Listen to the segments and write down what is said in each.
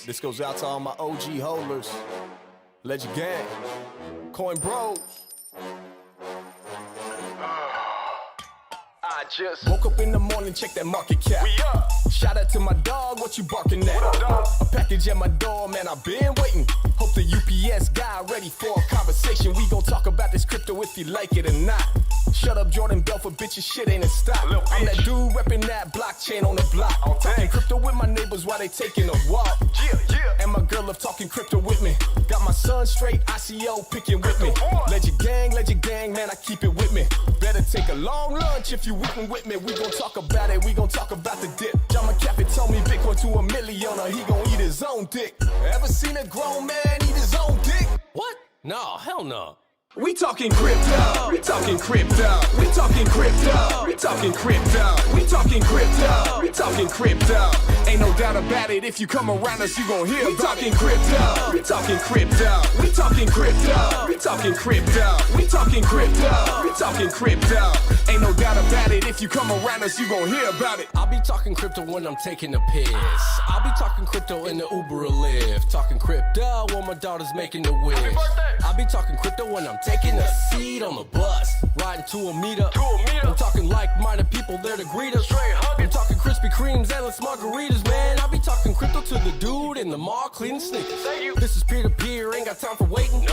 This goes out to all my OG holders. Legend Gang. Coin Bros. I just woke up in the morning, check that market cap. We up. Shout out to my dog, what you barking at? What up, dog? A package at my door, man, I've been waiting. Hope the UPS guy ready for a conversation. We gon' talk about this crypto if you like it or not. Shut up, Jordan Belfort, bitches, shit ain't in stop. I'm that dude reppin' that blockchain on the block. Talking crypto with my neighbors while they taking a walk. And my girl love talking crypto with me. Got my son straight, ICO picking with me. Legend gang, man, I keep it with me. Better take a long lunch if you with me. We gon' talk about it, we gon' talk about the dip. John McCaffrey told me Bitcoin to $1 million, or he gon' eat his own dick. Ever seen a grown man eat his own dick? What? No, hell no. We talking crypto, we talking crypto, we talking crypto, we talking crypto, we talking crypto, we talking crypto. Ain't no doubt about it, if you come around us, you gon' hear we talking crypto, we talking crypto, we talking crypto, we talking crypto, we talking crypto, we talking crypto. Ain't no doubt about it, if you come around us, you gon' hear about it. I'll be talking crypto when I'm taking a piss. I'll be talking crypto in the Uber or Lyft. Talking crypto when my daughter's making the wish. I'll be talking crypto when I'm taking a seat on the bus, riding to a meetup. I'm talking like-minded people there to greet us. I'm talking Krispy Kremes, endless margaritas, man. I'll be talking crypto to the dude in the mall cleaning sneakers. This is peer-to-peer, ain't got time for waiting.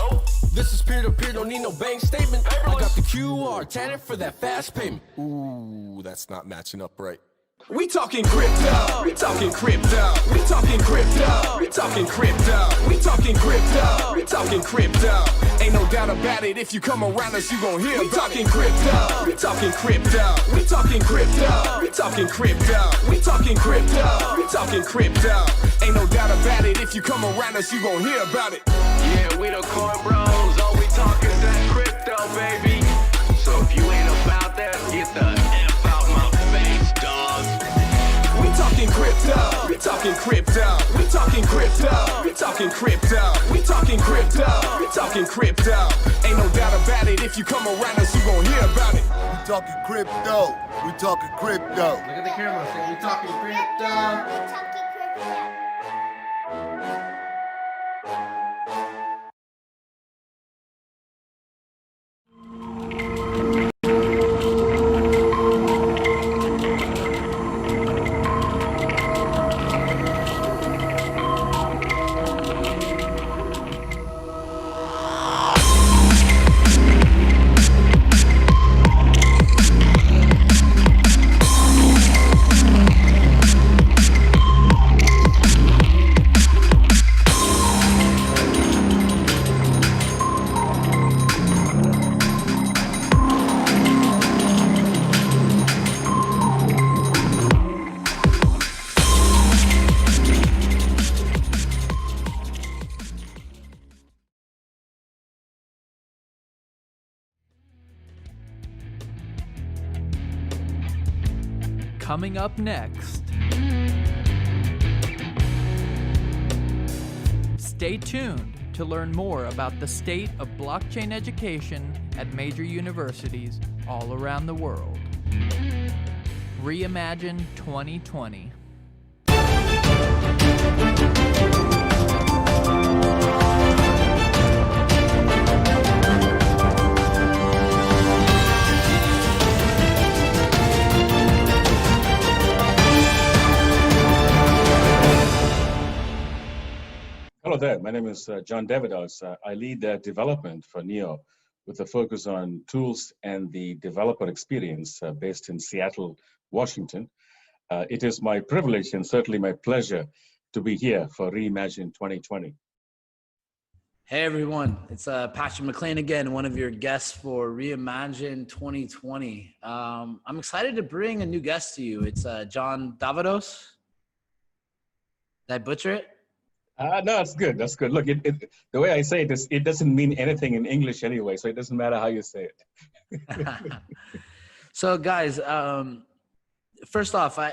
This is peer-to-peer, don't need no bank statement. I got the QR, tenant for that fast payment. Ooh, that's not matching up right. We talking crypto, we talking crypto, we talking crypto, we talking crypto, we talking crypto, we talking crypto. Ain't no doubt about it, if you come around us, you gon' hear. We talking crypto, we talking crypto, we talking crypto, we talking crypto, we talking crypto, we talking crypto. Ain't no doubt about it, if you come around us, you gon' hear about it. Yeah, we the Coin Bros, all we talk is that crypto, baby. So if you ain't about that, get the F out my face, dog. We talking crypto, we talking crypto, we talking crypto, we talking crypto, we talking crypto, we talking crypto. Ain't no doubt about it, if you come around us, you gon' hear about it. We talking crypto, we talking crypto. Look at the camera, say we talking crypto. Coming up next. Stay tuned to learn more about the state of blockchain education at major universities all around the world. Reimagine 2020. Hello there, my name is John Davidos. I lead development for NEO with a focus on tools and the developer experience based in Seattle, Washington. It is my privilege and certainly my pleasure to be here for Reimagine 2020. Hey everyone, it's Patrick McLean again, one of your guests for Reimagine 2020. I'm excited to bring a new guest to you. It's John Davidos. Did I butcher it? No, it's good. That's good. Look, the way I say it is, it doesn't mean anything in English anyway, so it doesn't matter how you say it. So, guys, first off, I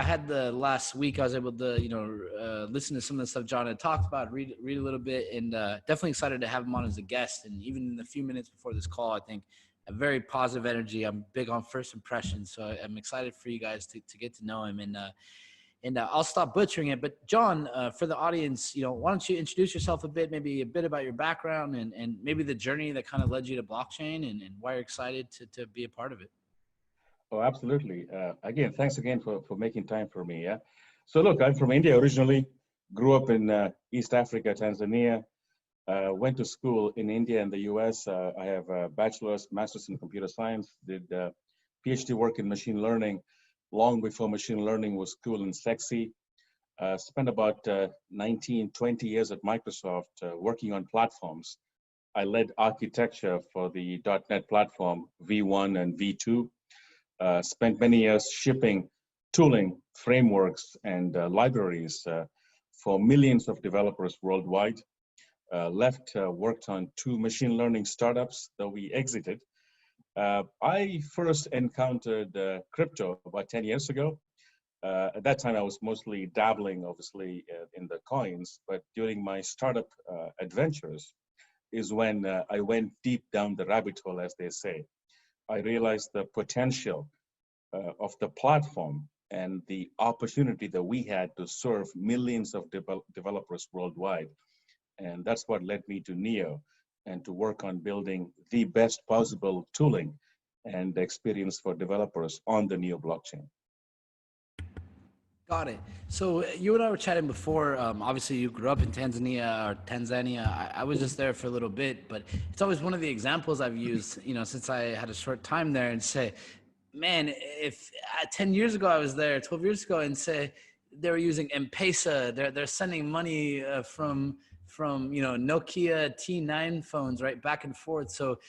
had the last week I was able to listen to some of the stuff John had talked about, read a little bit, and definitely excited to have him on as a guest. And even in the few minutes before this call, I think a very positive energy. I'm big on first impressions, so I'm excited for you guys to get to know him. And I'll stop butchering it. But John, for the audience, why don't you introduce yourself a bit, maybe a bit about your background and maybe the journey that kind of led you to blockchain and why you're excited to be a part of it. Oh, absolutely. Again, thanks again for making time for me. Yeah. So look, I'm from India originally, grew up in East Africa, Tanzania, went to school in India and the US. I have a bachelor's, master's in computer science, did PhD work in machine learning long before machine learning was cool and sexy. Spent about 19, 20 years at Microsoft working on platforms. I led architecture for the .NET platform v1 and v2. Spent many years shipping tooling, frameworks, and libraries for millions of developers worldwide. Worked on 2 machine learning startups that we exited. I first encountered crypto about 10 years ago. At that time, I was mostly dabbling, obviously, in the coins, but during my startup adventures is when I went deep down the rabbit hole, as they say. I realized the potential of the platform and the opportunity that we had to serve millions of developers worldwide. And that's what led me to NEO and to work on building the best possible tooling and experience for developers on the NEO blockchain. Got it. So you and I were chatting before. Obviously, you grew up in Tanzania. I was just there for a little bit, but it's always one of the examples I've used, since I had a short time there, and say, man, if 10 years ago I was there, 12 years ago, and say they were using M-Pesa, they're sending money from Nokia T9 phones, right, back and forth. So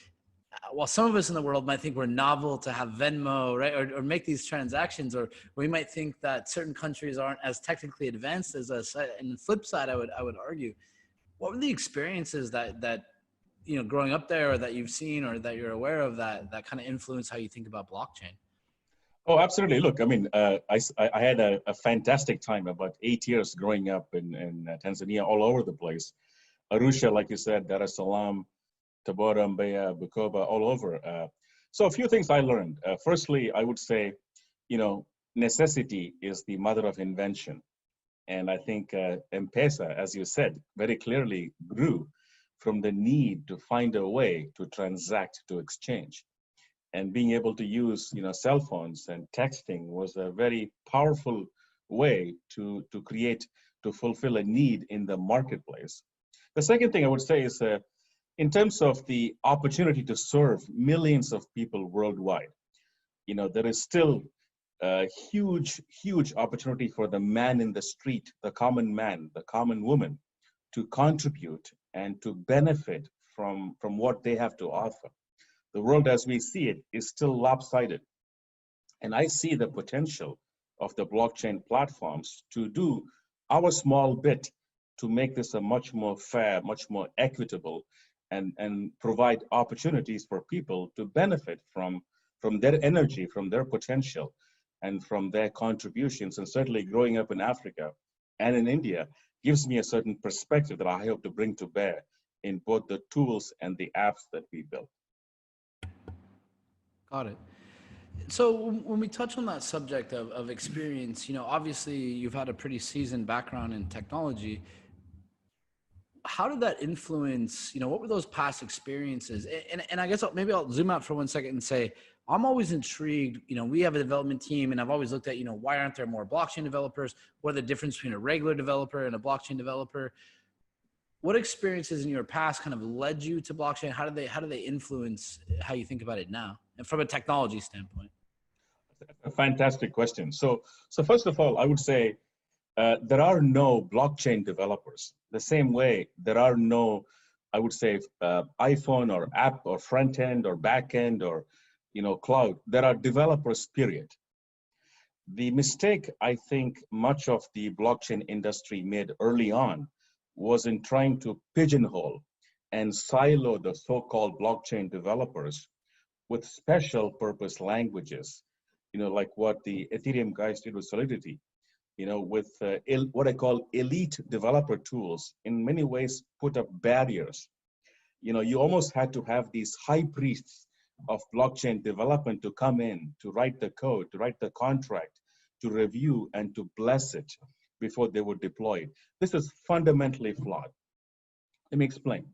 while some of us in the world might think we're novel to have Venmo, right, or make these transactions, or we might think that certain countries aren't as technically advanced as us. And the flip side, I would argue, what were the experiences that growing up there, or that you've seen, or that you're aware of, that kind of influence how you think about blockchain? Oh, absolutely. Look, I mean, I had a fantastic time, about 8 years growing up in Tanzania, all over the place. Arusha, like you said, Dar es Salaam, Tabora, Mbeya, Bukoba, all over. So a few things I learned. Firstly, I would say, necessity is the mother of invention. And I think M-Pesa, as you said, very clearly grew from the need to find a way to transact, to exchange. And being able to use, cell phones and texting was a very powerful way to fulfill a need in the marketplace. The second thing I would say is, in terms of the opportunity to serve millions of people worldwide, there is still a huge, huge opportunity for the man in the street, the common man, the common woman, to contribute and to benefit from what they have to offer. The world as we see it is still lopsided. And I see the potential of the blockchain platforms to do our small bit to make this a much more fair, much more equitable, and provide opportunities for people to benefit from their energy, from their potential, and from their contributions. And certainly growing up in Africa and in India gives me a certain perspective that I hope to bring to bear in both the tools and the apps that we build. Got it. So when we touch on that subject of experience, obviously you've had a pretty seasoned background in technology. How did that influence, what were those past experiences? And I guess maybe I'll zoom out for 1 second and say, I'm always intrigued. We have a development team, and I've always looked at, why aren't there more blockchain developers? What are the difference between a regular developer and a blockchain developer? What experiences in your past kind of led you to blockchain? How do they influence how you think about it now, and from a technology standpoint? A fantastic question. So first of all, I would say there are no blockchain developers. The same way there are no, I would say, iPhone or app or front end or back end or cloud. There are developers, period. The mistake I think much of the blockchain industry made early on was in trying to pigeonhole and silo the so-called blockchain developers with special purpose languages, like what the Ethereum guys did with Solidity, with what I call elite developer tools, in many ways put up barriers. You almost had to have these high priests of blockchain development to come in, to write the code, to write the contract, to review and to bless it before they would deploy it. This is fundamentally flawed. Let me explain.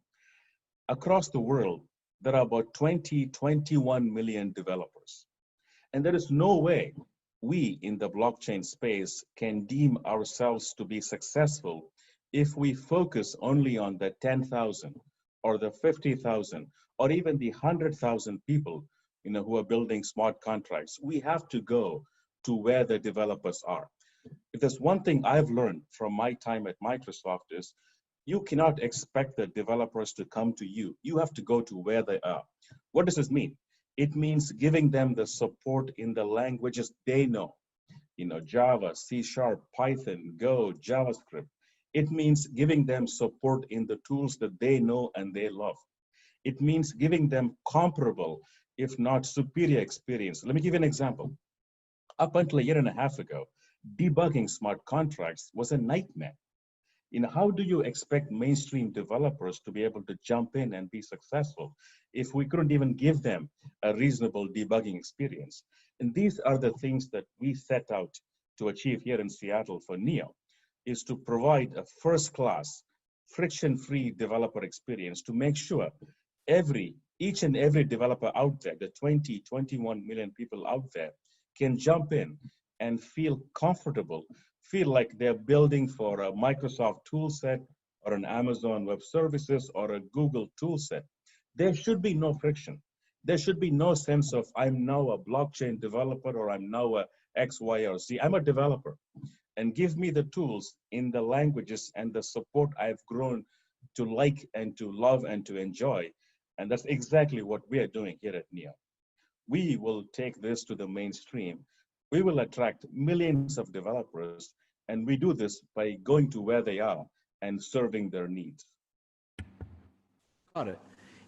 Across the world, there are about 21 million developers. And there is no way we in the blockchain space can deem ourselves to be successful if we focus only on the 10,000 or the 50,000 or even the 100,000 people who are building smart contracts. We have to go to where the developers are. If there's one thing I've learned from my time at Microsoft is you cannot expect the developers to come to you. You have to go to where they are. What does this mean? It means giving them the support in the languages they know. Java, C#, Python, Go, JavaScript. It means giving them support in the tools that they know and they love. It means giving them comparable, if not superior experience. Let me give you an example. Up until a year and a half ago, debugging smart contracts was a nightmare. How do you expect mainstream developers to be able to jump in and be successful if we couldn't even give them a reasonable debugging experience? And these are the things that we set out to achieve here in Seattle for NEO, is to provide a first-class, friction-free developer experience to make sure each and every developer out there, the 21 million people out there, can jump in and feel comfortable, feel like they're building for a Microsoft toolset or an Amazon Web Services or a Google toolset. There should be no friction. There should be no sense of I'm now a blockchain developer or I'm now a X, Y, or Z. I'm a developer. And give me the tools in the languages and the support I've grown to like and to love and to enjoy. And that's exactly what we are doing here at NEO. We will take this to the mainstream. We will attract millions of developers, and we do this by going to where they are and serving their needs. Got it.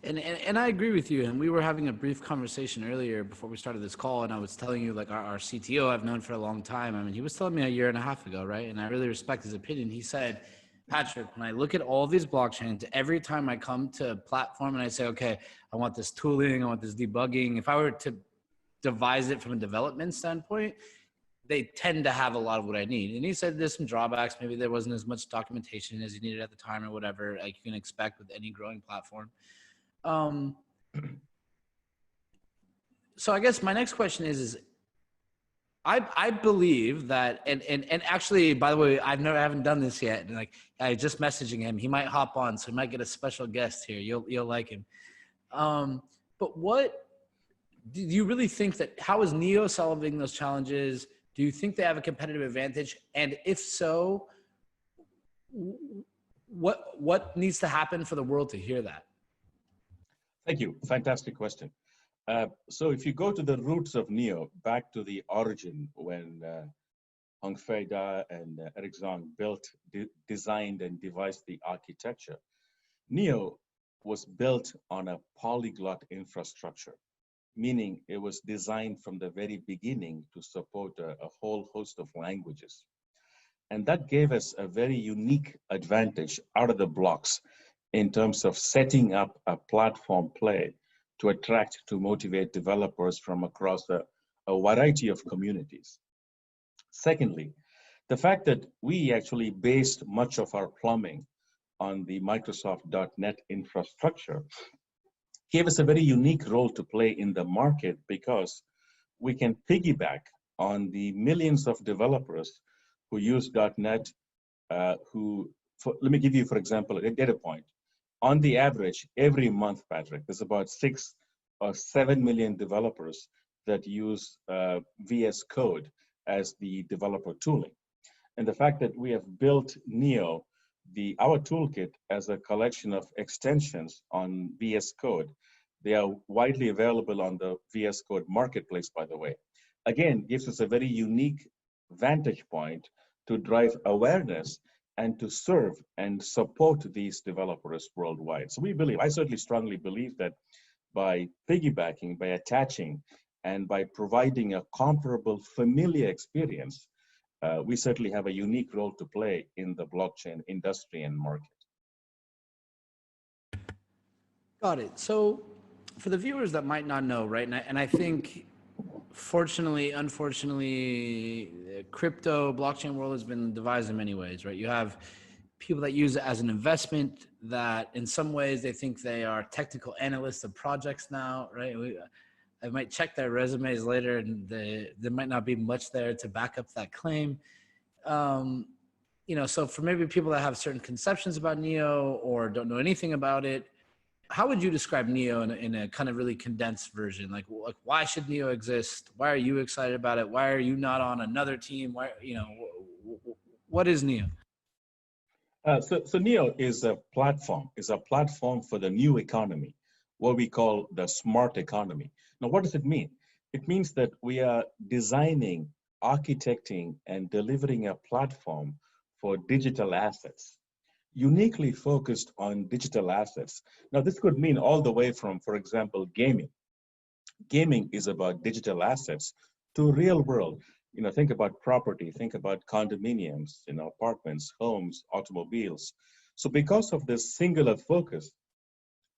And I agree with you. And we were having a brief conversation earlier before we started this call, and I was telling you, like, our CTO I've known for a long time. I mean, he was telling me a year and a half ago, right? And I really respect his opinion. He said, Patrick, when I look at all these blockchains, every time I come to a platform and I say, okay, I want this tooling, I want this debugging, if I were to devise it from a development standpoint, they tend to have a lot of what I need. And he said there's some drawbacks. Maybe there wasn't as much documentation as you needed at the time or whatever, like you can expect with any growing platform. So I guess my next question is I believe that, and actually, by the way, I haven't done this yet. And like, I just messaging him, he might hop on, so he might get a special guest here. You'll like him. But what do you really think that, how is NEO solving those challenges? Do you think they have a competitive advantage? And if so, what needs to happen for the world to hear that? Thank you. Fantastic question. So if you go to the roots of NEO, back to the origin when Hong Fei Da and Eric Zhang built, designed and devised the architecture, NEO was built on a polyglot infrastructure, meaning it was designed from the very beginning to support a whole host of languages. And that gave us a very unique advantage out of the blocks in terms of setting up a platform play to attract, to motivate developers from across a variety of communities. Secondly, the fact that we actually based much of our plumbing on the Microsoft.NET infrastructure gave us a very unique role to play in the market because we can piggyback on the millions of developers who use .NET, let me give you, for example, a data point. On the average, every month, Patrick, there's about 6 or 7 million developers that use VS Code as the developer tooling. And the fact that we have built NEO, our toolkit, as a collection of extensions on VS Code, they are widely available on the VS Code marketplace, by the way, again, gives us a very unique vantage point to drive awareness and to serve and support these developers worldwide. So we believe, I certainly strongly believe that by piggybacking, by attaching, and by providing a comparable, familiar experience, we certainly have a unique role to play in the blockchain industry and market. Got it. So for the viewers that might not know, right, and I think fortunately, unfortunately, crypto blockchain world has been divided in many ways, right? You have people that use it as an investment that in some ways they think they are technical analysts of projects now, right? I might check their resumes later and there might not be much there to back up that claim. So for maybe people that have certain conceptions about Neo or don't know anything about it, how would you describe Neo in a kind of really condensed version? Like why should Neo exist? Why are you excited about it? Why are you not on another team? Why, what is Neo? So Neo is a platform for the new economy, what we call the smart economy. Now, what does it mean? It means that we are designing, architecting, and delivering a platform for digital assets, uniquely focused on digital assets. Now, this could mean all the way from, for example, gaming. Gaming is about digital assets to real world. Think about property, think about condominiums, apartments, homes, automobiles. So because of this singular focus,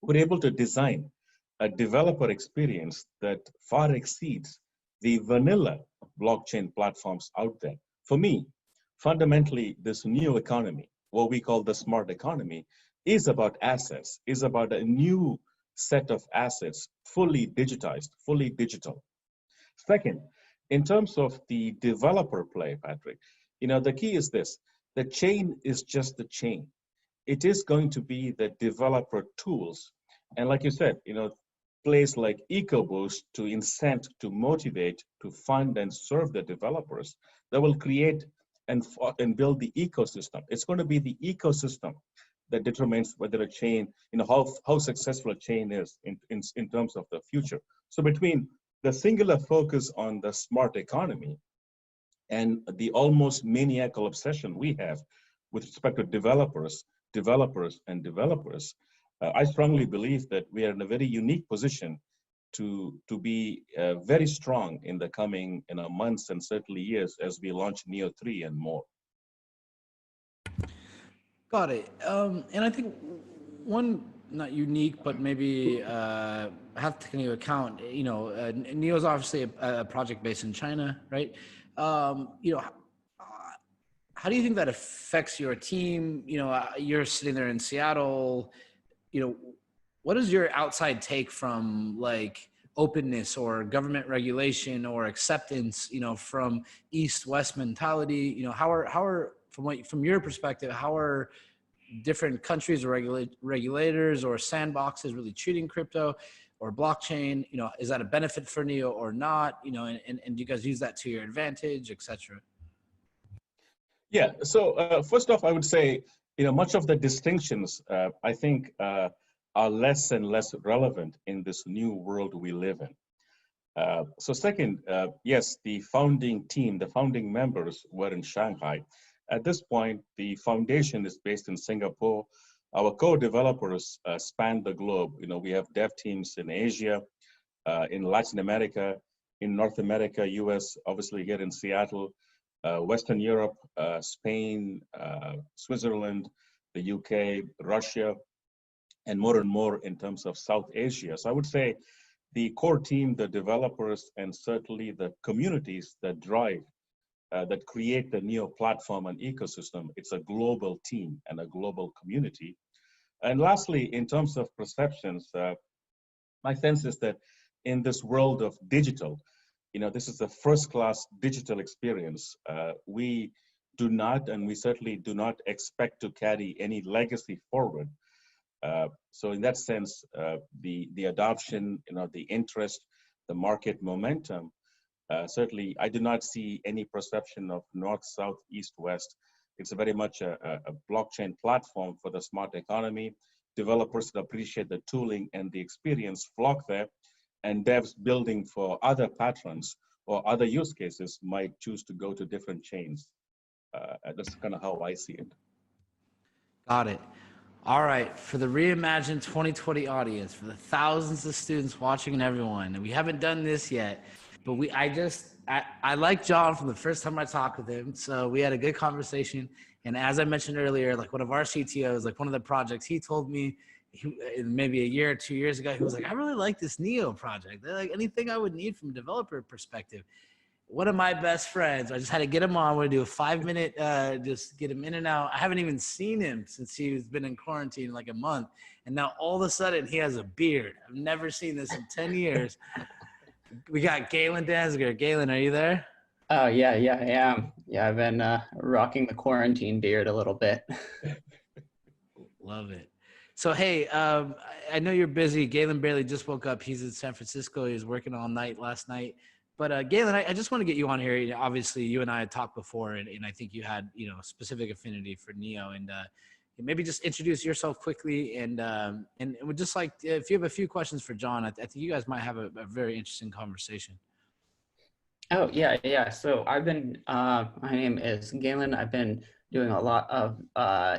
we're able to design a developer experience that far exceeds the vanilla blockchain platforms out there. For me, fundamentally, this new economy, what we call the smart economy, is about assets, is about a new set of assets, fully digitized, fully digital. Second, in terms of the developer play, Patrick, the key is this: the chain is just the chain. It is going to be the developer tools. And like you said, plays like EcoBoost to incent, to motivate, to fund and serve the developers that will create and build the ecosystem. It's going to be the ecosystem that determines whether a chain, how successful a chain is in terms of the future. So between the singular focus on the smart economy and the almost maniacal obsession we have with respect to developers, I strongly believe that we are in a very unique position to be very strong in the coming months and certainly years as we launch Neo 3 and more. Got it. And I think one not unique, but maybe have to take into account, Neo is obviously a project based in China, right? How do you think that affects your team? You're sitting there in Seattle, what is your outside take from like openness or government regulation or acceptance, from East-West mentality? How are from your perspective, how are different countries or regulators or sandboxes really treating crypto or blockchain? Is that a benefit for Neo or not? And do you guys use that to your advantage, et cetera? Yeah. So first off, I would say, much of the distinctions, I think, are less and less relevant in this new world we live in. So second, yes, the founding team, the founding members were in Shanghai. At this point, the foundation is based in Singapore. Our co-developers span the globe. We have dev teams in Asia, in Latin America, in North America, US, obviously here in Seattle, Western Europe, Spain, Switzerland, the UK, Russia, and more in terms of South Asia. So I would say the core team, the developers, and certainly the communities that drive, that create the Neo platform and ecosystem, it's a global team and a global community. And lastly, in terms of perceptions, my sense is that in this world of digital, this is a first-class digital experience. We do not, and we certainly do not expect to carry any legacy forward. So in that sense, the adoption, the interest, the market momentum, certainly I do not see any perception of north, south, east, west. It's very much a blockchain platform for the smart economy. Developers that appreciate the tooling and the experience flock there, and devs building for other patterns or other use cases might choose to go to different chains. That's kind of how I see it. Got it. All right, for the Reimagine 2020 audience, for the thousands of students watching and everyone, and we haven't done this yet, but I like John from the first time I talked with him, so we had a good conversation. And as I mentioned earlier, like one of our CTOs, like one of the projects, he told me maybe a year or 2 years ago, he was like, I really like this Neo project. They're like anything I would need from a developer perspective. One of my best friends, I just had to get him on. We're gonna do a 5-minute, just get him in and out. I haven't even seen him since he's been in quarantine like a month. And now all of a sudden he has a beard. I've never seen this in 10 years. We got Galen Danziger. Galen, are you there? Oh, yeah, I am. Yeah, I've been rocking the quarantine beard a little bit. Love it. So, hey, I know you're busy. Galen barely just woke up. He's in San Francisco. He was working all night last night. But Galen, I just want to get you on here. Obviously, you and I had talked before, and I think you had, specific affinity for Neo. And maybe just introduce yourself quickly. And would just like, if you have a few questions for John, I think you guys might have a very interesting conversation. Oh, yeah. So I've been, my name is Galen. I've been doing a lot of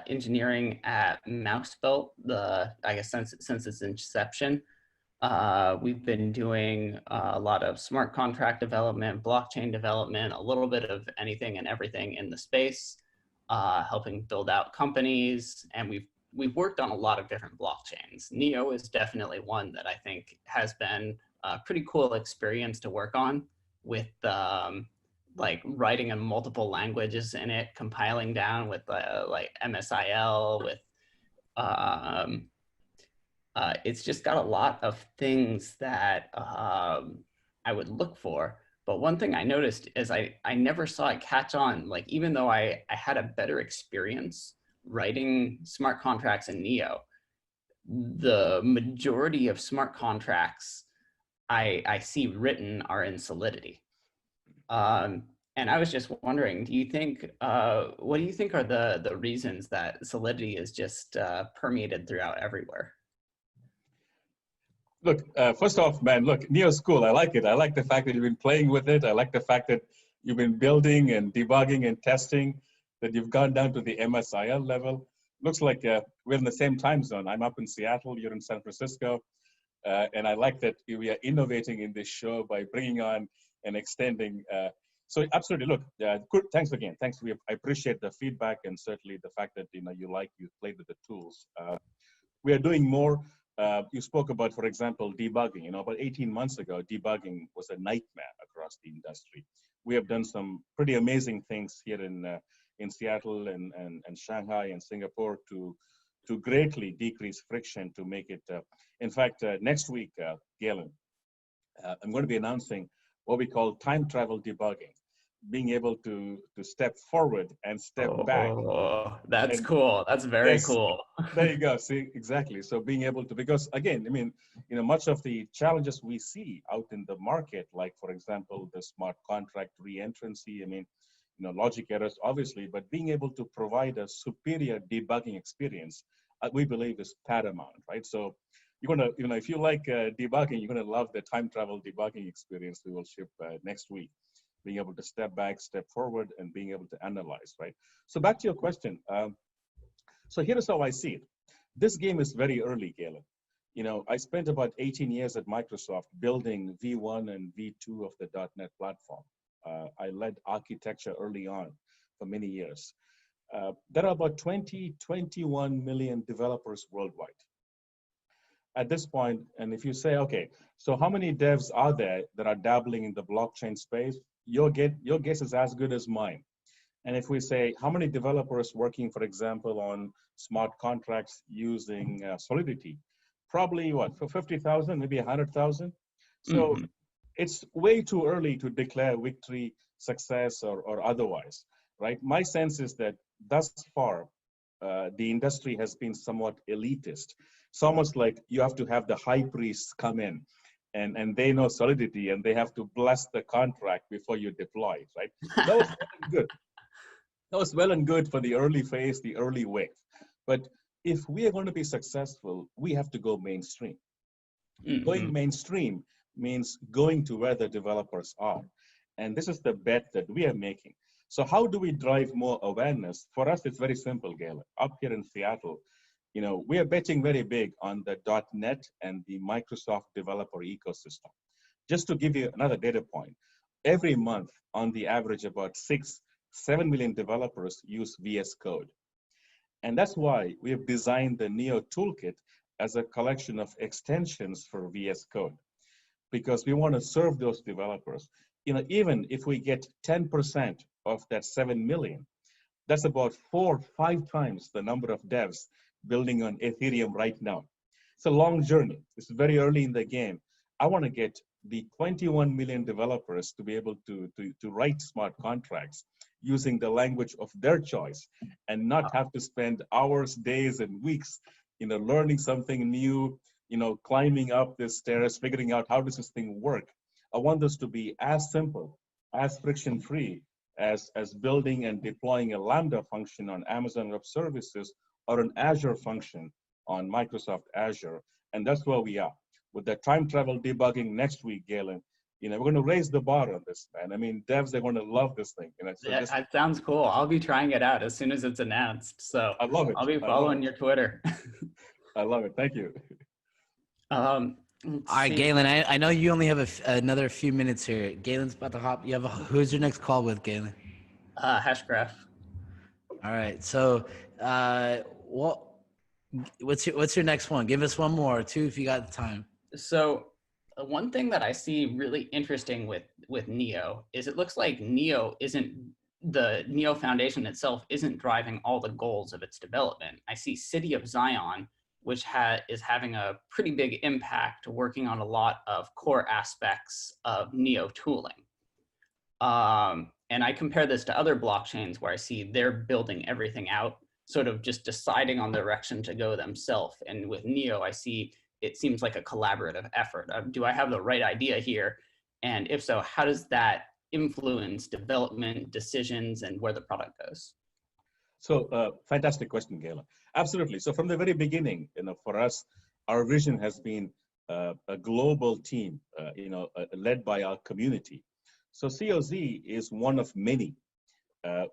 engineering at Mousebelt, I guess since its inception. We've been doing a lot of smart contract development, blockchain development, a little bit of anything and everything in the space, helping build out companies. And we've worked on a lot of different blockchains. Neo is definitely one that I think has been a pretty cool experience to work on, with like writing in multiple languages in it, compiling down with like MSIL, with it's just got a lot of things that I would look for. But one thing I noticed is I never saw it catch on. Like, even though I had a better experience writing smart contracts in Neo, the majority of smart contracts I see written are in Solidity. And I was just wondering, do you think, what do you think are the reasons that Solidity is just permeated throughout everywhere? Look, first off, man, look, Neo's cool. I like it. I like the fact that you've been playing with it. I like the fact that you've been building and debugging and testing, that you've gone down to the MSIL level. Looks like we're in the same time zone. I'm up in Seattle, you're in San Francisco. And I like that we are innovating in this show by bringing on and extending. So absolutely, look, good. Thanks again. Thanks. I appreciate the feedback, and certainly the fact that you played with the tools. We are doing more. You spoke about, for example, debugging. About 18 months ago, debugging was a nightmare across the industry. We have done some pretty amazing things here in Seattle and Shanghai and Singapore to greatly decrease friction, to make it. In fact, next week, Galen, I'm going to be announcing what we call time travel debugging, being able to step forward and step back. Oh, that's cool. That's very cool. There you go. See, exactly. So being able to, because again, much of the challenges we see out in the market, like for example, the smart contract re-entrancy, logic errors, obviously, but being able to provide a superior debugging experience, we believe is paramount, right? So you're gonna, if you like debugging, you're gonna love the time travel debugging experience we will ship next week. Being able to step back, step forward, and being able to analyze, right? So back to your question. So here is how I see it. This game is very early, Galen. I spent about 18 years at Microsoft building V1 and V2 of the .NET platform. I led architecture early on for many years. There are about 21 million developers worldwide. At this point, and if you say, okay, so how many devs are there that are dabbling in the blockchain space? Your guess is as good as mine. And if we say, how many developers working, for example, on smart contracts using Solidity? Probably what, for 50,000, maybe 100,000? So it's way too early to declare victory, success, or otherwise, right? My sense is that thus far, the industry has been somewhat elitist. It's almost like you have to have the high priests come in and they know Solidity and they have to bless the contract before you deploy it, right? That was good. That was well and good for the early phase, the early wave. But if we are going to be successful, we have to go mainstream. Going mainstream means going to where the developers are. And this is the bet that we are making. So how do we drive more awareness? For us, it's very simple, Galen. Up here in Seattle, we are betting very big on the .NET and the Microsoft developer ecosystem. Just to give you another data point, every month, on the average, about 7 million developers use VS Code. And that's why we have designed the Neo Toolkit as a collection of extensions for VS Code, because we want to serve those developers. Even if we get 10% of that 7 million, that's about 4-5 times the number of devs building on Ethereum right now. It's a long journey. It's very early in the game. I want to get the 21 million developers to be able to write smart contracts using the language of their choice, and not have to spend hours, days, and weeks, learning something new, climbing up this stairs, figuring out how does this thing work. I want this to be as simple, as friction-free as building and deploying a Lambda function on Amazon Web Services or an Azure function on Microsoft Azure. And that's where we are. With the time travel debugging next week, Galen, we're going to raise the bar on this, man. I mean, devs, they're going to love this thing. So Yeah, that sounds cool. I'll be trying it out as soon as it's announced. So I love it. I'll be following your Twitter. I love it. Thank you. All right, Galen, I know you only have another few minutes here. Galen's about to hop. Who's your next call with, Galen? Hashgraph. All right. So, what's your next one? Give us one more or two if you got the time. So one thing that I see really interesting with Neo is it looks like the Neo Foundation itself isn't driving all the goals of its development. I see City of Zion, which is having a pretty big impact, working on a lot of core aspects of Neo tooling. And I compare this to other blockchains where I see they're building everything out, sort of just deciding on the direction to go themselves. And with Neo, I see it seems like a collaborative effort. Do I have the right idea here? And if so, how does that influence development decisions and where the product goes? So fantastic question, Galen. Absolutely. So from the very beginning, for us, our vision has been a global team, led by our community. So COZ is one of many.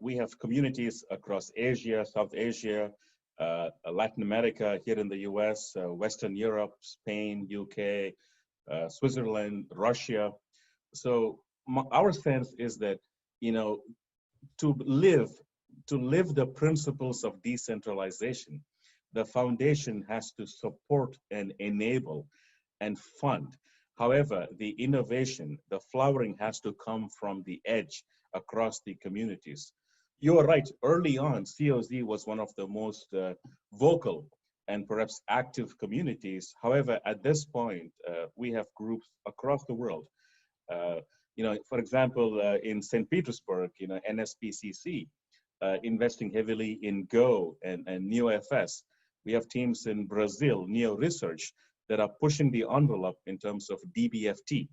We have communities across Asia, South Asia, Latin America, here in the US, Western Europe, Spain, UK, Switzerland, Russia. So our sense is that, to live the principles of decentralization, the foundation has to support and enable and fund. However, the innovation, the flowering has to come from the edge across the communities. You are right, early on, COZ was one of the most vocal and perhaps active communities. However, at this point, we have groups across the world. For example, in St. Petersburg, NSPCC, investing heavily in Go and NeoFS. We have teams in Brazil, Neo Research, that are pushing the envelope in terms of DBFT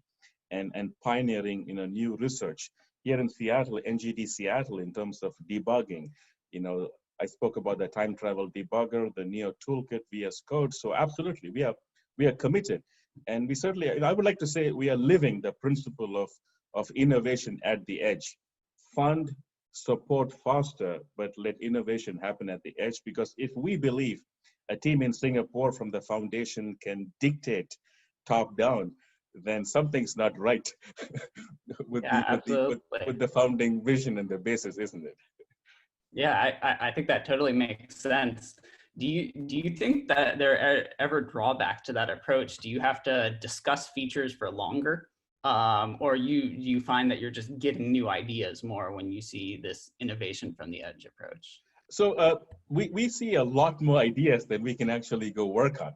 and pioneering new research. Here in Seattle, NGD Seattle, in terms of debugging, I spoke about the time travel debugger, the Neo Toolkit, VS Code. So absolutely, we are committed. And we certainly, I would like to say we are living the principle of innovation at the edge. Fund, support, foster, but let innovation happen at the edge. Because if we believe a team in Singapore from the foundation can dictate top down, then something's not right with the founding vision and the basis, isn't it? Yeah, I think that totally makes sense. Do you think that there are ever drawbacks to that approach? Do you have to discuss features for longer? Or you find that you're just getting new ideas more when you see this innovation from the edge approach? So we see a lot more ideas than we can actually go work on.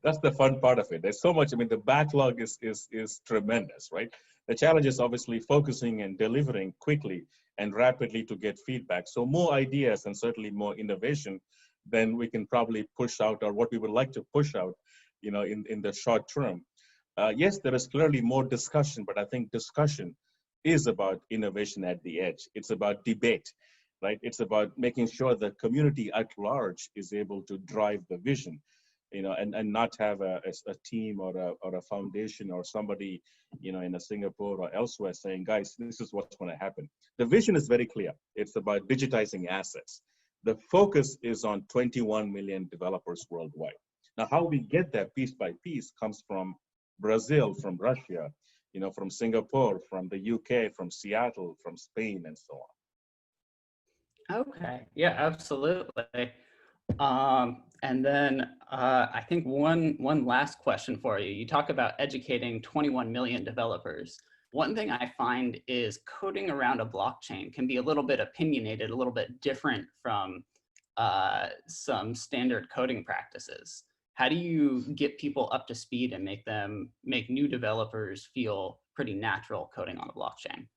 That's the fun part of it. There's so much. I mean, the backlog is tremendous, right? The challenge is obviously focusing and delivering quickly and rapidly to get feedback. So more ideas and certainly more innovation than we can probably push out, or what we would like to push out, in the short term. Yes, there is clearly more discussion, but I think discussion is about innovation at the edge. It's about debate. Right? It's about making sure the community at large is able to drive the vision, and not have a team or a foundation or somebody, in a Singapore or elsewhere saying, guys, this is what's going to happen. The vision is very clear. It's about digitizing assets. The focus is on 21 million developers worldwide. Now, how we get there piece by piece comes from Brazil, from Russia, from Singapore, from the UK, from Seattle, from Spain, and so on. Okay. Yeah, absolutely. And then I think one last question for you. You talk about educating 21 million developers. One thing I find is coding around a blockchain can be a little bit opinionated, a little bit different from some standard coding practices. How do you get people up to speed and make new developers feel pretty natural coding on a blockchain?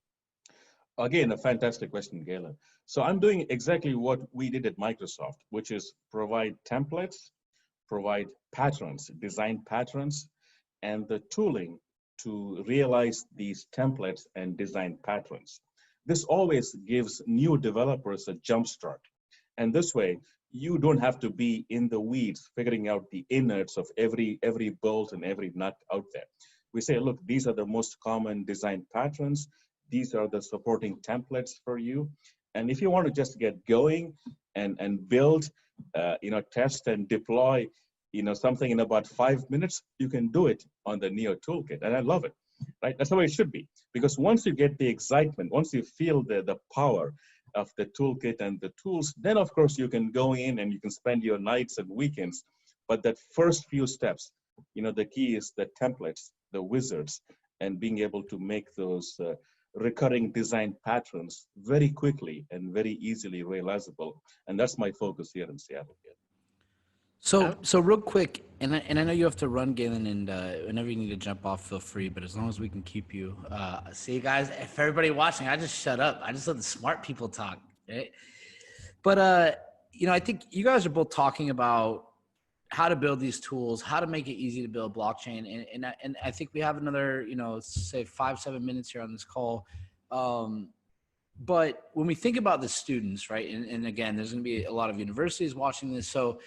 Again, a fantastic question, Galen. So I'm doing exactly what we did at Microsoft, which is provide templates, provide patterns, design patterns, and the tooling to realize these templates and design patterns. This always gives new developers a jump start. And this way, you don't have to be in the weeds figuring out the innards of every bolt and every nut out there. We say, look, these are the most common design patterns. These are the supporting templates for you. And if you want to just get going and build, test and deploy, something in about 5 minutes, you can do it on the Neo toolkit. And I love it, right? That's the way it should be. Because once you get the excitement, once you feel the power of the toolkit and the tools, then of course you can go in and you can spend your nights and weekends. But that first few steps, the key is the templates, the wizards, and being able to make those recurring design patterns very quickly and very easily realizable. And that's my focus here in Seattle. So real quick, and I know you have to run, Galen, and whenever you need to jump off, feel free. But as long as we can keep you, see, guys, if everybody watching, I just shut up. I just let the smart people talk, right? But I think you guys are both talking about how to build these tools, how to make it easy to build blockchain, and I think we have another, say 5-7 minutes here on this call. But when we think about the students, right, and again, there's going to be a lot of universities watching this, so.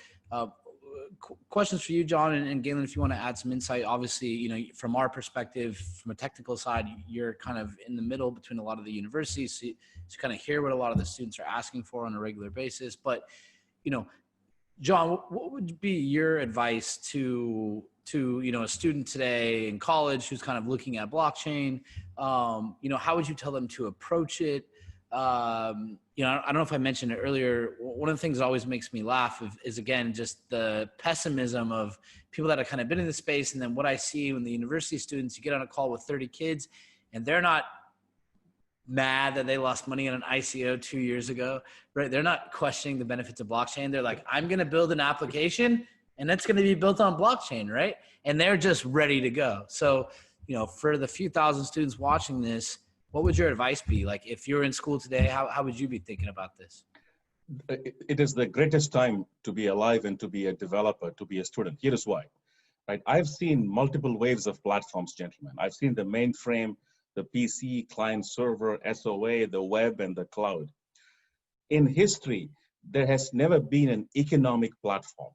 Questions for you, John, and Galen, if you want to add some insight. Obviously, from our perspective, from a technical side, you're kind of in the middle between a lot of the universities, so you kind of hear what a lot of the students are asking for on a regular basis. But, John, what would be your advice to a student today in college who's kind of looking at blockchain? How would you tell them to approach it? I don't know if I mentioned it earlier. One of the things that always makes me laugh is again, just the pessimism of people that have kind of been in the space. And then what I see when the university students, you get on a call with 30 kids and they're not mad that they lost money on an ICO 2 years ago, right? They're not questioning the benefits of blockchain. They're like, I'm going to build an application and that's going to be built on blockchain, right? And they're just ready to go. So, for the few thousand students watching this, what would your advice be? Like if you're in school today, how would you be thinking about this? It is the greatest time to be alive and to be a developer, to be a student. Here is why, right? I've seen multiple waves of platforms, gentlemen. I've seen the mainframe, the PC, client server, SOA, the web, and the cloud. In history, there has never been an economic platform.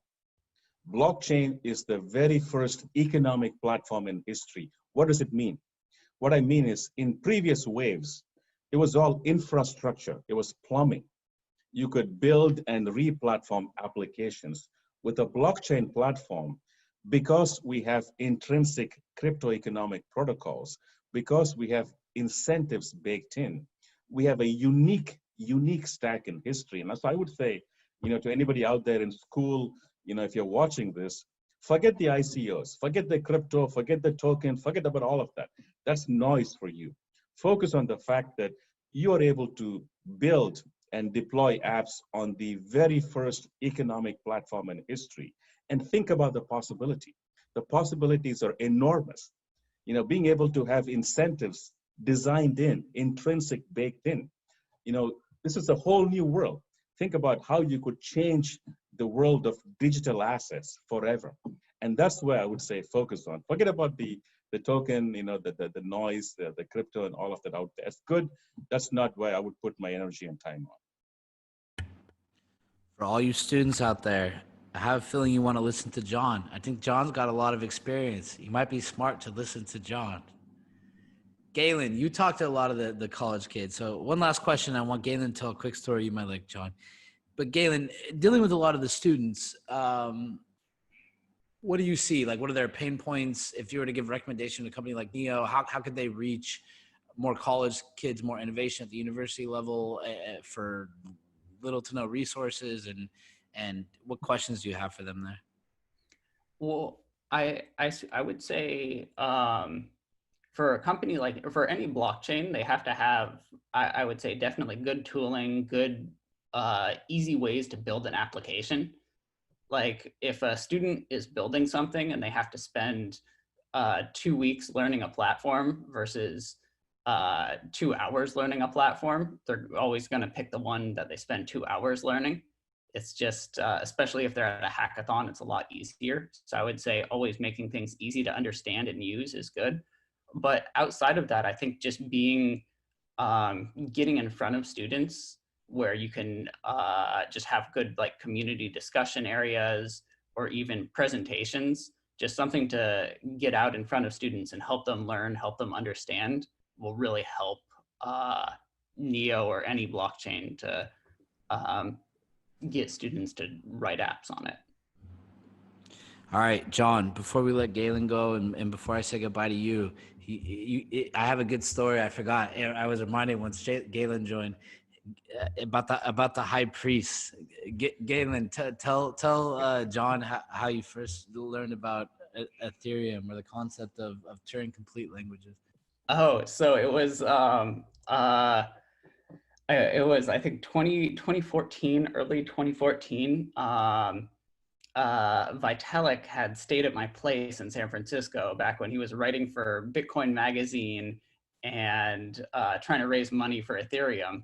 Blockchain is the very first economic platform in history. What does it mean? What I mean is in previous waves, it was all infrastructure. It was plumbing. You could build and re-platform applications. With a blockchain platform, because we have intrinsic crypto economic protocols, because we have incentives baked in, we have a unique stack in history. And so I would say, to anybody out there in school, if you're watching this, forget the ICOs, forget the crypto, forget the token, forget about all of that. That's noise for you. Focus on the fact that you are able to build and deploy apps on the very first economic platform in history. And think about the possibility. The possibilities are enormous. Being able to have incentives designed in, intrinsic baked in. This is a whole new world. Think about how you could change the world of digital assets forever. And that's where I would say focus on. Forget about the token, the noise, the crypto and all of that out there. It's good. That's not where I would put my energy and time on. For all you students out there, I have a feeling you want to listen to John. I think John's got a lot of experience. You might be smart to listen to John. Galen, you talked to a lot of the college kids. So one last question. I want Galen to tell a quick story you might like, John. But Galen, dealing with a lot of the students, what do you see? Like, what are their pain points? If you were to give a recommendation to a company like Neo, how could they reach more college kids, more innovation at the university level for little to no resources? And and what questions do you have for them there? Well, I would say for a company like for any blockchain, they have to have, I would say definitely good tooling, good easy ways to build an application. Like if a student is building something and they have to spend 2 weeks learning a platform versus 2 hours learning a platform, they're always going to pick the one that they spend 2 hours learning. It's just, especially if they're at a hackathon, it's a lot easier. So I would say always making things easy to understand and use is good. But outside of that, I think just being, getting in front of students where you can just have good like community discussion areas or even presentations, just something to get out in front of students and help them learn, help them understand will really help Neo or any blockchain to get students to write apps on it. All right, John, before we let Galen go and before I say goodbye to you, I have a good story. I forgot. I was reminded once Galen joined about the high priest. Galen, tell John how you first learned about Ethereum or the concept of Turing complete languages. Oh, so it was I think 2014, early 2014. Vitalik had stayed at my place in San Francisco back when he was writing for Bitcoin Magazine and trying to raise money for Ethereum.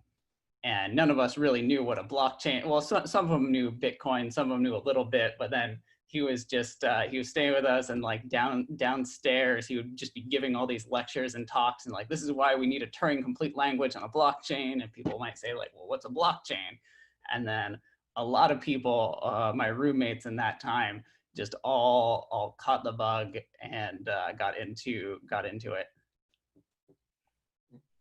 And none of us really knew what a blockchain, well, some of them knew Bitcoin, some of them knew a little bit, but then he was just, he was staying with us and like downstairs, he would just be giving all these lectures and talks and like, this is why we need a Turing complete language on a blockchain. And people might say like, well, what's a blockchain? And then a lot of people, my roommates in that time, just all caught the bug and got into it.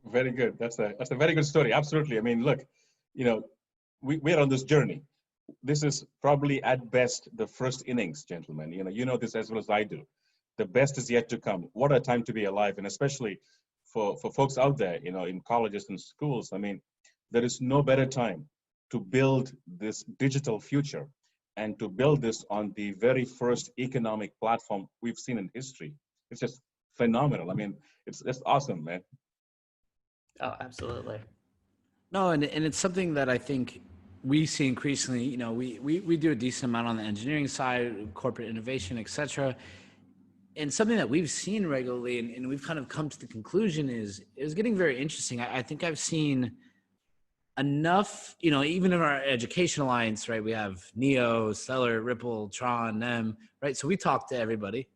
Very good. That's a very good story. Absolutely. I mean, look, we're on this journey. This is probably at best the first innings, gentlemen. You know this as well as I do. The best is yet to come. What a time to be alive, and especially for folks out there, in colleges and schools. I mean, there is no better time to build this digital future and to build this on the very first economic platform we've seen in history. It's just phenomenal. I mean, it's awesome, man. Oh, absolutely. No, and it's something that I think we see increasingly. We do a decent amount on the engineering side, corporate innovation, et cetera. And something that we've seen regularly and we've kind of come to the conclusion is getting very interesting. I think I've seen enough, even in our education alliance, right? We have Neo, Stellar, Ripple, Tron, NEM, right? So we talk to everybody,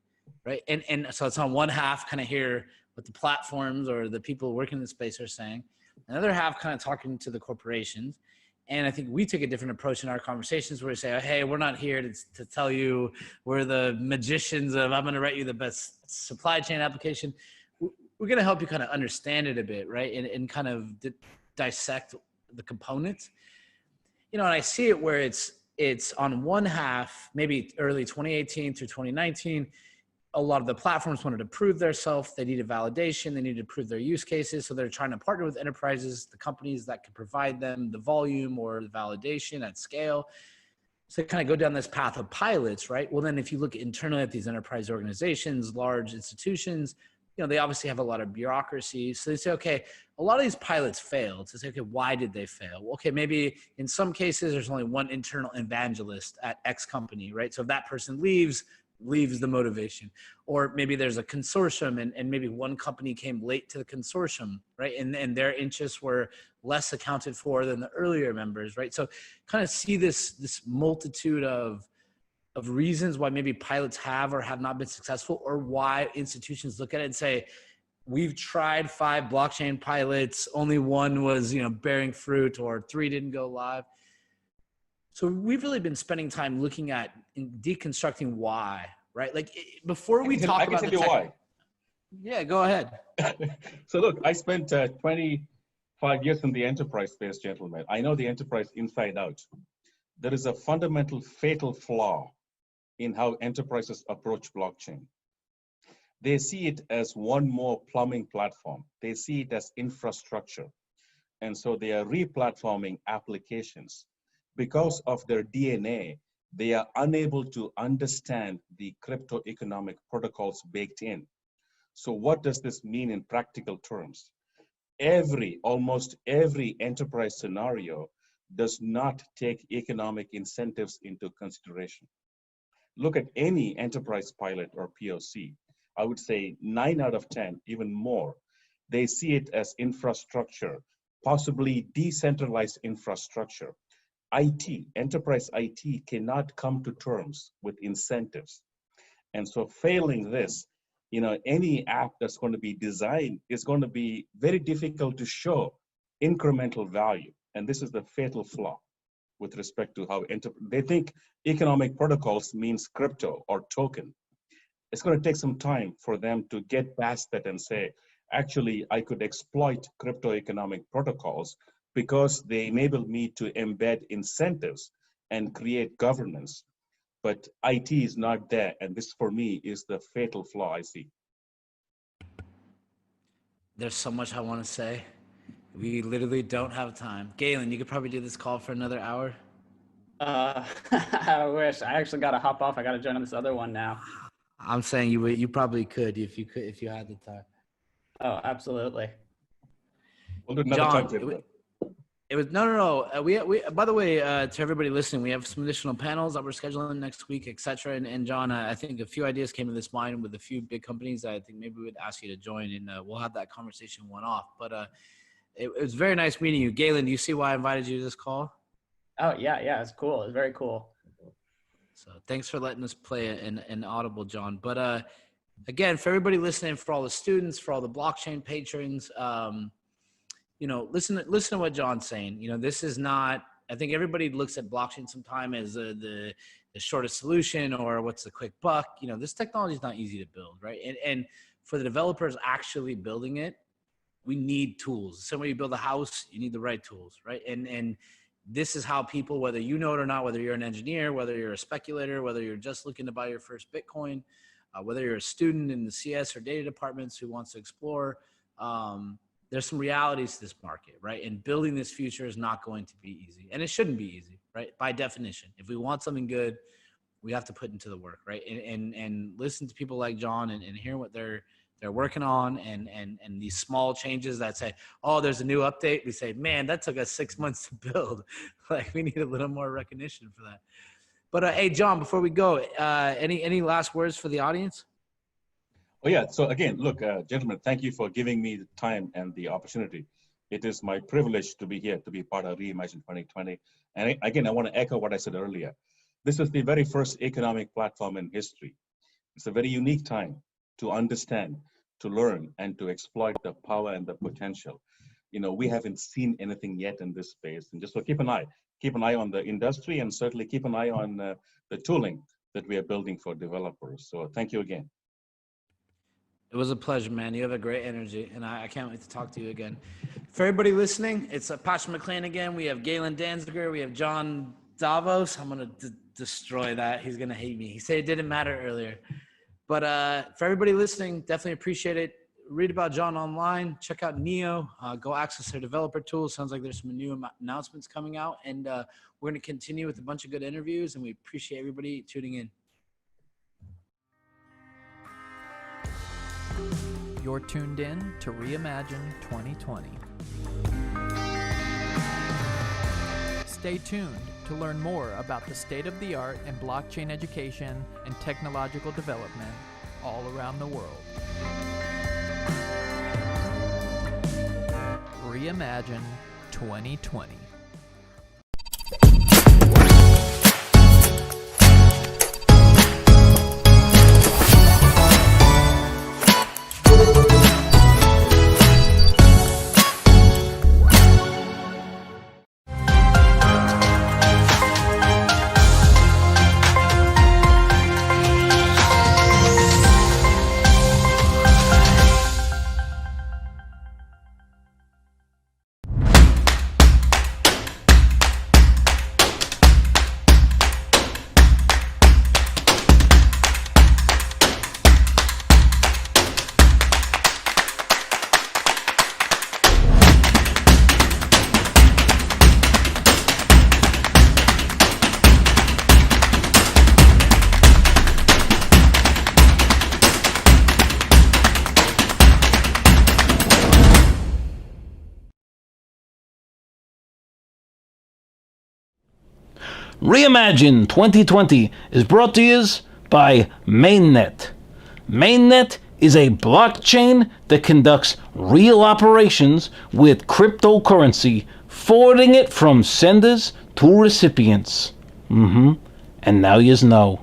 right? And so it's on one half kind of hear what the platforms or the people working in the space are saying. Another half kind of talking to the corporations. And I think we take a different approach in our conversations where we say, hey, we're not here to tell you we're the magicians of I'm going to write you the best supply chain application. We're going to help you kind of understand it a bit, right? And kind of dissect the components. And I see it where it's on one half, maybe early 2018 through 2019, a lot of the platforms wanted to prove themselves. They needed validation. They needed to prove their use cases. So they're trying to partner with enterprises, the companies that could provide them the volume or the validation at scale. So they kind of go down this path of pilots, right? Well, then if you look internally at these enterprise organizations, large institutions, they obviously have a lot of bureaucracy. So they say, okay, a lot of these pilots failed. So say, okay, why did they fail? Well, okay, maybe in some cases, there's only one internal evangelist at X company, right? So if that person leaves the motivation. Or maybe there's a consortium and maybe one company came late to the consortium, right? And their interests were less accounted for than the earlier members, right? So kind of see this multitude of reasons why maybe pilots have or have not been successful, or why institutions look at it and say, we've tried 5 blockchain pilots, only one was, bearing fruit, or 3 didn't go live. So we've really been spending time looking at deconstructing why, right? Like before we talk about the why. Yeah, go ahead. So look, I spent 25 years in the enterprise space, gentlemen. I know the enterprise inside out. There is a fundamental fatal flaw in how enterprises approach blockchain. They see it as one more plumbing platform. They see it as infrastructure. And so they are re-platforming applications. because of their DNA, they are unable to understand the crypto economic protocols baked in. So what does this mean in practical terms? Almost every enterprise scenario does not take economic incentives into consideration. Look at any enterprise pilot or POC. I would say 9 out of 10, even more, they see it as infrastructure, possibly decentralized infrastructure. IT, enterprise IT cannot come to terms with incentives. And so failing this, any app that's going to be designed is going to be very difficult to show incremental value. And this is the fatal flaw with respect to how they think economic protocols means crypto or token. It's going to take some time for them to get past that and say, actually, I could exploit crypto economic protocols because they enable me to embed incentives and create governance. But IT is not there. And this, for me, is the fatal flaw I see. There's so much I want to say. We literally don't have time. Galen, you could probably do this call for another hour. I wish. I actually got to hop off. I got to join on this other one now. I'm saying you probably could if you had the time. Oh, absolutely. We'll do another John, time. It was no. We by the way, to everybody listening, we have some additional panels that we're scheduling next week, etc. And John, I think a few ideas came to this mind with a few big companies that I think maybe we'd ask you to join, and we'll have that conversation one off. But it was very nice meeting you, Galen. Do you see why I invited you to this call? Oh yeah, it's cool. It's very cool. So thanks for letting us play an audible, John. But again, for everybody listening, for all the students, for all the blockchain patrons. Listen to what John's saying. This is not, I think everybody looks at blockchain sometime as the shortest solution or what's the quick buck. This technology is not easy to build, right? And for the developers actually building it, we need tools. The same way you build a house, you need the right tools, right? And this is how people, whether you know it or not, whether you're an engineer, whether you're a speculator, whether you're just looking to buy your first Bitcoin, whether you're a student in the CS or data departments who wants to explore, there's some realities to this market, right? And building this future is not going to be easy. And it shouldn't be easy, right? By definition, if we want something good, we have to put into the work, right? And listen to people like John and hear what they're working on and these small changes that say, oh, there's a new update. We say, man, that took us 6 months to build. Like, we need a little more recognition for that. But hey, John, before we go, any last words for the audience? Oh yeah, so again, look, gentlemen, thank you for giving me the time and the opportunity. It is my privilege to be here, to be part of Reimagine 2020. And again, I want to echo what I said earlier. This is the very first economic platform in history. It's a very unique time to understand, to learn, and to exploit the power and the potential. We haven't seen anything yet in this space. And just so keep an eye on the industry, and certainly keep an eye on the tooling that we are building for developers. So thank you again. It was a pleasure, man. You have a great energy, and I can't wait to talk to you again. For everybody listening, it's Patrick McLean again. We have Galen Danziger. We have John Davos. I'm going to destroy that. He's going to hate me. He said it didn't matter earlier. But for everybody listening, definitely appreciate it. Read about John online. Check out Neo. Go access their developer tools. Sounds like there's some new announcements coming out. And we're going to continue with a bunch of good interviews, and we appreciate everybody tuning in. You're tuned in to Reimagine 2020. Stay tuned to learn more about the state-of-the-art in blockchain education and technological development all around the world. Reimagine 2020. Reimagine 2020 is brought to you by Mainnet. Mainnet is a blockchain that conducts real operations with cryptocurrency, forwarding it from senders to recipients. And now yous know.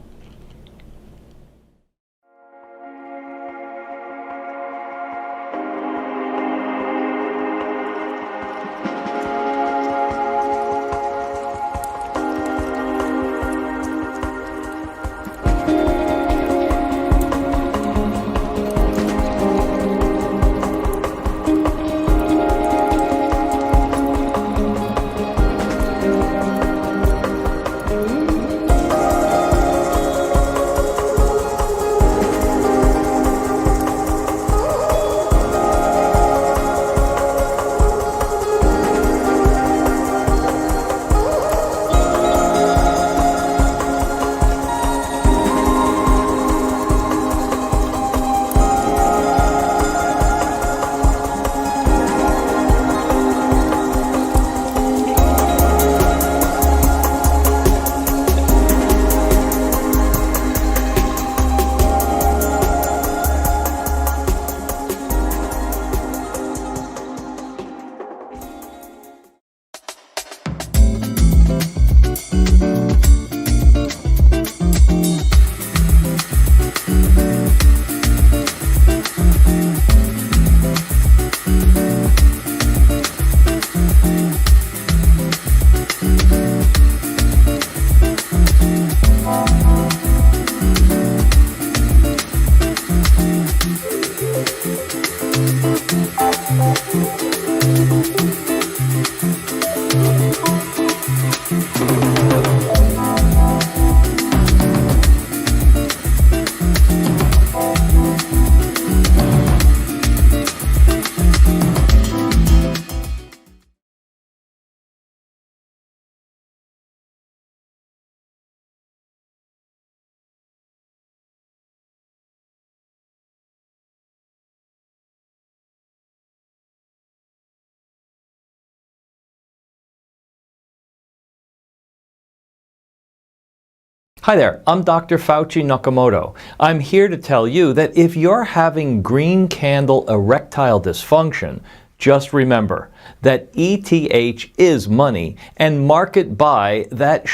Hi there, I'm Dr. Fauci Nakamoto. I'm here to tell you that if you're having green candle erectile dysfunction, just remember that ETH is money and market buy that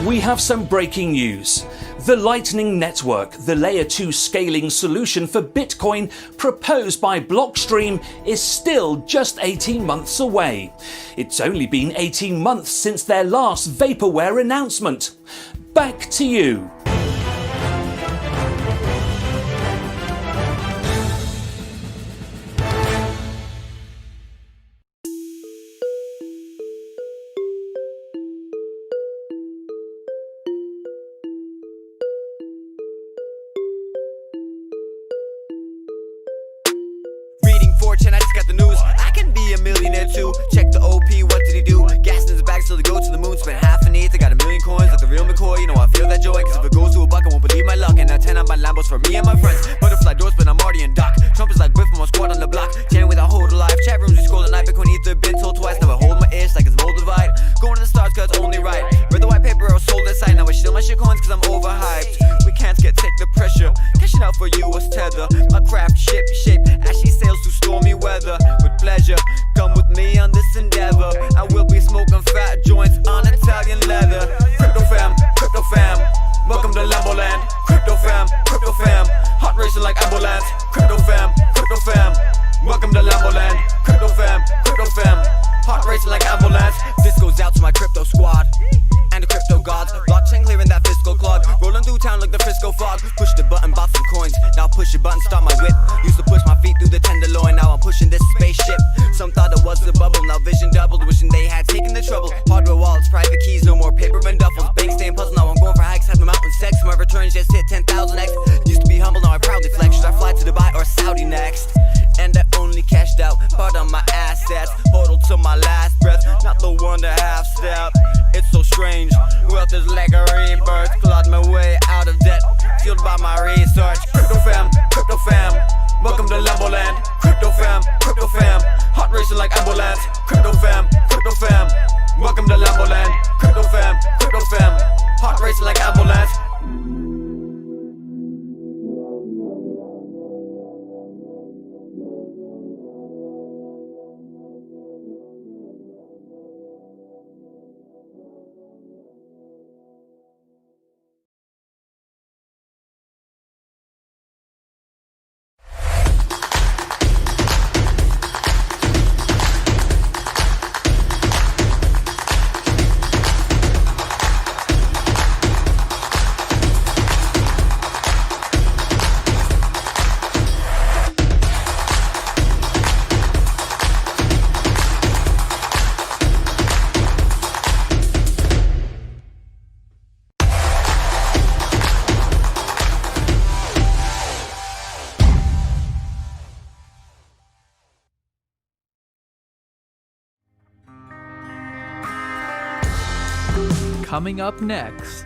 We have some breaking news. The Lightning Network, the Layer 2 scaling solution for Bitcoin proposed by Blockstream, is still just 18 months away. It's only been 18 months since their last vaporware announcement. Back to you. Fortune, I just got the news. I can be a millionaire too. Check the OP, what did he do? Gas in his bag, still to go to the moon. Spent half an eighth, I got 1 million coins like the real McCoy. You know I feel that joy, cause if it goes to a buck, I won't believe my luck. And now 10 on my Lambos for me and my friends. Butterfly doors, but I'm already in dock. Trump is like Biff from my squad on the block. Jamming with a hold alive. Chat rooms, we scroll at night. Bitcoin ether, been told twice. Now I hold my ish like it's mold divide. Going to the stars, cause it's only right. Read the white paper, I was sold that side. Now I steal my shit coins, cause I'm overhyped. We can't take the pressure. Cashing out for you was tether. My craft ship shape as she sails through stormy weather. With pleasure, come with me on this endeavor. I will be smoking fat joints on Italian leather. Crypto fam, welcome to Lamboland. Crypto fam, hot racing like ambulance. Crypto fam, welcome to Lamboland. Crypto fam, hot racing like ambulance. This goes out to my crypto squad and the crypto gods. Blockchain clearing that fiscal clog. Rolling through town like the Frisco fog. Push the button, bought some coins. Now push the button, start my whip. Used to push my feet through the tenderloin. Now I'm pushing this spaceship. Some thought it was a bubble. Now vision doubled. Wishing they had taken the trouble. Hardware wallets, private keys, no more paper and duffels. Bank staying puzzle. Now I'm going for hikes. Have a mountain sex. My returns just hit 10,000x. Used to be humble. Now I proudly flex. Should I fly to Dubai or Saudi next? And I only cashed out part of my assets. Hodled to my last breath. Not the one to half step. It's so strange. Wealth is like a rebirth. Clawed my way out of debt. Fueled by my research. Crypto fam, Welcome to Lamboland. Crypto fam, hot racing like ambulance. Crypto fam, welcome to Lamboland. Crypto fam, hot racing like ambulance. Coming up next.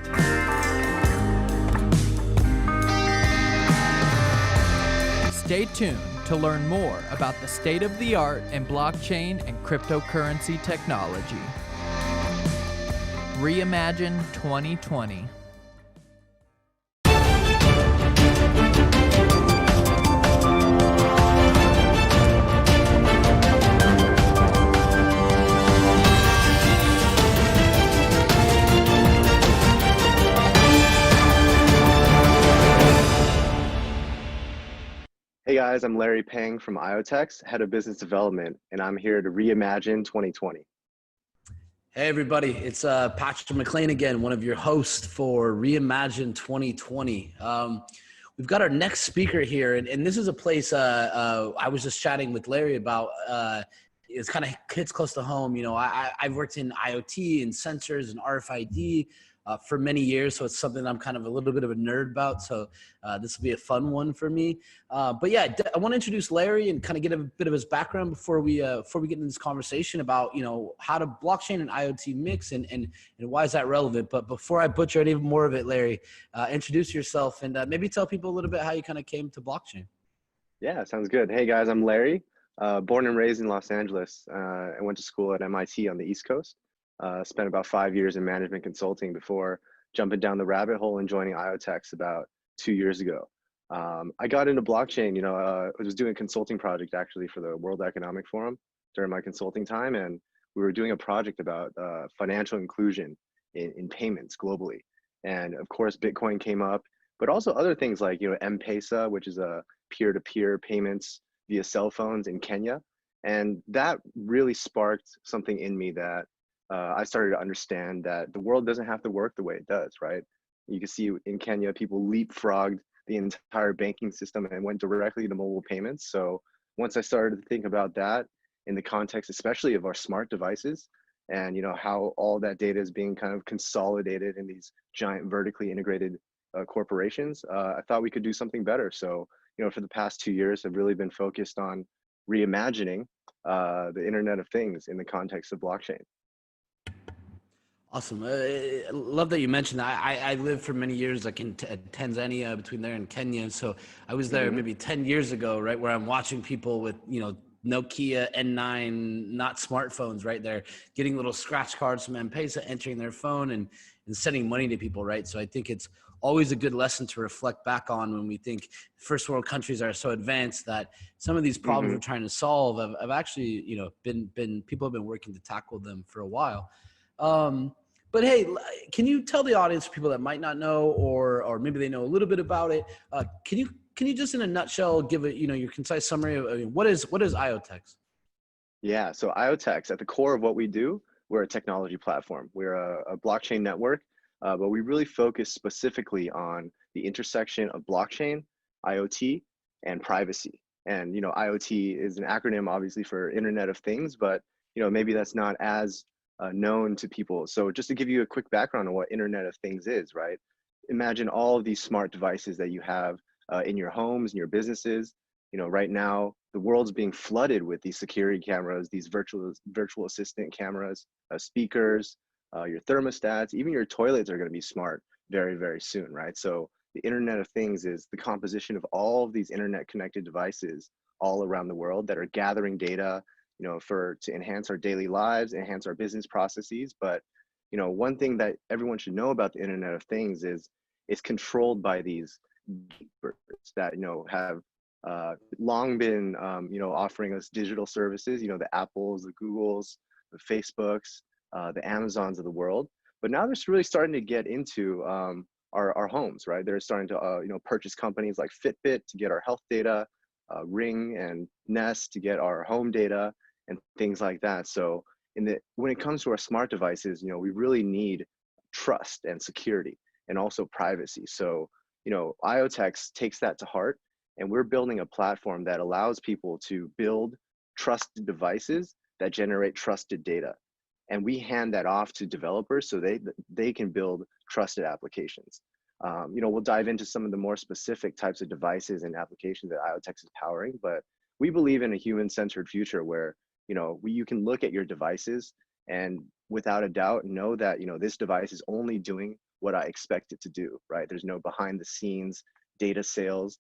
Stay tuned to learn more about the state of the art in blockchain and cryptocurrency technology. Reimagine 2020. Hey guys, I'm Larry Pang from IoTex, Head of Business Development, and I'm here to reimagine 2020. Hey everybody, it's Patrick McLean again, one of your hosts for Reimagine 2020. We've got our next speaker here, and this is a place I was just chatting with Larry about. It's kind of hits close to home. You know, I've worked in IoT and sensors and RFID for many years, so it's something I'm kind of a little bit of a nerd about. So this will be a fun one for me. But yeah, I want to introduce Larry and kind of get a bit of his background before we get into this conversation about, you know, how to blockchain and IoT mix and why is that relevant. But before I butcher any more of it, Larry, introduce yourself and maybe tell people a little bit how you kind of came to blockchain. Yeah, sounds good. Hey guys, I'm Larry, born and raised in Los Angeles. I went to school at MIT on the East Coast. Spent about 5 years in management consulting before jumping down the rabbit hole and joining IoTex about 2 years ago. I got into blockchain, you know, I was doing a consulting project actually for the World Economic Forum during my consulting time, and we were doing a project about financial inclusion in payments globally. And of course, Bitcoin came up, but also other things like, you know, M-Pesa, which is a peer-to-peer payments via cell phones in Kenya. And that really sparked something in me that I started to understand that the world doesn't have to work the way it does, right? You can see in Kenya, people leapfrogged the entire banking system and went directly to mobile payments. So once I started to think about that in the context, especially of our smart devices, and you know how all that data is being kind of consolidated in these giant vertically integrated corporations, I thought we could do something better. So you know, for the past 2 years, I've really been focused on reimagining the Internet of Things in the context of blockchain. Awesome. I love that you mentioned that. I lived for many years like in Tanzania, between there and Kenya. So I was there maybe 10 years ago, right, where I'm watching people with, you know, Nokia N9, not smartphones, right? They're getting little scratch cards from M-Pesa, entering their phone and sending money to people, right? So I think it's always a good lesson to reflect back on when we think first world countries are so advanced that some of these problems we're trying to solve have actually, you know, been people have been working to tackle them for a while. But hey, can you tell the audience, people that might not know, or maybe they know a little bit about it, can you just in a nutshell give it, you know, your concise summary of, I mean, what is IoTex? Yeah, so IoTex, at the core of what we do, we're a technology platform. We're a blockchain network, but we really focus specifically on the intersection of blockchain, IoT, and privacy. And you know, IoT is an acronym obviously for Internet of Things, but you know, maybe that's not as known to people. So just to give you a quick background on what Internet of Things is, right? Imagine all of these smart devices that you have in your homes, in your businesses. You know, right now, the world's being flooded with these security cameras, these virtual assistant cameras, speakers, your thermostats, even your toilets are going to be smart very, very soon, right? So the Internet of Things is the composition of all of these internet connected devices all around the world that are gathering data, to enhance our daily lives, enhance our business processes. But, one thing that everyone should know about the Internet of Things is it's controlled by these gatekeepers that, have long been, offering us digital services, the Apples, the Googles, the Facebooks, the Amazons of the world. But now they're really starting to get into our homes, right? They're starting to, purchase companies like Fitbit to get our health data, Ring and Nest to get our home data and things like that. So when it comes to our smart devices, we really need trust and security and also privacy. So, IoTex takes that to heart, and we're building a platform that allows people to build trusted devices that generate trusted data. And we hand that off to developers so they can build trusted applications. We'll dive into some of the more specific types of devices and applications that IoTex is powering, but we believe in a human-centered future where, you can look at your devices and without a doubt know that, this device is only doing what I expect it to do, right? There's no behind the scenes data sales.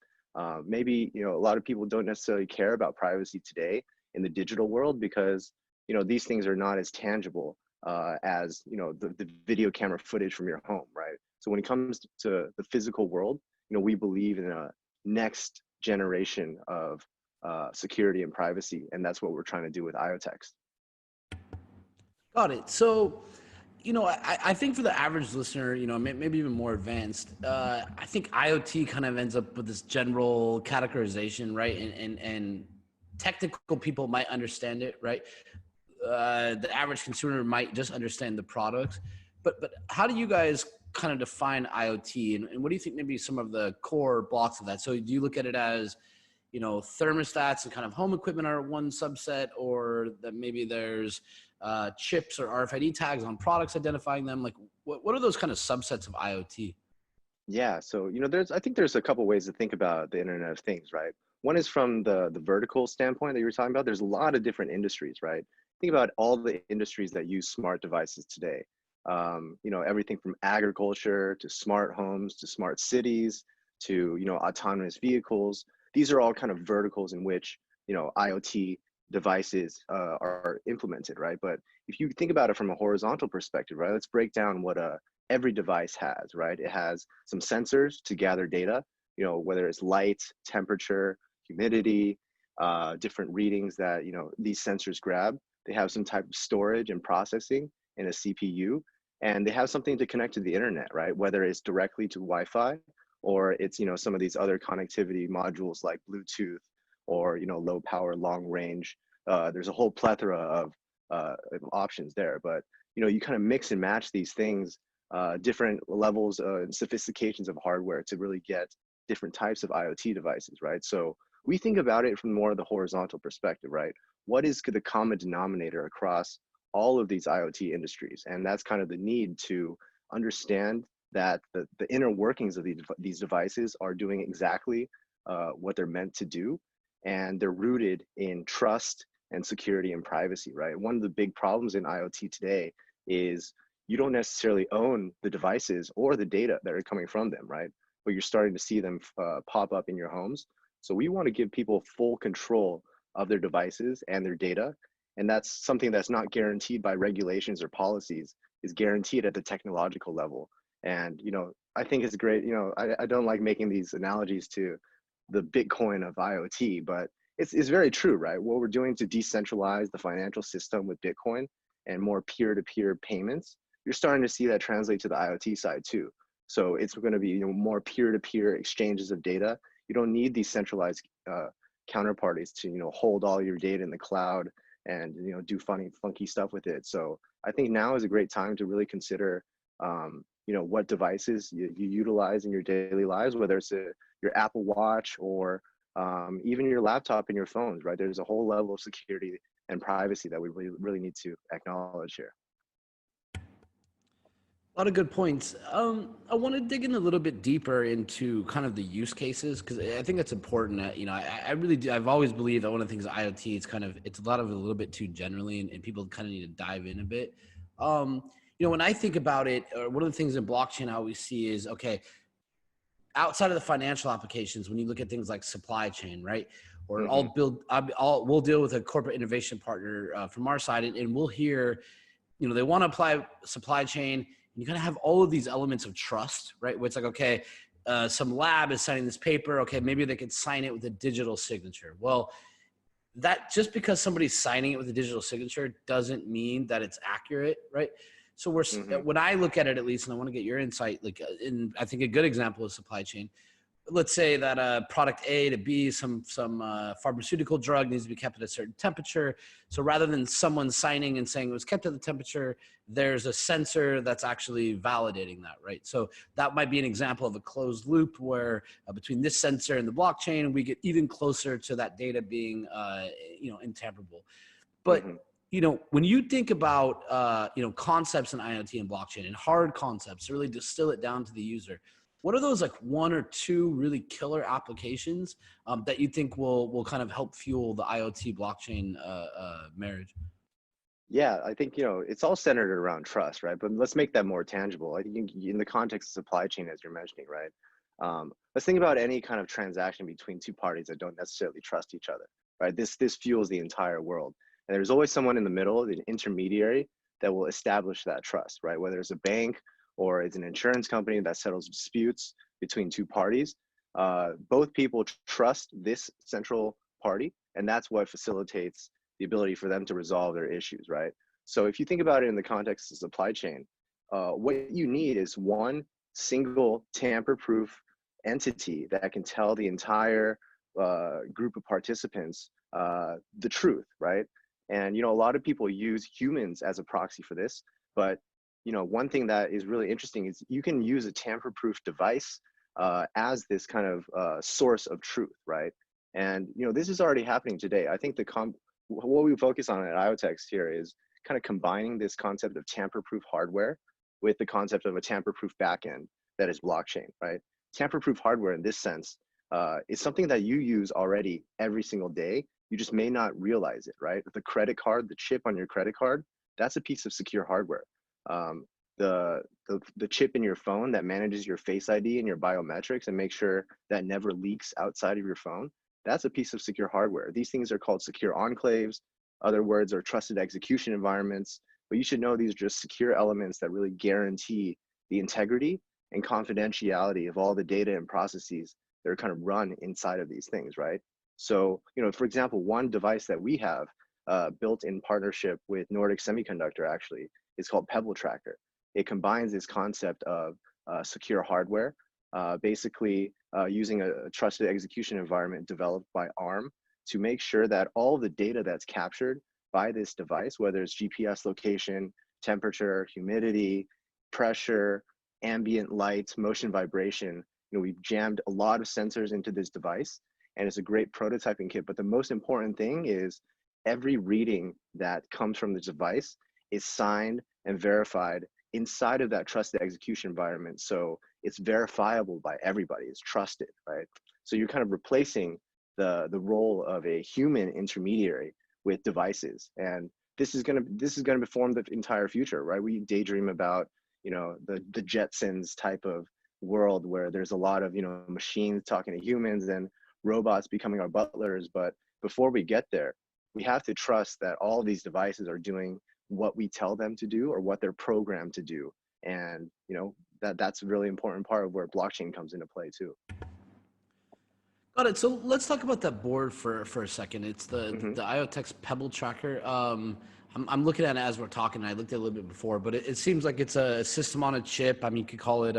Maybe, a lot of people don't necessarily care about privacy today in the digital world because, these things are not as tangible as, the video camera footage from your home, right? So when it comes to the physical world, we believe in a next generation of security and privacy, and that's what we're trying to do with IoTex. Got it. So, I think for the average listener, maybe even more advanced, I think IoT kind of ends up with this general categorization, right? And technical people might understand it, right? The average consumer might just understand the product, but how do you guys kind of define IoT, and what do you think maybe some of the core blocks of that? So do you look at it as, thermostats and kind of home equipment are one subset, or that maybe there's chips or RFID tags on products identifying them? Like what are those kind of subsets of IoT? Yeah, so I think there's a couple ways to think about the Internet of Things, right? One is from the vertical standpoint that you were talking about. There's a lot of different industries, right? Think about all the industries that use smart devices today. Everything from agriculture to smart homes to smart cities to autonomous vehicles. These are all kind of verticals in which IoT devices are implemented, right? But if you think about it from a horizontal perspective, right, let's break down what every device has, right? It has some sensors to gather data, whether it's light, temperature, humidity, different readings that these sensors grab. They have some type of storage and processing in a CPU, and they have something to connect to the internet, right? Whether it's directly to Wi-Fi or it's some of these other connectivity modules like Bluetooth or low power, long range. There's a whole plethora of options there, but you kind of mix and match these things, different levels and sophistications of hardware to really get different types of IoT devices, right? So we think about it from more of the horizontal perspective, right? What is the common denominator across all of these IoT industries? And that's kind of the need to understand that the inner workings of these devices are doing exactly what they're meant to do. And they're rooted in trust and security and privacy, right? One of the big problems in IoT today is you don't necessarily own the devices or the data that are coming from them, right? But you're starting to see them pop up in your homes. So we want to give people full control of their devices and their data. And that's something that's not guaranteed by regulations or policies, is guaranteed at the technological level. And, I think it's great. I don't like making these analogies to the Bitcoin of IoT, but it's very true, right? What we're doing to decentralize the financial system with Bitcoin and more peer-to-peer payments, you're starting to see that translate to the IoT side too. So it's going to be more peer-to-peer exchanges of data. You don't need these centralized counterparties to hold all your data in the cloud and do funky stuff with it. So I think now is a great time to really consider what devices you utilize in your daily lives, whether it's your Apple Watch or even your laptop and your phones, right? There's a whole level of security and privacy that we really need to acknowledge here. A lot of good points. I want to dig in a little bit deeper into kind of the use cases, because I think that's important. I really do. I've always believed that one of the things of IoT, it's a lot of it a little bit too generally, and people kind of need to dive in a bit. When I think about it, one of the things in blockchain I always see is, okay, outside of the financial applications, when you look at things like supply chain, right? Or Mhm. we'll deal with a corporate innovation partner from our side, and we'll hear, you know, they want to apply supply chain. You gotta have all of these elements of trust, right? Where it's like, okay, some lab is signing this paper. Okay, maybe they could sign it with a digital signature. Well, that just because somebody's signing it with a digital signature doesn't mean that it's accurate, right? So Mhm. when I look at it, at least, and I want to get your insight, like, in, I think a good example is supply chain. Let's say that product A to B, some pharmaceutical drug needs to be kept at a certain temperature. So rather than someone signing and saying it was kept at the temperature, there's a sensor that's actually validating that, right? So that might be an example of a closed loop where between this sensor and the blockchain, we get even closer to that data being, intamperable. But Mhm. when you think about concepts in IoT and blockchain and hard concepts, to really distill it down to the user, what are those like one or two really killer applications that you think will kind of help fuel the IoT blockchain marriage? Yeah, I think, it's all centered around trust, right? But let's make that more tangible. I think in the context of supply chain, as you're mentioning, right? Let's think about any kind of transaction between two parties that don't necessarily trust each other, right? This fuels the entire world. And there's always someone in the middle, an intermediary, that will establish that trust, right? Whether it's a bank or it's an insurance company that settles disputes between two parties, both people trust this central party, and that's what facilitates the ability for them to resolve their issues, right? So if you think about it in the context of supply chain, what you need is one single tamper-proof entity that can tell the entire group of participants the truth, right? And a lot of people use humans as a proxy for this, but one thing that is really interesting is you can use a tamper-proof device as this kind of source of truth, right? And this is already happening today. I think what we focus on at IoText here is kind of combining this concept of tamper-proof hardware with the concept of a tamper-proof backend that is blockchain, right? Tamper-proof hardware in this sense is something that you use already every single day. You just may not realize it, right? The credit card, the chip on your credit card, that's a piece of secure hardware. The chip in your phone that manages your Face ID and your biometrics and makes sure that never leaks outside of your phone, that's a piece of secure hardware. These things are called secure enclaves. Other words are trusted execution environments. But you should know these are just secure elements that really guarantee the integrity and confidentiality of all the data and processes that are kind of run inside of these things, right? So, for example, one device that we have built in partnership with Nordic Semiconductor actually is called Pebble Tracker. It combines this concept of secure hardware, basically using a trusted execution environment developed by ARM to make sure that all the data that's captured by this device, whether it's GPS location, temperature, humidity, pressure, ambient light, motion vibration, we've jammed a lot of sensors into this device, and it's a great prototyping kit. But the most important thing is every reading that comes from the device is signed and verified inside of that trusted execution environment. So it's verifiable by everybody, it's trusted, right? So you're kind of replacing the role of a human intermediary with devices. And this is gonna form the entire future, right? We daydream about, the Jetsons type of world where there's a lot of, machines talking to humans and robots becoming our butlers. But before we get there, we have to trust that all these devices are doing what we tell them to do or what they're programmed to do. And that's a really important part of where blockchain comes into play too. Got it. So let's talk about that board for a second. It's the Mhm. the IoText Pebble Tracker. I'm looking at it as we're talking. I looked at it a little bit before, but it seems like it's a system on a chip. I mean, you could call it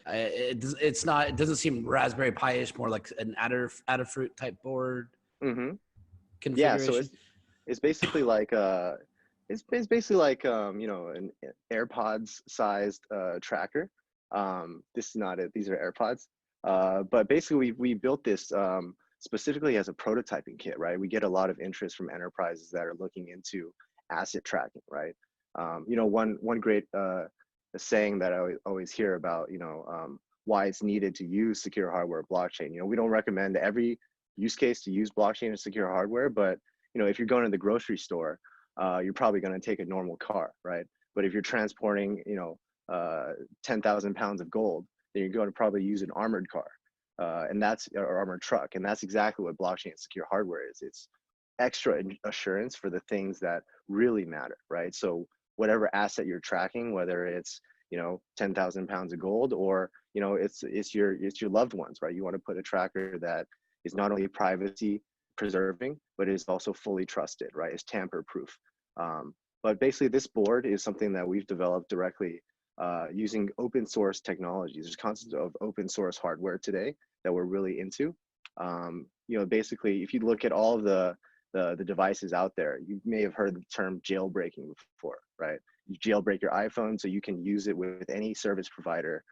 it's not. It doesn't seem Raspberry Pi-ish. More like an Adafruit type board Mhm. Yeah, so configuration. it's basically like it's basically like an AirPods sized tracker. This is not it. These are AirPods. But basically we built this specifically as a prototyping kit, right? We get a lot of interest from enterprises that are looking into asset tracking, right? One great saying that I always hear about, why it's needed to use secure hardware blockchain. We don't recommend every use case to use blockchain and secure hardware, but if you're going to the grocery store, you're probably going to take a normal car, right? But if you're transporting, 10,000 pounds of gold, then you're going to probably use an armored car, and that's or armored truck, and that's exactly what blockchain secure hardware is. It's extra assurance for the things that really matter, right? So whatever asset you're tracking, whether it's 10,000 pounds of gold, or it's your loved ones, right? You want to put a tracker that is not only privacy preserving, but is also fully trusted, right? It's tamper proof. But basically, this board is something that we've developed directly using open source technologies. There's concept of open source hardware today that we're really into. Basically, if you look at all of the devices out there, you may have heard the term jailbreaking before, right? You jailbreak your iPhone so you can use it with any service provider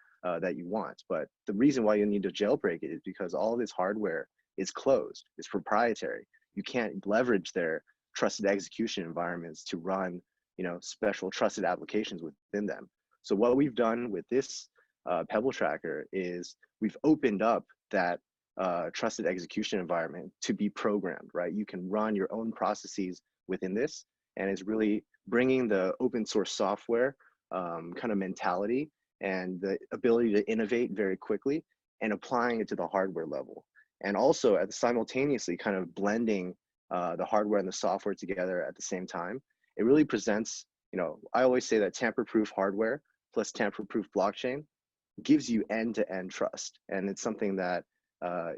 that you want. But the reason why you need to jailbreak it is because all this hardware is closed, it's proprietary. You can't leverage their trusted execution environments to run, special trusted applications within them. So what we've done with this Pebble Tracker is we've opened up that trusted execution environment to be programmed, right? You can run your own processes within this, and it's really bringing the open source software kind of mentality and the ability to innovate very quickly and applying it to the hardware level. And also simultaneously kind of blending the hardware and the software together at the same time. It really presents, I always say that tamper-proof hardware plus tamper-proof blockchain gives you end-to-end trust. And it's something that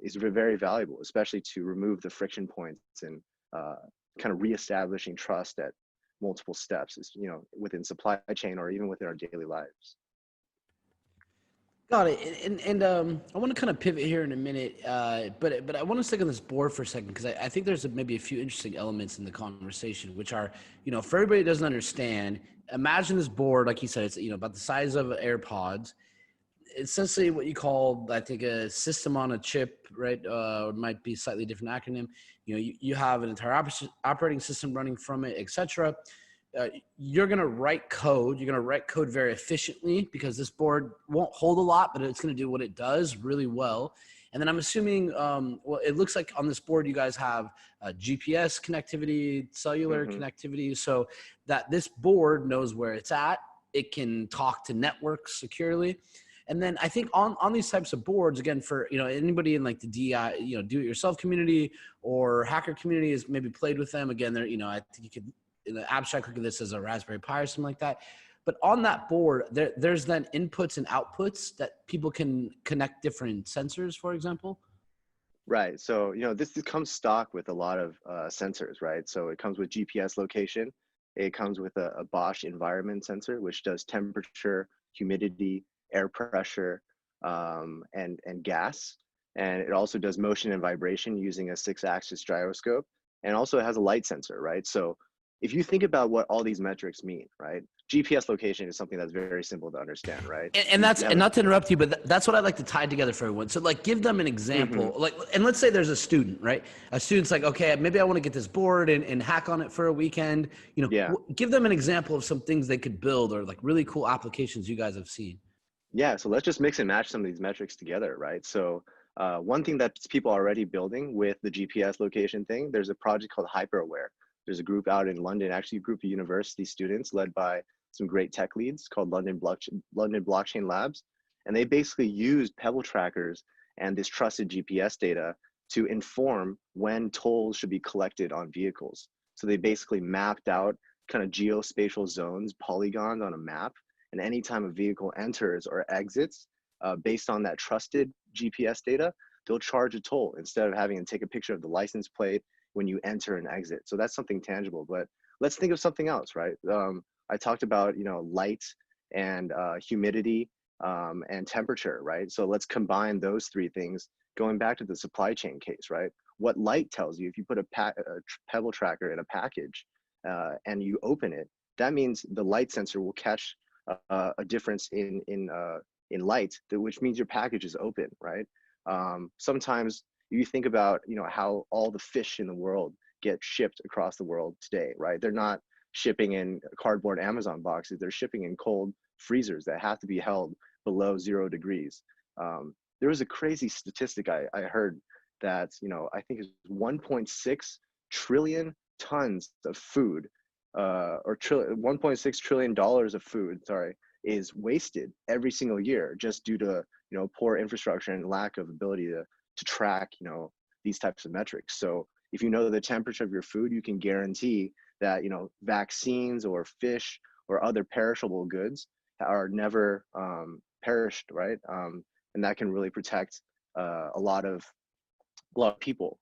is very valuable, especially to remove the friction points and kind of reestablishing trust at multiple steps, within supply chain or even within our daily lives. Got it. And I want to kind of pivot here in a minute, but I want to stick on this board for a second, because I think there's maybe a few interesting elements in the conversation, which are, for everybody that doesn't understand, imagine this board, like you said, it's, about the size of AirPods. It's essentially what you call, I think, a system on a chip, right? It might be a slightly different acronym. You have an entire operating system running from it, etc. You're going to write code. You're going to write code very efficiently, because this board won't hold a lot, but it's going to do what it does really well. And then I'm assuming, well, it looks like on this board, you guys have GPS connectivity, cellular connectivity, so that this board knows where it's at. It can talk to networks securely. And then I think on these types of boards, again, for anybody in like the DI, do-it-yourself community or hacker community has maybe played with them. Again, they're I think you could, in the abstract, look at this as a Raspberry Pi or something like that. But on that board, there's then inputs and outputs that people can connect different sensors, for example. Right. So this comes stock with a lot of sensors, right? So it comes with GPS location. It comes with a Bosch environment sensor, which does temperature, humidity, air pressure, and gas. And it also does motion and vibration using a 6-axis gyroscope, and also it has a light sensor, right? So if you think about what all these metrics mean, right? GPS location is something that's very simple to understand, right? And that's, and not to interrupt you, but that's what I'd like to tie together for everyone. So like, give them an example, and let's say there's a student, right? A student's like, okay, maybe I want to get this board and hack on it for a weekend. Give them an example of some things they could build, or like really cool applications you guys have seen. Yeah, so let's just mix and match some of these metrics together, right? So one thing that people are already building with the GPS location thing, there's a project called HyperAware. There's a group out in London, actually a group of university students led by some great tech leads called London Blockchain Labs. And they basically used Pebble trackers and this trusted GPS data to inform when tolls should be collected on vehicles. So they basically mapped out kind of geospatial zones, polygons on a map. And anytime a vehicle enters or exits, based on that trusted GPS data, they'll charge a toll instead of having to take a picture of the license plate when you enter and exit. So that's something tangible. But let's think of something else, right? I talked about light and humidity and temperature, right? So let's combine those three things. Going back to the supply chain case, right? What light tells you, if you put a Pebble tracker in a package and you open it, that means the light sensor will catch a difference in light, which means your package is open, right? Sometimes you think about how all the fish in the world get shipped across the world today, right? They're not shipping in cardboard Amazon boxes. They're shipping in cold freezers that have to be held below 0 degrees. There was a crazy statistic I heard that I think is 1.6 trillion tons of food, or $1.6 trillion of food, sorry, is wasted every single year just due to, poor infrastructure and lack of ability to track, these types of metrics. So if you know the temperature of your food, you can guarantee that, vaccines or fish or other perishable goods are never perished, right? And that can really protect a lot of people.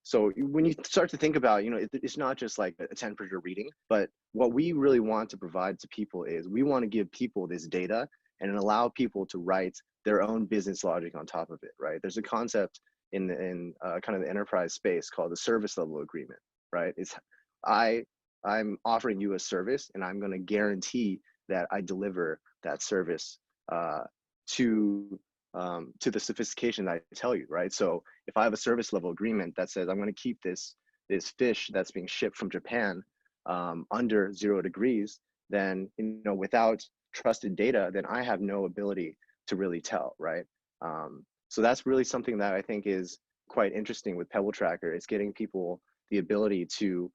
So when you start to think about, it's not just like a temperature reading, but what we really want to provide to people is we want to give people this data and allow people to write their own business logic on top of it, right? There's a concept in kind of the enterprise space called the service level agreement, right? It's I'm offering you a service and I'm going to guarantee that I deliver that service to the sophistication that I tell you, right? So if I have a service level agreement that says I'm going to keep this fish that's being shipped from Japan under 0 degrees, then without trusted data, then I have no ability to really tell, right? So that's really something that I think is quite interesting with Pebble Tracker. It's getting people the ability to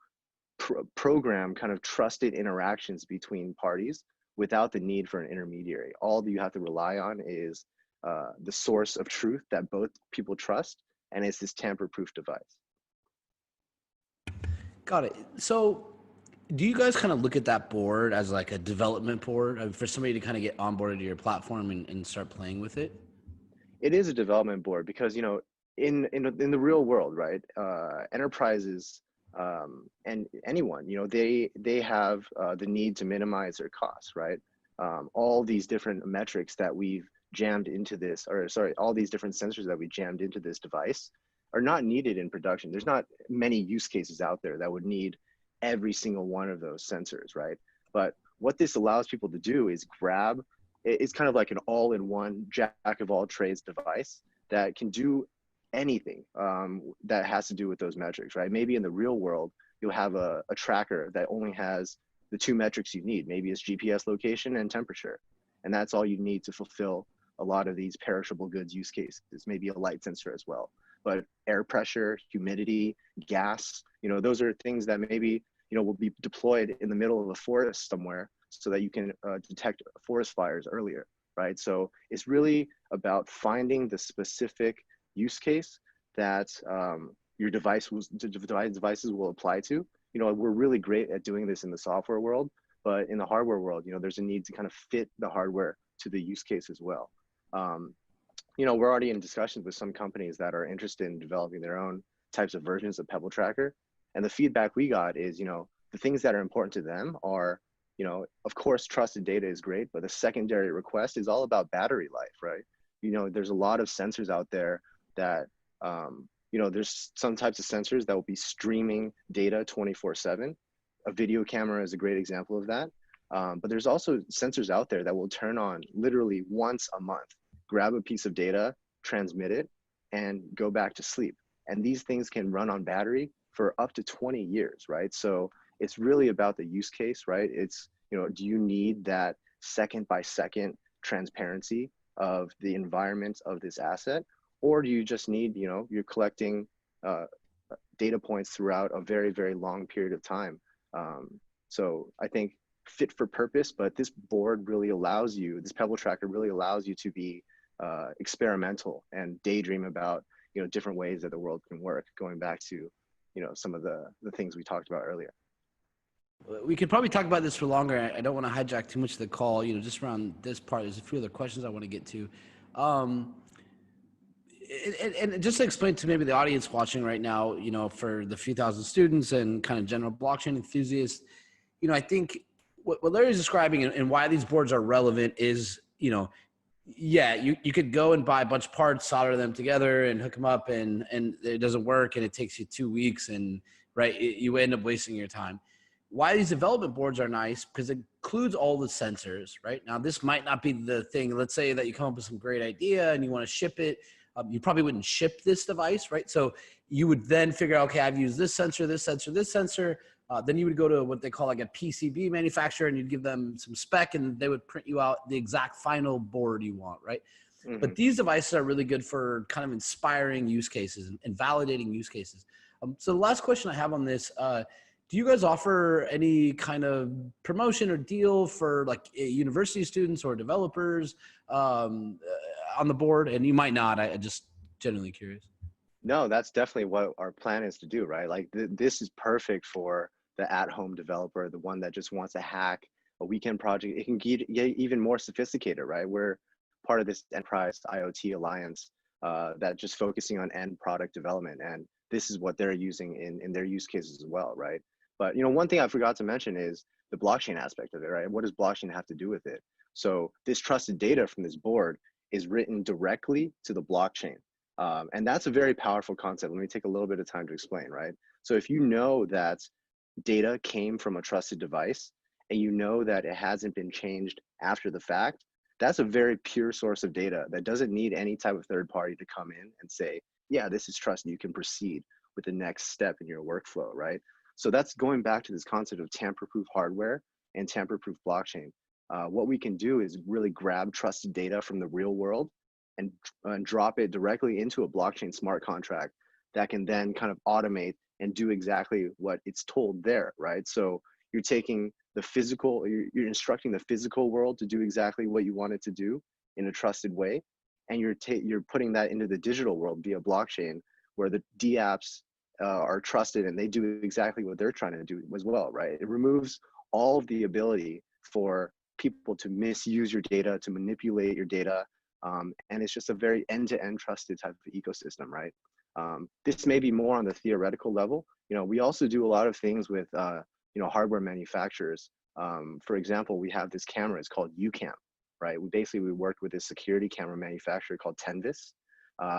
program kind of trusted interactions between parties without the need for an intermediary. All that you have to rely on is the source of truth that both people trust, and it's this tamper-proof device. Got it. So do you guys kind of look at that board as like a development board for somebody to kind of get onboarded to your platform and start playing with it? It is a development board because, in the real world, right, enterprises and anyone, they have the need to minimize their costs, right? All these different metrics that we've jammed into this, all these different sensors that we jammed into this device are not needed in production. There's not many use cases out there that would need every single one of those sensors, right? But what this allows people to do is grab, it's kind of like an all-in-one jack of all trades device that can do anything that has to do with those metrics, right? Maybe in the real world, you'll have a tracker that only has the 2 metrics you need. Maybe it's GPS location and temperature. And that's all you need to fulfill a lot of these perishable goods use cases. Maybe a light sensor as well. But air pressure, humidity, gas, those are things that maybe, will be deployed in the middle of a forest somewhere so that you can detect forest fires earlier, right? So it's really about finding the specific use case that your devices will apply to. We're really great at doing this in the software world, but in the hardware world, there's a need to kind of fit the hardware to the use case as well. We're already in discussions with some companies that are interested in developing their own types of versions of Pebble Tracker. And the feedback we got is, the things that are important to them are, of course, trusted data is great, but the secondary request is all about battery life, right? There's a lot of sensors out there that, there's some types of sensors that will be streaming data 24/7. A video camera is a great example of that. But there's also sensors out there that will turn on literally once a month, grab a piece of data, transmit it, and go back to sleep. And these things can run on battery for up to 20 years, right? So it's really about the use case, right? It's, do you need that second by second transparency of the environment of this asset? Or do you just need, you're collecting data points throughout a very, very long period of time. So I think fit for purpose, but this board really allows you, this Pebble Tracker really allows you to be experimental and daydream about, different ways that the world can work, going back to, some of the things we talked about earlier. We could probably talk about this for longer. I don't want to hijack too much of the call, just around this part. There's a few other questions I want to get to. And just to explain to maybe the audience watching right now, for the few thousand students and kind of general blockchain enthusiasts, I think what Larry's describing and why these boards are relevant is, you could go and buy a bunch of parts, solder them together and hook them up and it doesn't work and it takes you 2 weeks and you end up wasting your time. Why these development boards are nice, because it includes all the sensors, right? Now, this might not be the thing. Let's say that you come up with some great idea and you want to ship it. You probably wouldn't ship this device, right? So you would then figure out, okay, I've used this sensor, this sensor, this sensor. Then you would go to what they call like a PCB manufacturer and you'd give them some spec and they would print you out the exact final board you want, right? Mm-hmm. But these devices are really good for kind of inspiring use cases and validating use cases. So the last question I have on this, Do you guys offer any kind of promotion or deal for like university students or developers on the board? And you might not. I just genuinely curious. No, that's definitely what our plan is to do, right? Like this is perfect for the at-home developer, the one that just wants to hack a weekend project. It can get even more sophisticated, right? We're part of this enterprise IoT alliance that just focusing on end product development, and this is what they're using in their use cases as well, right? But one thing I forgot to mention is the blockchain aspect of it, right? What does blockchain have to do with it? So this trusted data from this board is written directly to the blockchain. And that's a very powerful concept. Let me take a little bit of time to explain, right? So if you know that data came from a trusted device and you know that it hasn't been changed after the fact, that's a very pure source of data that doesn't need any type of third party to come in and say, yeah, this is trusted. You can proceed with the next step in your workflow, right? So that's going back to this concept of tamper-proof hardware and tamper-proof blockchain. What we can do is really grab trusted data from the real world and drop it directly into a blockchain smart contract that can then kind of automate and do exactly what it's told there, right? So you're taking the physical, you're instructing the physical world to do exactly what you want it to do in a trusted way, and you're putting that into the digital world via blockchain, where the DApps are trusted and they do exactly what they're trying to do as well, right? It removes all of the ability for people to misuse your data, to manipulate your data, and it's just a very end-to-end trusted type of ecosystem, right? This may be more on the theoretical level. We also do a lot of things with hardware manufacturers. For example, we have this camera, it's called UCam, right? We worked with this security camera manufacturer called Tenvis.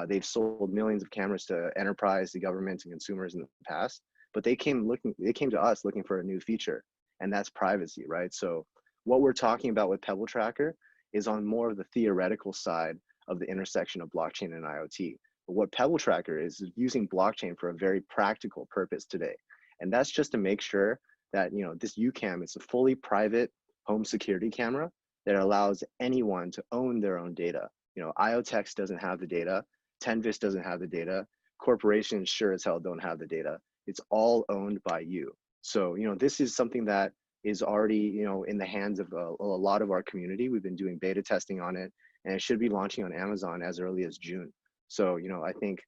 They've sold millions of cameras to enterprise, to governments, and consumers in the past, but they came to us looking for a new feature, and that's privacy, right? So what we're talking about with Pebble Tracker is on more of the theoretical side of the intersection of blockchain and IoT. But what Pebble Tracker is using blockchain for a very practical purpose today. And that's just to make sure that this UCam is a fully private home security camera that allows anyone to own their own data. IoTex doesn't have the data, Tenvis doesn't have the data, corporations sure as hell don't have the data. It's all owned by you. So this is something that is already in the hands of a lot of our community. We've been doing beta testing on it, and it should be launching on Amazon as early as June. So I think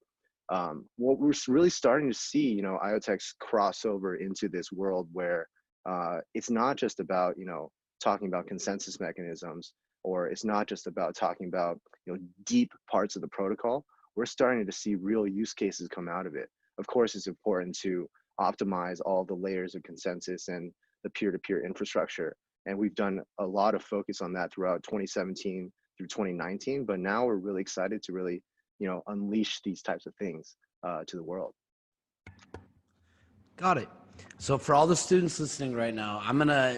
what we're really starting to see, IoTex cross over into this world where it's not just about talking about consensus mechanisms, or it's not just about talking about deep parts of the protocol. We're starting to see real use cases come out of it. Of course, it's important to optimize all the layers of consensus and the peer-to-peer infrastructure, and we've done a lot of focus on that throughout 2017 through 2019. But now we're really excited to really unleash these types of things to the world. Got it. So for all the students listening right now,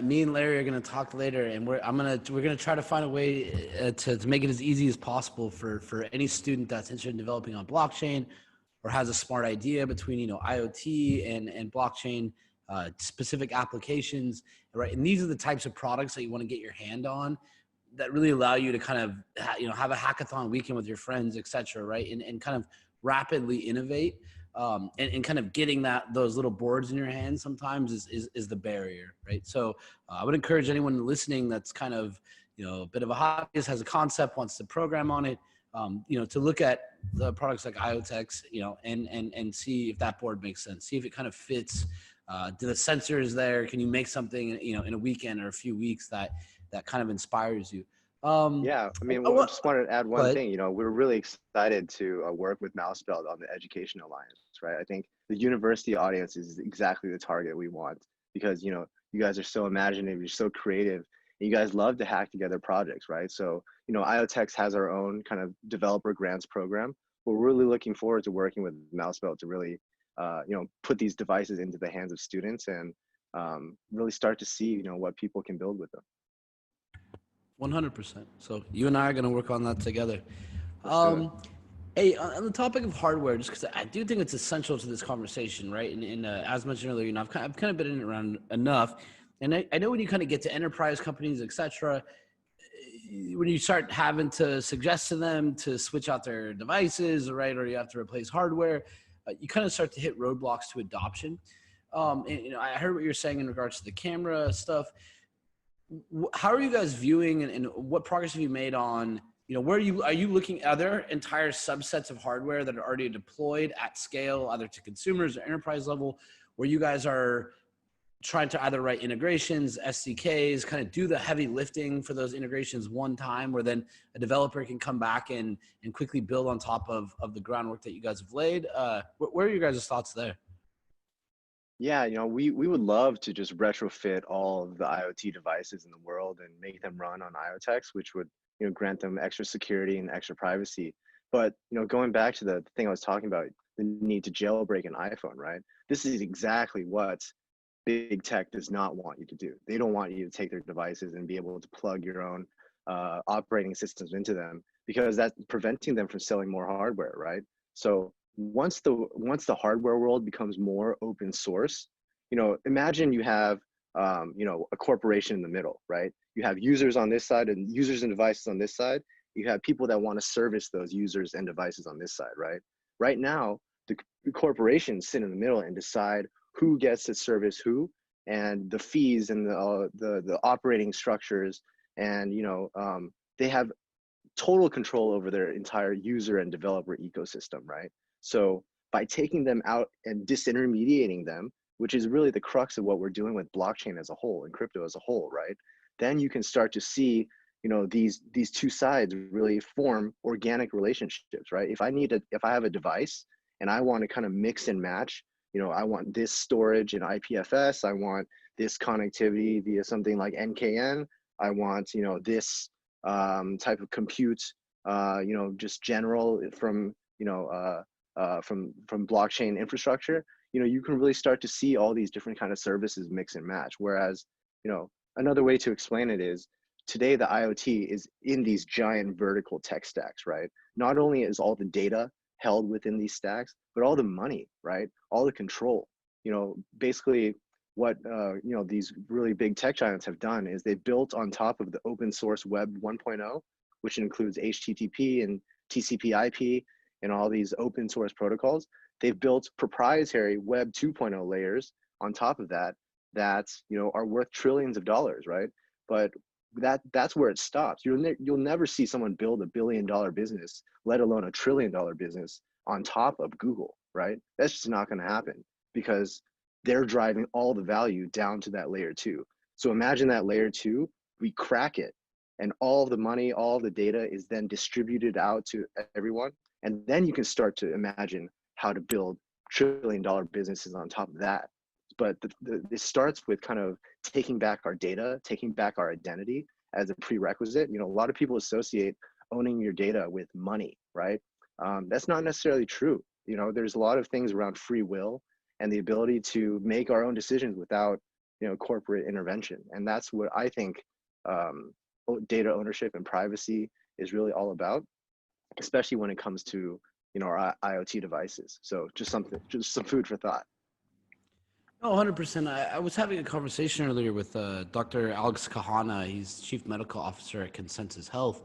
me and Larry are gonna talk later, and we're gonna try to find a way to make it as easy as possible for any student that's interested in developing on blockchain or has a smart idea between IoT and blockchain specific applications, right? And these are the types of products that you want to get your hand on that really allow you to kind of have a hackathon weekend with your friends, etc., right? And kind of rapidly innovate. And kind of getting those little boards in your hands sometimes is the barrier, right? So I would encourage anyone listening that's kind of a bit of a hobbyist, has a concept, wants to program on it, to look at the products like IoTex, and see if that board makes sense. See if it kind of fits. Do the sensors there? Can you make something in a weekend or a few weeks that kind of inspires you? Yeah, I mean, I just wanted to add one thing. We're really excited to work with Mousebelt on the Education Alliance, right? I think the university audience is exactly the target we want, because you guys are so imaginative, you're so creative, and you guys love to hack together projects, right? So IoTex has our own kind of developer grants program. We're really looking forward to working with Mousebelt to really put these devices into the hands of students and really start to see what people can build with them. 100%. So you and I are going to work on that together. Hey, on the topic of hardware, just because I do think it's essential to this conversation, right? And as mentioned earlier, I've kind of been in and around enough, and I know when you kind of get to enterprise companies, etc., when you start having to suggest to them to switch out their devices, right, or you have to replace hardware, you kind of start to hit roadblocks to adoption. And, you know, I heard what you're saying in regards to the camera stuff. How are you guys viewing, and what progress have you made on, you know, are you looking, are there entire subsets of hardware that are already deployed at scale, either to consumers or enterprise level, where you guys are trying to either write integrations, SDKs, kind of do the heavy lifting for those integrations one time, where then a developer can come back and quickly build on top of the groundwork that you guys have laid? What are your guys' thoughts there? Yeah, you know, we would love to just retrofit all of the IoT devices in the world and make them run on IoTeX, which would, you know, grant them extra security and extra privacy. But, you know, going back to the thing I was talking about, the need to jailbreak an iPhone, right? This is exactly what big tech does not want you to do. They don't want you to take their devices and be able to plug your own operating systems into them, because that's preventing them from selling more hardware, right? So once the hardware world becomes more open source, you know, imagine you have you know, a corporation in the middle, right? You have users on this side and users and devices on this side. You have people that want to service those users and devices on this side, right? Right now, the corporations sit in the middle and decide who gets to service who, and the fees and the operating structures, and, you know, they have total control over their entire user and developer ecosystem, right? So by taking them out and disintermediating them, which is really the crux of what we're doing with blockchain as a whole and crypto as a whole, right? Then you can start to see, you know, these two sides really form organic relationships, right? If I have a device and I want to kind of mix and match, you know, I want this storage in IPFS, I want this connectivity via something like NKN, I want, you know, this type of compute, you know, just general from, you know, from blockchain infrastructure, you know, you can really start to see all these different kind of services mix and match. Whereas, you know, another way to explain it is, today the IoT is in these giant vertical tech stacks, right? Not only is all the data held within these stacks, but all the money, right? All the control. You know, basically what you know, these really big tech giants have done is they built on top of the open source web 1.0, which includes HTTP and TCP/IP and all these open source protocols. They've built proprietary web 2.0 layers on top of that, you know, are worth trillions of dollars, right? But that's where it stops. You'll never see someone build $1 billion business, let alone $1 trillion business on top of Google, right? That's just not going to happen, because they're driving all the value down to that layer 2. So imagine that layer 2, we crack it, and all of the money, all of the data is then distributed out to everyone. And then you can start to imagine how to build $1 trillion businesses on top of that. But it starts with kind of taking back our data, taking back our identity as a prerequisite. You know, a lot of people associate owning your data with money, right? That's not necessarily true. You know, there's a lot of things around free will and the ability to make our own decisions without, you know, corporate intervention. And that's what I think data ownership and privacy is really all about, especially when it comes to, you know, our IoT devices. So just some food for thought. No, 100%. I was having a conversation earlier with Dr. Alex Kahana. He's Chief Medical Officer at Consensus Health.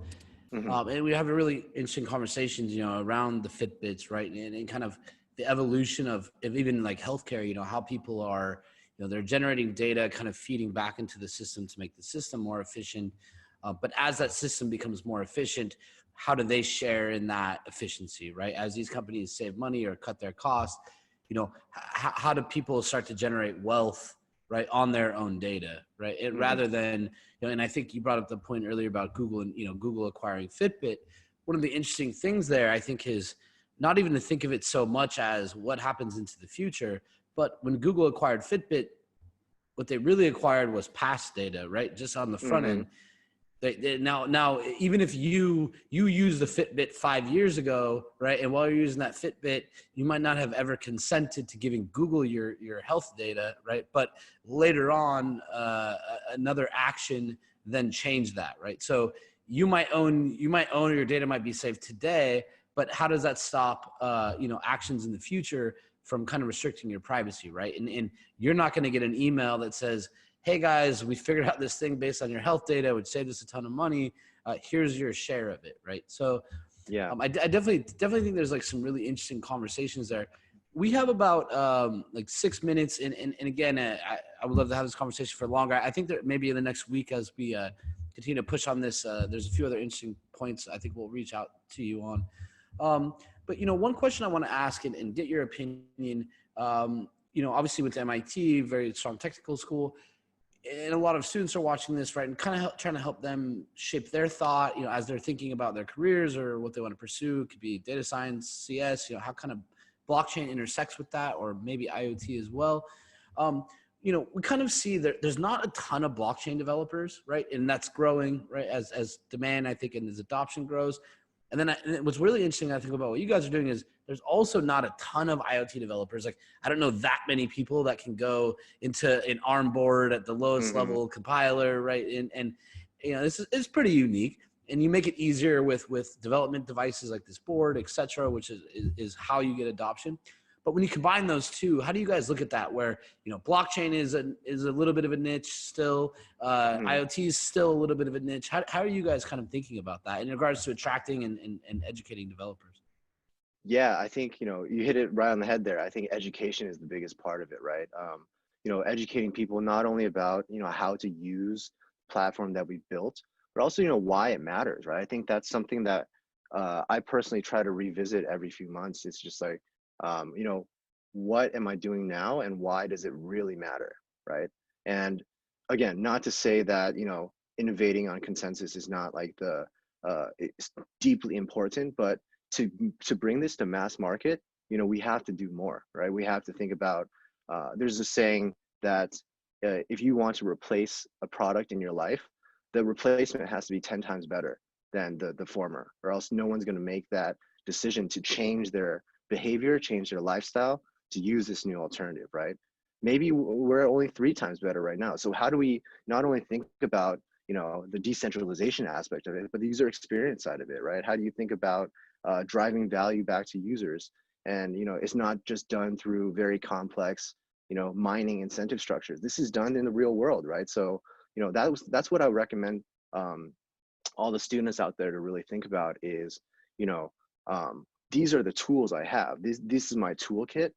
And we have a really interesting conversations, you know, around the Fitbits, right? And kind of the evolution of even like healthcare, you know, how people are, you know, they're generating data, kind of feeding back into the system to make the system more efficient. But as that system becomes more efficient, how do they share in that efficiency, right? As these companies save money or cut their costs, you know, how do people start to generate wealth, right, on their own data, right? Rather than, you know, and I think you brought up the point earlier about Google and, you know, Google acquiring Fitbit. One of the interesting things there, I think, is not even to think of it so much as what happens into the future, but when Google acquired Fitbit, what they really acquired was past data, right? Just on the front end. Now, even if you use the Fitbit 5 years ago, right, and while you're using that Fitbit, you might not have ever consented to giving Google your health data, right? But later on, another action then changed that, right? So you might own your data might be saved today, but how does that stop, you know, actions in the future from kind of restricting your privacy, right? And you're not going to get an email that says, hey guys, we figured out this thing based on your health data, which saved us a ton of money. Here's your share of it, right? So yeah, I definitely think there's like some really interesting conversations there. we have about like 6 minutes, and again, I would love to have this conversation for longer. I think that maybe in the next week, as we continue to push on this, there's a few other interesting points I think we'll reach out to you on. But one question I want to ask and get your opinion. Obviously with MIT, very strong technical school, and a lot of students are watching this, right, and kind of trying to help them shape their thought, as they're thinking about their careers or what they want to pursue. It could be data science, CS, how kind of blockchain intersects with that, or maybe IoT as well. We kind of see that there's not a ton of blockchain developers, right? And that's growing, right, as demand, I think, and as adoption grows. And then what's really interesting, I think, about what you guys are doing is there's also not a ton of IoT developers. Like, I don't know that many people that can go into an ARM board at the lowest level compiler, right? And this is pretty unique. And you make it easier with development devices like this board, et cetera, which is how you get adoption. But when you combine those two, how do you guys look at that? Where blockchain is a little bit of a niche still, IoT is still a little bit of a niche. How are you guys kind of thinking about that in regards to attracting and educating developers? Yeah, I think you hit it right on the head there. I think education is the biggest part of it, right? Educating people not only about how to use the platform that we built, but also why it matters, right? I think that's something that I personally try to revisit every few months. It's just like, what am I doing now and why does it really matter, right? And again, not to say that innovating on consensus is not like it's deeply important, but to bring this to mass market, we have to do more, right? We have to think about, there's a saying that if you want to replace a product in your life, the replacement has to be 10 times better than the former, or else no one's going to make that decision to change their behavior, change their lifestyle to use this new alternative, right? Maybe we're only 3 times better right now. So how do we not only think about the decentralization aspect of it, but the user experience side of it, right? How do you think about driving value back to users? And it's not just done through very complex mining incentive structures. This is done in the real world, right? So that's what I recommend all the students out there to really think about is these are the tools I have. This is my toolkit,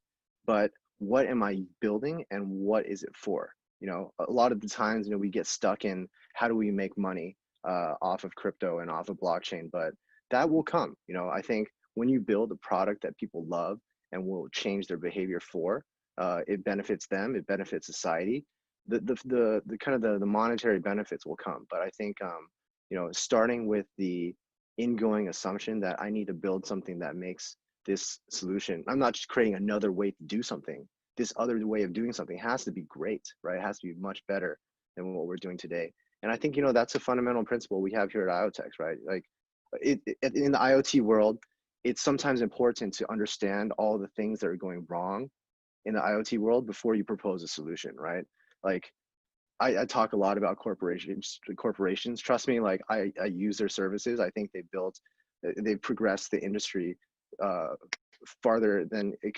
but what am I building and what is it for? A lot of the times, we get stuck in how do we make money off of crypto and off of blockchain, but that will come. I think when you build a product that people love and will change their behavior for, it benefits them, it benefits society. The kind of the monetary benefits will come. But I think, starting with the ingoing assumption that I need to build something that makes this solution, I'm not just creating another way to do something. This other way of doing something has to be great, right? It has to be much better than what we're doing today. And I think, that's a fundamental principle we have here at IoTex, right? Like in the IoT world, it's sometimes important to understand all the things that are going wrong in the IoT world before you propose a solution, right? Like I talk a lot about corporations. Trust me, like I use their services. I think they've progressed the industry farther than I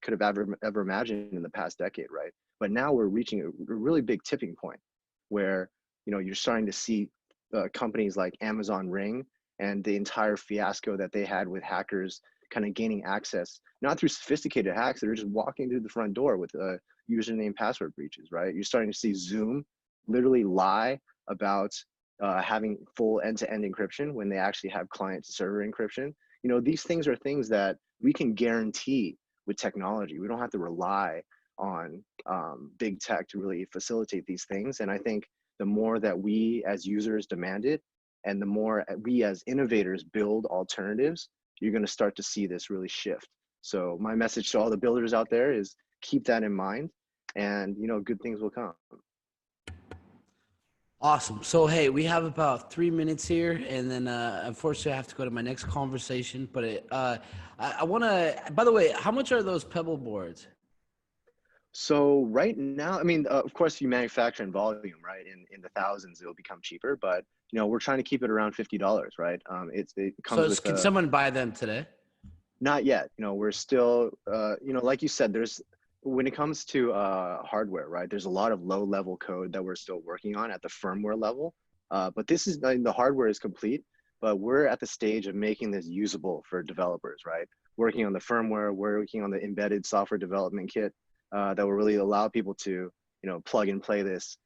could have ever imagined in the past decade, right? But now we're reaching a really big tipping point where you're starting to see companies like Amazon Ring and the entire fiasco that they had with hackers kind of gaining access, not through sophisticated hacks, they're just walking through the front door with username password breaches, right? You're starting to see Zoom literally lie about having full end-to-end encryption when they actually have client-to-server encryption. These things are things that we can guarantee with technology. We don't have to rely on big tech to really facilitate these things. And I think the more that we as users demand it, and the more we as innovators build alternatives, you're going to start to see this really shift. So my message to all the builders out there is keep that in mind, and good things will come. Awesome. So, hey, we have about 3 minutes here, and then unfortunately I have to go to my next conversation. But I want to, by the way, how much are those Pebble boards? So right now, I mean, of course, you manufacture in volume, right? In the thousands, it'll become cheaper, but we're trying to keep it around $50, right? It comes So with can someone buy them today? Not yet. We're still, like you said, when it comes to hardware, right? There's a lot of low-level code that we're still working on at the firmware level. But the hardware is complete, but we're at the stage of making this usable for developers, right? Working on the firmware, working on the embedded software development kit that will really allow people to, plug and play this.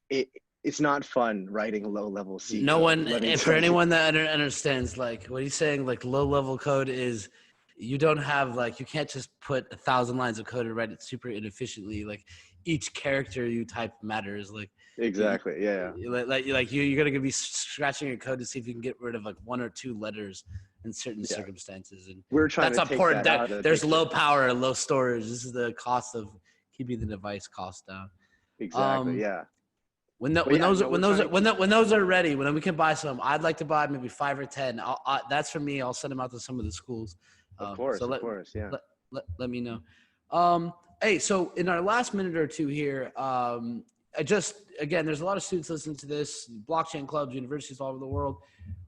It's not fun writing low-level C No code. one, let me and for tell you. anyone that understands, like what he's saying, like low-level code is, you don't have you can't just put 1,000 lines of code and write it super inefficiently. Like each character you type matters. Like Exactly. Yeah. you're gonna be scratching your code to see if you can get rid of like 1 or 2 letters in certain Yeah. circumstances, and We're trying that's to take important. that out of the There's picture. low power and low storage. This is the cost of keeping the device cost down. Exactly. Yeah. When But yeah, those we're trying to when those are ready, when we can buy some, I'd like to buy maybe 5 or 10. That's for me. I'll send them out to some of the schools. Of So course. Yeah. let me know. Hey, so in our last minute or two here, again, there's a lot of students listening to this, blockchain clubs, universities all over the world.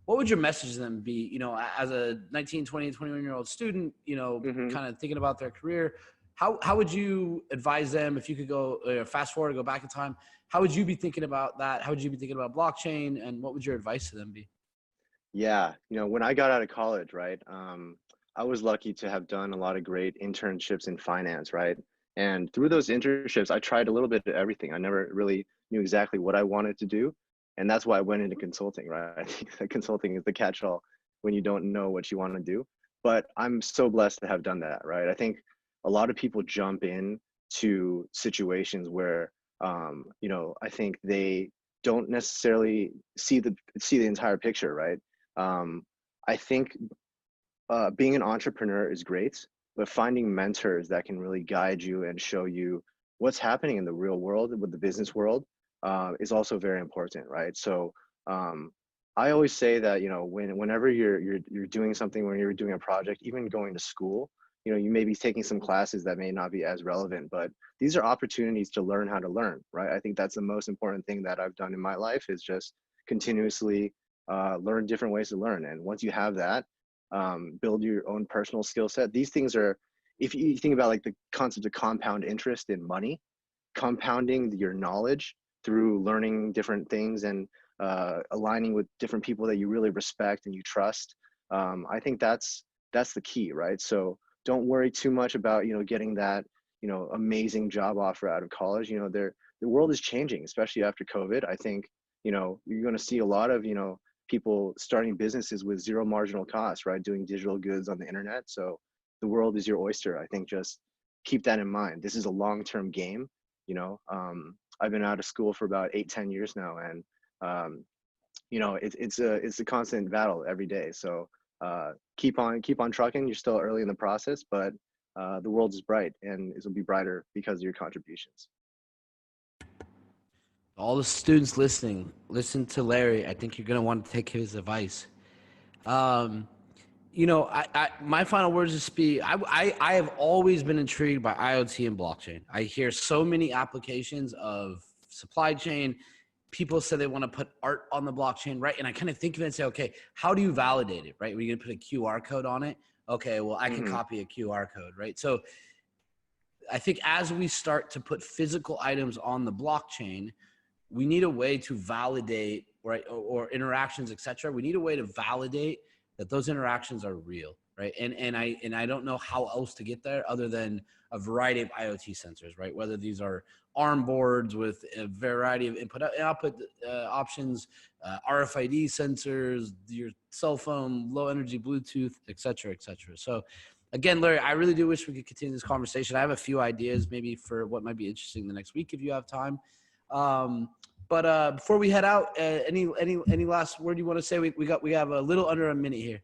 What would your message to them be, as a 19, 20, 21-year-old student, kind of thinking about their career? How would you advise them if you could go fast forward, go back in time? How would you be thinking about that? How would you be thinking about blockchain, and what would your advice to them be? Yeah. When I got out of college, right, I was lucky to have done a lot of great internships in finance, right? And through those internships, I tried a little bit of everything. I never really knew exactly what I wanted to do. And that's why I went into consulting, right? I think that consulting is the catch-all when you don't know what you want to do. But I'm so blessed to have done that, right? I think a lot of people jump in to situations where, I think they don't necessarily see the entire picture, right? I think being an entrepreneur is great, but finding mentors that can really guide you and show you what's happening in the real world with the business world is also very important, right? So I always say that whenever you're doing something, when you're doing a project, even going to school, you may be taking some classes that may not be as relevant, but these are opportunities to learn how to learn, right? I think that's the most important thing that I've done in my life, is just continuously learn different ways to learn. And once you have that, build your own personal skill set. These things are, if you think about like the concept of compound interest in money, compounding your knowledge through learning different things and aligning with different people that you really respect and you trust. I think that's the key, right? So don't worry too much about getting that amazing job offer out of college. The world is changing, especially after COVID. I think you're going to see a lot of people starting businesses with zero marginal cost, right? Doing digital goods on the internet. So the world is your oyster. I think just keep that in mind. This is a long-term game. I've been out of school for about 8-10 years now, and it's a constant battle every day. So keep on trucking. You're still early in the process, but the world is bright, and it will be brighter because of your contributions. All the students listening, listen to Larry. I think you're gonna want to take his advice. My final words is be. I have always been intrigued by IoT and blockchain. I hear so many applications of supply chain. People say they want to put art on the blockchain, right? And I kind of think of it and say, okay, how do you validate it, right? Are you gonna put a QR code on it? Okay, well, I can copy a QR code, right? So I think as we start to put physical items on the blockchain, we need a way to validate, right, or interactions, etc. We need a way to validate that those interactions are real, right? And I don't know how else to get there other than a variety of IoT sensors, right? Whether these are ARM boards with a variety of input and output options, RFID sensors, your cell phone, low energy Bluetooth, etc., etc. So again, Larry, I really do wish we could continue this conversation. I have a few ideas maybe for what might be interesting the next week if you have time. But before we head out, any last word you want to say? We have a little under a minute here.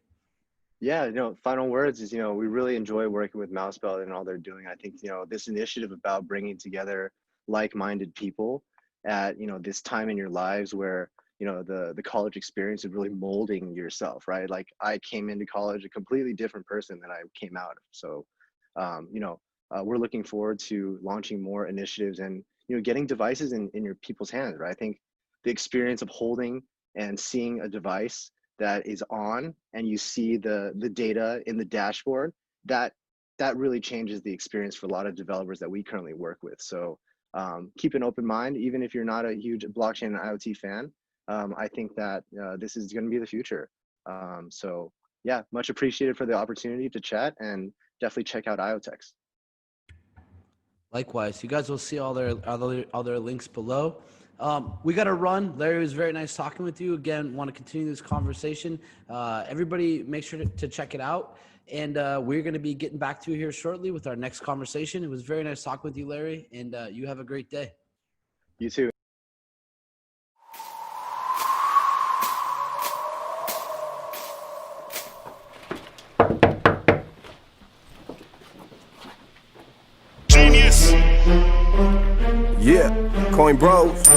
Yeah, final words is, we really enjoy working with Mousebelt and all they're doing. I think, this initiative about bringing together like-minded people at, this time in your lives where, the college experience is really molding yourself, right? Like I came into college a completely different person than I came out of. So, we're looking forward to launching more initiatives and, getting devices in your people's hands, right? I think the experience of holding and seeing a device that is on and you see the data in the dashboard, that really changes the experience for a lot of developers that we currently work with. So keep an open mind, even if you're not a huge blockchain and IoT fan. I think that this is going to be the future. So yeah, much appreciated for the opportunity to chat, and definitely check out IoTex. Likewise, you guys will see all their links below. We got to run. Larry, it was very nice talking with you. Again, want to continue this conversation. Everybody, make sure to check it out. And we're going to be getting back to you here shortly with our next conversation. It was very nice talking with you, Larry, and you have a great day. You too. Genius. Yeah, Coin Bros.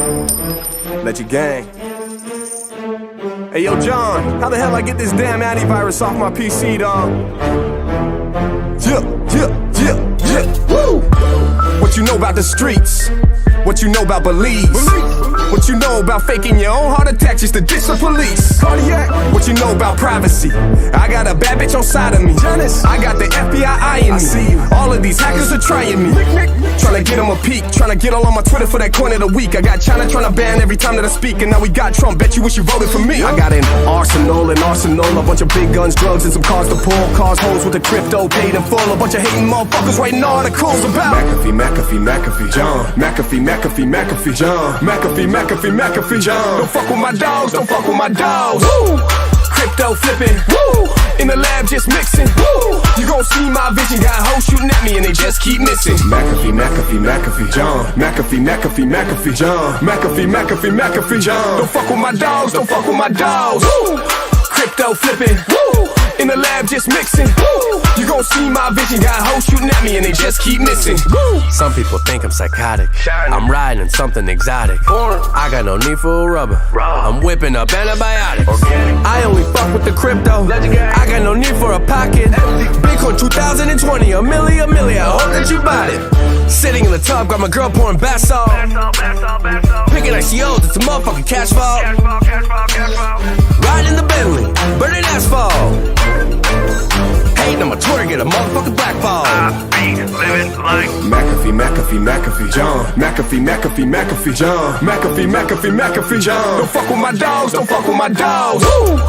Let you gang. Hey, yo, John, how the hell I get this damn antivirus off my PC, dog? Yeah. Woo! What you know about the streets? What you know about beliefs? What you know about faking your own heart attack just to ditch the police? Cardiac. What you know about privacy? I got a bad bitch on side of me. I got the FBI eyeing me. See you. All of these hackers are trying me. Trying to get them a peek. Trying to get all on my Twitter for that coin of the week. I got China trying to ban every time that I speak. And now we got Trump. Bet you wish you voted for me. I got an arsenal. A bunch of big guns, drugs, and some cars to pull. Cars, hoes with the crypto paid in full. A bunch of hating motherfuckers writing articles about McAfee, John. McAfee, John. McAfee, John. Don't fuck with my dogs, Woo! Crypto flipping, woo! In the lab just mixing, woo! You gon' see my vision, got hoes shooting at me and they just keep missing. McAfee, John. McAfee, John. McAfee, John. Don't fuck with my dogs, Woo! Crypto flipping, woo! In the lab just mixing, woo! You gon' see my vision, got hoes shooting at me and they just keep missing, woo! Some people think I'm psychotic. I'm riding something exotic. I got no need for a rubber. I'm whipping up antibiotics. I only fuck with the crypto. I got no need for a pocket. Bitcoin 2020, a milli. I hope that you bought it. Sitting in the tub, got my girl pouring bath salt. Picking ICOs, it's a motherfucking cash fall. Riding the Bentley, burning asphalt. Hating on my Twitter, get a motherfucking black ball. Living like McAfee, John. McAfee, John. McAfee, John. Don't fuck with my dogs, Woo!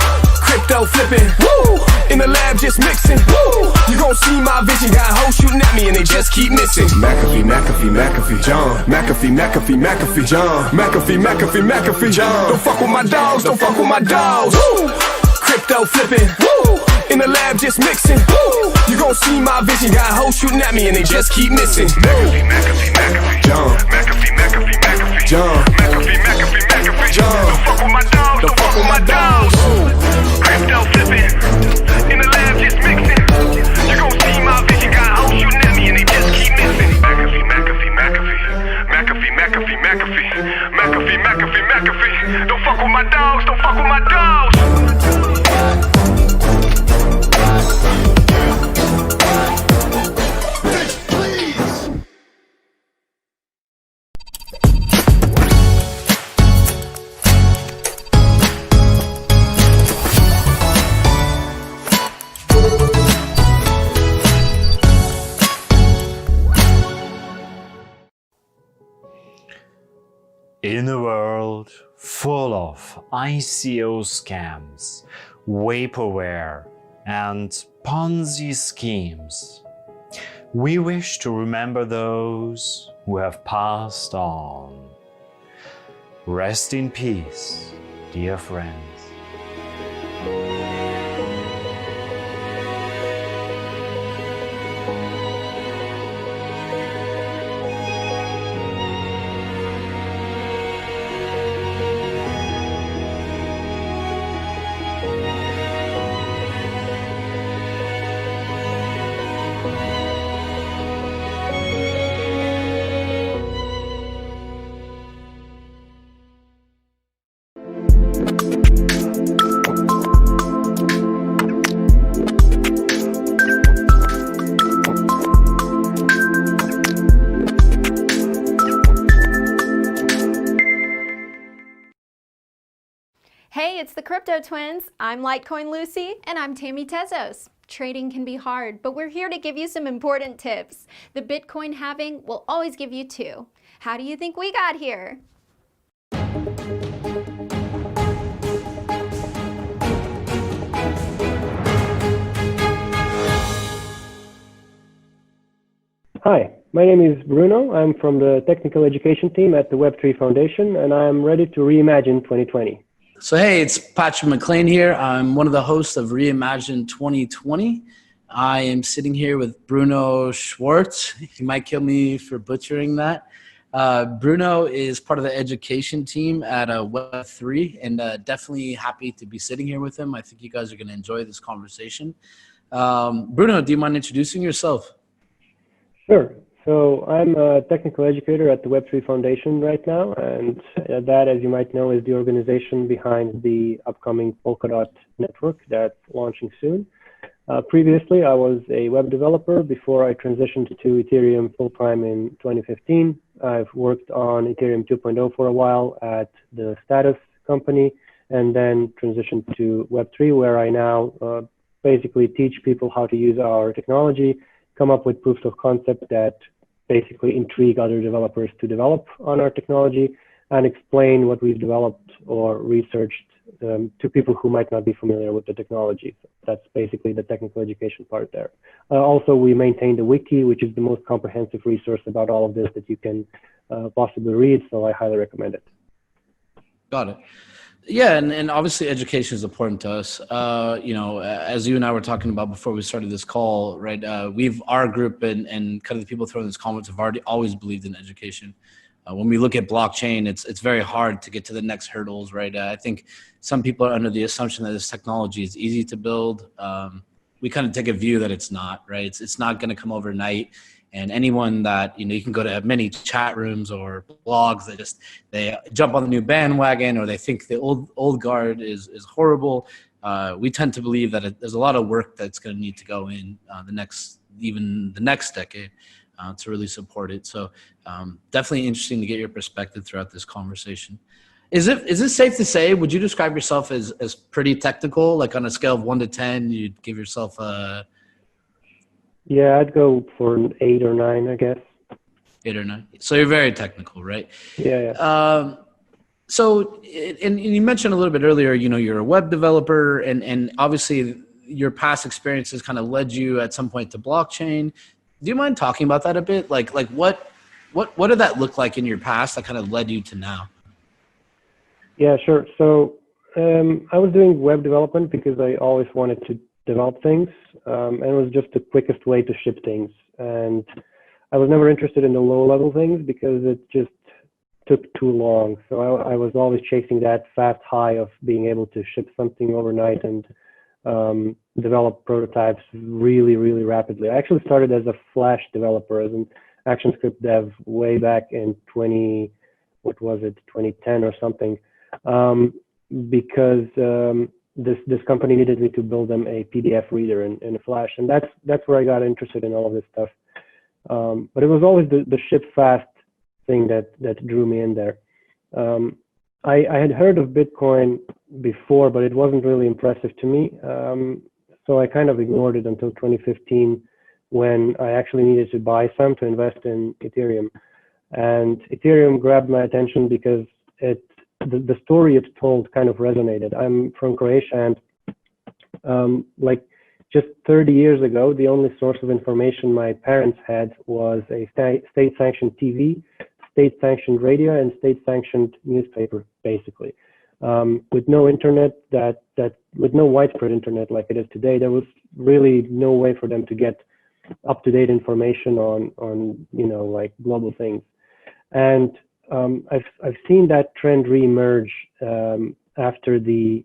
Crypto flipping, woo! In the lab just mixing, woo! You gon' see my vision, got hoes shooting at me and they just keep missing. McAfee, John. McAfee, John. McAfee, John. Don't fuck with my dogs, Woo! Crypto flipping, woo! In the lab just mixing, woo! You gon' see my vision, got hoes shooting at me and they just keep missing. McAfee, John. McAfee, John. McAfee, John. Don't fuck with my dogs, Crypto flipping, in the lab just mixing. You gon' see my vision, got hoes shooting at me and they just keep missing. McAfee. Don't fuck with my dogs, In a world full of ICO scams, vaporware, and Ponzi schemes, we wish to remember those who have passed on. Rest in peace, dear friends. Hey, it's the Crypto Twins. I'm Litecoin Lucy. And I'm Tammy Tezos. Trading can be hard, but we're here to give you some important tips. The Bitcoin halving will always give you two. How do you think we got here? Hi, my name is Bruno. I'm from the technical education team at the Web3 Foundation, and I'm ready to reimagine 2020. So, hey, it's Patrick McLean here. I'm one of the hosts of Reimagine 2020. I am sitting here with Bruno Schwartz. He might kill me for butchering that. Bruno is part of the education team at Web3, and definitely happy to be sitting here with him. I think you guys are going to enjoy this conversation. Bruno, do you mind introducing yourself? Sure. So I'm a technical educator at the Web3 Foundation right now, and that, as you might know, is the organization behind the upcoming Polkadot network that's launching soon. Previously, I was a web developer before I transitioned to Ethereum full-time in 2015. I've worked on Ethereum 2.0 for a while at the Status company, and then transitioned to Web3, where I now basically teach people how to use our technology, come up with proofs of concept that basically intrigue other developers to develop on our technology, and explain what we've developed or researched to people who might not be familiar with the technology. So that's basically the technical education part there. Also, we maintain the wiki, which is the most comprehensive resource about all of this that you can possibly read, so I highly recommend it. Got it. Yeah, and obviously education is important to us. You know, as you and I were talking about before we started this call, right? Our group and kind of the people throwing this comments have always believed in education. When we look at blockchain, it's very hard to get to the next hurdles, right? I think some people are under the assumption that this technology is easy to build. We kind of take a view that it's not, right? It's not going to come overnight. And anyone that, you can go to many chat rooms or blogs that they jump on the new bandwagon, or they think the old guard is horrible. We tend to believe that there's a lot of work that's going to need to go in the next decade to really support it. So definitely interesting to get your perspective throughout this conversation. Is it safe to say, would you describe yourself as pretty technical? Like on a scale of 1 to 10, you'd give yourself a... Yeah, I'd go for an 8 or 9, I guess. 8 or 9. So you're very technical, right? Yeah. So, and you mentioned a little bit earlier, you're a web developer, and obviously your past experiences kind of led you at some point to blockchain. Do you mind talking about that a bit? Like what did that look like in your past that kind of led you to now? Yeah, sure. So I was doing web development because I always wanted to develop things, and it was just the quickest way to ship things. And I was never interested in the low-level things because it just took too long. So I was always chasing that fast high of being able to ship something overnight and develop prototypes really, really rapidly. I actually started as a Flash developer, as an ActionScript dev way back in 2010 or something, because this company needed me to build them a PDF reader in Flash, and that's where I got interested in all of this stuff. But it was always the ship fast thing that drew me in there. I had heard of Bitcoin before, but it wasn't really impressive to me. So I kind of ignored it until 2015, when I actually needed to buy some to invest in Ethereum. And Ethereum grabbed my attention because the story it told kind of resonated. I'm from Croatia, and like just 30 years ago, the only source of information my parents had was a state-sanctioned TV, state-sanctioned radio, and state-sanctioned newspaper, basically. With no internet, with no widespread internet like it is today, there was really no way for them to get up-to-date information on like global things. And I've seen that trend reemerge after the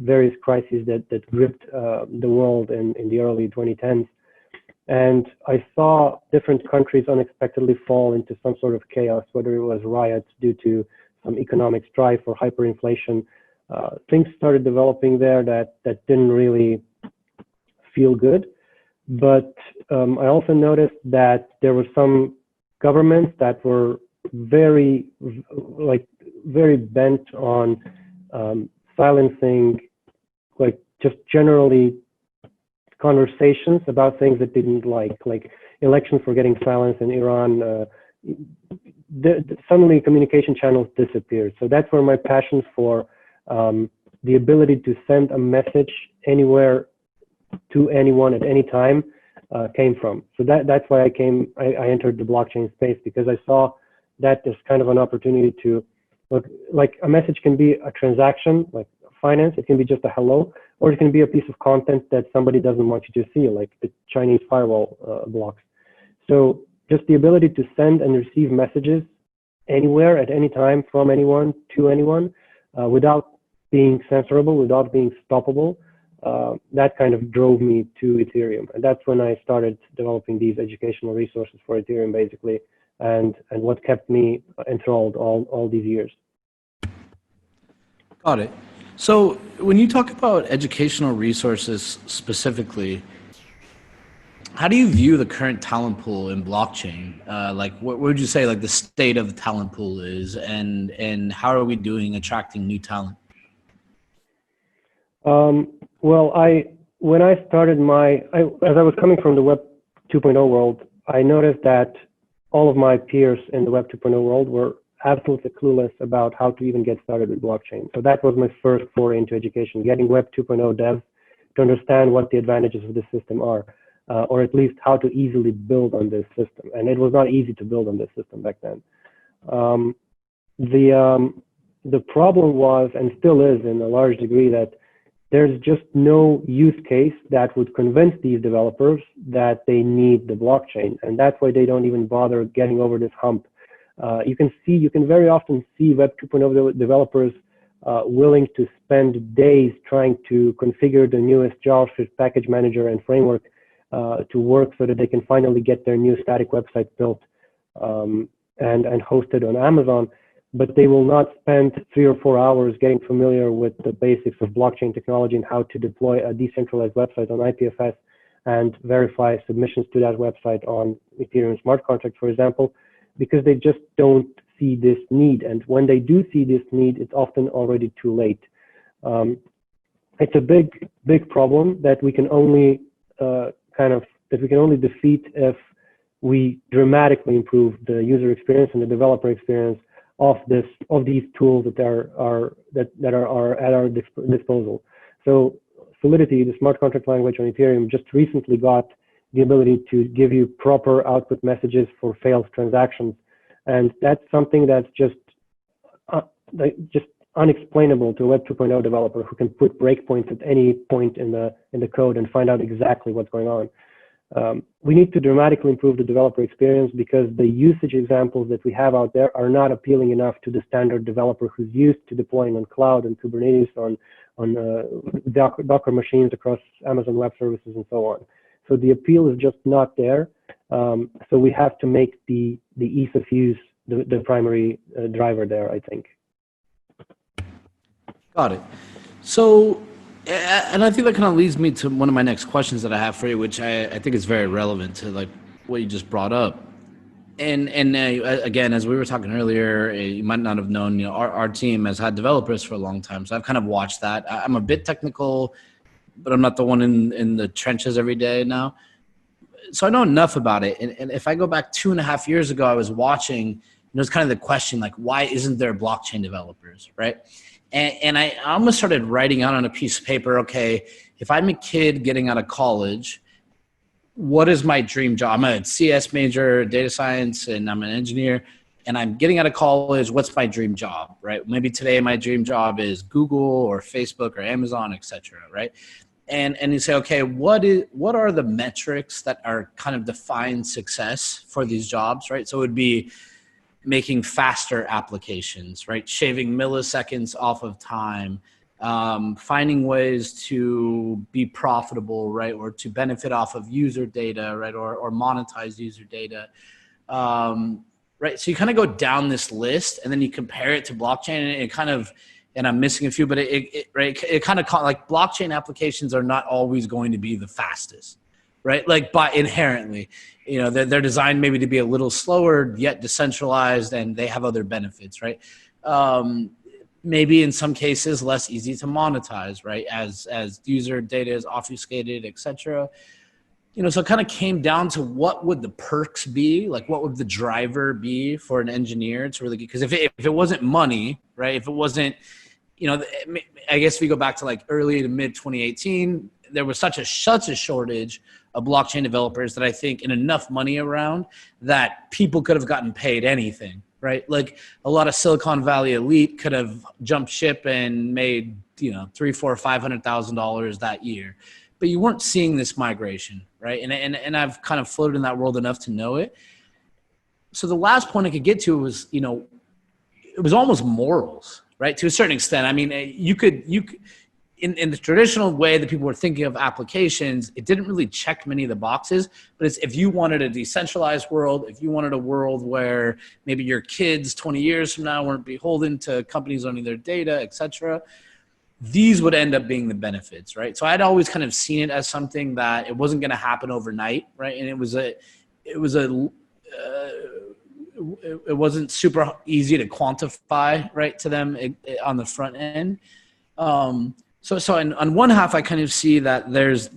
various crises that gripped the world in the early 2010s. And I saw different countries unexpectedly fall into some sort of chaos, whether it was riots due to some economic strife or hyperinflation. Things started developing there that didn't really feel good. But I also noticed that there were some governments that were very bent on silencing, like just generally conversations about things that didn't like elections were getting silenced in Iran. Suddenly communication channels disappeared. So that's where my passion for the ability to send a message anywhere to anyone at any time came from. So that's why I entered the blockchain space, because I saw that as kind of an opportunity to look, like a message can be a transaction, like finance, it can be just a hello, or it can be a piece of content that somebody doesn't want you to see, like the Chinese firewall blocks. So just the ability to send and receive messages anywhere at any time from anyone to anyone without being censorable, without being stoppable, that kind of drove me to Ethereum. And that's when I started developing these educational resources for Ethereum, basically, and what kept me enthralled all these years. Got it. So when you talk about educational resources specifically, how do you view the current talent pool in blockchain? Like, what would you say, like, the state of the talent pool is, and how are we doing attracting new talent? Well, when I started as I was coming from the Web 2.0 world, I noticed that all of my peers in the Web 2.0 world were absolutely clueless about how to even get started with blockchain. So that was my first foray into education, getting Web 2.0 devs to understand what the advantages of the system are, or at least how to easily build on this system. And it was not easy to build on this system back then. The problem was, and still is in a large degree, that there's just no use case that would convince these developers that they need the blockchain. And that's why they don't even bother getting over this hump. You can very often see Web 2.0 developers willing to spend days trying to configure the newest JavaScript package manager and framework to work so that they can finally get their new static website built and hosted on Amazon. But they will not spend 3 or 4 hours getting familiar with the basics of blockchain technology and how to deploy a decentralized website on IPFS and verify submissions to that website on Ethereum smart contract, for example, because they just don't see this need. And when they do see this need, it's often already too late. It's a big problem that we can only defeat if we dramatically improve the user experience and the developer experience of these tools that are at our disposal. So Solidity, the smart contract language on Ethereum, just recently got the ability to give you proper output messages for failed transactions, and that's something that's just unexplainable to a Web 2.0 developer who can put breakpoints at any point in the code and find out exactly what's going on. We need to dramatically improve the developer experience because the usage examples that we have out there are not appealing enough to the standard developer who's used to deploying on cloud and Kubernetes, on Docker machines across Amazon Web Services and so on. So the appeal is just not there. So we have to make the ease of use the primary driver there, I think. Got it. So, and I think that kind of leads me to one of my next questions that I have for you, which I think is very relevant to like what you just brought up. And again, as we were talking earlier, you might not have known, you know, our team has had developers for a long time. So I've kind of watched that. I'm a bit technical, but I'm not the one in the trenches every day now. So I know enough about it. And if I go back 2.5 years ago, I was watching, you know, it's kind of the question, like, why isn't there blockchain developers, right? And I almost started writing out on a piece of paper, okay, if I'm a kid getting out of college, what is my dream job? I'm a CS major, data science, and I'm an engineer, and I'm getting out of college. What's my dream job, right? Maybe today my dream job is Google or Facebook or Amazon, et cetera, right? And you say, okay, what are the metrics that are kind of define success for these jobs, right? So it would be making faster applications, right? Shaving milliseconds off of time, finding ways to be profitable, right? Or to benefit off of user data, right? Or monetize user data, right? So you kind of go down this list and then you compare it to blockchain and it kind of, and I'm missing a few, but it kind of like blockchain applications are not always going to be the fastest, right? Like by inherently, you know, they're designed maybe to be a little slower yet decentralized, and they have other benefits, right? Maybe in some cases less easy to monetize, right? As user data is obfuscated, et cetera. You know, so it kind of came down to what would the perks be? Like what would the driver be for an engineer to really get, because if it wasn't money, right? If it wasn't, you know, I guess if we go back to like early to mid 2018, there was such a shortage of blockchain developers that I think in enough money around that people could have gotten paid anything, right? Like a lot of Silicon Valley elite could have jumped ship and made, $300,000, $400,000, $500,000 that year. But you weren't seeing this migration, right? And I've kind of floated in that world enough to know it. So the last point I could get to was, it was almost morals, right? To a certain extent. I mean, you could in the traditional way that people were thinking of applications, it didn't really check many of the boxes. But it's, if you wanted a decentralized world, if you wanted a world where maybe your kids 20 years from now weren't beholden to companies owning their data, et cetera, these would end up being the benefits, right? So I'd always kind of seen it as something that it wasn't going to happen overnight, right? And it wasn't super easy to quantify, right, to them on the front end. So on one half, I kind of see that there's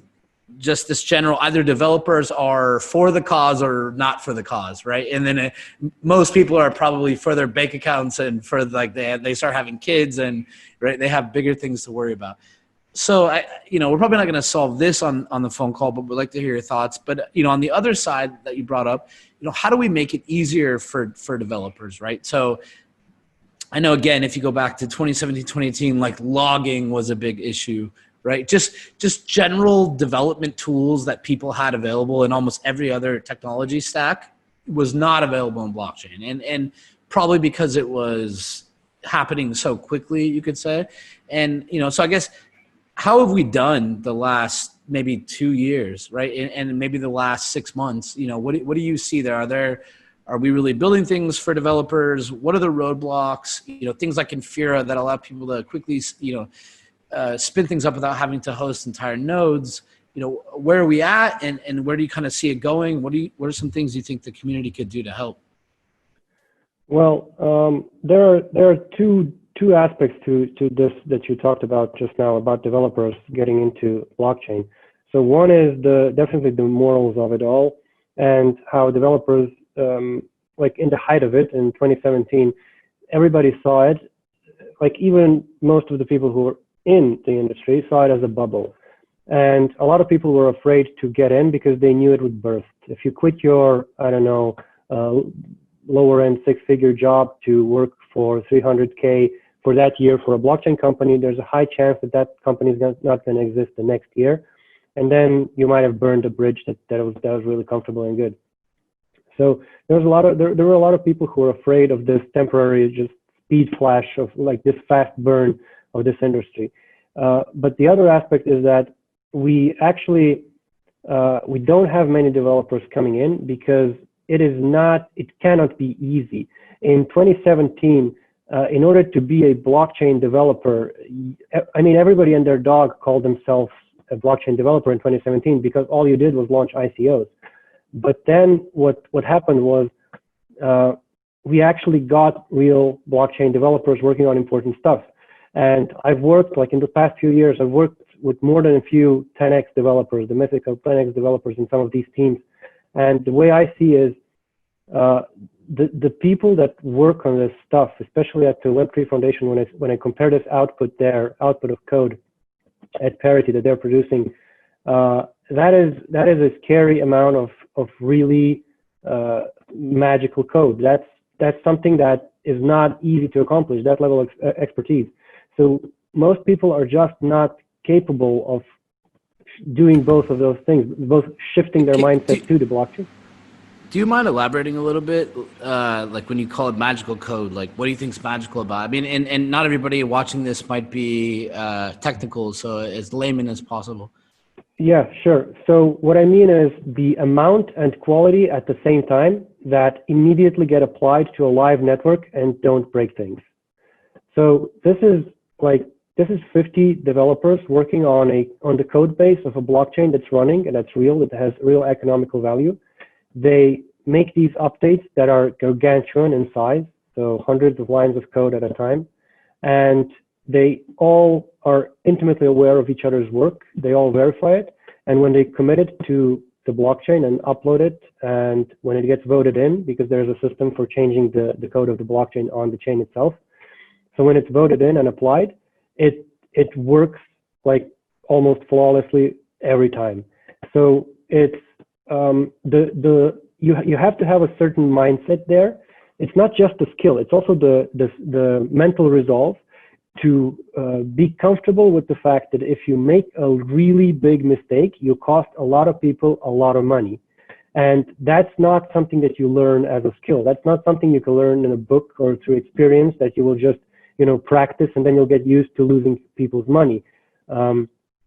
just this general, either developers are for the cause or not for the cause, right? And then most people are probably for their bank accounts and for like they start having kids and right, they have bigger things to worry about. So we're probably not going to solve this on the phone call, but we'd like to hear your thoughts. But on the other side that you brought up, how do we make it easier for developers, right? So I know, again, if you go back to 2017, 2018, like logging was a big issue, right? Just general development tools that people had available in almost every other technology stack was not available in blockchain. And probably because it was happening so quickly, you could say. And, so I guess, how have we done the last maybe 2 years, right? And maybe the last 6 months, what do you see there? Are we really building things for developers? What are the roadblocks? Things like Infura that allow people to quickly, spin things up without having to host entire nodes. Where are we at, and where do you kind of see it going? What are some things you think the community could do to help? Well, there are two aspects to this that you talked about just now about developers getting into blockchain. So one is definitely the morals of it all, and how developers, like in the height of it in 2017, everybody saw it. Like even most of the people who were in the industry saw it as a bubble, and a lot of people were afraid to get in because they knew it would burst. If you quit your, lower end six-figure job to work for $300K for that year for a blockchain company, there's a high chance that company is not going to exist the next year, and then you might have burned a bridge that was really comfortable and good. So there were a lot of people who were afraid of this temporary just speed flash of like this fast burn of this industry. But the other aspect is that we actually we don't have many developers coming in because it cannot be easy. In 2017, in order to be a blockchain developer, everybody and their dog called themselves a blockchain developer in 2017 because all you did was launch ICOs. But then what happened was we actually got real blockchain developers working on important stuff. And I've worked, like in the past few years, I've worked with more than a few 10x developers, the mythical 10x developers in some of these teams. And the way I see is the people that work on this stuff, especially at the Web3 Foundation, when I compare this their output of code at parity that they're producing, that is a scary amount of really magical code. That's something that is not easy to accomplish, that level of expertise. So most people are just not capable of doing both of those things, both shifting their mindset to the blockchain. Do you mind elaborating a little bit, like when you call it magical code, like what do you think is magical about it? And not everybody watching this might be technical, so as layman as possible. Yeah, sure. So what I mean is the amount and quality at the same time that immediately get applied to a live network and don't break things. So this is 50 developers working on the code base of a blockchain that's running and that's real, that has real economical value. They make these updates that are gargantuan in size, so hundreds of lines of code at a time, and they all are intimately aware of each other's work. They all verify it, and when they commit it to the blockchain and upload it, and when it gets voted in, because there's a system for changing the code of the blockchain on the chain itself. So when it's voted in and applied, it works like almost flawlessly every time. So it's you have to have a certain mindset there. It's not just the skill; it's also the mental resolve to be comfortable with the fact that if you make a really big mistake, you cost a lot of people a lot of money. And that's not something that you learn as a skill. That's not something you can learn in a book or through experience that you will just, practice and then you'll get used to losing people's money.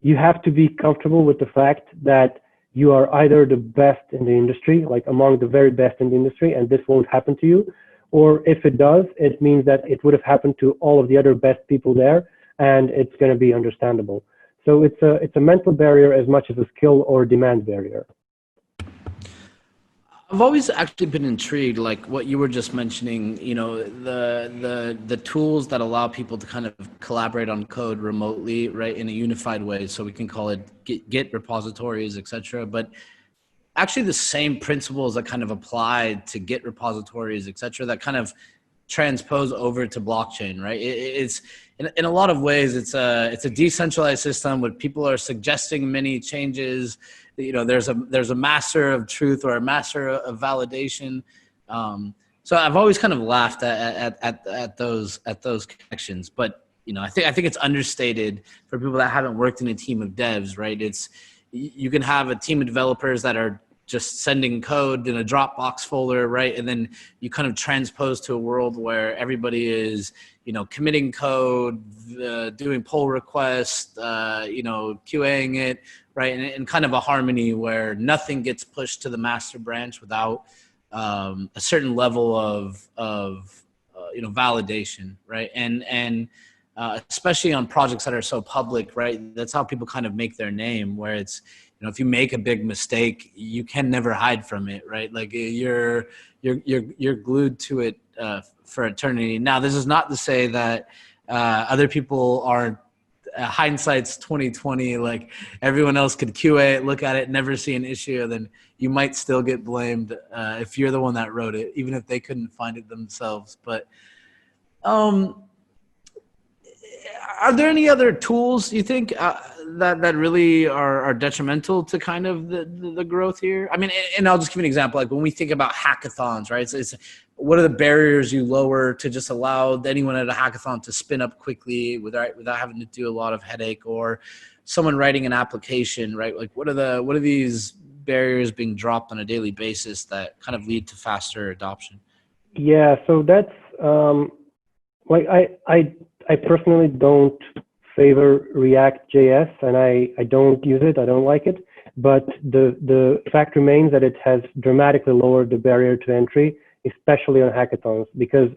You have to be comfortable with the fact that you are either the best in the industry, like among the very best in the industry, and this won't happen to you. Or if it does, it means that it would have happened to all of the other best people there, and it's going to be understandable. So it's a mental barrier as much as a skill or demand barrier. I've always actually been intrigued, like what you were just mentioning, the tools that allow people to kind of collaborate on code remotely, right, in a unified way. So we can call it Git repositories, etc. But actually the same principles that kind of apply to Git repositories, etc., that kind of transpose over to blockchain, right? It's in a lot of ways, it's a decentralized system where people are suggesting many changes. There's a master of truth or a master of validation. So I've always kind of laughed at those connections, but I think it's understated for people that haven't worked in a team of devs, right? You can have a team of developers that are just sending code in a Dropbox folder, right? And then you kind of transpose to a world where everybody is, committing code, doing pull requests, QAing it, right? And kind of a harmony where nothing gets pushed to the master branch without a certain level of validation, right? And especially on projects that are so public, right? That's how people kind of make their name, where it's, if you make a big mistake, you can never hide from it, right? Like you're glued to it for eternity. Now, this is not to say that other people aren't. Hindsight's 2020. Like everyone else could QA it, look at it, never see an issue, then you might still get blamed if you're the one that wrote it, even if they couldn't find it themselves. But are there any other tools you think that really are detrimental to kind of the growth here? I mean, and I'll just give you an example. Like when we think about hackathons, right? It's what are the barriers you lower to just allow anyone at a hackathon to spin up quickly without having to do a lot of headache, or someone writing an application, right? Like what are these barriers being dropped on a daily basis that kind of lead to faster adoption? Yeah, so that's like I personally don't favor React.js, and I don't use it. I don't like it. But the fact remains that it has dramatically lowered the barrier to entry, especially on hackathons, because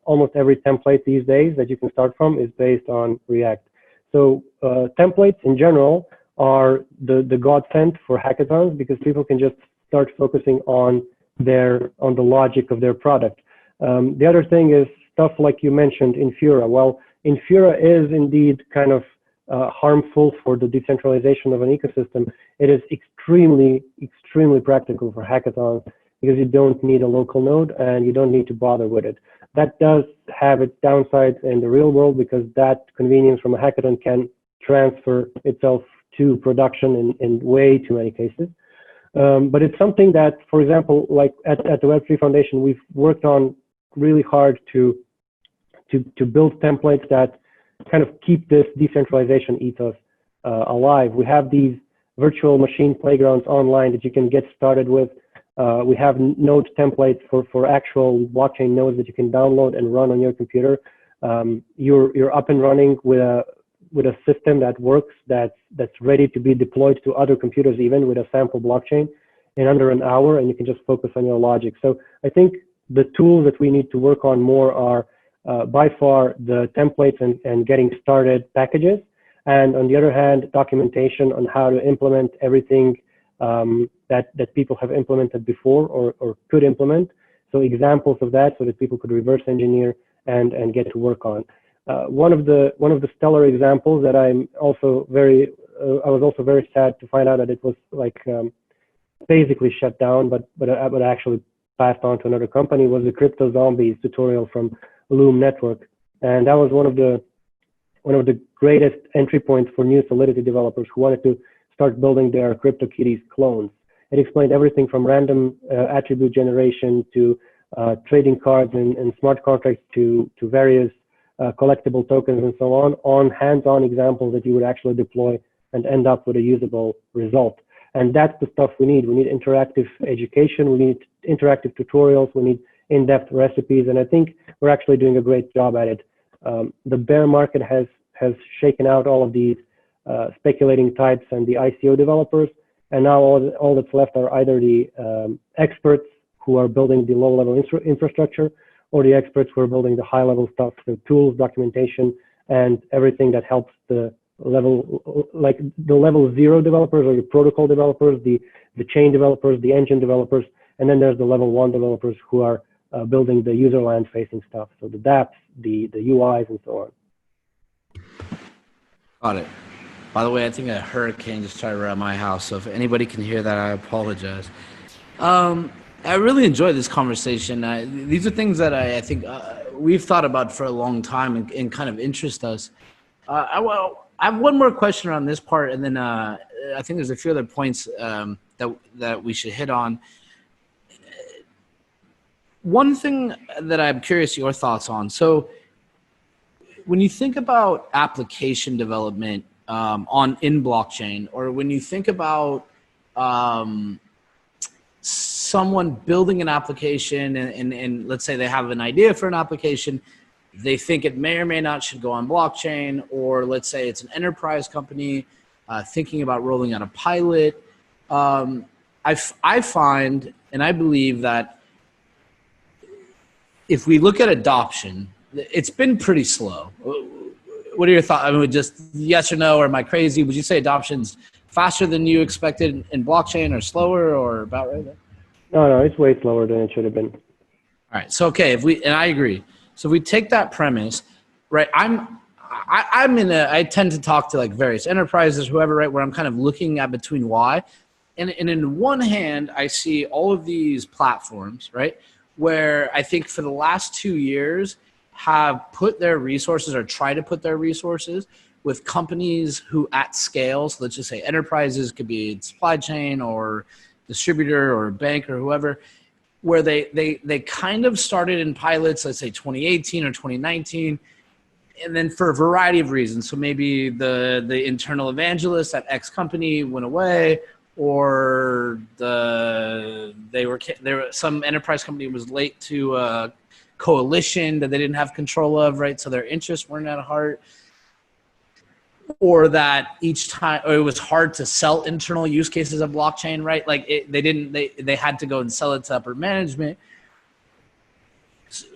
almost every template these days that you can start from is based on React. So templates in general are the godsend for hackathons, because people can just start focusing on the logic of their product. The other thing is stuff like you mentioned, Infura. Well, Infura is indeed kind of harmful for the decentralization of an ecosystem. It is extremely, extremely practical for hackathons because you don't need a local node and you don't need to bother with it. That does have its downsides in the real world, because that convenience from a hackathon can transfer itself to production in way too many cases. But it's something that, for example, like at the Web3 Foundation, we've worked on really hard to build templates that kind of keep this decentralization ethos alive. We have these virtual machine playgrounds online that you can get started with. We have node templates for actual blockchain nodes that you can download and run on your computer. You're up and running with a system that works, that's ready to be deployed to other computers, even with a sample blockchain, in under an hour, and you can just focus on your logic. So I think the tools that we need to work on more are by far the templates and getting started packages, and on the other hand, documentation on how to implement everything that people have implemented before or could implement. So examples of that, so that people could reverse engineer and get to work on. One of the stellar examples that I was also very sad to find out that it was like basically shut down, but actually passed on to another company, was the Crypto Zombies tutorial from Loom Network, and that was one of the greatest entry points for new Solidity developers who wanted to start building their CryptoKitties clones. It explained everything from random attribute generation to trading cards and smart contracts to various collectible tokens and so on hands-on examples that you would actually deploy and end up with a usable result. And that's the stuff we need. We need interactive education. We need interactive tutorials. We need in-depth recipes. And I think we're actually doing a great job at it. The bear market has shaken out all of these speculating types and the ICO developers. And now all that's left are either the experts who are building the low-level infrastructure or the experts who are building the high-level stuff, the tools, documentation, and everything that helps the level, like the level 0 developers or the protocol developers, the chain developers, the engine developers, and then there's the level 1 developers who are building the user land facing stuff, so the dApps, the UIs, and so on. Got it. By the way, I think a hurricane just started around my house, so if anybody can hear that, I apologize. I really enjoyed this conversation. These are things that I think we've thought about for a long time and kind of interest us. I have one more question around this part, and then I think there's a few other points that we should hit on. One thing that I'm curious your thoughts on. So when you think about application development in blockchain, or when you think about someone building an application and let's say they have an idea for an application, they think it may or may not should go on blockchain, or let's say it's an enterprise company thinking about rolling out a pilot. I find, and I believe that if we look at adoption, it's been pretty slow. What are your thoughts? I mean, just yes or no, or am I crazy? Would you say adoption's faster than you expected in blockchain, or slower, or about right there? No, it's way slower than it should have been. All right. So, okay, and I agree. So if we take that premise, right, I tend to talk to like various enterprises, whoever, right, where I'm kind of looking at between why. And in one hand, I see all of these platforms, right, where I think for the last 2 years have put their resources or try to put their resources with companies who at scale, so let's just say enterprises, could be supply chain or distributor or bank or whoever, where they kind of started in pilots, let's say 2018 or 2019, and then for a variety of reasons. So maybe the internal evangelist at X company went away, or some enterprise company was late to a coalition that they didn't have control of, right? So their interests weren't at heart. Or that each time, or it was hard to sell internal use cases of blockchain, right? Like they had to go and sell it to upper management,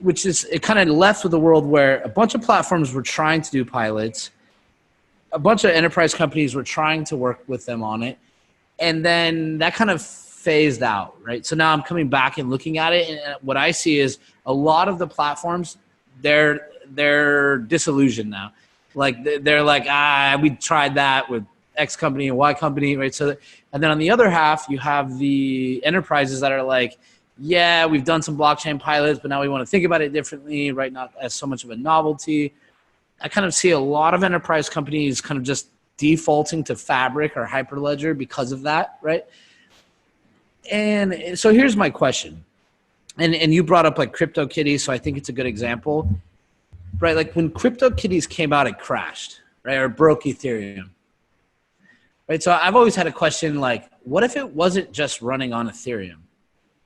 which is, it kind of left with a world where a bunch of platforms were trying to do pilots, a bunch of enterprise companies were trying to work with them on it, and then that kind of phased out, right? So now I'm coming back and looking at it, and what I see is a lot of the platforms, they're disillusioned now. Like they're like, we tried that with X company and Y company, right? So, and then on the other half, you have the enterprises that are like, yeah, we've done some blockchain pilots, but now we want to think about it differently, right? Not as so much of a novelty. I kind of see a lot of enterprise companies kind of just defaulting to Fabric or Hyperledger because of that, right? And so here's my question. And you brought up like CryptoKitties, so I think it's a good example. Right, like when CryptoKitties came out, it crashed, right, or broke Ethereum. Right, so I've always had a question like, what if it wasn't just running on Ethereum?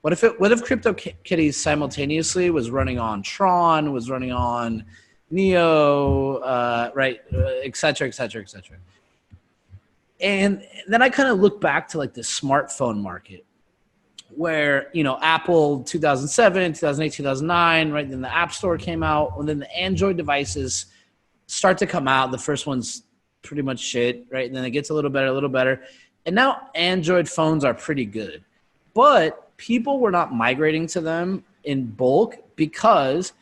What if CryptoKitties simultaneously was running on Tron, was running on Neo, right, et cetera, et cetera, et cetera. And then I kind of look back to like the smartphone market, where, you know, Apple 2007, 2008, 2009, right? Then the App Store came out, and then the Android devices start to come out. The first one's pretty much shit, right? And then it gets a little better. And now Android phones are pretty good. But people were not migrating to them in bulk because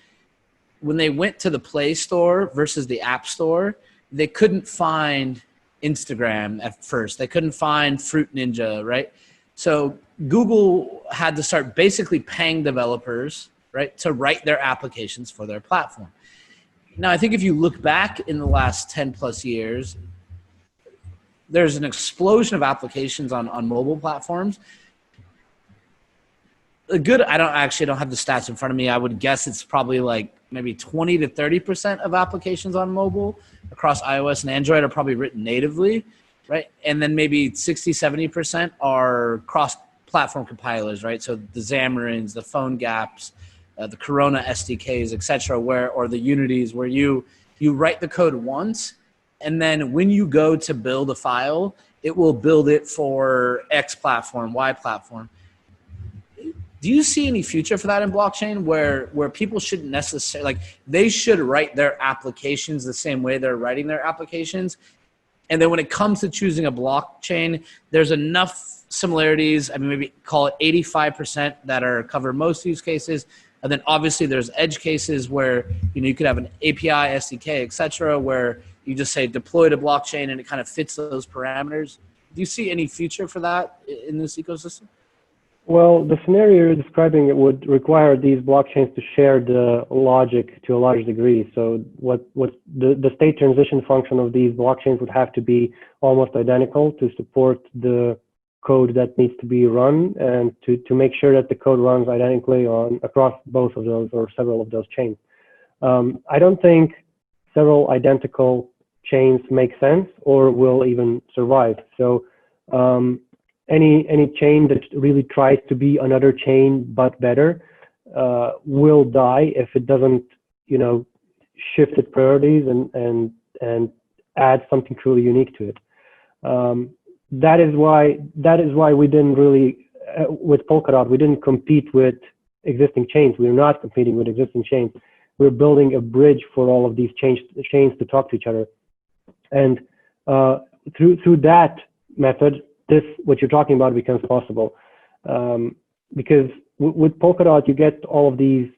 when they went to the Play Store versus the App Store, they couldn't find Instagram at first. They couldn't find Fruit Ninja, right? So Google had to start basically paying developers, right, to write their applications for their platform. Now, I think if you look back in the last 10 plus years, there's an explosion of applications on mobile platforms. I don't have the stats in front of me. I would guess it's probably like maybe 20 to 30% of applications on mobile across iOS and Android are probably written natively, right? And then maybe 60, 70% are cross-platform compilers, right? So the Xamarin's, the PhoneGaps, the Corona SDKs, et cetera, or the Unities, where you write the code once, and then when you go to build a file, it will build it for X platform, Y platform. Do you see any future for that in blockchain where people shouldn't necessarily, they should write their applications the same way they're writing their applications? And then when it comes to choosing a blockchain, there's enough similarities. I mean, maybe call it 85% that are cover most use cases. And then obviously there's edge cases where, you could have an API, SDK, et cetera, where you just say deploy to blockchain and it kind of fits those parameters. Do you see any future for that in this ecosystem? Well, the scenario you're describing, it would require these blockchains to share the logic to a large degree. So what the state transition function of these blockchains would have to be almost identical to support the code that needs to be run, and to make sure that the code runs identically across both of those or several of those chains. I don't think several identical chains make sense or will even survive. So any chain that really tries to be another chain but better will die if it doesn't, shift its priorities and add something truly unique to it. That is why we didn't really with Polkadot, we didn't compete with existing chains. We're not competing with existing chains. We're building a bridge for all of these chains to talk to each other, and through that method, what you're talking about becomes possible, because with Polkadot you get all of these.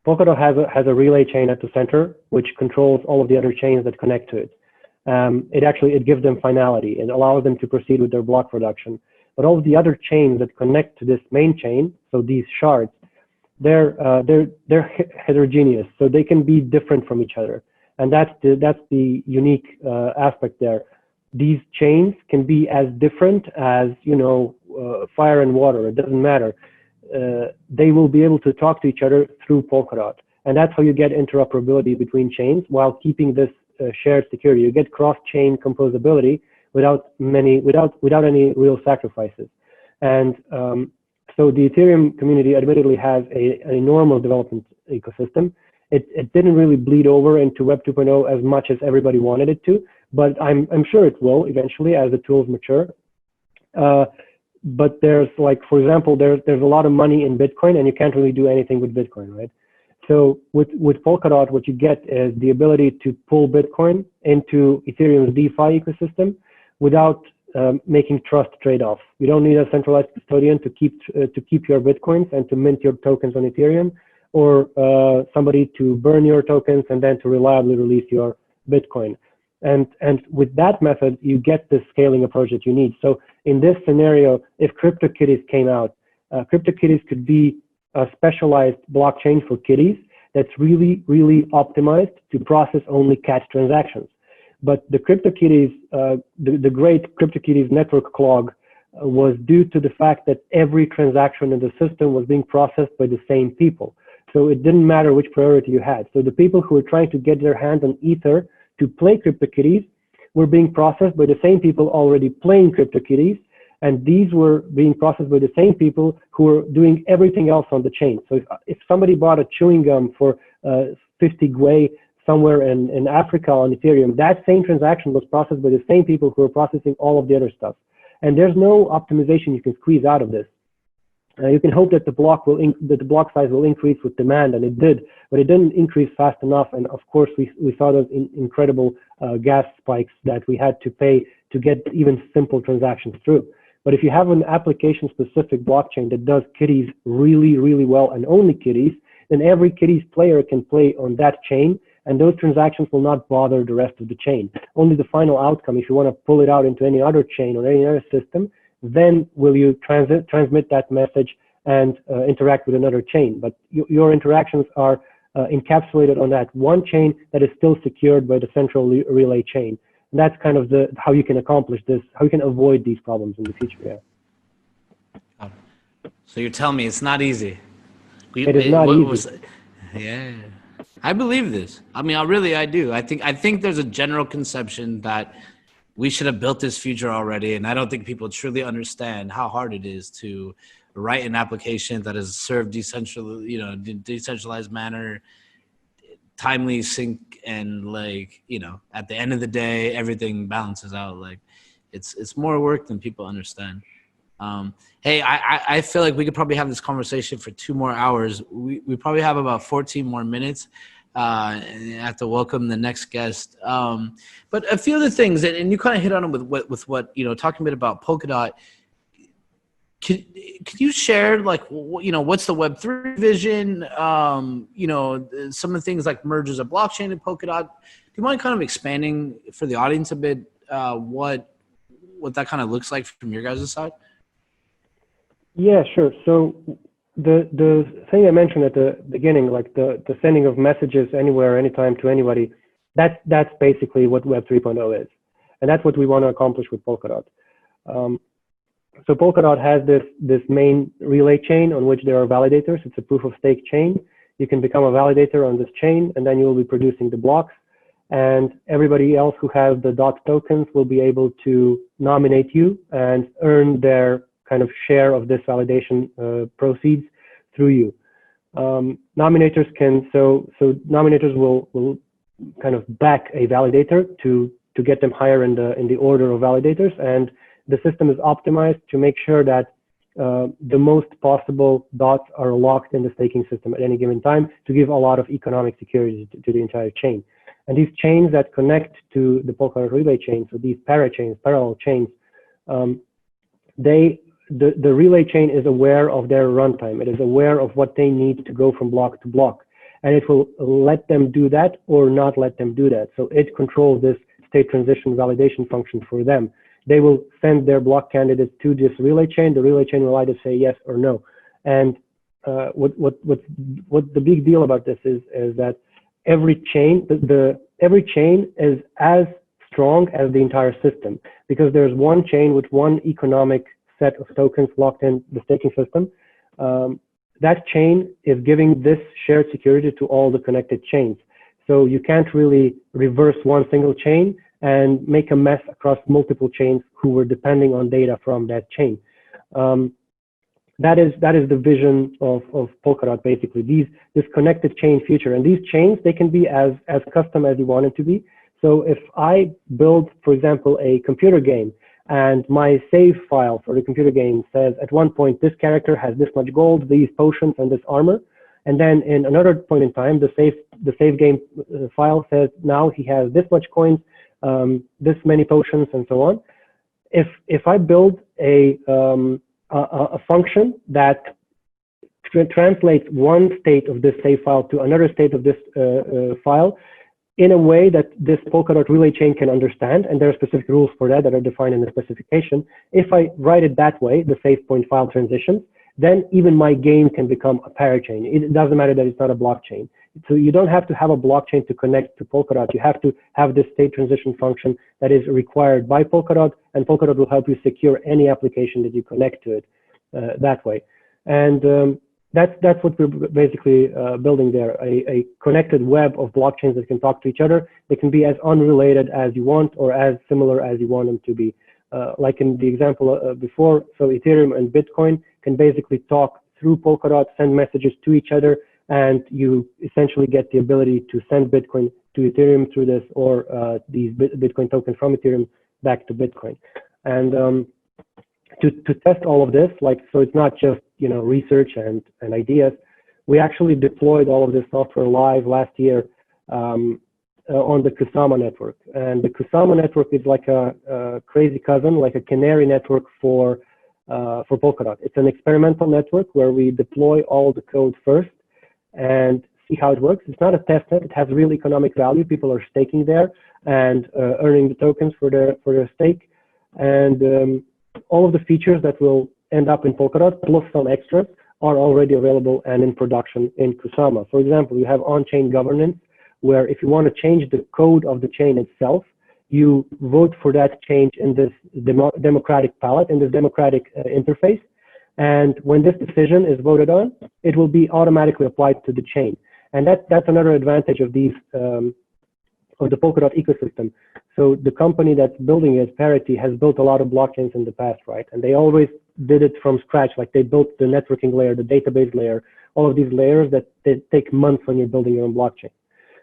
Polkadot has a relay chain at the center which controls all of the other chains that connect to it. It gives them finality and allows them to proceed with their block production. But all of the other chains that connect to this main chain, so these shards, they're heterogeneous, so they can be different from each other, and that's the unique aspect there. These chains can be as different as fire and water. It doesn't matter. They will be able to talk to each other through Polkadot, and that's how you get interoperability between chains while keeping this shared security. You get cross-chain composability without any real sacrifices. And so the Ethereum community admittedly has an enormous development ecosystem. It didn't really bleed over into Web 2.0 as much as everybody wanted it to, but I'm sure it will eventually as the tools mature. But there's, like, for example, there's a lot of money in Bitcoin, and you can't really do anything with Bitcoin, right? So with Polkadot, what you get is the ability to pull Bitcoin into Ethereum's DeFi ecosystem without making trust trade-offs. You don't need a centralized custodian to keep your Bitcoins and to mint your tokens on Ethereum, or somebody to burn your tokens and then to reliably release your Bitcoin. And with that method, you get the scaling approach that you need. So in this scenario, if CryptoKitties came out, CryptoKitties could be a specialized blockchain for kitties that's really, really optimized to process only cat transactions. But the CryptoKitties, the great CryptoKitties network clog was due to the fact that every transaction in the system was being processed by the same people. So it didn't matter which priority you had. So the people who were trying to get their hands on Ether to play CryptoKitties were being processed by the same people already playing CryptoKitties, and these were being processed by the same people who were doing everything else on the chain. So if somebody bought a chewing gum for 50 Gwei somewhere in Africa on Ethereum, that same transaction was processed by the same people who were processing all of the other stuff. And there's no optimization you can squeeze out of this. You can hope that the block size will increase with demand, and it did, but it didn't increase fast enough. And of course, we saw those incredible gas spikes that we had to pay to get even simple transactions through. But if you have an application-specific blockchain that does kitties really, really well, and only kitties, then every kitties player can play on that chain, and those transactions will not bother the rest of the chain. Only the final outcome, if you want to pull it out into any other chain or any other system, then will you transmit that message and interact with another chain. But your interactions are encapsulated on that one chain that is still secured by the central relay chain. That's kind of how you can accomplish this, how you can avoid these problems in the future. Yeah. So you're telling me it's not easy. It is not easy. Yeah, I believe this. I mean, I do. I think there's a general conception that we should have built this feature already, and I don't think people truly understand how hard it is to write an application that is served decentralized manner, timely sync, and at the end of the day, everything balances out. Like, it's more work than people understand. Hey, I feel like we could probably have this conversation for 2 more hours. We probably have about 14 more minutes. I have to welcome the next guest. But a few of the things, and you kind of hit on them with what, talking a bit about Polkadot. Could you share, what's the Web3 vision? Some of the things like mergers of blockchain and Polkadot. Do you mind kind of expanding for the audience a bit what that kind of looks like from your guys' side? Yeah, sure. So the thing I mentioned at the beginning, like the sending of messages anywhere, anytime to anybody, that's basically what Web 3.0 is. And that's what we want to accomplish with Polkadot. So Polkadot has this main relay chain on which there are validators. It's a proof of stake chain. You can become a validator on this chain, and then you will be producing the blocks. And everybody else who has the DOT tokens will be able to nominate you and earn their kind of share of this validation proceeds through you. Nominators nominators will kind of back a validator to get them higher in the order of validators, and the system is optimized to make sure that the most possible dots are locked in the staking system at any given time to give a lot of economic security to the entire chain. And these chains that connect to the Polkadot relay chain, so these parachains, parallel chains, the relay chain is aware of their runtime. It is aware of what they need to go from block to block. And it will let them do that or not let them do that. So it controls this state transition validation function for them. They will send their block candidates to this relay chain. The relay chain will either say yes or no. And what the big deal about this is that every chain, every chain is as strong as the entire system, because there's one chain with one economic set of tokens locked in the staking system. That chain is giving this shared security to all the connected chains. So you can't really reverse one single chain and make a mess across multiple chains who were depending on data from that chain. That is the vision of Polkadot, basically. This connected chain future, and these chains, they can be as custom as you want it to be. So if I build, for example, a computer game, and my save file for the computer game says at one point this character has this much gold, these potions, and this armor, and then in another point in time the save game file says now he has this much coins, this many potions, and so on. If I build a function that translates one state of this save file to another state of this file in a way that this Polkadot relay chain can understand, and there are specific rules for that are defined in the specification. If I write it that way, the save point file transitions, then even my game can become a parachain. It doesn't matter that it's not a blockchain. So you don't have to have a blockchain to connect to Polkadot. You have to have this state transition function that is required by Polkadot, and Polkadot will help you secure any application that you connect to it that way. And that's what we're basically building there, a connected web of blockchains that can talk to each other. They can be as unrelated as you want or as similar as you want them to be. Like in the example before, so Ethereum and Bitcoin can basically talk through Polkadot, send messages to each other, and you essentially get the ability to send Bitcoin to Ethereum through this, or these Bitcoin tokens from Ethereum back to Bitcoin. And to test all of this, so it's not just research and ideas. We actually deployed all of this software live last year on the Kusama network. And the Kusama network is like a crazy cousin, like a canary network for Polkadot. It's an experimental network where we deploy all the code first and see how it works. It's not a test net. It has real economic value. People are staking there and earning the tokens for their stake. And all of the features that will end up in Polkadot, plus some extras, are already available and in production in Kusama. For example, you have on-chain governance, where if you want to change the code of the chain itself, you vote for that change in this democratic ballot, in this democratic interface. And when this decision is voted on, it will be automatically applied to the chain. And that's another advantage of these of the Polkadot ecosystem. So the company that's building it, Parity, has built a lot of blockchains in the past, right? And they always did it from scratch. Like they built the networking layer, the database layer, all of these layers that they take months when you're building your own blockchain.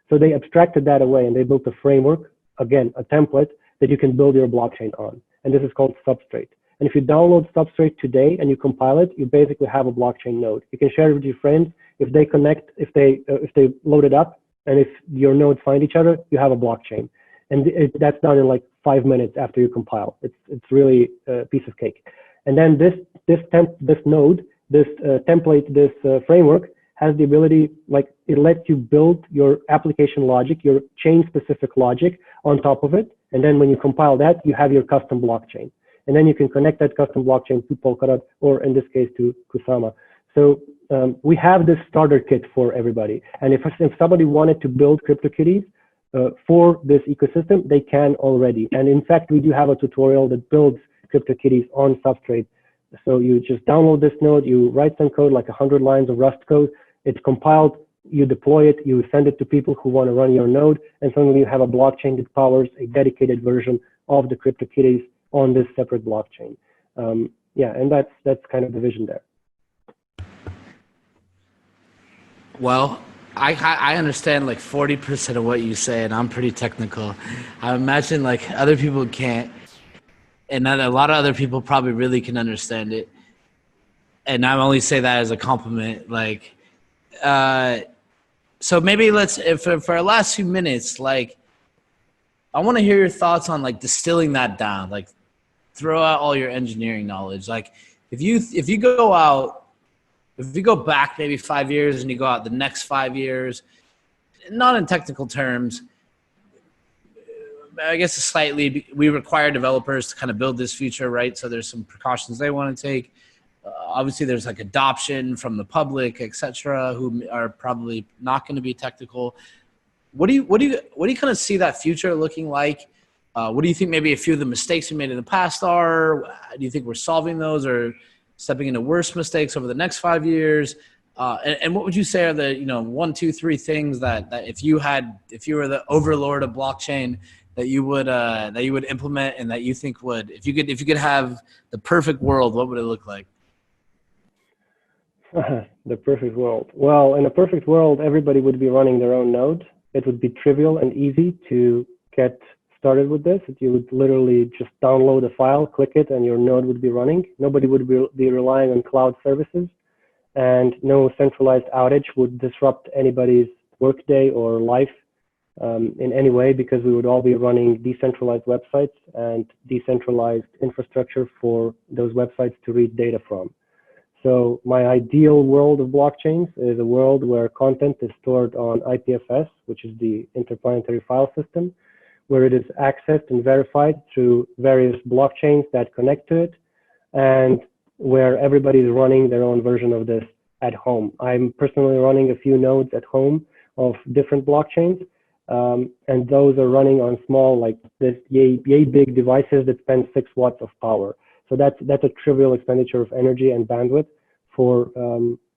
So they abstracted that away and they built a framework, again, a template that you can build your blockchain on. And this is called Substrate. And if you download Substrate today and you compile it, you basically have a blockchain node. You can share it with your friends. If they connect, if they load it up, and if your nodes find each other, you have a blockchain. And that's done in like 5 minutes after you compile. It's really a piece of cake. And then this node, this template, this framework has the ability, like it lets you build your application logic, your chain-specific logic on top of it. And then when you compile that, you have your custom blockchain. And then you can connect that custom blockchain to Polkadot, or in this case to Kusama. So we have this starter kit for everybody. And if somebody wanted to build CryptoKitties for this ecosystem, they can already. And in fact, we do have a tutorial that builds CryptoKitties on Substrate. So you just download this node, you write some code, like 100 lines of Rust code. It's compiled, you deploy it, you send it to people who want to run your node, and suddenly you have a blockchain that powers a dedicated version of the CryptoKitties on this separate blockchain. Yeah, and that's kind of the vision there. Well, I understand like 40% of what you say, and I'm pretty technical. I imagine like other people can't, and a lot of other people probably really can understand it. And I only say that as a compliment. Like, so maybe let's, for our last few minutes, like, I want to hear your thoughts on like distilling that down. Like, throw out all your engineering knowledge. Like, if you go out. If you go back maybe 5 years and you go out the next 5 years, not in technical terms, I guess slightly, we require developers to kind of build this feature, right? So there's some precautions they want to take. Obviously, there's like adoption from the public, et cetera, who are probably not going to be technical. What do you kind of see that future looking like? What do you think maybe a few of the mistakes we made in the past are? Do you think we're solving those or stepping into worse mistakes over the next 5 years? And what would you say are the 1, 2, 3 things that if you were the overlord of blockchain that you would implement and that you think would, if you could have the perfect world, what would it look like? The perfect world. Well, in a perfect world, everybody would be running their own node. It would be trivial and easy to get started with this. You would literally just download a file, click it, and your node would be running. Nobody would be relying on cloud services, and no centralized outage would disrupt anybody's workday or life in any way, because we would all be running decentralized websites and decentralized infrastructure for those websites to read data from. So my ideal world of blockchains is a world where content is stored on IPFS, which is the interplanetary file system, where it is accessed and verified through various blockchains that connect to it, and where everybody is running their own version of this at home. I'm personally running a few nodes at home of different blockchains, and those are running on small, like this yay big devices that spend 6 watts of power. So that's a trivial expenditure of energy and bandwidth for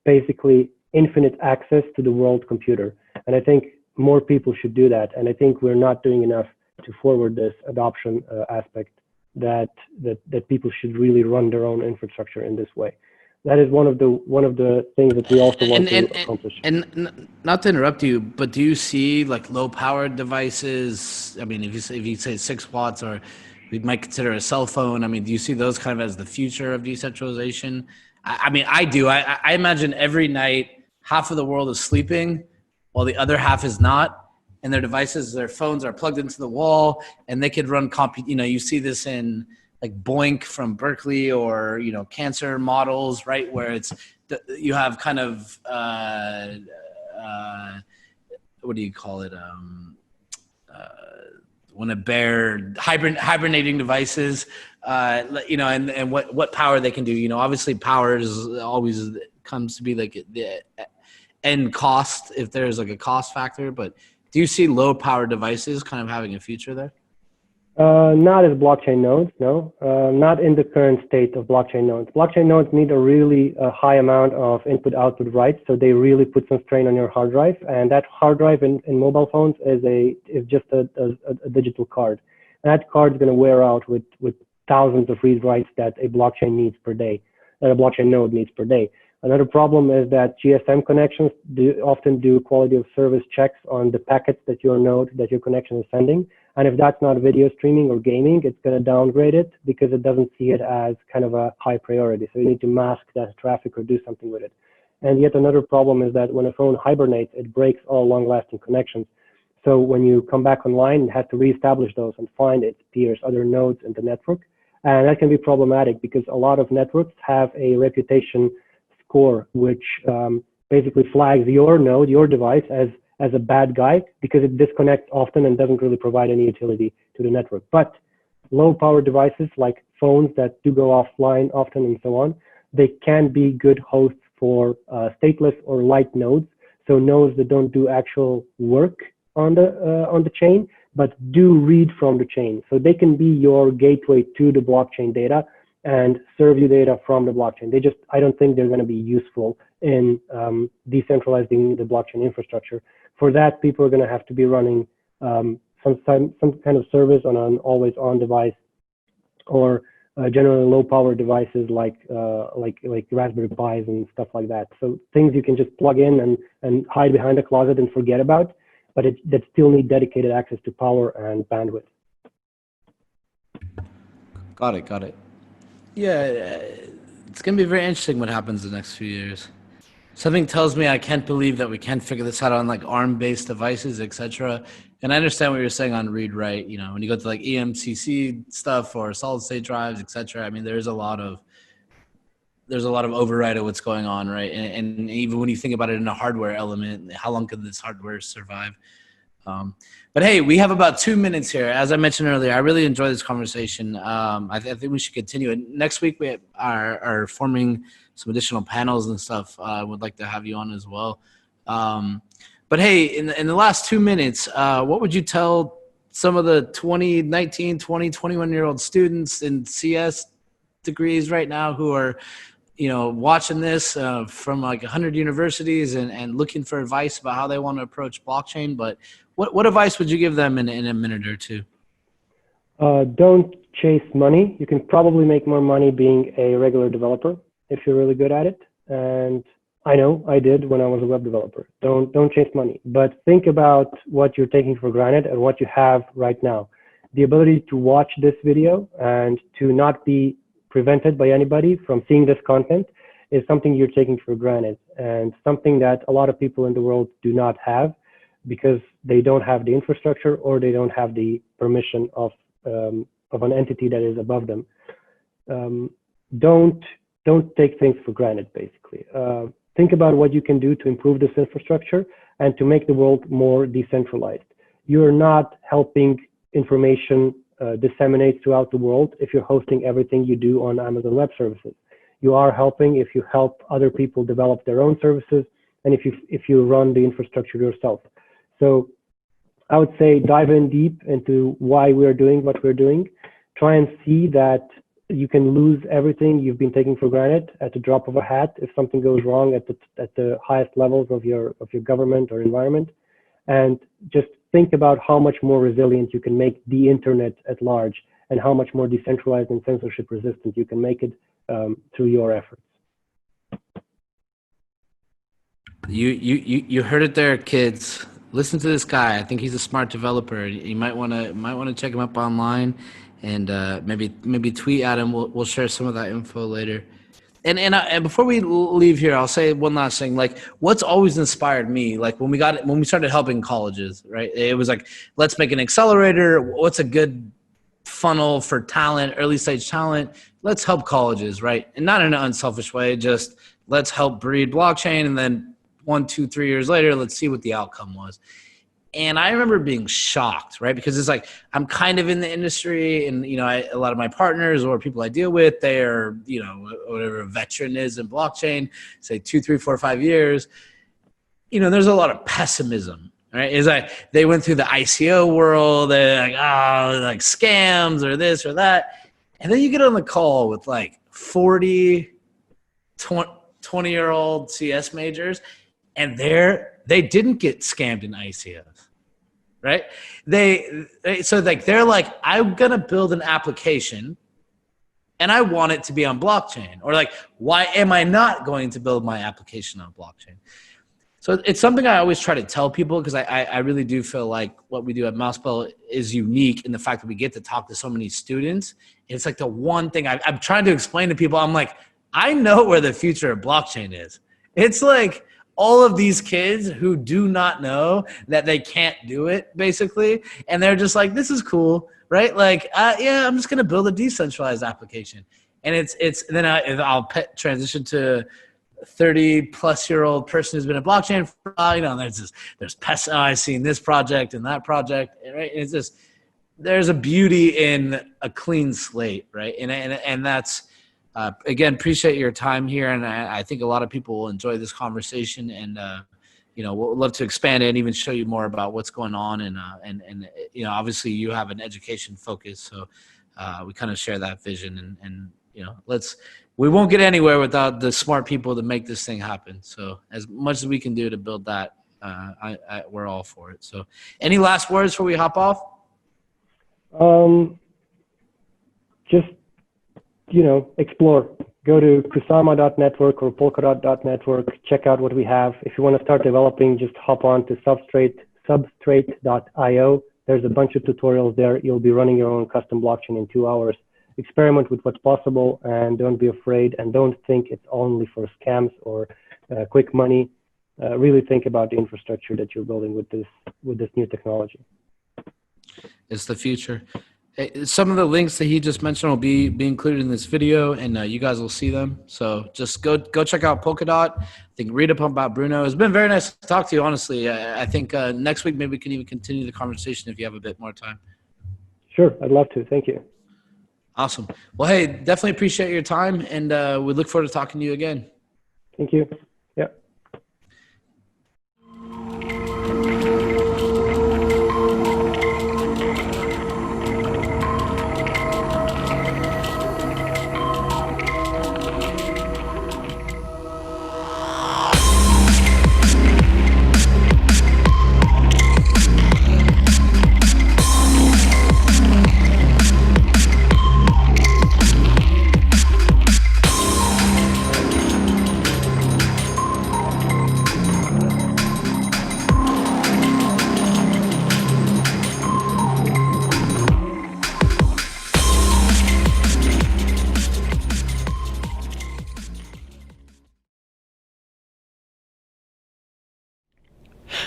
basically infinite access to the world computer. And I think more people should do that. And I think we're not doing enough to forward this adoption aspect, that people should really run their own infrastructure in this way. That is one of the things that we also want to accomplish. And not to interrupt you, but do you see like low powered devices? I mean, if you say 6 watts, or we might consider a cell phone. I mean, do you see those kind of as the future of decentralization? I mean, I do. I imagine every night half of the world is sleeping while the other half is not. And their devices, their phones are plugged into the wall, and they could run you see this in like Boink from Berkeley, or cancer models, right? Where you have kind of what do you call it? When a bear hibernating devices, and what power they can do. Obviously power is always comes to be like the end cost if there's like a cost factor, but do you see low power devices kind of having a future there? Not as blockchain nodes, no. Not in the current state of blockchain nodes. Blockchain nodes need a really high amount of input-output writes, so they really put some strain on your hard drive. And that hard drive in mobile phones is just a digital card. And that card is going to wear out with thousands of read writes that a blockchain needs per day, that a blockchain node needs per day. Another problem is that GSM connections often do quality of service checks on the packets that your node, that your connection is sending. And if that's not video streaming or gaming, it's going to downgrade it because it doesn't see it as kind of a high priority. So you need to mask that traffic or do something with it. And yet another problem is that when a phone hibernates, it breaks all long-lasting connections. So when you come back online, it has to reestablish those and find its peers, other nodes in the network. And that can be problematic because a lot of networks have a reputation score, which basically flags your node, your device, as a bad guy because it disconnects often and doesn't really provide any utility to the network. But low power devices like phones that do go offline often and so on, they can be good hosts for stateless or light nodes. So nodes that don't do actual work on the chain, but do read from the chain. So they can be your gateway to the blockchain data and serve you data from the blockchain. I don't think they're going to be useful in decentralizing the blockchain infrastructure. For that, people are going to have to be running some kind of service on an always-on device, or generally low-power devices like Raspberry Pis and stuff like that. So things you can just plug in and hide behind a closet and forget about, but that still need dedicated access to power and bandwidth. Got it. Yeah, it's going to be very interesting what happens the next few years. Something tells me I can't believe that we can't figure this out on like ARM-based devices, etc. And I understand what you're saying on read-write. You know, when you go to like eMCC stuff or solid-state drives, etc. I mean, there's a lot of override of what's going on, right? And even when you think about it in a hardware element, how long can this hardware survive? But hey, we have about 2 minutes here. As I mentioned earlier, I really enjoyed this conversation. I think we should continue it. Next week, we are forming some additional panels and stuff. I would like to have you on as well. But hey, in the last 2 minutes, what would you tell some of the 19, 20, 21-year-old students in CS degrees right now who are, watching this from like 100 universities and looking for advice about how they want to approach blockchain? But what advice would you give them in a minute or two? Don't chase money. You can probably make more money being a regular developer if you're really good at it. And I know I did when I was a web developer. Don't chase money, but think about what you're taking for granted and what you have right now. The ability to watch this video and to not be prevented by anybody from seeing this content is something you're taking for granted, and something that a lot of people in the world do not have because they don't have the infrastructure or they don't have the permission of an entity that is above them. Don't take things for granted, basically. Think about what you can do to improve this infrastructure and to make the world more decentralized. You're not helping information disseminate throughout the world if you're hosting everything you do on Amazon Web Services. You are helping if you help other people develop their own services and if you run the infrastructure yourself. So I would say dive in deep into why we're doing what we're doing. Try and see that you can lose everything you've been taking for granted at the drop of a hat if something goes wrong at the highest levels of your government or environment. And just think about how much more resilient you can make the internet at large and how much more decentralized and censorship resistant you can make it through your efforts. You heard it there, kids. Listen to this guy. I think he's a smart developer. You might want to check him up online, and maybe tweet at him. We'll share some of that info later. And before we leave here, I'll say one last thing. Like, what's always inspired me, like when we started helping colleges, right? It was like, let's make an accelerator. What's a good funnel for talent, early stage talent? Let's help colleges, right? And not in an unselfish way. Just let's help breed blockchain, and then 1, 2, 3 years later, let's see what the outcome was. And I remember being shocked, right? Because it's like, I'm kind of in the industry, and, a lot of my partners or people I deal with, they're, whatever a veteran is in blockchain, say 2, 3, 4, 5 years, there's a lot of pessimism. right? It's like they went through the ICO world. They're like, oh, like scams or this or that. And then you get on the call with like 40, 20-year-old CS majors, and they didn't get scammed in ICOs, right? So like they're like, I'm gonna build an application, and I want it to be on blockchain. Or like, why am I not going to build my application on blockchain? So it's something I always try to tell people, because I really do feel like what we do at Mousebell is unique in the fact that we get to talk to so many students. It's like the one thing I'm trying to explain to people. I'm like, I know where the future of blockchain is. It's like all of these kids who do not know that they can't do it, basically. And they're just like, this is cool, right? Like, yeah, I'm just going to build a decentralized application. And then I'll transition to 30-plus-year-old person who's been in blockchain for a while. You know, there's PESA. I've seen this project and that project, right? It's just, there's a beauty in a clean slate, right? And that's, again, appreciate your time here. And I think a lot of people will enjoy this conversation, and, you know, we'll love to expand it and even show you more about what's going on. And you know, obviously you have an education focus. So we kind of share that vision, and you know, we won't get anywhere without the smart people to make this thing happen. So as much as we can do to build that, we're all for it. So any last words before we hop off? Just, you know, explore. Go to kusama.network or polkadot.network. Check out what we have. If you want to start developing, just hop on to substrate.io. There's a bunch of tutorials there. You'll be running your own custom blockchain in 2 hours. Experiment with what's possible, and don't be afraid, and don't think it's only for scams or quick money. Really think about the infrastructure that you're building with this new technology. It's the future. Some of the links that he just mentioned will be included in this video, and you guys will see them. So just go check out Polkadot. I think read up about Bruno. It's been very nice to talk to you, honestly. I think next week maybe we can even continue the conversation if you have a bit more time. Sure, I'd love to. Thank you. Awesome. Well, hey, definitely appreciate your time, and we look forward to talking to you again. Thank you. Yeah.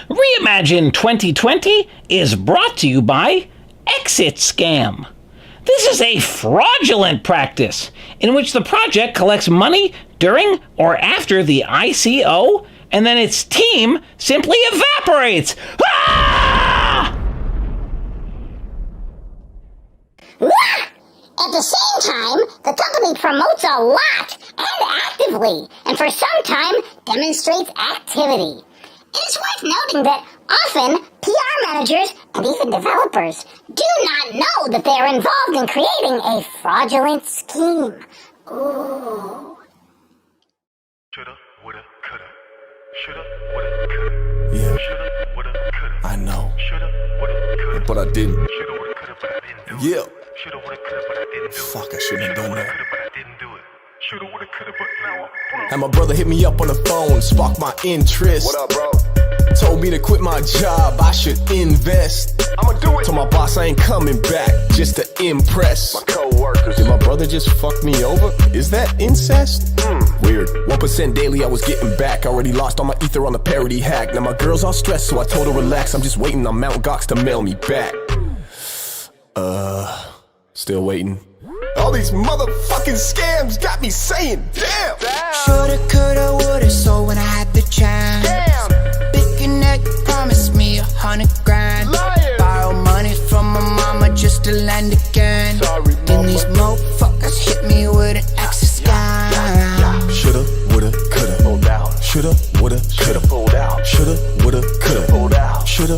Reimagine 2020 is brought to you by Exit Scam. This is a fraudulent practice in which the project collects money during or after the ICO, and then its team simply evaporates. Ah! At the same time, the company promotes a lot and actively, and for some time demonstrates activity. It's worth noting that often PR managers and even developers do not know that they are involved in creating a fraudulent scheme. Ooh. Shoulda, woulda, coulda. Shoulda, woulda, coulda. Yeah. Shoulda, woulda, coulda. I know. Shoulda, woulda, coulda. But I didn't. Shoulda, woulda, coulda, but I didn't do it. Yeah. Shoulda, woulda, coulda, but I didn't do it. Fuck, I shouldn't have done that. Shoulda, woulda, coulda, but I didn't do it. Shoulda, woulda, coulda, but now I'm broke. And my brother hit me up on the phone, sparked my interest. What up, bro? Told me to quit my job, I should invest. I'ma do it. Told my boss I ain't coming back, just to impress my co-workers. Did my brother just fuck me over? Is that incest? Weird. 1% daily I was getting back. Already lost all my ether on the parody hack. Now my girl's all stressed, so I told her relax. I'm just waiting on Mount Gox to mail me back. Still waiting. All these motherfucking scams got me saying, damn. Shoulda, coulda, woulda, so when I had the chance. Damn. Big neck promised me 100 grand. Liar. Borrow money from my mama just to land again. Sorry, then these motherfuckers hit me with an extra scam. Shoulda, woulda, coulda. Pulled out. Shoulda, woulda, coulda. Pulled out. Shoulda, woulda, coulda. Pulled out. Shoulda,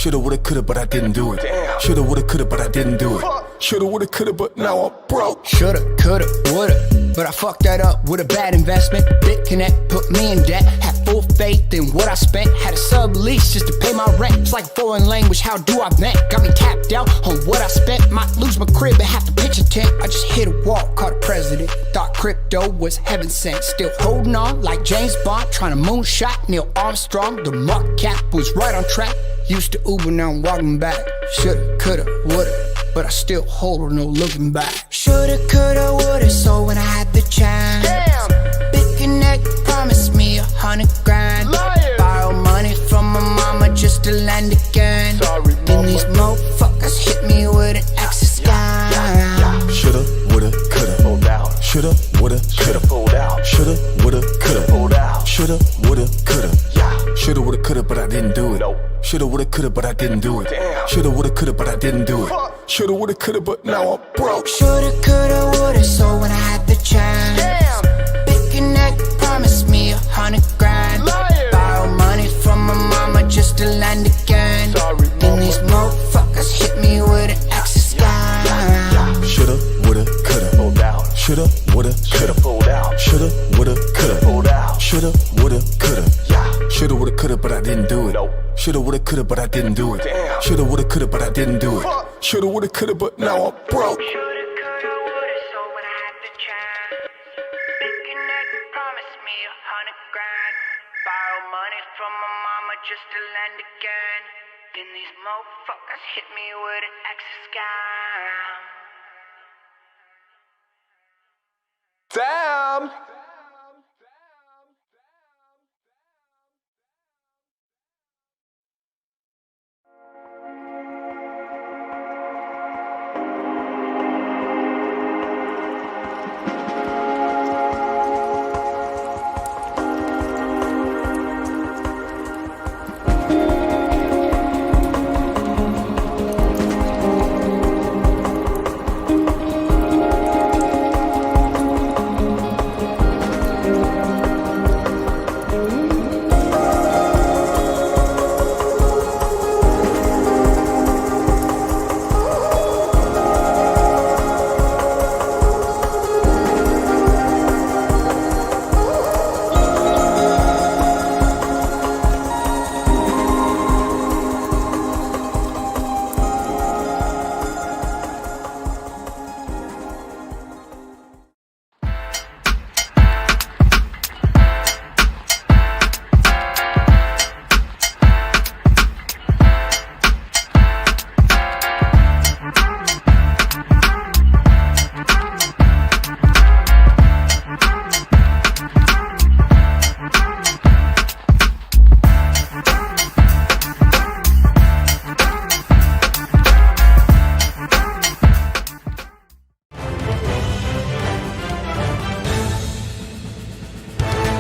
Shoulda, woulda, coulda, but I didn't do it. Shoulda, woulda, coulda, but I didn't do it. Shoulda, woulda, coulda, but now I'm broke. Shoulda, coulda, woulda, but I fucked that up with a bad investment. BitConnect put me in debt. Had full faith in what I spent. Had a sublease just to pay my rent. It's like a foreign language, how do I vent? Got me tapped out on what I spent. Might lose my crib and have to pitch a tent. I just hit a wall, caught a president. Thought crypto was heaven sent. Still holding on like James Bond, trying to moonshot Neil Armstrong. The market cap was right on track. Used to Uber, now I'm walking back. Shoulda, coulda, woulda, but I still hold no looking back. Shoulda, coulda, woulda, so when I had the chance, BitConnect promised me 100 grand. Borrow money from my mama just to lend again. Then these motherfuckers hit me with an access scam. Shoulda, woulda, coulda, pulled out. Shoulda, woulda, coulda, pulled out. Shoulda, woulda, coulda, pulled out. Shoulda, woulda, coulda. Shoulda, woulda, coulda, but I didn't do it. Shoulda, woulda, coulda, but I didn't do it. Shoulda, woulda, coulda, but I didn't do it. Shoulda, woulda, coulda, but now I'm broke. Shoulda, coulda, woulda, so when I had the chance, BitConnect promised me 100 grand. Borrow money from my mama just to lend again. Then these motherfuckers hit me with an access scam. Shoulda, woulda, coulda, pulled out. Shoulda, woulda, coulda, pulled out. Shoulda, woulda, coulda, pulled out. Shoulda, woulda, coulda. Shoulda, woulda, coulda, but I didn't do it. Shoulda, woulda, coulda, but I didn't do it. Shoulda, woulda, coulda, but I didn't do it. Shoulda, woulda, coulda, but now I'm broke. Just to lend again. Then these motherfuckers hit me with an access scam. Damn!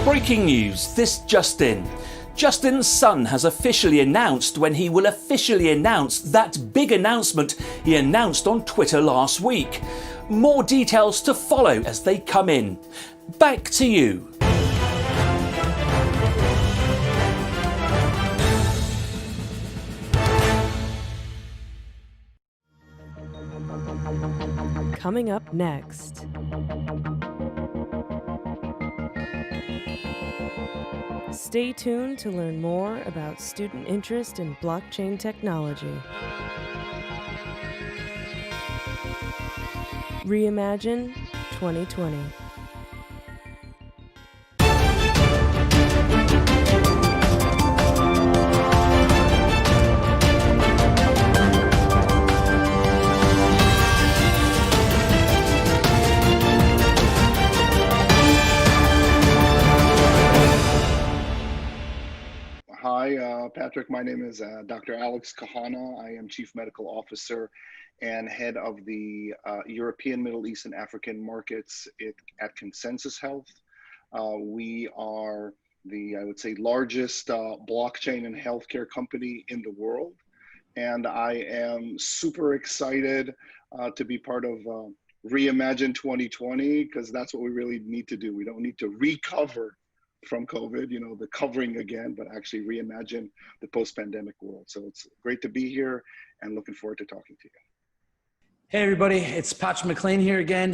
Breaking news, this just in. Justin's son has officially announced when he will officially announce that big announcement he announced on Twitter last week. More details to follow as they come in. Back to you. Coming up next. Stay tuned to learn more about student interest in blockchain technology. Reimagine 2020. Hi, Patrick. My name is Dr. Alex Kahana. I am Chief Medical Officer and Head of the European, Middle East, and African markets at Consensus Health. We are the, I would say, largest blockchain and healthcare company in the world. And I am super excited to be part of Reimagine 2020, because that's what we really need to do. We don't need to recover from COVID, the covering again, but actually reimagine the post-pandemic world. So it's great to be here and looking forward to talking to you. Hey everybody, it's Patrick McLean here again,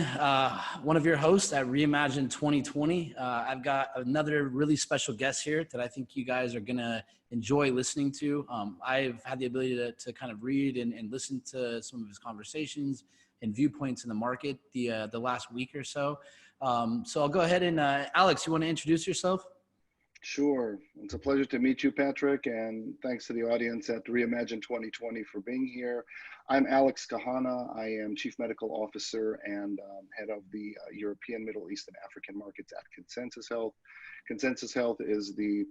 one of your hosts at Reimagine 2020. I've got another really special guest here that I think you guys are gonna enjoy listening to. I've had the ability to kind of read and listen to some of his conversations and viewpoints in the market the last week or so. So I'll go ahead and Alex, you wanna introduce yourself? Sure. It's a pleasure to meet you, Patrick, and thanks to the audience at Reimagine 2020 for being here. I'm Alex Kahana. I am Chief Medical Officer and head of the European, Middle East, and African markets at Consensus Health. Consensus Health is the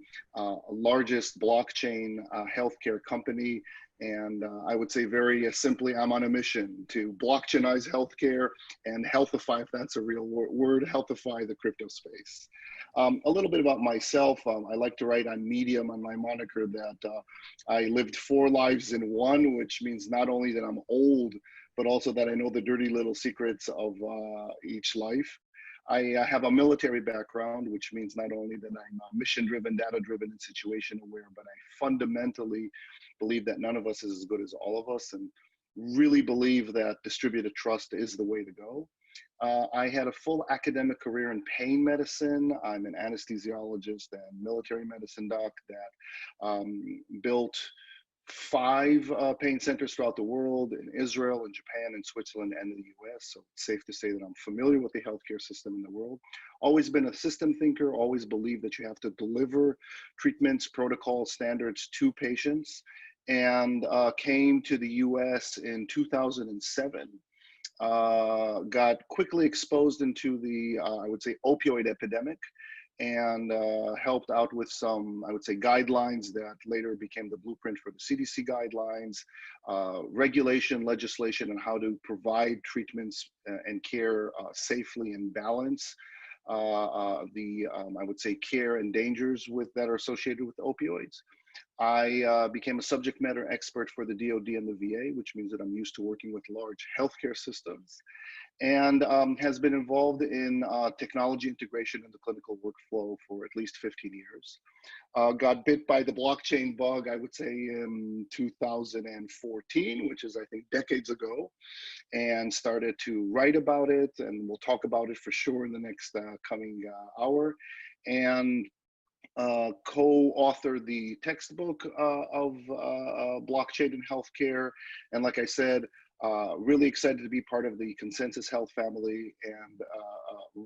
largest blockchain healthcare company. And I would say very simply, I'm on a mission to blockchainize healthcare and healthify, if that's a real word, healthify the crypto space. A little bit about myself. I like to write on Medium on my moniker that I lived 4 lives in one, which means not only that I'm old, but also that I know the dirty little secrets of each life. I have a military background, which means not only that I'm mission-driven, data-driven, and situation-aware, but I fundamentally believe that none of us is as good as all of us, and really believe that distributed trust is the way to go. I had a full academic career in pain medicine. I'm an anesthesiologist and military medicine doc that built 5 pain centers throughout the world, in Israel, in Japan, in Switzerland, and in the US. So it's safe to say that I'm familiar with the healthcare system in the world. Always been a system thinker, always believed that you have to deliver treatments, protocols, standards to patients, and came to the US in 2007. Got quickly exposed into the, I would say, opioid epidemic, and helped out with some, I would say, guidelines that later became the blueprint for the CDC guidelines, regulation, legislation, and how to provide treatments and care safely and balance I would say, care and dangers that are associated with opioids. I became a subject matter expert for the DoD and the VA, which means that I'm used to working with large healthcare systems, and has been involved in technology integration in the clinical workflow for at least 15 years. Got bit by the blockchain bug, I would say, in 2014, which is, I think, decades ago, and started to write about it, and we'll talk about it for sure in the next coming hour. And co-authored the textbook of blockchain in healthcare. And like I said, really excited to be part of the Consensus Health family and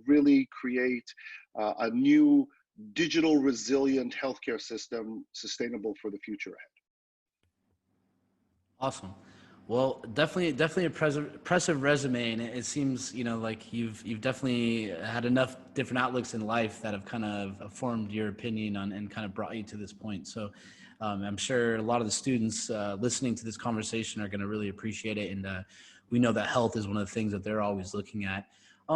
really create a new digital resilient healthcare system sustainable for the future ahead. Awesome. Well, definitely a impressive resume, and it seems, like you've definitely had enough different outlooks in life that have kind of formed your opinion on and kind of brought you to this point. So I'm sure a lot of the students listening to this conversation are going to really appreciate it, and we know that health is one of the things that they're always looking at.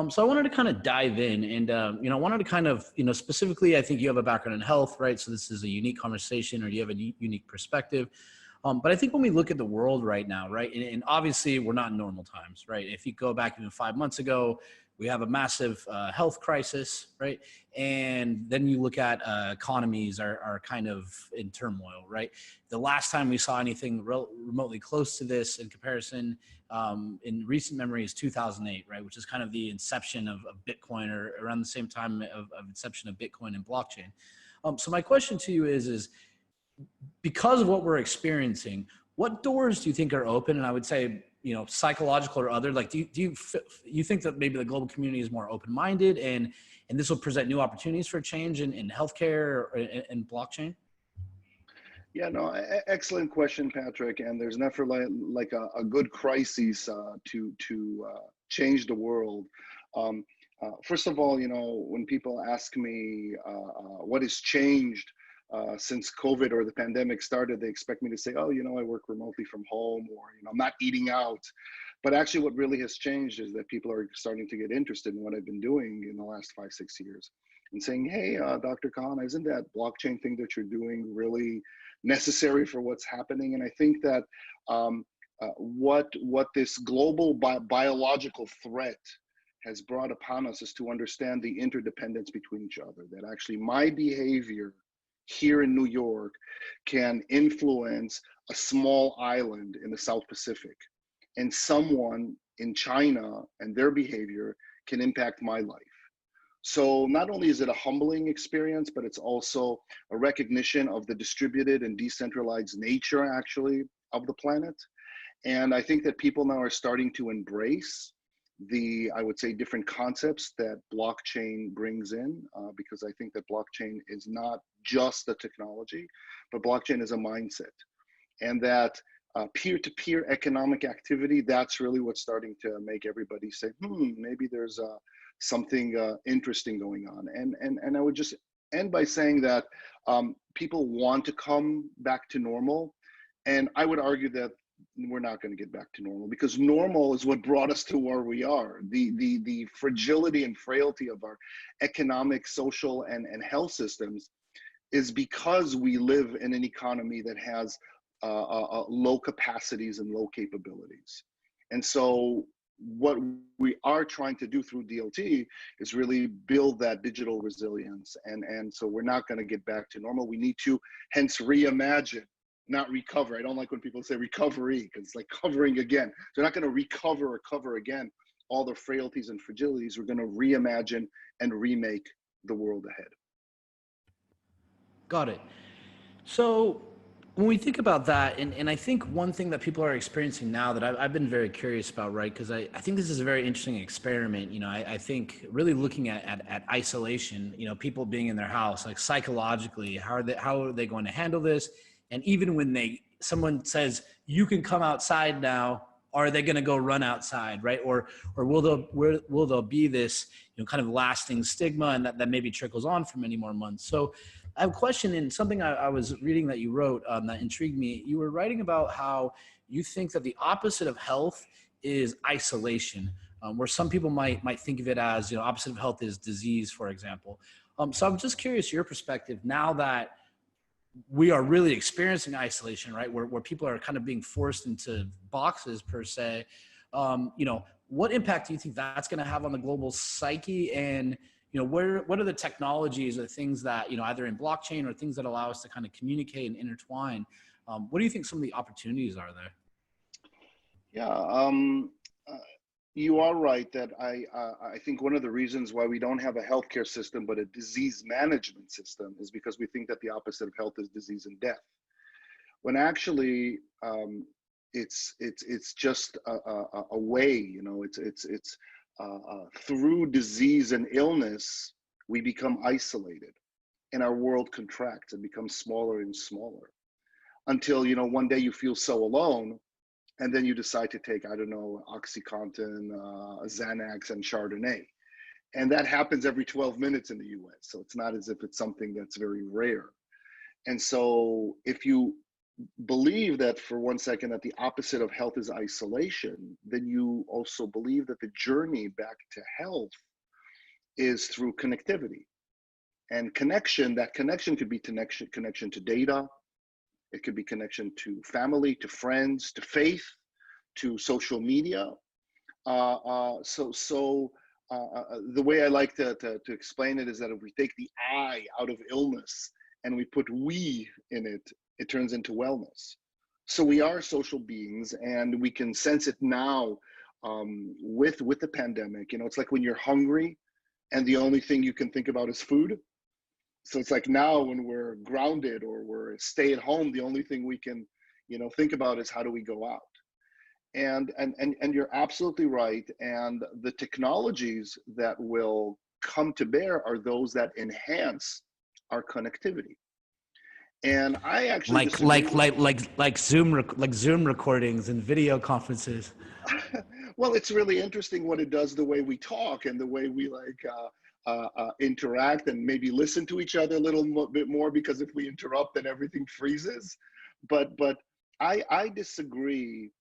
So I wanted to kind of dive in, and I wanted to kind of, specifically, I think you have a background in health, right? So this is a unique conversation, or you have a unique perspective. But I think when we look at the world right now, right, and obviously we're not in normal times, right? If you go back even 5 months ago, we have a massive health crisis, right? And then you look at economies are kind of in turmoil, right? The last time we saw anything remotely close to this in comparison in recent memory is 2008, right? Which is kind of the inception of Bitcoin, or around the same time of inception of Bitcoin and blockchain. So my question to you is because of what we're experiencing, what doors do you think are open? And I would say, psychological or other, like, do you think that maybe the global community is more open-minded and this will present new opportunities for change in healthcare and blockchain? Yeah, no, excellent question, Patrick. And there's never like a good crisis to change the world. First of all, when people ask me what has changed since COVID or the pandemic started, they expect me to say, oh, I work remotely from home, or, I'm not eating out. But actually what really has changed is that people are starting to get interested in what I've been doing in the last 5-6 years and saying, hey, Dr. Khan, isn't that blockchain thing that you're doing really necessary for what's happening? And I think that what this global biological threat has brought upon us is to understand the interdependence between each other, that actually my behavior here in New York can influence a small island in the South Pacific, and someone in China and their behavior can impact my life. So not only is it a humbling experience, but it's also a recognition of the distributed and decentralized nature actually of the planet. And I think that people now are starting to embrace the, I would say, different concepts that blockchain brings in, because I think that blockchain is not just a technology, but blockchain is a mindset. And that peer-to-peer economic activity, that's really what's starting to make everybody say, maybe there's something interesting going on. And I would just end by saying that people want to come back to normal. And I would argue that we're not going to get back to normal, because normal is what brought us to where we are. The fragility and frailty of our economic, social, and health systems is because we live in an economy that has low capacities and low capabilities. And so what we are trying to do through DLT is really build that digital resilience. And so we're not going to get back to normal. We need to hence reimagine, not recover. I don't like when people say recovery, because it's like covering again. So we're not going to recover or cover again all the frailties and fragilities. We're going to reimagine and remake the world ahead. Got it. So when we think about that, and I think one thing that people are experiencing now that I've been very curious about, right? Because I think this is a very interesting experiment. You know, I think really looking at isolation, you know, people being in their house, like psychologically, how are they going to handle this? And even when someone says, you can come outside now, are they going to go run outside, right? Or will there be this, you know, kind of lasting stigma, and that maybe trickles on for many more months? So I have a question, and something I was reading that you wrote that intrigued me. You were writing about how you think that the opposite of health is isolation, where some people might think of it as, you know, opposite of health is disease, for example. So I'm just curious your perspective now that we are really experiencing isolation, right? Where people are kind of being forced into boxes per se. You know, what impact do you think that's going to have on the global psyche? And, you know, what are the technologies or things that, you know, either in blockchain or things that allow us to kind of communicate and intertwine? What do you think some of the opportunities are there? Yeah, you are right that I think one of the reasons why we don't have a healthcare system but a disease management system is because we think that the opposite of health is disease and death, when actually it's just a way, you know, it's through disease and illness we become isolated, and our world contracts and becomes smaller and smaller until, you know, one day you feel so alone. And then you decide to take, I don't know, OxyContin, Xanax, and Chardonnay. And that happens every 12 minutes in the US. So it's not as if it's something that's very rare. And so if you believe that for one second that the opposite of health is isolation, then you also believe that the journey back to health is through connectivity. And connection, that connection could be connection to data. It could be connection to family, to friends, to faith, to social media. So the way I like to explain it is that if we take the I out of illness and we put we in it, it turns into wellness. So we are social beings, and we can sense it now with the pandemic. You know, it's like when you're hungry and the only thing you can think about is food. So it's like now when we're grounded or we're stay at home, the only thing we can, you know, think about is how do we go out? And you're absolutely right. And the technologies that will come to bear are those that enhance our connectivity. And I actually like Zoom recordings and video conferences. Well, it's really interesting what it does, the way we talk and the way we interact and maybe listen to each other a little bit more, because if we interrupt, then everything freezes. But I disagree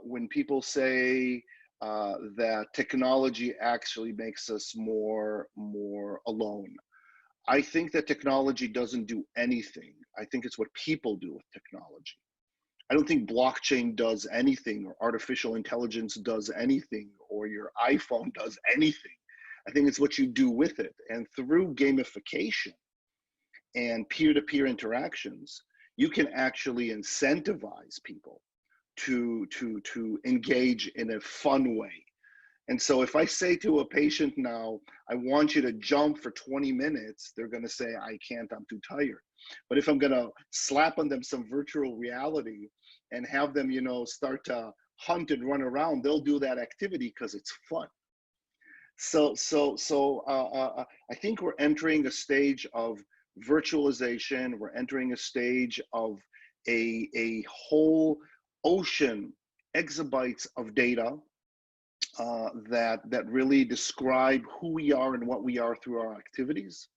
when people say that technology actually makes us more alone. I think that technology doesn't do anything. I think it's what people do with technology. I don't think blockchain does anything, or artificial intelligence does anything, or or your iPhone does anything. I think it's what you do with it. And through gamification and peer-to-peer interactions, you can actually incentivize people to engage in a fun way. And so if I say to a patient now, I want you to jump for 20 minutes, they're going to say, I can't, I'm too tired. But if I'm going to slap on them some virtual reality and have them, you know, start to hunt and run around, they'll do that activity because it's fun. So I think we're entering a stage of virtualization. We're entering a stage of a whole ocean, exabytes of data that really describe who we are and what we are through our activities,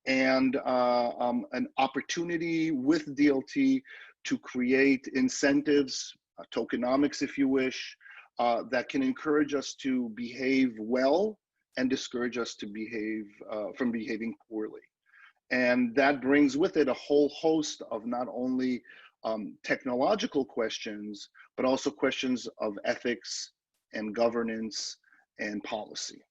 and an opportunity with DLT to create incentives, tokenomics if you wish, that can encourage us to behave well and discourage us to behave from behaving poorly. And that brings with it a whole host of not only technological questions, but also questions of ethics and governance and policy.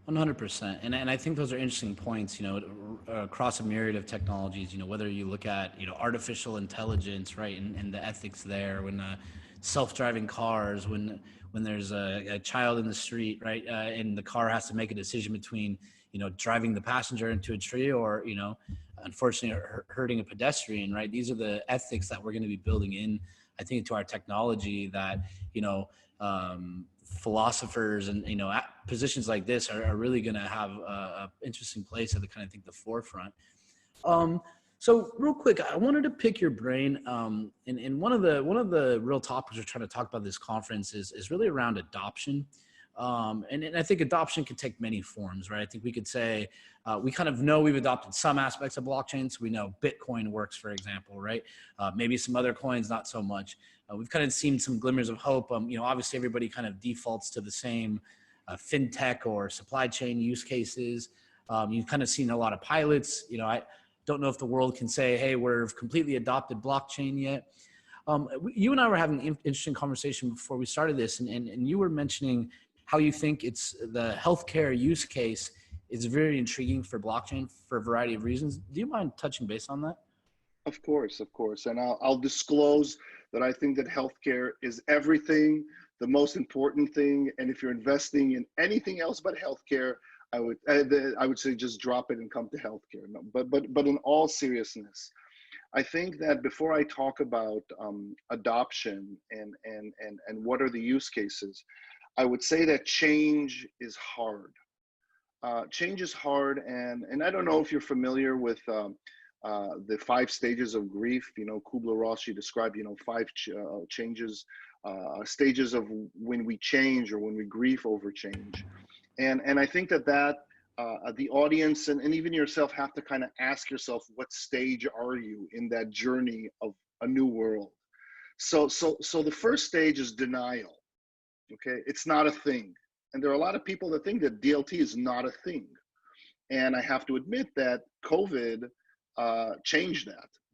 100%. And I think those are interesting points, you know, across a myriad of technologies, you know, whether you look at, you know, artificial intelligence, right, and the ethics there, when self-driving cars, when there's a child in the street, right, and the car has to make a decision between, you know, driving the passenger into a tree or, you know, unfortunately hurting a pedestrian, right? These are the ethics that we're going to be building in, I think, to our technology that, you know, philosophers and, you know, positions like this are really going to have a interesting place at the kind of think the forefront. So real quick, I wanted to pick your brain. And one of the real topics we're trying to talk about this conference is really around adoption. And I think adoption can take many forms, right? I think we could say, we kind of know we've adopted some aspects of blockchains. We know Bitcoin works, for example, right? Maybe some other coins, not so much. We've kind of seen some glimmers of hope. You know, obviously everybody kind of defaults to the same fintech or supply chain use cases. You've kind of seen a lot of pilots. You know, I don't know if the world can say, hey, we've completely adopted blockchain yet. You and I were having an interesting conversation before we started this, and you were mentioning how you think it's the healthcare use case is very intriguing for blockchain for a variety of reasons. Do you mind touching base on that? Of course. And I'll disclose that I think that healthcare is everything, the most important thing. And if you're investing in anything else but healthcare, I would say just drop it and come to healthcare. No, but in all seriousness, I think that before I talk about adoption and what are the use cases, I would say that change is hard. Change is hard, and I don't know if you're familiar with the 5 stages of grief. You know, Kubler-Ross, she described, you know, 5 stages of when we change or when we grieve over change. And I think that the audience and even yourself have to kind of ask yourself, what stage are you in that journey of a new world? So the first stage is denial. Okay, it's not a thing. And there are a lot of people that think that DLT is not a thing. And I have to admit that COVID changed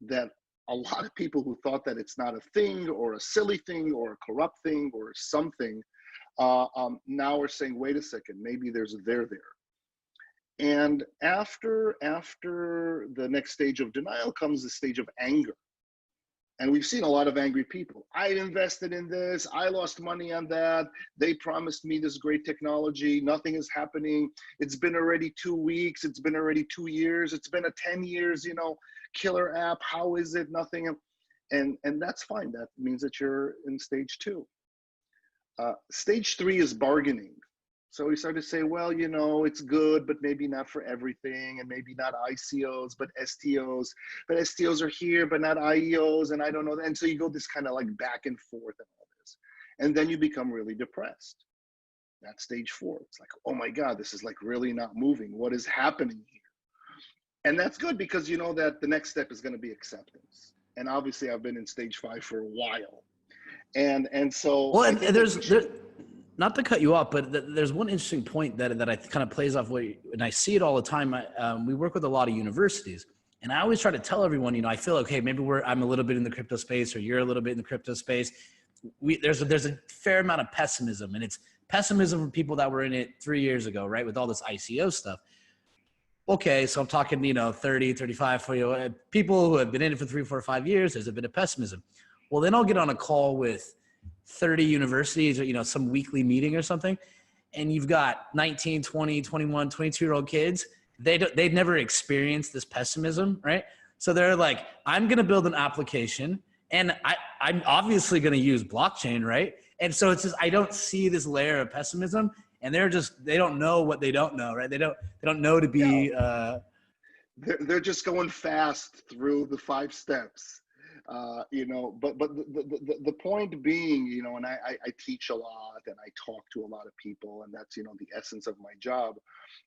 that a lot of people who thought that it's not a thing or a silly thing or a corrupt thing or something, now are saying, wait a second, maybe there's a there. And after the next stage of denial comes the stage of anger. And we've seen a lot of angry people. I invested in this, I lost money on that, they promised me this great technology, nothing is happening. It's been already 2 weeks, it's been already 2 years, it's been a 10 years, you know, killer app, how is it, nothing? And that's fine, that means that you're in stage 2. Stage 3 is bargaining. So we start to say, well, you know, it's good, but maybe not for everything, and maybe not ICOs, but STOs. But STOs are here, but not IEOs, and I don't know. And so you go this kind of like back and forth and all this. And then you become really depressed. That's stage 4. It's like, oh my God, this is like really not moving. What is happening here? And that's good because you know that the next step is going to be acceptance. And obviously I've been in stage 5 for a while. And so— Well, and there's not to cut you off, but there's one interesting point that I kind of plays off what, and I see it all the time. We work with a lot of universities, and I always try to tell everyone, you know, I feel okay, maybe I'm a little bit in the crypto space, or you're a little bit in the crypto space. there's a fair amount of pessimism, and it's pessimism from people that were in it 3 years ago, right? With all this ICO stuff. Okay, so I'm talking, 30, 35, 40 people who have been in it for 3, 4, 5 years. There's a bit of pessimism. Well, then I'll get on a call with 30 universities or, some weekly meeting or something. And you've got 19, 20, 21, 22-year-old kids. They've never experienced this pessimism, right? So they're like, I'm going to build an application and I'm obviously going to use blockchain, right? And so it's just, I don't see this layer of pessimism. And they don't know what they don't know, right? They don't know to be. They're just going fast through the 5 steps, But the point being, and I teach a lot and I talk to a lot of people, and that's the essence of my job.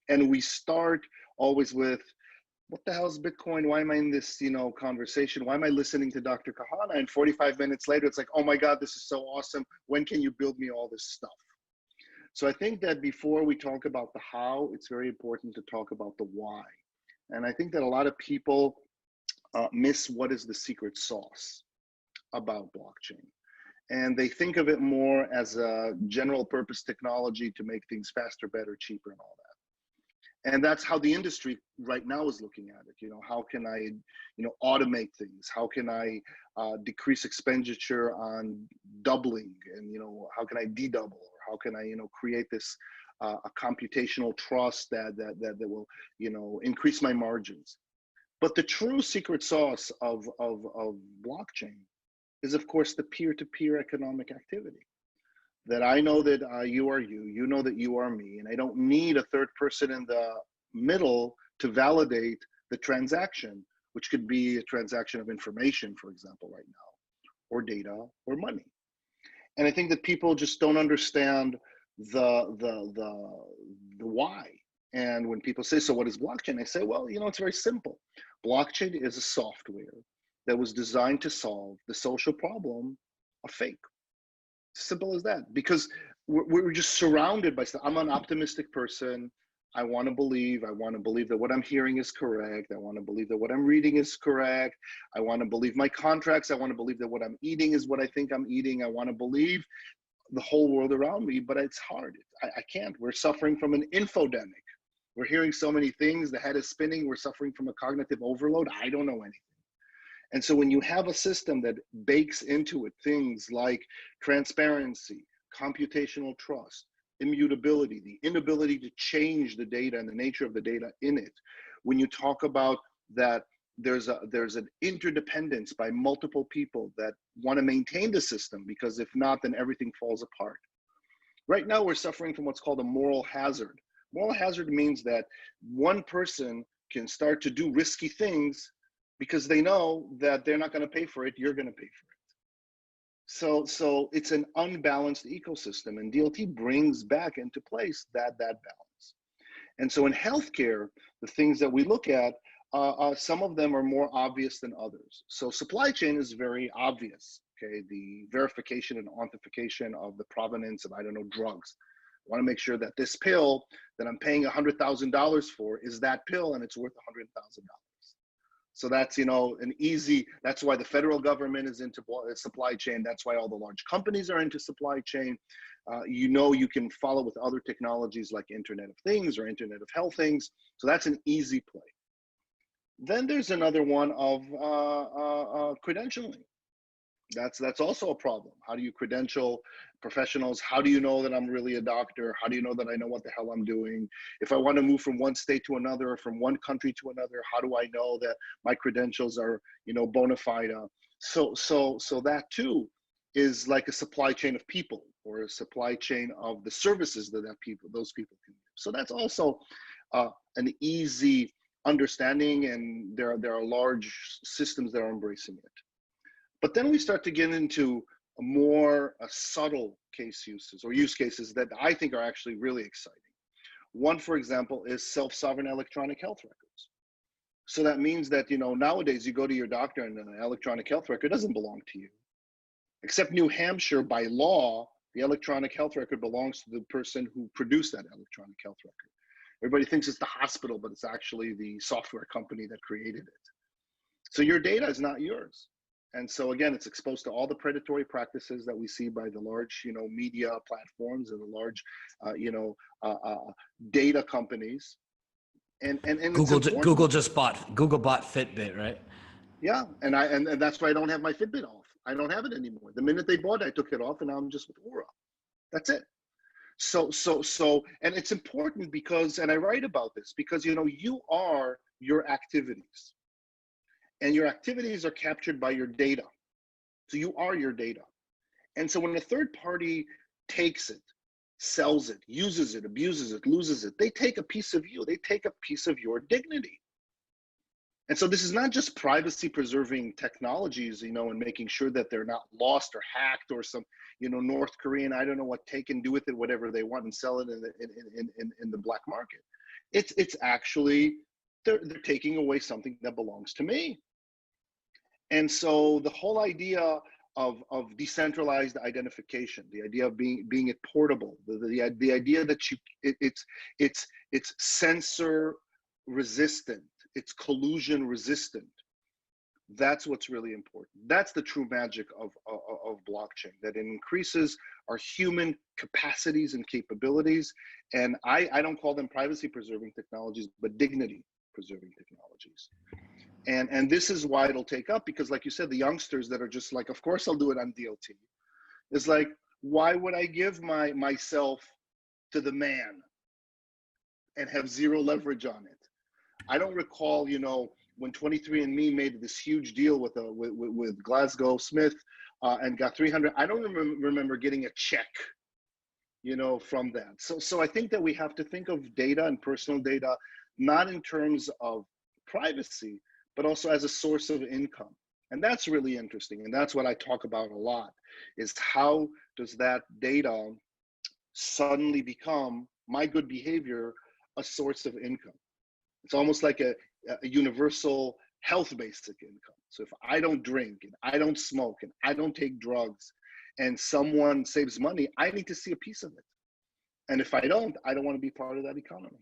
And we start always with, what the hell is Bitcoin? Why am I in this conversation? Why am I listening to Dr. Kahana? And 45 minutes later, it's like, oh my God, this is so awesome. When can you build me all this stuff? So I think that before we talk about the how, it's very important to talk about the why. And I think that a lot of people miss what is the secret sauce about blockchain. And they think of it more as a general purpose technology to make things faster, better, cheaper, and all that. And that's how the industry right now is looking at it. How can I, automate things? How can I decrease expenditure on doubling? And, how can I dedouble? Or how can I, create this a computational trust that will, increase my margins? But the true secret sauce of blockchain is, of course, the peer-to-peer economic activity. That I know that you are you know that you are me, and I don't need a third person in the middle to validate the transaction, which could be a transaction of information, for example, right now, or data, or money. And I think that people just don't understand the why. And when people say, so what is blockchain? I say, well, it's very simple. Blockchain is a software that was designed to solve the social problem of fake. Simple as that, because we're just surrounded by stuff. I'm an optimistic person. I want to believe that what I'm hearing is correct. I want to believe that what I'm reading is correct. I want to believe my contracts. I want to believe that what I'm eating is what I think I'm eating. I want to believe the whole world around me, but it's hard. I can't. We're suffering from an infodemic. We're hearing so many things. The head is spinning. We're suffering from a cognitive overload. I don't know anything. And so when you have a system that bakes into it things like transparency, computational trust, immutability, the inability to change the data and the nature of the data in it, when you talk about that there's an interdependence by multiple people that want to maintain the system, because if not, then everything falls apart. Right now, we're suffering from what's called a moral hazard. Moral hazard means that one person can start to do risky things because they know that they're not going to pay for it, you're going to pay for it. So it's an unbalanced ecosystem, and DLT brings back into place that balance. And so in healthcare, the things that we look at, some of them are more obvious than others. So supply chain is very obvious, okay? The verification and authentication of the provenance of, drugs. I want to make sure that this pill that I'm paying $100,000 for is that pill and it's worth $100,000. So that's, an easy, that's why the federal government is into supply chain. That's why all the large companies are into supply chain. You can follow with other technologies like Internet of Things or Internet of Health things. So that's an easy play. Then there's another one of credentialing. That's also a problem. How do you credential professionals? How do you know that I'm really a doctor? How do you know that I know what the hell I'm doing? If I want to move from one state to another or from one country to another, how do I know that my credentials are, bona fide? So that too is like a supply chain of people, or a supply chain of the services that those people can do. So that's also an easy understanding, and there are large systems that are embracing it. But then we start to get into more subtle use cases that I think are actually really exciting. One, for example, is self-sovereign electronic health records. So that means that, nowadays you go to your doctor and an electronic health record doesn't belong to you. Except New Hampshire, by law, the electronic health record belongs to the person who produced that electronic health record. Everybody thinks it's the hospital, but it's actually the software company that created it. So your data is not yours. And so again, it's exposed to all the predatory practices that we see by the large, media platforms and the large, data companies. And it's important. Google bought Fitbit, right? Yeah, and that's why I don't have my Fitbit off. I don't have it anymore. The minute they bought it, I took it off, and now I'm just with Aura. That's it. So, and it's important because, and I write about this because you are your activities, and your activities are captured by your data. So you are your data, and so when a third party takes it, sells it, uses it, abuses it, loses it, they take a piece of you. They take a piece of your dignity. And so this is not just privacy preserving technologies, and making sure that they're not lost or hacked or some, North Korean, I don't know what, take and do with it whatever they want and sell it in the black market. It's actually, they're taking away something that belongs to me. And so the whole idea of decentralized identification, the idea of being it portable, the idea that it's sensor resistant, it's collusion resistant. That's what's really important. That's the true magic of blockchain, that it increases our human capacities and capabilities. And I don't call them privacy preserving technologies, but dignity preserving technologies. And this is why it'll take up, because like you said, the youngsters that are just like, of course I'll do it on DLT. It's like, why would I give myself to the man and have zero leverage on it? I don't recall, when 23andMe made this huge deal with Glasgow Smith and got 300. I don't remember getting a check, from that. So I think that we have to think of data and personal data not in terms of privacy, but also as a source of income. And that's really interesting. And that's what I talk about a lot, is how does that data suddenly become my good behavior a source of income? It's almost like a universal health basic income. So if I don't drink and I don't smoke and I don't take drugs and someone saves money, I need to see a piece of it. And if I don't want to be part of that economy.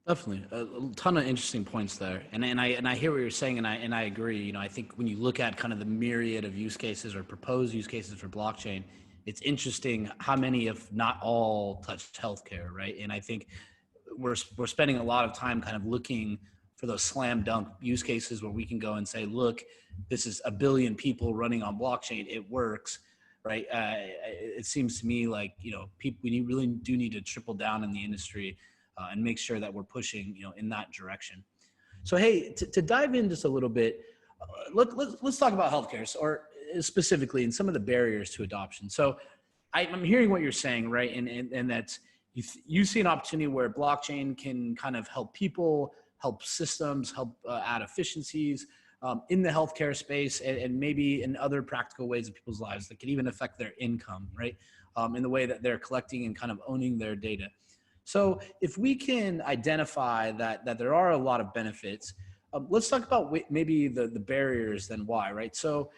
Definitely, a ton of interesting points there, and I hear what you're saying, and I agree. I think when you look at kind of the myriad of use cases or proposed use cases for blockchain, it's interesting how many, if not all, touch healthcare, right? And I think we're spending a lot of time kind of looking for those slam dunk use cases where we can go and say, look, this is 1 billion people running on blockchain, it works, right? It seems to me like we really do need to triple down in the industry. And make sure that we're pushing, in that direction. So, hey, to dive in just a little bit, let's talk about healthcare, or specifically in some of the barriers to adoption. So, I'm hearing what you're saying, right? And that's you see an opportunity where blockchain can kind of help people, help systems, help add efficiencies in the healthcare space, and maybe in other practical ways of people's lives that could even affect their income, right? In the way that they're collecting and kind of owning their data. So if we can identify that there are a lot of benefits, let's talk about maybe the barriers, then why, right? So,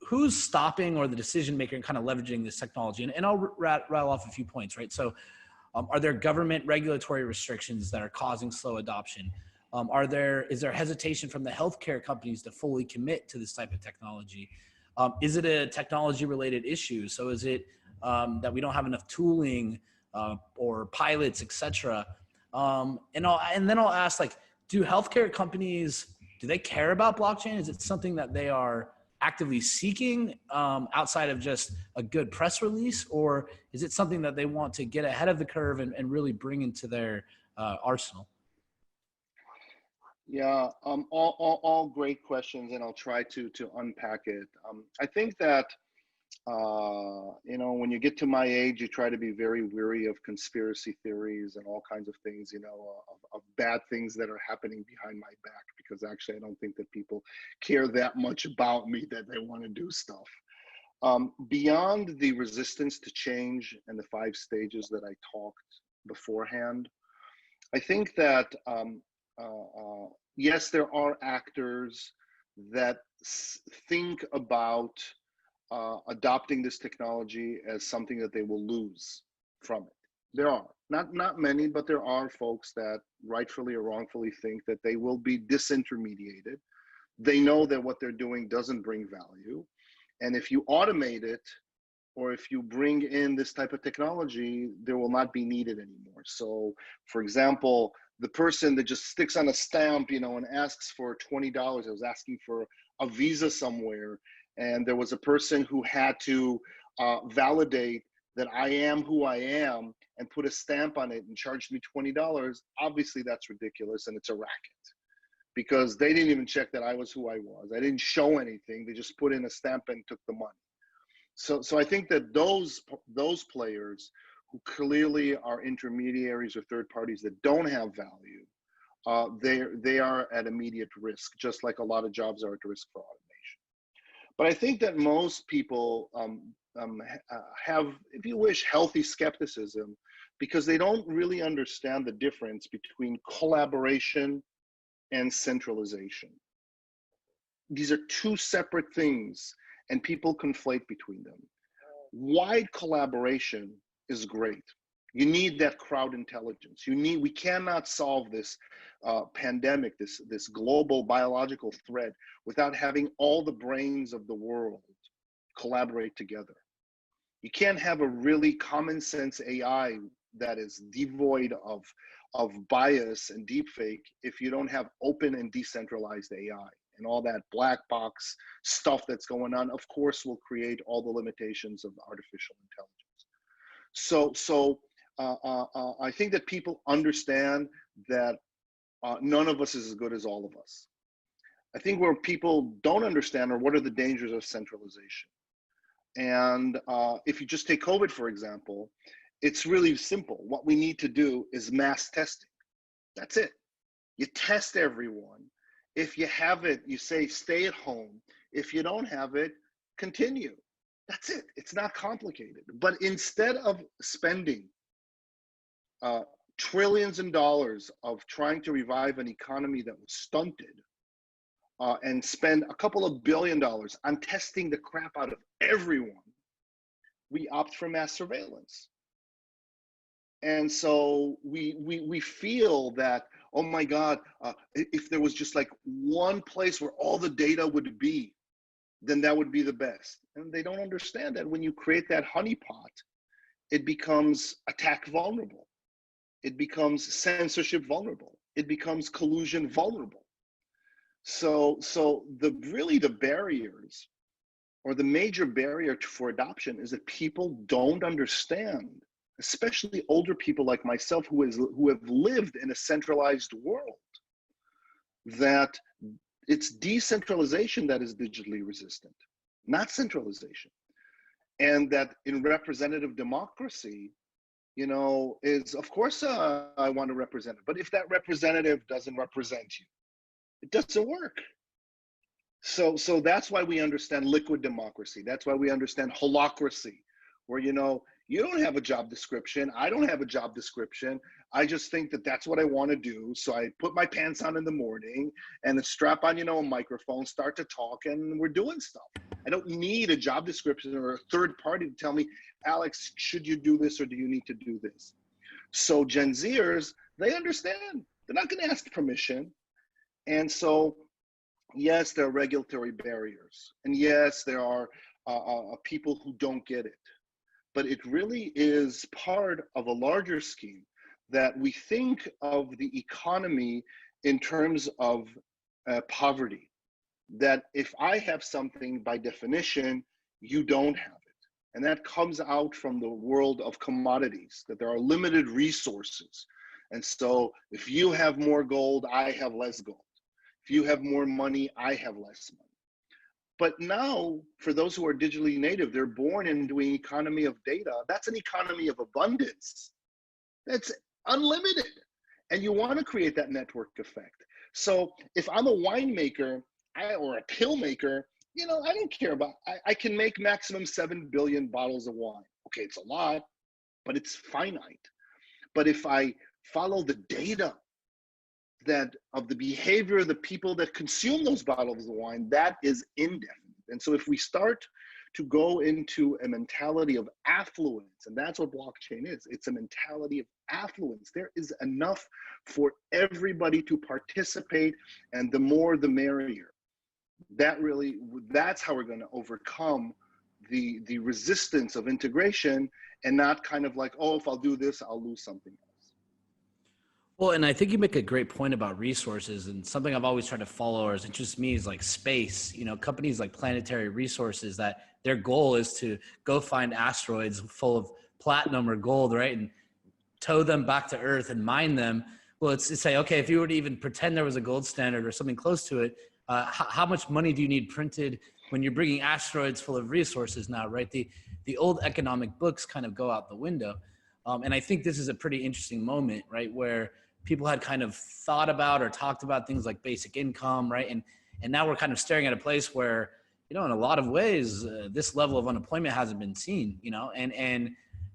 who's stopping, or the decision maker, and kind of leveraging this technology? And I'll rattle off a few points, right? So are there government regulatory restrictions that are causing slow adoption? Is there hesitation from the healthcare companies to fully commit to this type of technology? Is it a technology related issue? So is it that we don't have enough tooling or pilots, et cetera? And then I'll ask, like, do healthcare companies, do they care about blockchain? Is it something that they are actively seeking outside of just a good press release? Or is it something that they want to get ahead of the curve and really bring into their arsenal? Yeah, all great questions, and I'll try to unpack it. I think that when you get to my age, you try to be very weary of conspiracy theories and all kinds of things, of bad things that are happening behind my back, because actually I don't think that people care that much about me that they want to do stuff. Beyond the resistance to change and the 5 stages that I talked beforehand, I think that, yes, there are actors that think about adopting this technology as something that they will lose from it. There are not many, but there are folks that rightfully or wrongfully think that they will be disintermediated. They know that what they're doing doesn't bring value. And if you automate it, or if you bring in this type of technology, there will not be needed anymore. So, for example, the person that just sticks on a stamp, and asks for $20, I was asking for a visa somewhere, and there was a person who had to validate that I am who I am and put a stamp on it and charged me $20. Obviously, that's ridiculous, and it's a racket, because they didn't even check that I was who I was. I didn't show anything. They just put in a stamp and took the money. So I think that those players who clearly are intermediaries or third parties that don't have value, they are at immediate risk, just like a lot of jobs are at risk for automation. But I think that most people have, if you wish, healthy skepticism, because they don't really understand the difference between collaboration and centralization. These are two separate things, and people conflate between them. Wide collaboration is great. You need that crowd intelligence. We cannot solve this pandemic, this global biological threat, without having all the brains of the world collaborate together. You can't have a really common sense AI that is devoid of bias and deepfake if you don't have open and decentralized AI. And all that black box stuff that's going on, of course, will create all the limitations of artificial intelligence. So I think that people understand that none of us is as good as all of us. I think where people don't understand are what are the dangers of centralization. And if you just take COVID, for example, it's really simple. What we need to do is mass testing. That's it. You test everyone. If you have it, you say, stay at home. If you don't have it, continue. That's it. It's not complicated. But instead of spending trillions in dollars of trying to revive an economy that was stunted, and spend a couple of $1 billion on testing the crap out of everyone, we opt for mass surveillance. And so we feel that, oh my God, if there was just like one place where all the data would be, then that would be the best. And they don't understand that when you create that honeypot, it becomes attack vulnerable. It becomes censorship vulnerable. It becomes collusion vulnerable. So the barriers, or the major barrier for adoption, is that people don't understand, especially older people like myself who have lived in a centralized world, that it's decentralization that is digitally resistant, not centralization. And that in representative democracy, is, of course, I want to represent it. But if that representative doesn't represent you, it doesn't work. So that's why we understand liquid democracy. That's why we understand holacracy, where, you don't have a job description. I don't have a job description. I just think that that's what I want to do. So I put my pants on in the morning and strap on, a microphone, start to talk, and we're doing stuff. I don't need a job description or a third party to tell me, Alex, should you do this or do you need to do this? So Gen Zers, they understand. They're not going to ask permission. And so, yes, there are regulatory barriers. And yes, there are people who don't get it. But it really is part of a larger scheme that we think of the economy in terms of poverty. That if I have something, by definition, you don't have it. And that comes out from the world of commodities, that there are limited resources. And so if you have more gold, I have less gold. If you have more money, I have less money. But now, for those who are digitally native, they're born into an economy of data. That's an economy of abundance. That's unlimited. And you want to create that network effect. So if I'm a winemaker or a pill maker, I don't care about, I can make maximum 7 billion bottles of wine. Okay, it's a lot, but it's finite. But if I follow the data that of the behavior of the people that consume those bottles of wine, that is indefinite. And so if we start to go into a mentality of affluence. And that's what blockchain is. It's a mentality of affluence. There is enough for everybody to participate, and the more the merrier. That's how we're going to overcome the resistance of integration, and not kind of like, oh, if I'll do this, I'll lose something else. Well, and I think you make a great point about resources, and something I've always tried to follow or interests me is like space. You know, companies like Planetary Resources, that their goal is to go find asteroids full of platinum or gold, right, and tow them back to Earth and mine them. Well, it's to say, okay, if you were to even pretend there was a gold standard or something close to it, how much money do you need printed when you're bringing asteroids full of resources now, right? The old economic books kind of go out the window. And I think this is a pretty interesting moment, right, where people had kind of thought about or talked about things like basic income, right? And now we're kind of staring at a place where, you know, in a lot of ways, this level of unemployment hasn't been seen, you know, and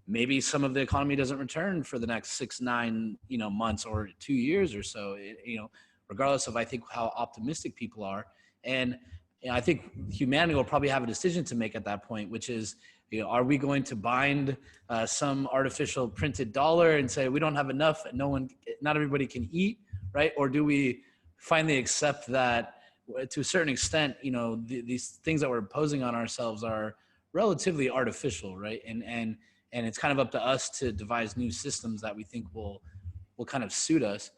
maybe some of the economy doesn't return for the next 6-9, you know, months or 2 years or so, you know, regardless of, I think, how optimistic people are. And you know, I think humanity will probably have a decision to make at that point, which is, you know, are we going to bind some artificial printed dollar and say we don't have enough and not everybody can eat, right? Or do we finally accept that to a certain extent, you know, these things that we're imposing on ourselves are relatively artificial, right? And it's kind of up to us to devise new systems that we think will kind of suit us.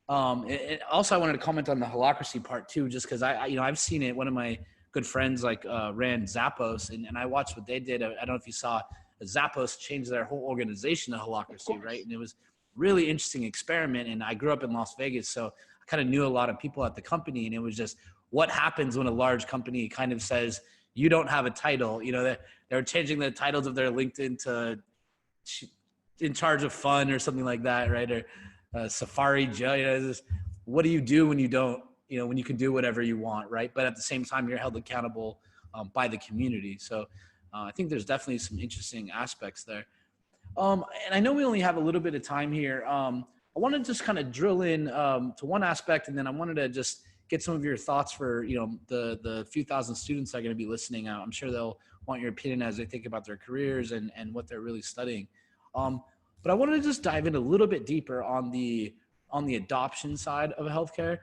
Also, I wanted to comment on the holacracy part too, just because I've seen it. One of my good friends ran Zappos, and I watched what they did. I don't know if you saw, Zappos changed their whole organization to holacracy, right? And it was really interesting experiment. And I grew up in Las Vegas, so I kind of knew a lot of people at the company, and it was just what happens when a large company kind of says you don't have a title. You know, they're changing the titles of their LinkedIn to in charge of fun or something like that, right? Or Safari Joe, you know, what do you do when you don't, you know, when you can do whatever you want, right? But at the same time, you're held accountable by the community. So I think there's definitely some interesting aspects there. And I know we only have a little bit of time here. I want to just kind of drill in to one aspect, and then I wanted to just get some of your thoughts for, you know, the few thousand students that are going to be listening out. I'm sure they'll want your opinion as they think about their careers and what they're really studying. But I wanted to just dive in a little bit deeper on the adoption side of healthcare,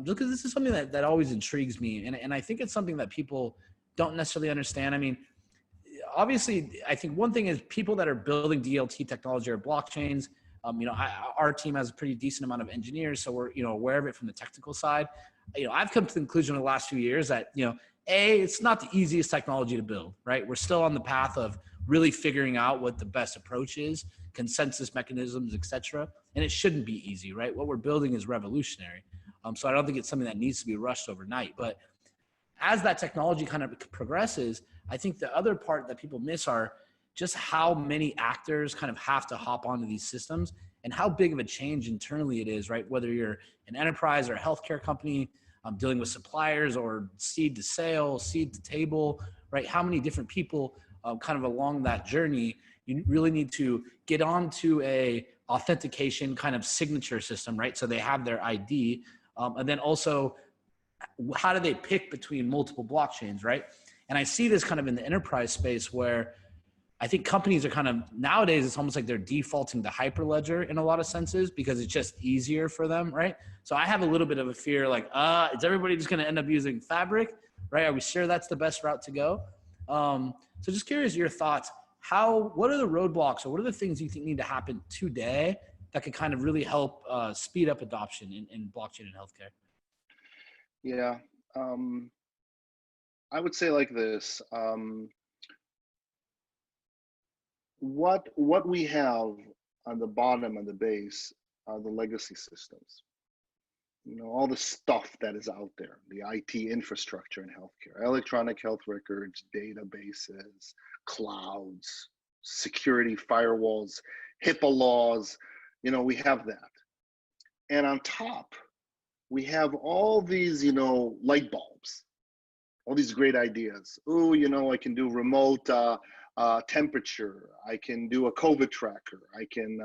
just because this is something that always intrigues me. And I think it's something that people don't necessarily understand. I mean, obviously, I think one thing is people that are building DLT technology or blockchains. You know, our team has a pretty decent amount of engineers, so we're, you know, aware of it from the technical side. You know, I've come to the conclusion in the last few years that, you know, it's not the easiest technology to build, right? We're still on the path of really figuring out what the best approach is, consensus mechanisms, et cetera. And it shouldn't be easy, right? What we're building is revolutionary. So I don't think it's something that needs to be rushed overnight. But as that technology kind of progresses, I think the other part that people miss are just how many actors kind of have to hop onto these systems and how big of a change internally it is, right? Whether you're an enterprise or a healthcare company, dealing with suppliers or seed to sale, seed to table, right? How many different people kind of along that journey, you really need to get onto a authentication kind of signature system, right? So they have their ID. And then also, how do they pick between multiple blockchains, right? And I see this kind of in the enterprise space where I think companies are kind of, nowadays, it's almost like they're defaulting to Hyperledger in a lot of senses because it's just easier for them, right? So I have a little bit of a fear, like, is everybody just gonna end up using Fabric, right? Are we sure that's the best route to go? So just curious your thoughts. What are the roadblocks or what are the things you think need to happen today that could kind of really help speed up adoption in blockchain and healthcare? Yeah, I would say like this. What we have on the bottom and the base are the legacy systems. You know, all the stuff that is out there, the IT infrastructure in healthcare, electronic health records, databases, clouds, security firewalls, HIPAA laws, you know, we have that. And on top, we have all these, you know, light bulbs, all these great ideas. Oh, you know, I can do remote temperature. I can do a COVID tracker. I can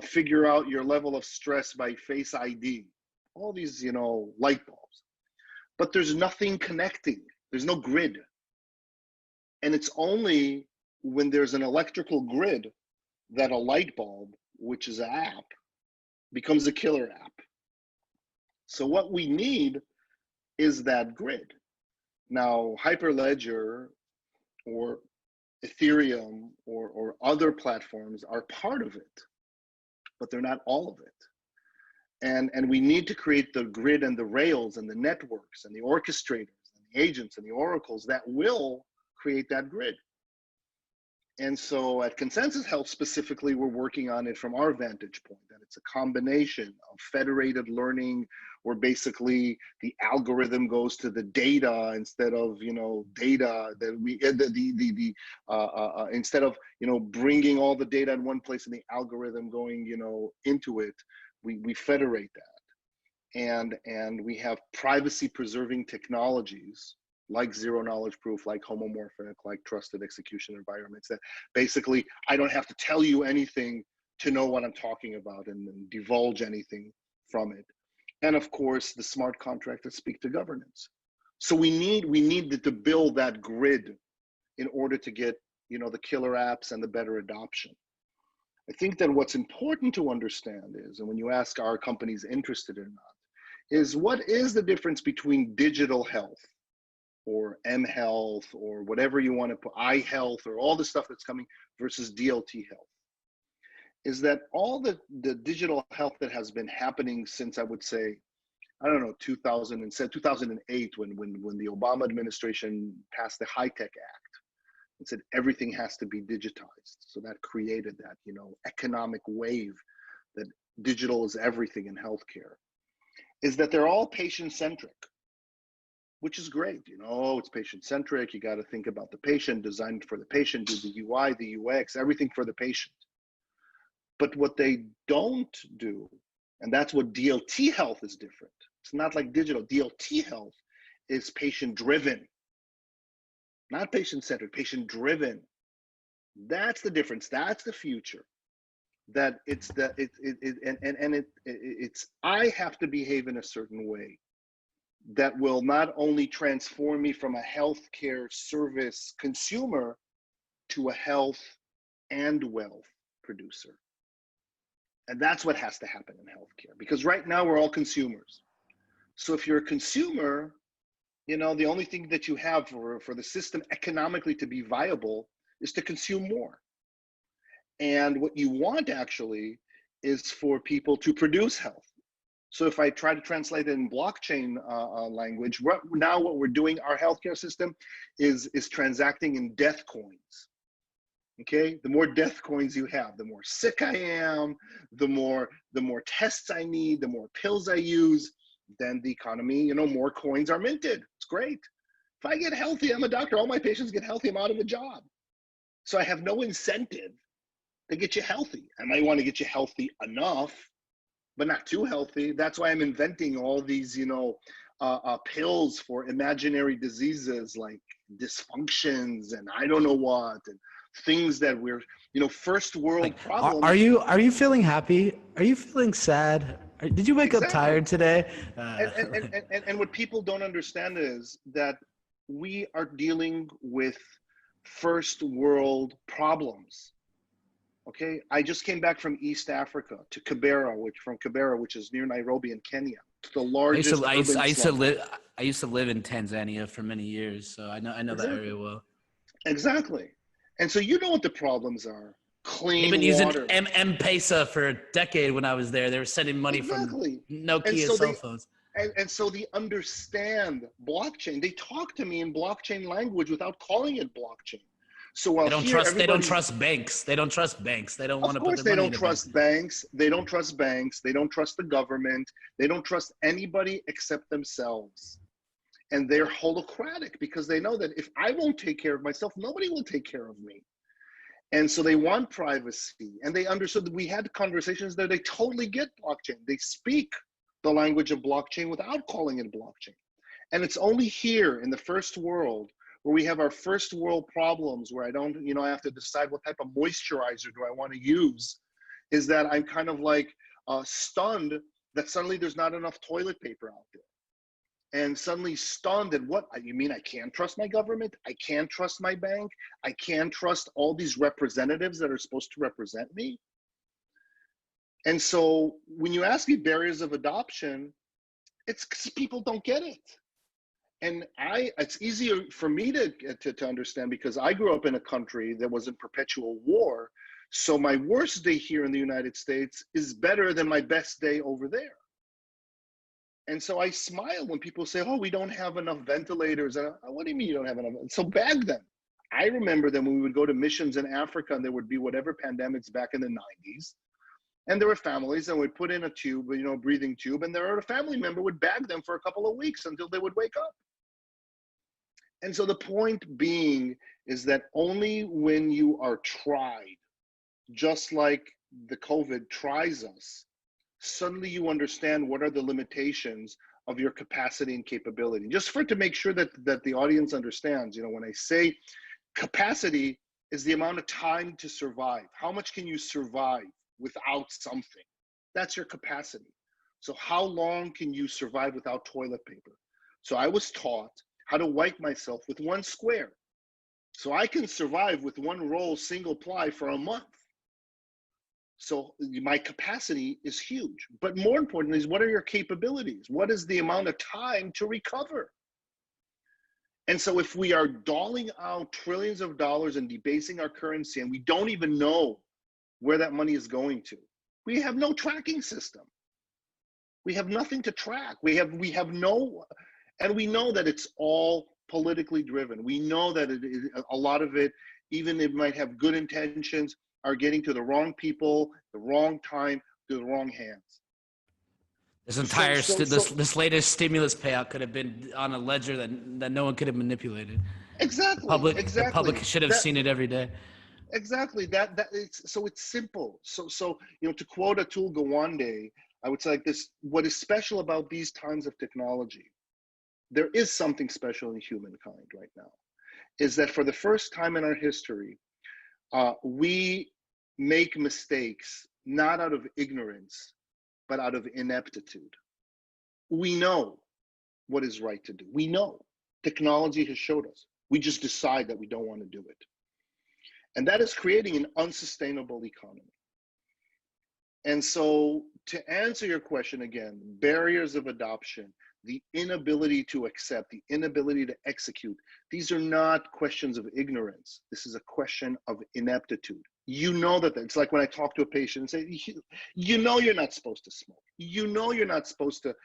figure out your level of stress by Face ID. All these, you know, light bulbs. But there's nothing connecting. There's no grid. And it's only when there's an electrical grid that a light bulb, which is an app, becomes a killer app. So what we need is that grid. Now, Hyperledger or Ethereum or other platforms are part of it, but they're not all of it. And we need to create the grid and the rails and the networks and the orchestrators and the agents and the oracles that will create that grid. And so at Consensus Health specifically, we're working on it from our vantage point, that it's a combination of federated learning, where basically the algorithm goes to the data instead of, data that we, instead of, bringing all the data in one place and the algorithm going, into it, we federate that. And we have privacy preserving technologies like zero knowledge proof, like homomorphic, like trusted execution environments, that basically I don't have to tell you anything to know what I'm talking about and divulge anything from it. And of course, the smart contracts that speak to governance. So we need to build that grid in order to get, the killer apps and the better adoption. I think that what's important to understand is, and when you ask are companies interested or not, is what is the difference between digital health or mHealth or whatever you want to put, iHealth or all the stuff that's coming versus DLT health, is that all the digital health that has been happening since, I would say, 2008, when the Obama administration passed the HITECH Act and said everything has to be digitized. So that created that, economic wave that digital is everything in healthcare, is that they're all patient-centric, which is great. It's patient-centric. You got to think about the patient, designed for the patient, do the UI, the UX, everything for the patient. But what they don't do, and that's what DLT health is different. It's not like digital. DLT health is patient-driven, not patient-centered, patient-driven. That's the difference. That's the future. That it's I have to behave in a certain way that will not only transform me from a healthcare service consumer to a health and wealth producer. And that's what has to happen in healthcare, because right now we're all consumers. So if you're a consumer, the only thing that you have for the system economically to be viable is to consume more. And what you want actually is for people to produce health. So if I try to translate it in blockchain language, what we're doing, our healthcare system is transacting in death coins. Okay, the more death coins you have, the more sick I am, the more tests I need, the more pills I use, then the economy, more coins are minted. It's great. If I get healthy, I'm a doctor, all my patients get healthy, I'm out of a job. So I have no incentive to get you healthy. I might want to get you healthy enough, but not too healthy. That's why I'm inventing all these, pills for imaginary diseases like dysfunctions and I don't know what, and things that we're, first world problems. Are you feeling happy? Are you feeling sad? Did you wake up tired today? And what people don't understand is that we are dealing with first world problems. Okay, I just came back from East Africa to Kibera, which is near Nairobi in Kenya. It's the largest. I used to live in Tanzania for many years, so I know that area well. Exactly, and so you know what the problems are. Clean They've been using water. M-Pesa for a decade when I was there. They were sending money from Nokia cell phones. And so they understand blockchain. They talk to me in blockchain language without calling it blockchain. So while they don't trust banks. They don't trust banks. They don't want to put their money in Of course, they don't trust banks. They don't trust banks. They don't trust the government. They don't trust anybody except themselves. And they're holocratic because they know that if I won't take care of myself, nobody will take care of me. And so they want privacy. And they understood that we had conversations there. They totally get blockchain. They speak the language of blockchain without calling it blockchain. And it's only here in the first world where we have our first world problems, where I don't, I have to decide what type of moisturizer do I want to use, is that I'm kind of like stunned that suddenly there's not enough toilet paper out there. and suddenly stunned at what you mean. I can't trust my government. I can't trust my bank. I can't trust all these representatives that are supposed to represent me. And so when you ask me barriers of adoption, it's because people don't get it. And it's easier for me to understand because I grew up in a country that was in perpetual war. So my worst day here in the United States is better than my best day over there. And so I smile when people say, oh, we don't have enough ventilators. And what do you mean you don't have enough? So bag them. I remember them when we would go to missions in Africa and there would be whatever pandemics back in the 90s. And there were families that would put in a tube, breathing tube, and a family member would bag them for a couple of weeks until they would wake up. And so the point being is that only when you are tried, just like the COVID tries us, suddenly you understand what are the limitations of your capacity and capability. Just to make sure that the audience understands, when I say capacity is the amount of time to survive. How much can you survive without something? That's your capacity. So how long can you survive without toilet paper? So I was taught how to wipe myself with one square. So I can survive with one roll single ply for a month. So my capacity is huge. But more importantly is, what are your capabilities? What is the amount of time to recover? And so if we are doling out trillions of dollars and debasing our currency and we don't even know where that money is going to, we have no tracking system. We have nothing to track. We have no, and we know that it's all politically driven. We know that a lot of it, even if it might have good intentions, are getting to the wrong people, the wrong time, to the wrong hands. This entire this latest stimulus payout could have been on a ledger that no one could have manipulated. Exactly. The public should have seen it every day. Exactly. It's simple. So to quote Atul Gawande, I would say like this: what is special about these times of technology? There is something special in humankind right now. Is that for the first time in our history, we make mistakes not out of ignorance, but out of ineptitude. We know what is right to do. We know. Technology has showed us. We just decide that we don't want to do it. And that is creating an unsustainable economy. And so to answer your question again, barriers of adoption, the inability to accept, the inability to execute, these are not questions of ignorance. This is a question of ineptitude. You know that it's like when I talk to a patient and say, you know you're not supposed to smoke. You know you're not supposed to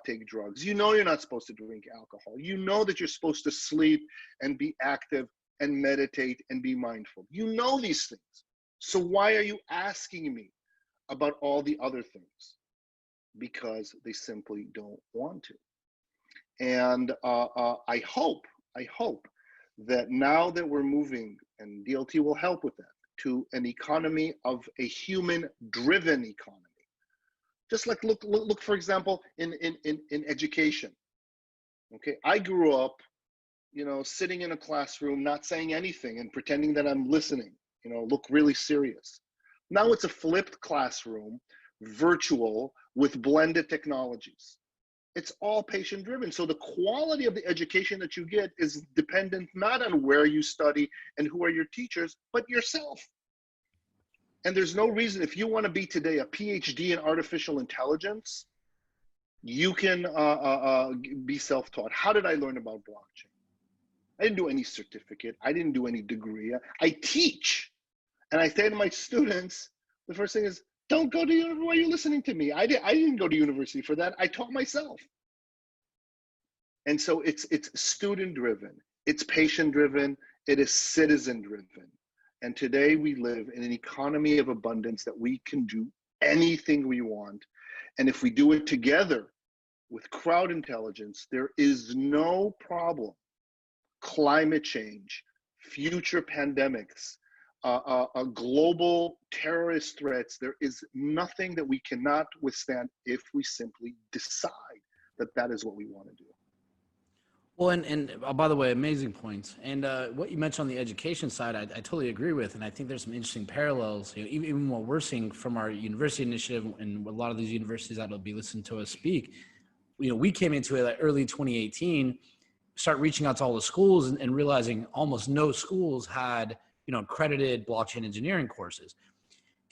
take drugs. You know you're not supposed to drink alcohol. You know that you're supposed to sleep and be active and meditate and be mindful. You know these things. So why are you asking me about all the other things? Because they simply don't want to. And I hope that now that we're moving, and DLT will help with that, to an economy of a human-driven economy. Just like look for example in education. Okay, I grew up, sitting in a classroom, not saying anything and pretending that I'm listening. Look really serious. Now it's a flipped classroom, virtual, with blended technologies. It's all patient driven. So the quality of the education that you get is dependent not on where you study and who are your teachers, but yourself. And there's no reason, if you want to be today a PhD in artificial intelligence, you can be self-taught. How did I learn about blockchain? I didn't do any certificate. I didn't do any degree. I teach. And I say to my students, the first thing is, don't go to university. Why are you listening to me? I didn't go to university for that. I taught myself. And so it's student driven, it's patient driven, it is citizen driven. And today we live in an economy of abundance that we can do anything we want. And if we do it together with crowd intelligence, there is no problem. Climate change, future pandemics, global terrorist threats, there is nothing that we cannot withstand if we simply decide that that is what we want to do. Well, and by the way, amazing points. And what you mentioned on the education side, I totally agree with. And I think there's some interesting parallels, even what we're seeing from our university initiative and a lot of these universities that will be listening to us speak. we came into it like early 2018, start reaching out to all the schools and realizing almost no schools had, accredited blockchain engineering courses.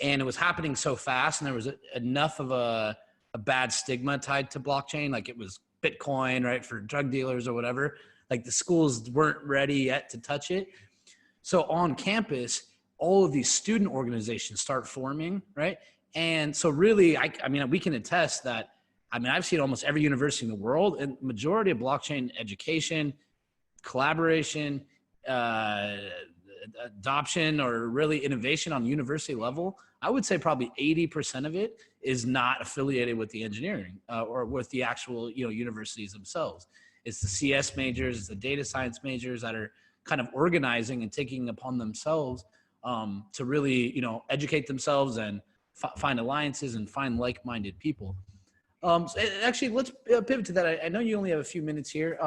And it was happening so fast, and there was enough of a bad stigma tied to blockchain. Like it was Bitcoin, right, for drug dealers or whatever. Like the schools weren't ready yet to touch it. So on campus, all of these student organizations start forming, right? And so really, I mean, we can attest that, I've seen almost every university in the world, and majority of blockchain education, collaboration, adoption, or really innovation on university level, I would say probably 80% of it is not affiliated with the engineering or with the actual, universities themselves. It's the CS majors, it's the data science majors that are kind of organizing and taking upon themselves to really, educate themselves and find alliances and find like-minded people. So actually, let's pivot to that. I know you only have a few minutes here,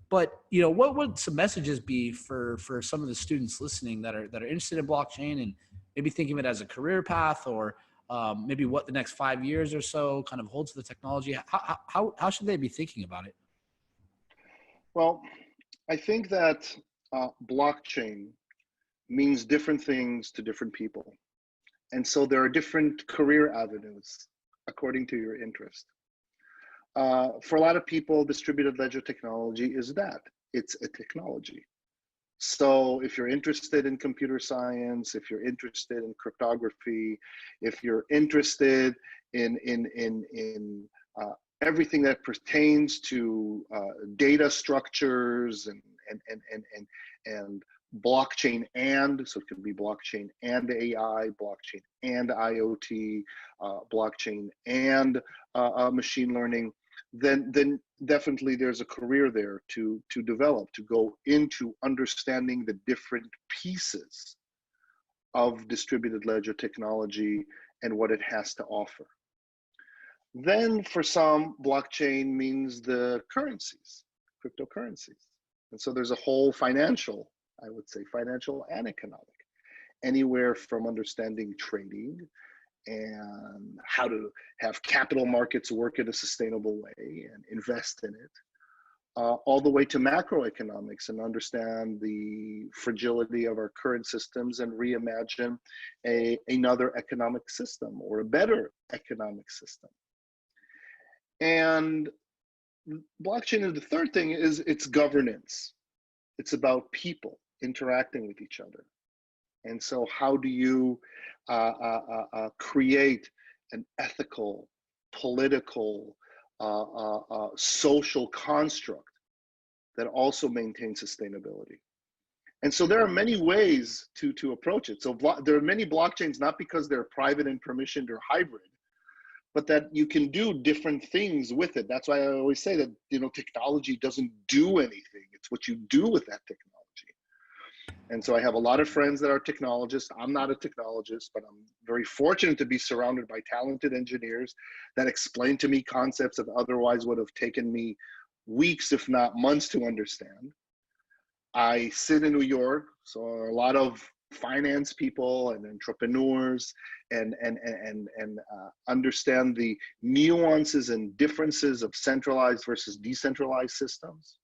but what would some messages be for some of the students listening that are interested in blockchain and maybe thinking of it as a career path, or maybe what the next 5 years or so kind of holds for the technology? How should they be thinking about it? Well, I think that blockchain means different things to different people. And so there are different career avenues according to your interest. For a lot of people, distributed ledger technology is that. It's a technology. So if you're interested in computer science, if you're interested in cryptography, if you're interested in everything that pertains to data structures and blockchain, so it could be blockchain and AI, blockchain and IoT, blockchain and machine learning, then definitely there's a career there to develop, to go into understanding the different pieces of distributed ledger technology and what it has to offer. Then for some, blockchain means the currencies, cryptocurrencies. And so there's a whole financial, I would say financial and economic, anywhere from understanding trading and how to have capital markets work in a sustainable way and invest in it, all the way to macroeconomics and understand the fragility of our current systems and reimagine another economic system or a better economic system. And blockchain is the third thing, is its governance. It's about people interacting with each other. And so how do you create an ethical, political, social construct that also maintains sustainability? And so there are many ways to approach it. So there are many blockchains, not because they're private and permissioned or hybrid, but that you can do different things with it. That's why I always say that, technology doesn't do anything. It's what you do with that technology. And so I have a lot of friends that are technologists. I'm not a technologist, but I'm very fortunate to be surrounded by talented engineers that explain to me concepts that otherwise would have taken me weeks, if not months, to understand. I sit in New York, so a lot of finance people and entrepreneurs and understand the nuances and differences of centralized versus decentralized systems.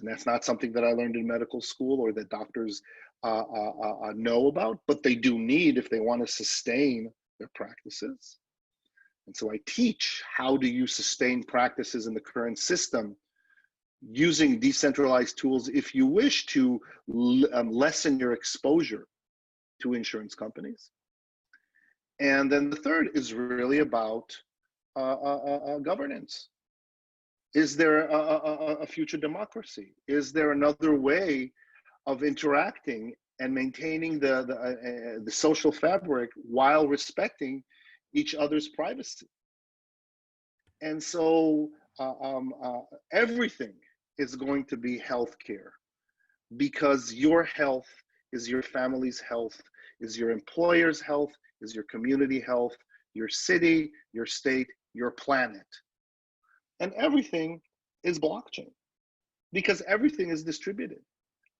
And that's not something that I learned in medical school or that doctors know about, but they do need if they want to sustain their practices. And so I teach, how do you sustain practices in the current system using decentralized tools if you wish to lessen your exposure to insurance companies. And then the third is really about governance. Is there a future democracy? Is there another way of interacting and maintaining the social fabric while respecting each other's privacy? And so everything is going to be healthcare, because your health is your family's health, is your employer's health, is your community health, your city, your state, your planet. And everything is blockchain, because everything is distributed.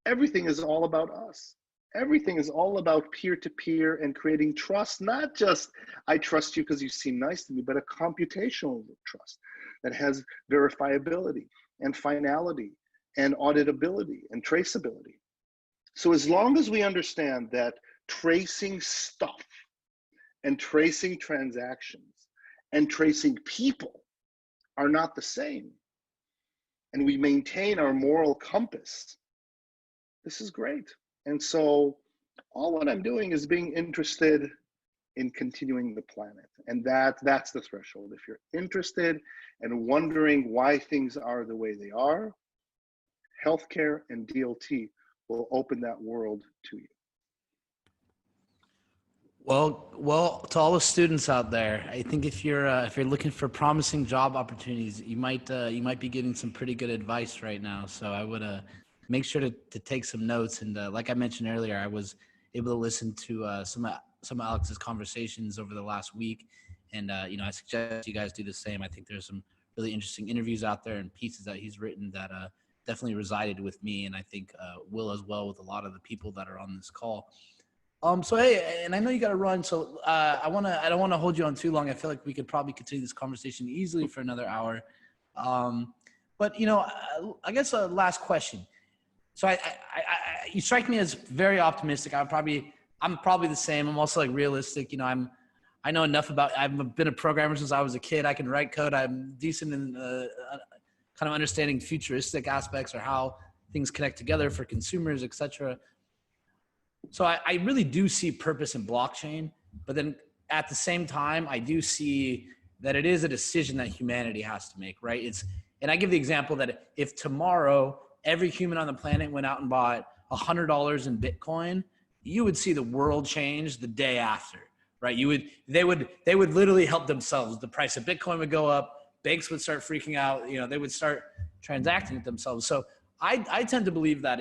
Everything is all about us. Everything is all about peer-to-peer and creating trust, not just I trust you because you seem nice to me, but a computational trust that has verifiability and finality and auditability and traceability. So as long as we understand that tracing stuff and tracing transactions and tracing people are not the same, and we maintain our moral compass, this is great. And so all what I'm doing is being interested in continuing the planet. And that's the threshold. If you're interested and wondering why things are the way they are, healthcare and DLT will open that world to you. Well, to all the students out there, I think if you're looking for promising job opportunities, you might be getting some pretty good advice right now. So I would make sure to take some notes. And like I mentioned earlier, I was able to listen to some of Alex's conversations over the last week, and I suggest you guys do the same. I think there's some really interesting interviews out there and pieces that he's written that definitely resided with me, and I think will as well with a lot of the people that are on this call. So hey, and I know you got to run, so I don't want to hold you on too long. I feel like we could probably continue this conversation easily for another hour. But I guess a last question. So you strike me as very optimistic. I'm probably the same. I'm also like realistic. I know enough about. I've been a programmer since I was a kid. I can write code. I'm decent in kind of understanding futuristic aspects or how things connect together for consumers, etc. So I really do see purpose in blockchain, but then at the same time, I do see that it is a decision that humanity has to make, right? And I give the example that if tomorrow every human on the planet went out and bought $100 in Bitcoin, you would see the world change the day after, right? They would literally help themselves. The price of Bitcoin would go up. Banks would start freaking out. They would start transacting it themselves. So I tend to believe that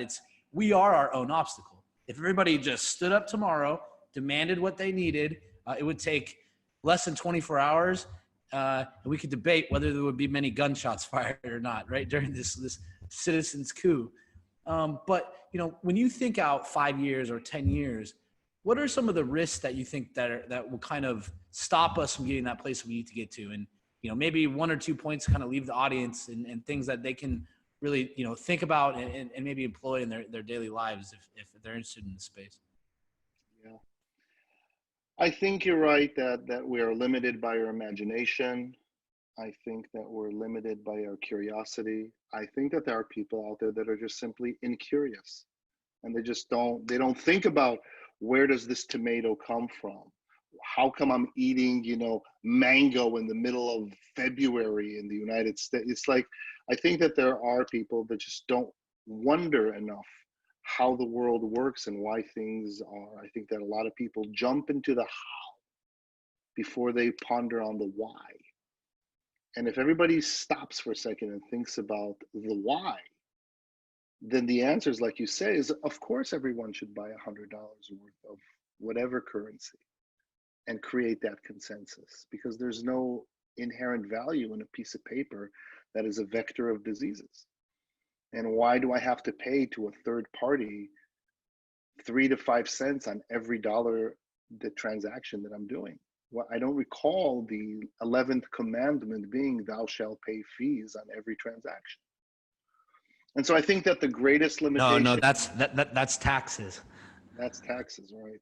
we are our own obstacle. If everybody just stood up tomorrow, demanded what they needed, it would take less than 24 hours, and we could debate whether there would be many gunshots fired or not, right, during this citizens coup. But when you think out 5 years or 10 years, what are some of the risks that you think that will kind of stop us from getting that place we need to get to? And maybe 1 or 2 points to kind of leave the audience and things that they can really think about and maybe employ in their daily lives if they're interested in the space. Yeah, I think you're right that we are limited by our imagination. I think that we're limited by our curiosity. I think that there are people out there that are just simply incurious, and they don't think about where does this tomato come from? How come I'm eating, mango in the middle of February in the United States? It's like, I think that there are people that just don't wonder enough how the world works and why things are. I think that a lot of people jump into the how before they ponder on the why. And if everybody stops for a second and thinks about the why, then the answer is, like you say, is of course everyone should buy $100 worth of whatever currency and create that consensus, because there's no inherent value in a piece of paper that is a vector of diseases. And why do I have to pay to a third party 3 to 5 cents on every dollar the transaction that I'm doing? Well, I don't recall the 11th commandment being thou shalt pay fees on every transaction. And so I think that the greatest limitation— No, that's taxes. That's taxes, right?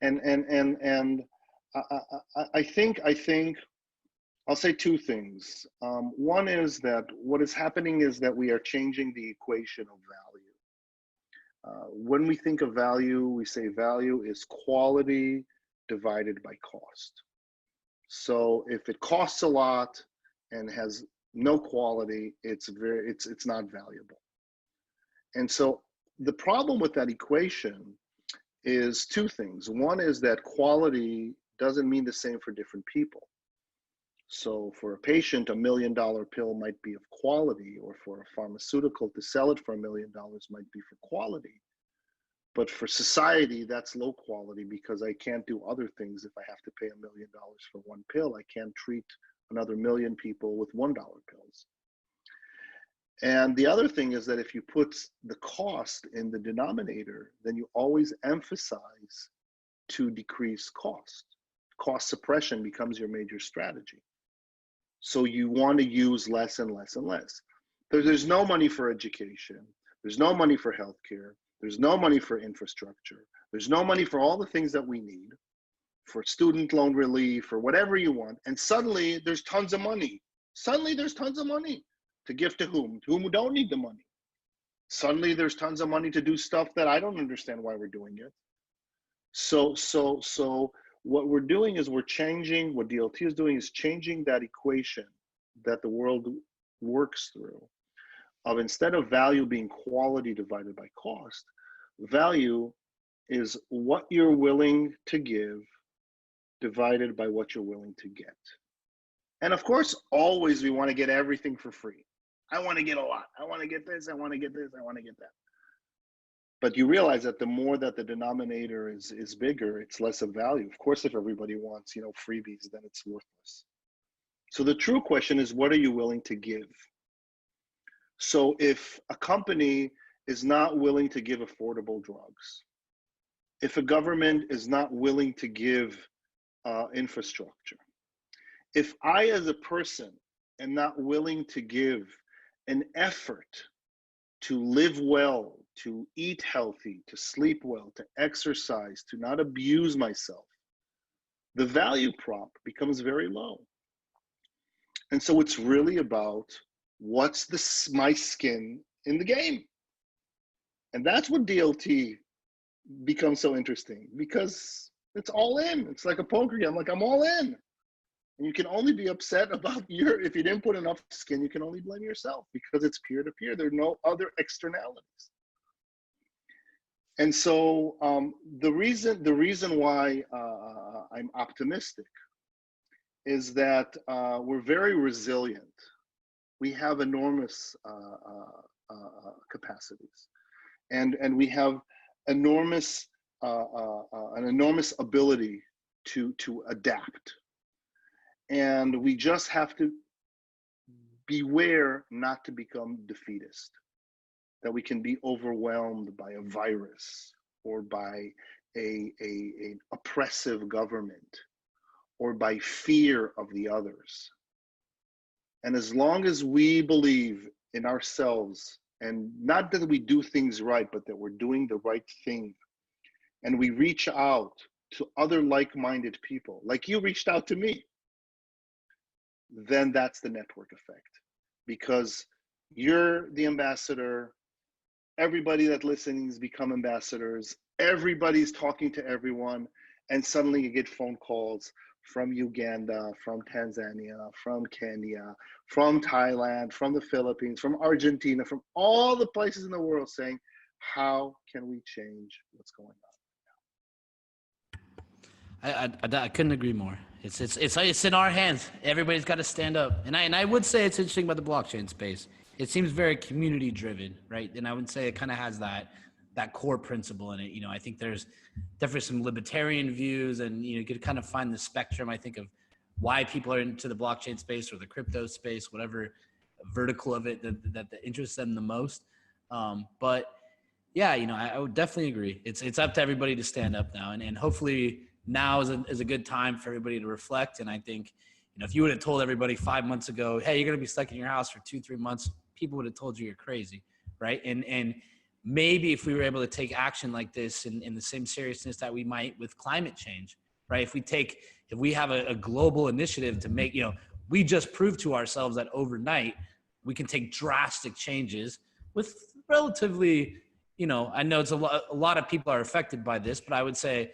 And I think I'll say 2 things. One is that what is happening is that we are changing the equation of value. When we think of value, we say value is quality divided by cost. So if it costs a lot and has no quality, it's not valuable. And so the problem with that equation is 2 things. One is that quality doesn't mean the same for different people. So for a patient, $1 million pill might be of quality, or for a pharmaceutical to sell it for $1 million might be for quality. But for society, that's low quality, because I can't do other things if I have to pay $1 million for one pill. I can't treat another 1 million people with $1 pills. And the other thing is that if you put the cost in the denominator, then you always emphasize to decrease cost. Cost suppression becomes your major strategy. So you want to use less and less and less. There's no money for education. There's no money for healthcare. There's no money for infrastructure. There's no money for all the things that we need, for student loan relief or whatever you want. And suddenly there's tons of money. Suddenly there's tons of money to give to whom? To whom don't need the money. Suddenly there's tons of money to do stuff that I don't understand why we're doing it. So what we're doing is we're changing, what DLT is doing is changing that equation that the world works through of, instead of value being quality divided by cost, value is what you're willing to give divided by what you're willing to get. And of course, always we want to get everything for free. I want to get a lot. I want to get this. I want to get this. I want to get that. But you realize that the more that the denominator is bigger, it's less of value. Of course, if everybody wants, freebies, then it's worthless. So the true question is, what are you willing to give? So if a company is not willing to give affordable drugs, if a government is not willing to give infrastructure, if I as a person am not willing to give an effort to live well, to eat healthy, to sleep well, to exercise, to not abuse myself, the value prop becomes very low. And so it's really about what's my skin in the game. And that's what DLT becomes so interesting, because it's all in. It's like a poker game. Like, I'm all in. And you can only be upset about if you didn't put enough skin, you can only blame yourself, because it's peer-to-peer. There are no other externalities. And so the reason why I'm optimistic is that we're very resilient. We have enormous capacities, and we have an enormous ability to adapt. And we just have to beware not to become defeatist, that we can be overwhelmed by a virus or by an oppressive government or by fear of the others. And as long as we believe in ourselves, and not that we do things right, but that we're doing the right thing, and we reach out to other like-minded people, like you reached out to me, then that's the network effect. Because you're the ambassador, everybody that listens become ambassadors, everybody's talking to everyone, and suddenly you get phone calls from Uganda, from Tanzania, from Kenya, from Thailand, from the Philippines, from Argentina, from all the places in the world saying, how can we change what's going on? I couldn't agree more. It's in our hands. Everybody's got to stand up. And I would say it's interesting about the blockchain space. It seems very community driven, right? And I would say it kind of has that core principle in it. I think there's definitely some libertarian views, and you could kind of find the spectrum, I think, of why people are into the blockchain space or the crypto space, whatever vertical of it that interests them the most. But yeah, I would definitely agree. It's up to everybody to stand up now, and hopefully now is a good time for everybody to reflect. And I think, if you would have told everybody 5 months ago, hey, you're going to be stuck in your house for 2-3 months, people would have told you you're crazy, right? And maybe if we were able to take action like this in the same seriousness that we might with climate change, right? If we have a global initiative to make, we just proved to ourselves that overnight we can take drastic changes with relatively, I know it's a lot of people are affected by this, but I would say,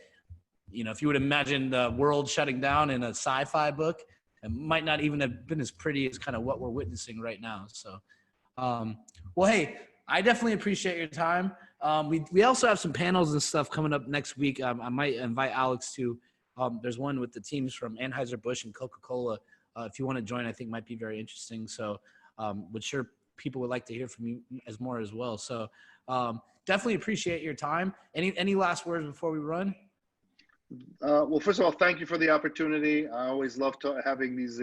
if you would imagine the world shutting down in a sci-fi book, it might not even have been as pretty as kind of what we're witnessing right now. So, well, hey, I definitely appreciate your time. We also have some panels and stuff coming up next week. I might invite Alex to. There's one with the teams from Anheuser-Busch and Coca-Cola. If you want to join, I think might be very interesting. So, would sure people would like to hear from you as well. So, definitely appreciate your time. Any last words before we run? Well, first of all, thank you for the opportunity. I always love having these,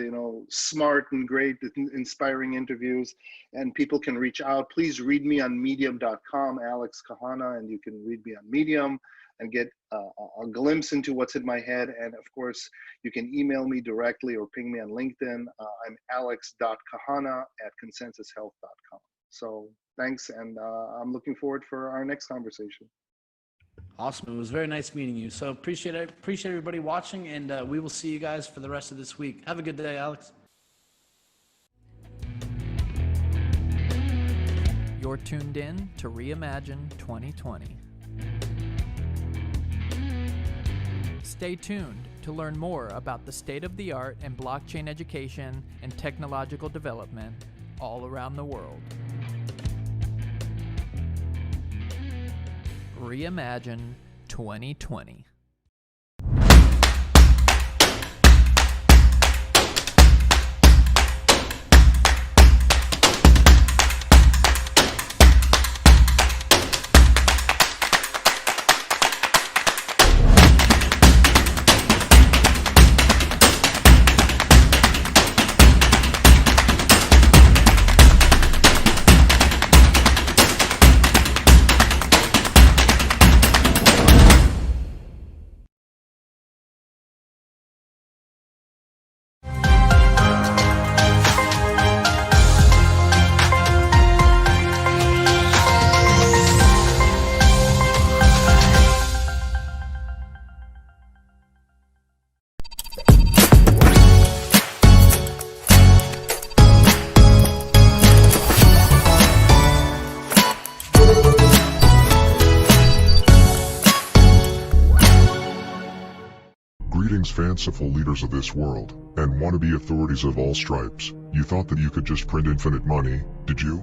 smart and great, inspiring interviews, and people can reach out. Please read me on medium.com, Alex Kahana, and you can read me on Medium and get a glimpse into what's in my head. And of course, you can email me directly or ping me on LinkedIn. I'm alex.kahana@consensushealth.com. So thanks, and I'm looking forward for our next conversation. Awesome. It was very nice meeting you. So appreciate everybody watching, and we will see you guys for the rest of this week. Have a good day, Alex. You're tuned in to Reimagine 2020. Stay tuned to learn more about the state-of-the-art in blockchain education and technological development all around the world. Reimagine 2020. Greetings, fanciful leaders of this world, and wannabe authorities of all stripes. You thought that you could just print infinite money, did you?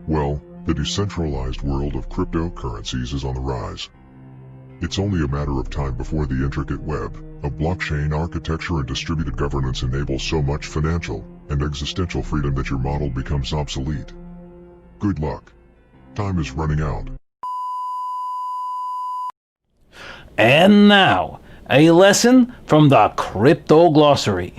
Well, the decentralized world of cryptocurrencies is on the rise. It's only a matter of time before the intricate web of blockchain architecture and distributed governance enable so much financial and existential freedom that your model becomes obsolete. Good luck. Time is running out. And now, a lesson from the Crypto Glossary.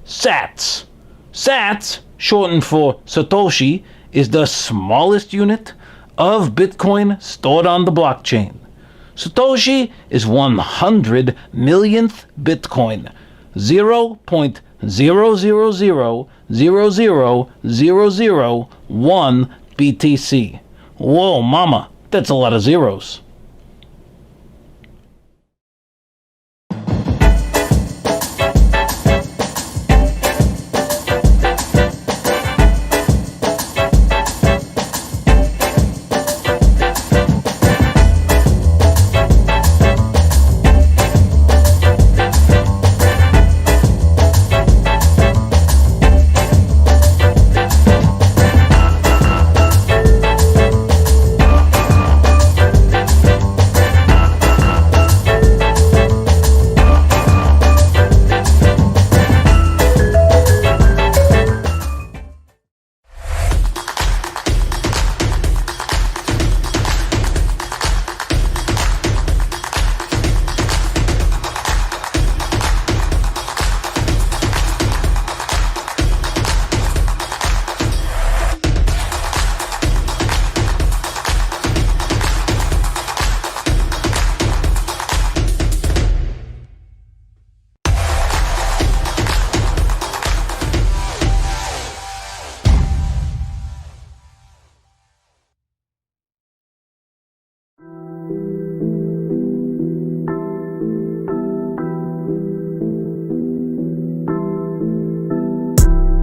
Sats. Sats, shortened for Satoshi, is the smallest unit of Bitcoin stored on the blockchain. Satoshi is 100 millionth Bitcoin, 0.000000001 BTC. Whoa, mama, that's a lot of zeros.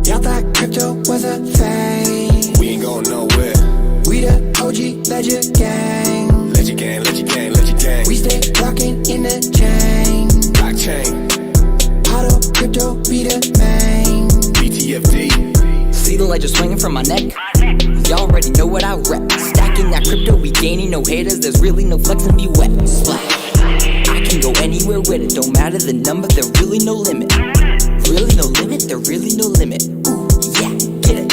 Y'all thought crypto was a thing. We ain't going nowhere. We the OG Ledger gang. Ledger gang, ledger gang, ledger gang. We stay rockin' in the chain. Blockchain. Auto crypto be the main. BTFD. See the ledger swinging from my neck? Y'all already know what I rep. Stacking that crypto, we gaining no haters. There's really no flex and be wet. Splash. I can go anywhere with it. Don't matter the number, there really no limit. Really no limit, there really no limit. Ooh, yeah, get it.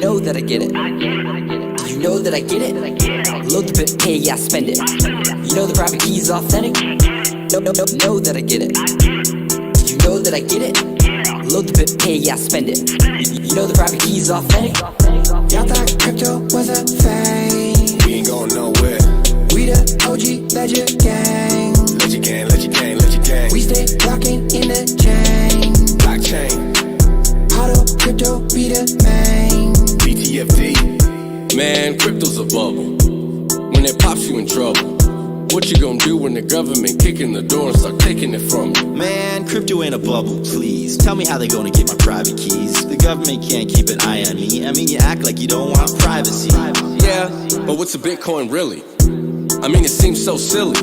Know that I get it. You know that I get it. Load the bit, pay, yeah, spend it. You know the private key is authentic? Know that I get it. You know that I get it? Load the bit, pay, yeah, spend it. You know the private key is authentic? Y'all thought crypto was a fame. We ain't going nowhere. We the OG Ledger Gang. Ledger gang, ledger gang, ledger gang. We stay rocking in the chain. Blockchain. Auto crypto be the main. BTFD. Man, crypto's a bubble. When it pops, you in trouble. What you gonna do when the government kick in the door and start taking it from you? Man, crypto ain't a bubble, please. Tell me how they gonna get my private keys. The government can't keep an eye on me. I mean, you act like you don't want privacy. Yeah, but what's a Bitcoin really? I mean, it seems so silly.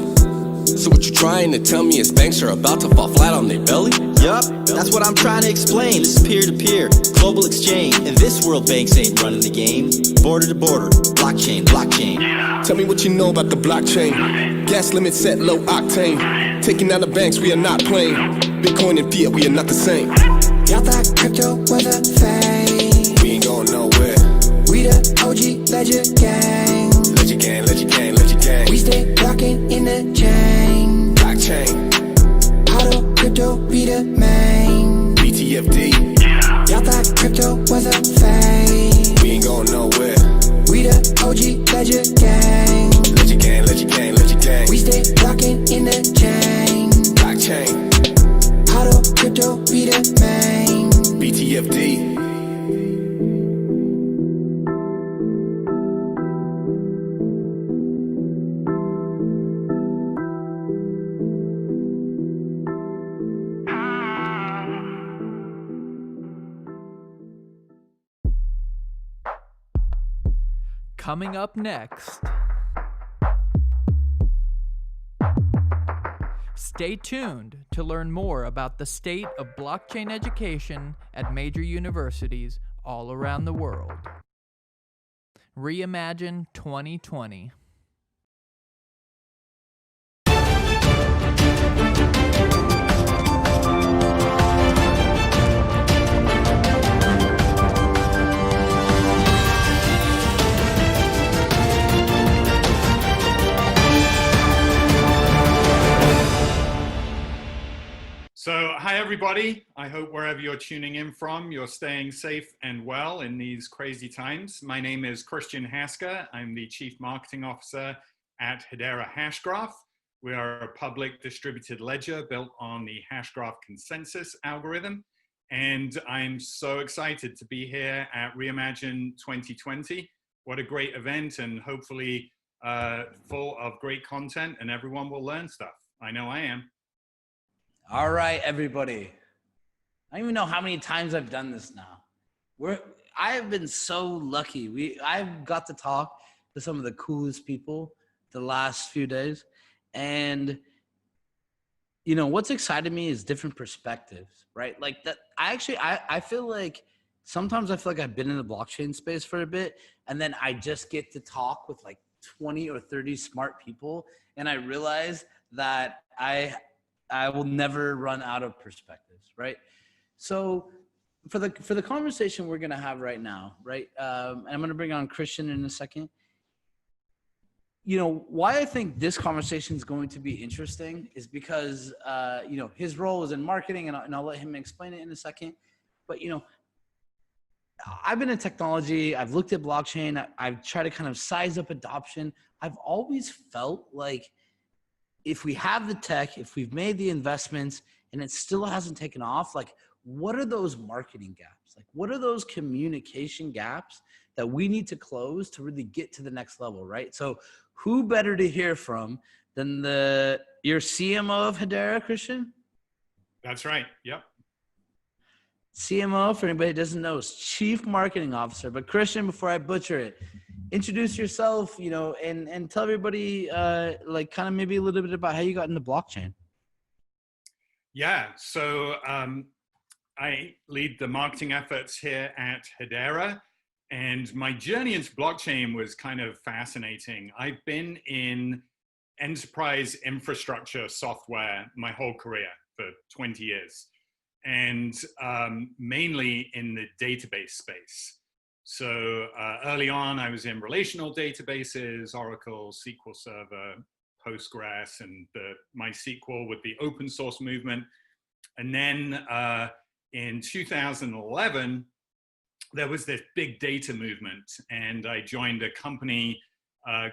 So what you trying to tell me is banks are about to fall flat on their belly? Yup, that's what I'm trying to explain. This is peer-to-peer, global exchange. In this world, banks ain't running the game. Border to border, blockchain, blockchain. Tell me what you know about the blockchain. Gas limit set low octane. Taking out the banks, we are not playing. Bitcoin and fiat, we are not the same. Y'all thought crypto was a fame. We ain't going nowhere. We the OG Ledger Gang. Ledger gang, ledger gang, ledger gang. We stay rocking in the chain. Blockchain. Auto crypto be the main. BTFD. Y'all thought crypto was a fame. We ain't going nowhere. We the OG Ledger Gang. Ledger gang, ledger gang, ledger gang. We stay rocking in the chain. Blockchain. Auto crypto be the main. BTFD. Coming up next. Stay tuned to learn more about the state of blockchain education at major universities all around the world. Reimagine 2020. So, hi everybody. I hope wherever you're tuning in from, you're staying safe and well in these crazy times. My name is Christian Hasker. I'm the Chief Marketing Officer at Hedera Hashgraph. We are a public distributed ledger built on the Hashgraph consensus algorithm. And I'm so excited to be here at Reimagine 2020. What a great event, and hopefully full of great content, and everyone will learn stuff. I know I am. All right, everybody. I don't even know how many times I've done this now. I have been so lucky. I've got to talk to some of the coolest people the last few days. And, you know, what's excited me is different perspectives, right? Like that, I feel like sometimes I feel like I've been in the blockchain space for a bit, and then I just get to talk with like 20 or 30 smart people. And I realize that I will never run out of perspectives, right? So for the conversation we're gonna have right now, right? And I'm gonna bring on Christian in a second. You know, why I think this conversation is going to be interesting is because, you know, his role is in marketing, and I'll let him explain it in a second. But, you know, I've been in technology, I've looked at blockchain, I've tried to kind of size up adoption. I've always felt like if we have the tech, if we've made the investments and it still hasn't taken off, like what are those marketing gaps? Like what are those communication gaps that we need to close to really get to the next level, right? So who better to hear from than your CMO of Hedera, Christian? That's right, yep. CMO, for anybody who doesn't know, is Chief Marketing Officer. But Christian, before I butcher it, introduce yourself, you know, and tell everybody, like, kind of maybe a little bit about how you got into blockchain. Yeah, so I lead the marketing efforts here at Hedera, and my journey into blockchain was kind of fascinating. I've been in enterprise infrastructure software my whole career for 20 years, and mainly in the database space. So early on, I was in relational databases, Oracle, SQL Server, Postgres, and MySQL with the open source movement. And then in 2011, there was this big data movement, and I joined a company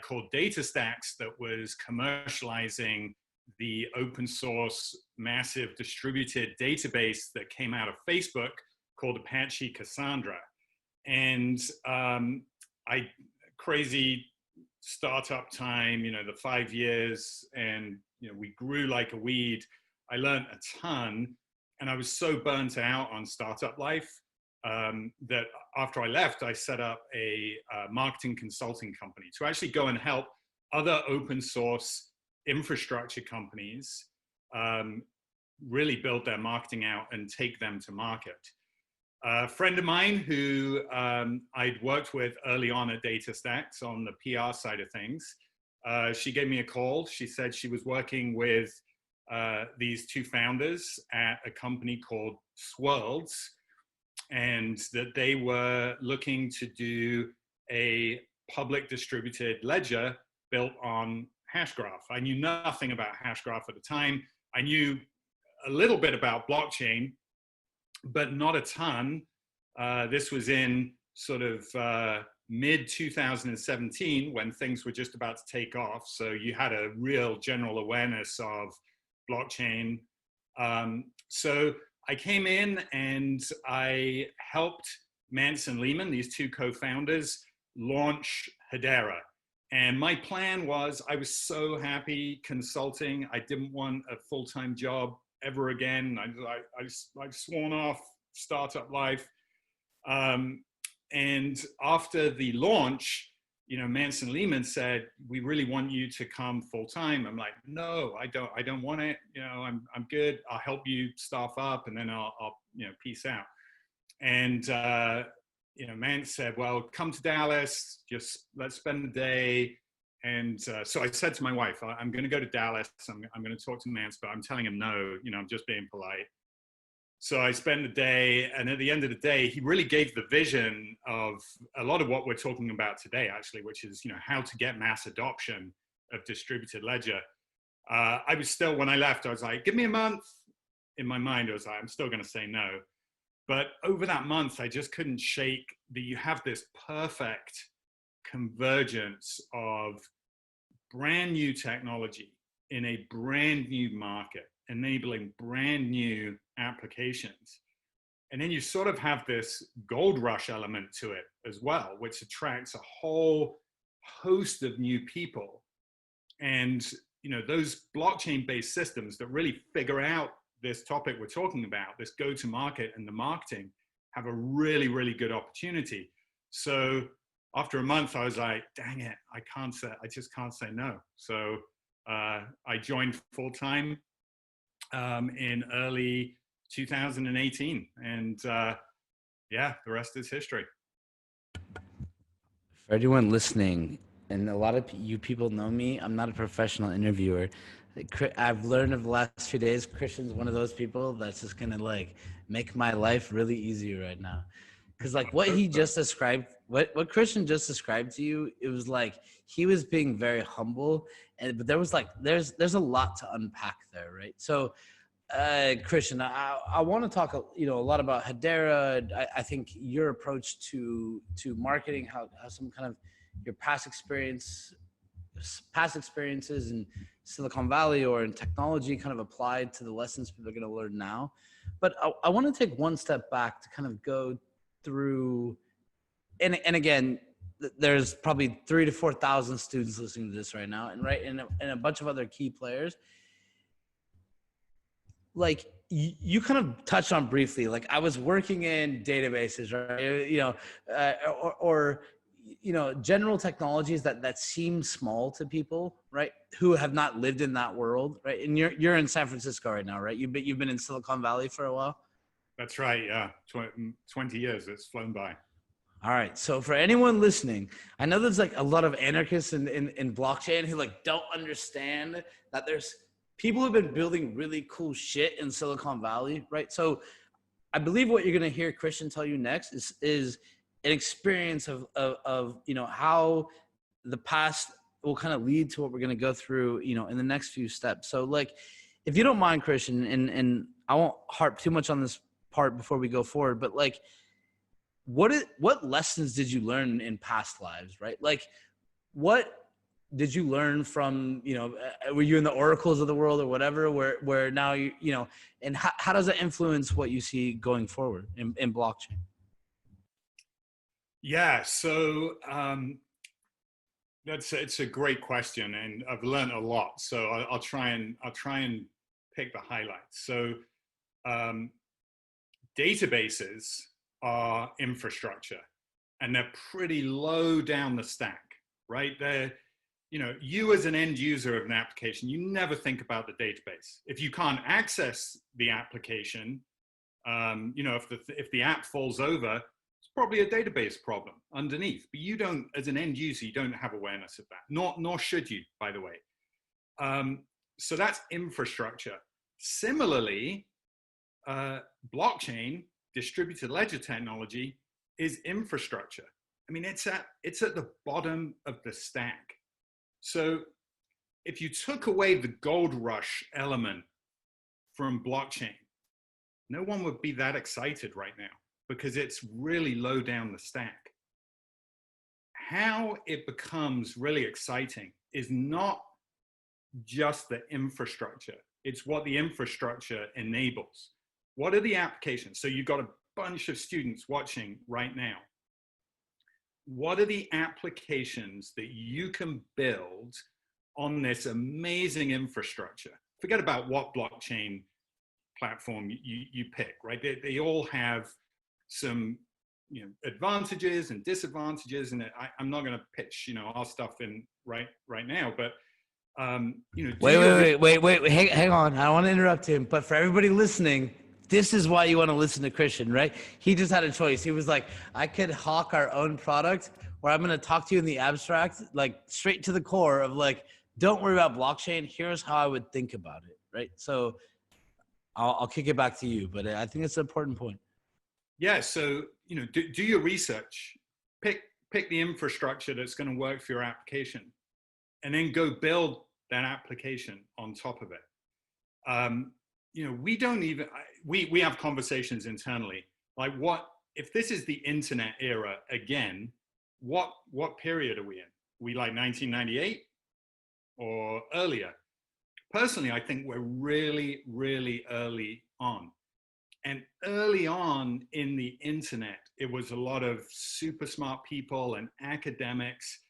called DataStax that was commercializing the open source massive distributed database that came out of Facebook called Apache Cassandra. And crazy startup time, the 5 years, and we grew like a weed. I learned a ton, and I was so burnt out on startup life that after I left, I set up a marketing consulting company to actually go and help other open source infrastructure companies really build their marketing out and take them to market. A friend of mine who I'd worked with early on at DataStax on the PR side of things, she gave me a call. She said she was working with these two founders at a company called Swirlds, and that they were looking to do a public distributed ledger built on Hashgraph. I knew nothing about Hashgraph at the time. I knew a little bit about blockchain, but not a ton. This was in sort of mid 2017 when things were just about to take off. So you had a real general awareness of blockchain. So I came in and I helped Mance and Lehman, these two co-founders, launch Hedera. And my plan was, I was so happy consulting. I didn't want a full-time job ever again. I've sworn off startup life. And after the launch, Mance and Lehman said, we really want you to come full-time. I'm like, no, I don't want it. I'm good. I'll help you staff up, and then I'll peace out. And, Mance said, well, come to Dallas, just let's spend the day. And so I said to my wife, I'm going to go to Dallas. I'm going to talk to Mance, but I'm telling him no, I'm just being polite. So I spent the day, and at the end of the day, he really gave the vision of a lot of what we're talking about today, actually, which is, how to get mass adoption of distributed ledger. I was still, when I left, I was like, give me a month. In my mind, I was like, I'm still going to say no. But over that month, I just couldn't shake that you have this perfect convergence of brand new technology in a brand new market, enabling brand new applications. And then you sort of have this gold rush element to it as well, which attracts a whole host of new people. And, those blockchain-based systems that really figure out this topic we're talking about, this go-to-market and the marketing, have a really, really good opportunity. So after a month, I was like, dang it, I just can't say no. So I joined full-time in early 2018, and yeah, the rest is history. For anyone listening, and a lot of you people know me, I'm not a professional interviewer. I've learned over the last few days, Christian's one of those people that's just gonna make my life really easy right now. Because what he just described, what Christian just described to you, it was like he was being very humble, but there was there's a lot to unpack there, right? So Christian, I want to talk a lot about Hedera. I think your approach to marketing, how some kind of your past experiences in Silicon Valley or in technology kind of applied to the lessons people are going to learn now. But I want to take one step back to kind of go through, and again, there's probably 3,000 to 4,000 students listening to this right now, and a bunch of other key players. You kind of touched on briefly, I was working in databases, right? Or general technologies that seem small to people, right? Who have not lived in that world, right? And you're in San Francisco right now, right? You've been in Silicon Valley for a while. That's right. Yeah. 20 years. It's flown by. All right. So for anyone listening, I know there's a lot of anarchists in blockchain who don't understand that there's people who've been building really cool shit in Silicon Valley, right? So I believe what you're going to hear Christian tell you next is an experience of you know, how the past will kind of lead to what we're going to go through, you know, in the next few steps. So like, if you don't mind, Christian, and I won't harp too much on this part before we go forward, but like, what lessons did you learn in past lives, right? Like, what did you learn from, you know, were you in the oracles of the world or whatever, where now you know, and how does that influence what you see going forward in blockchain? Yeah, so it's a great question, and I've learned a lot. So I'll try and pick the highlights. So databases are infrastructure, and they're pretty low down the stack, right? They're, you know, you as an end user of an application, you never think about the database. If you can't access the application, you know, if the app falls over, it's probably a database problem underneath. But you don't, as an end user, you don't have awareness of that. Nor should you, by the way. So that's infrastructure. Similarly, blockchain, distributed ledger technology, is infrastructure. I mean, it's at the bottom of the stack. So if you took away the gold rush element from blockchain, no one would be that excited right now because it's really low down the stack. How it becomes really exciting is not just the infrastructure. It's what the infrastructure enables. What are the applications? So you've got a bunch of students watching right now. What are the applications that you can build on this amazing infrastructure? Forget about what blockchain platform you pick, right? They all have some, you know, advantages and disadvantages, and I'm not going to pitch, you know, our stuff in right now, but you know, Wait, hang on. I don't want to interrupt him, but for everybody listening, this is why you want to listen to Christian, right? He just had a choice. He was like, I could hawk our own product, or I'm going to talk to you in the abstract, like straight to the core of like, don't worry about blockchain. Here's how I would think about it, right? So I'll kick it back to you, but I think it's an important point. Yeah, so, you know, do your research, pick the infrastructure that's going to work for your application, and then go build that application on top of it. You know, we don't even, we have conversations internally, like what, if this is the internet era again, what period are we in? We like 1998 or earlier? Personally, I think we're really, really early on. And early on in the internet, it was a lot of super smart people and academics,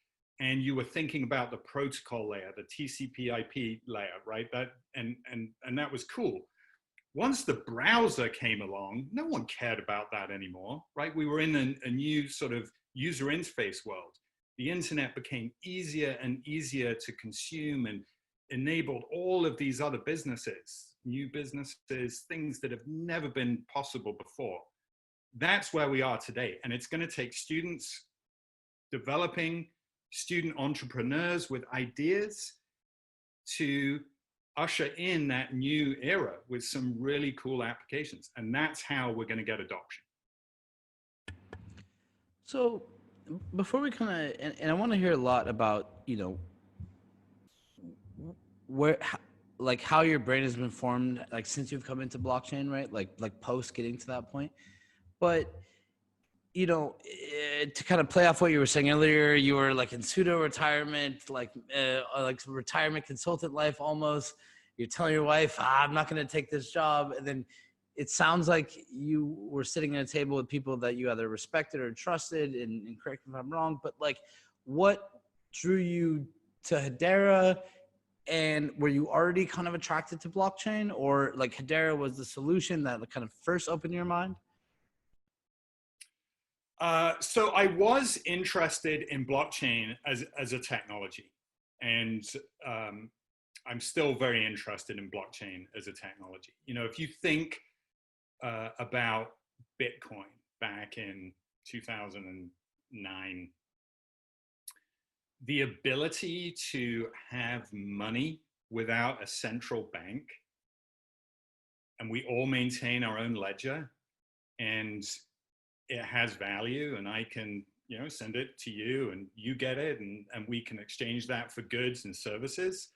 and you were thinking about the protocol layer, the TCP/IP layer, right? And that was cool. Once the browser came along, no one cared about that anymore, right? We were in a new sort of user interface world. The internet became easier and easier to consume and enabled all of these other businesses, new businesses, things that have never been possible before. That's where we are today. And it's going to take students developing, student entrepreneurs with ideas to usher in that new era with some really cool applications. And that's how we're going to get adoption. So before we kind of, and I want to hear a lot about, you know, where, like how your brain has been formed, like since you've come into blockchain, right? Like post getting to that point. But, you know, to kind of play off what you were saying earlier, you were like in pseudo retirement, like retirement consultant life almost. You're telling your wife, I'm not going to take this job. And then it sounds like you were sitting at a table with people that you either respected or trusted, and correct me if I'm wrong, but like what drew you to Hedera? And were you already kind of attracted to blockchain, or like Hedera was the solution that kind of first opened your mind? So I was interested in blockchain as a technology, and I'm still very interested in blockchain as a technology. You know, if you think about Bitcoin back in 2009, the ability to have money without a central bank, and we all maintain our own ledger, and it has value and I can, you know, send it to you and you get it, and we can exchange that for goods and services.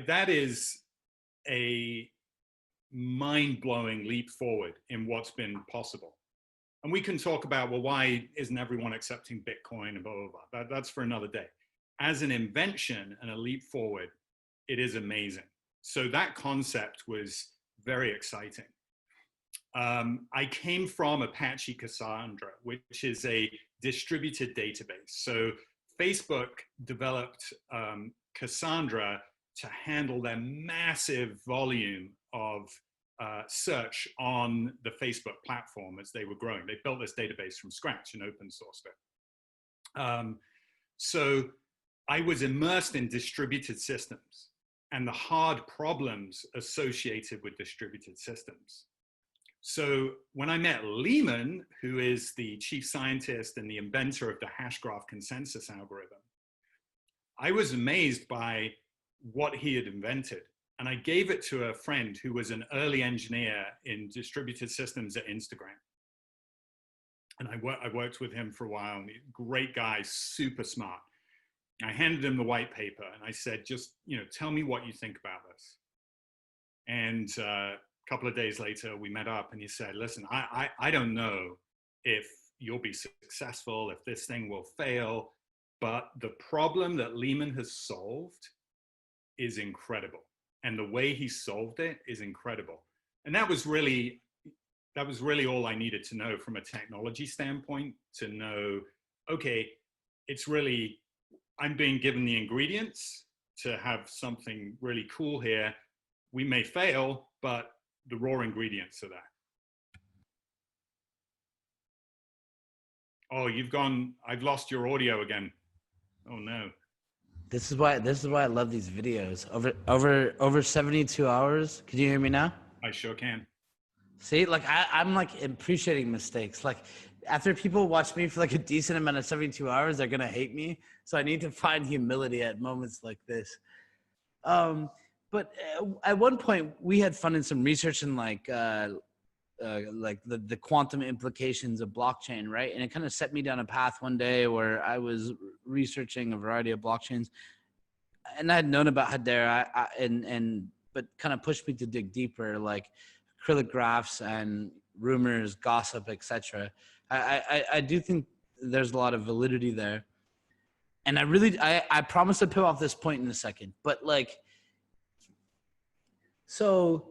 That is a mind-blowing leap forward in what's been possible. And we can talk about, well, why isn't everyone accepting Bitcoin and blah, blah, blah. That's for another day. As an invention and a leap forward, it is amazing. So that concept was very exciting. I came from Apache Cassandra, which is a distributed database. So Facebook developed Cassandra to handle their massive volume of search on the Facebook platform as they were growing. They built this database from scratch and open sourced it. So I was immersed in distributed systems and the hard problems associated with distributed systems. So when I met Lehman, who is the chief scientist and the inventor of the hash graph consensus algorithm, I was amazed by what he had invented. And I gave it to a friend who was an early engineer in distributed systems at Instagram. And I worked with him for a while, and great guy, super smart. I handed him the white paper and I said, just, you know, tell me what you think about this. And a couple of days later, we met up and he said, listen, I don't know if you'll be successful, if this thing will fail, but the problem that Lehman has solved is incredible. And the way he solved it is incredible. And that was really all I needed to know from a technology standpoint, to know, okay, it's really, I'm being given the ingredients to have something really cool here. We may fail, but the raw ingredients are there. Oh, I've lost your audio again. Oh no. This is why I love these videos. Over 72 hours. Can you hear me now? I sure can. See, like I'm like appreciating mistakes. Like after people watch me for like a decent amount of 72 hours, they're gonna hate me. So I need to find humility at moments like this. But at one point we had funded some research in like the quantum implications of blockchain, right? And it kind of set me down a path one day where I was researching a variety of blockchains, and I had known about Hedera, but kind of pushed me to dig deeper, like acrylic graphs and rumors, gossip, etc. I do think there's a lot of validity there, and I promise to put off this point in a second, but like, so.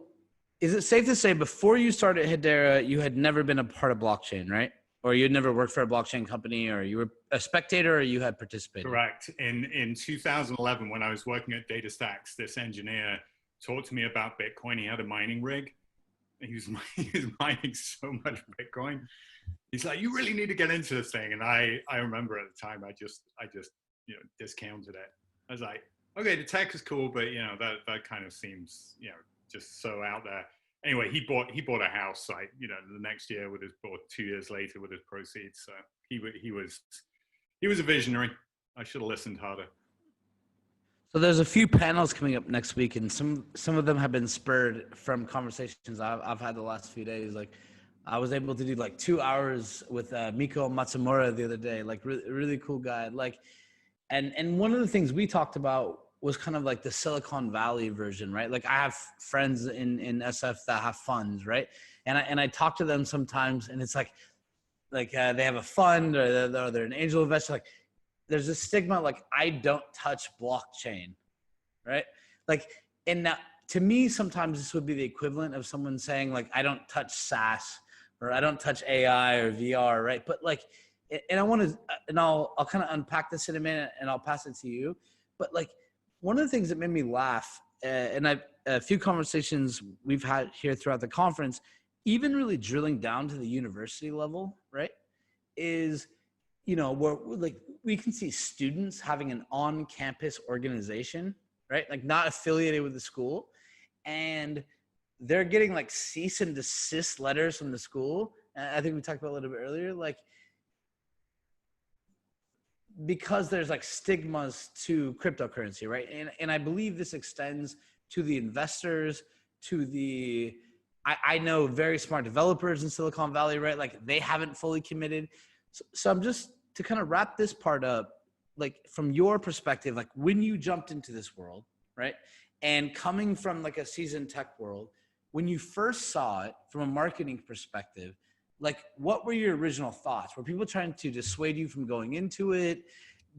Is it safe to say before you started Hedera, you had never been a part of blockchain, right? Or you'd never worked for a blockchain company, or you were a spectator, or you had participated? Correct. In 2011, when I was working at DataStax, this engineer talked to me about Bitcoin. He had a mining rig. He was mining so much Bitcoin. He's like, you really need to get into this thing. And I remember at the time, I just you know, discounted it. I was like, okay, the tech is cool, but you know, that kind of seems, you know, just so out there. Anyway, he bought a house, like, you know, the next year with his, or 2 years later with his proceeds. So he was a visionary. I should have listened harder. So there's a few panels coming up next week, and some of them have been spurred from conversations I've had the last few days. Like I was able to do like 2 hours with Miko Matsumura the other day, like really cool guy. Like, and one of the things we talked about was kind of like the Silicon Valley version, right? Like I have friends in SF that have funds, right? And I talk to them sometimes, and it's like they have a fund, or they're an angel investor. Like there's a stigma, like I don't touch blockchain, right? Like, and now to me, sometimes this would be the equivalent of someone saying like I don't touch SaaS, or I don't touch AI or VR, right? But like, and I want to, and I'll kind of unpack this in a minute, and I'll pass it to you. But like, one of the things that made me laugh, and a few conversations we've had here throughout the conference, even really drilling down to the university level, right, is, you know, where like we can see students having an on-campus organization, right, like not affiliated with the school, and they're getting like cease and desist letters from the school. And I think we talked about it a little bit earlier, like, because there's like stigmas to cryptocurrency, right? And I believe this extends to the investors, to the I know very smart developers in Silicon Valley, right? Like they haven't fully committed. So I'm just to kind of wrap this part up, like from your perspective, like when you jumped into this world, right? And coming from like a seasoned tech world, when you first saw it from a marketing perspective, like what were your original thoughts? Were people trying to dissuade you from going into it?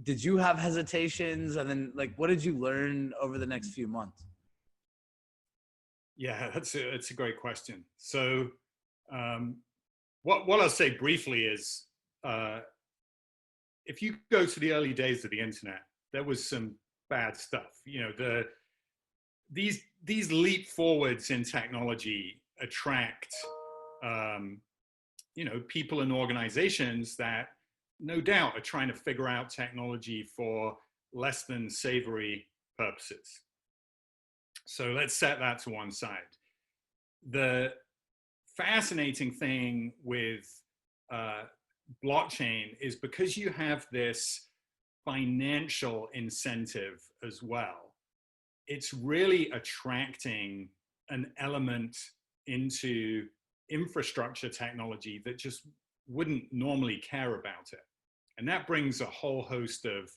Did you have hesitations? And then like, what did you learn over the next few months? Yeah, that's a great question. So what I'll say briefly is, if you go to the early days of the internet, there was some bad stuff. You know, these leap forwards in technology attract, you know, people and organizations that no doubt are trying to figure out technology for less than savory purposes. So let's set that to one side. The fascinating thing with blockchain is because you have this financial incentive as well, it's really attracting an element into infrastructure technology that just wouldn't normally care about it. And that brings a whole host of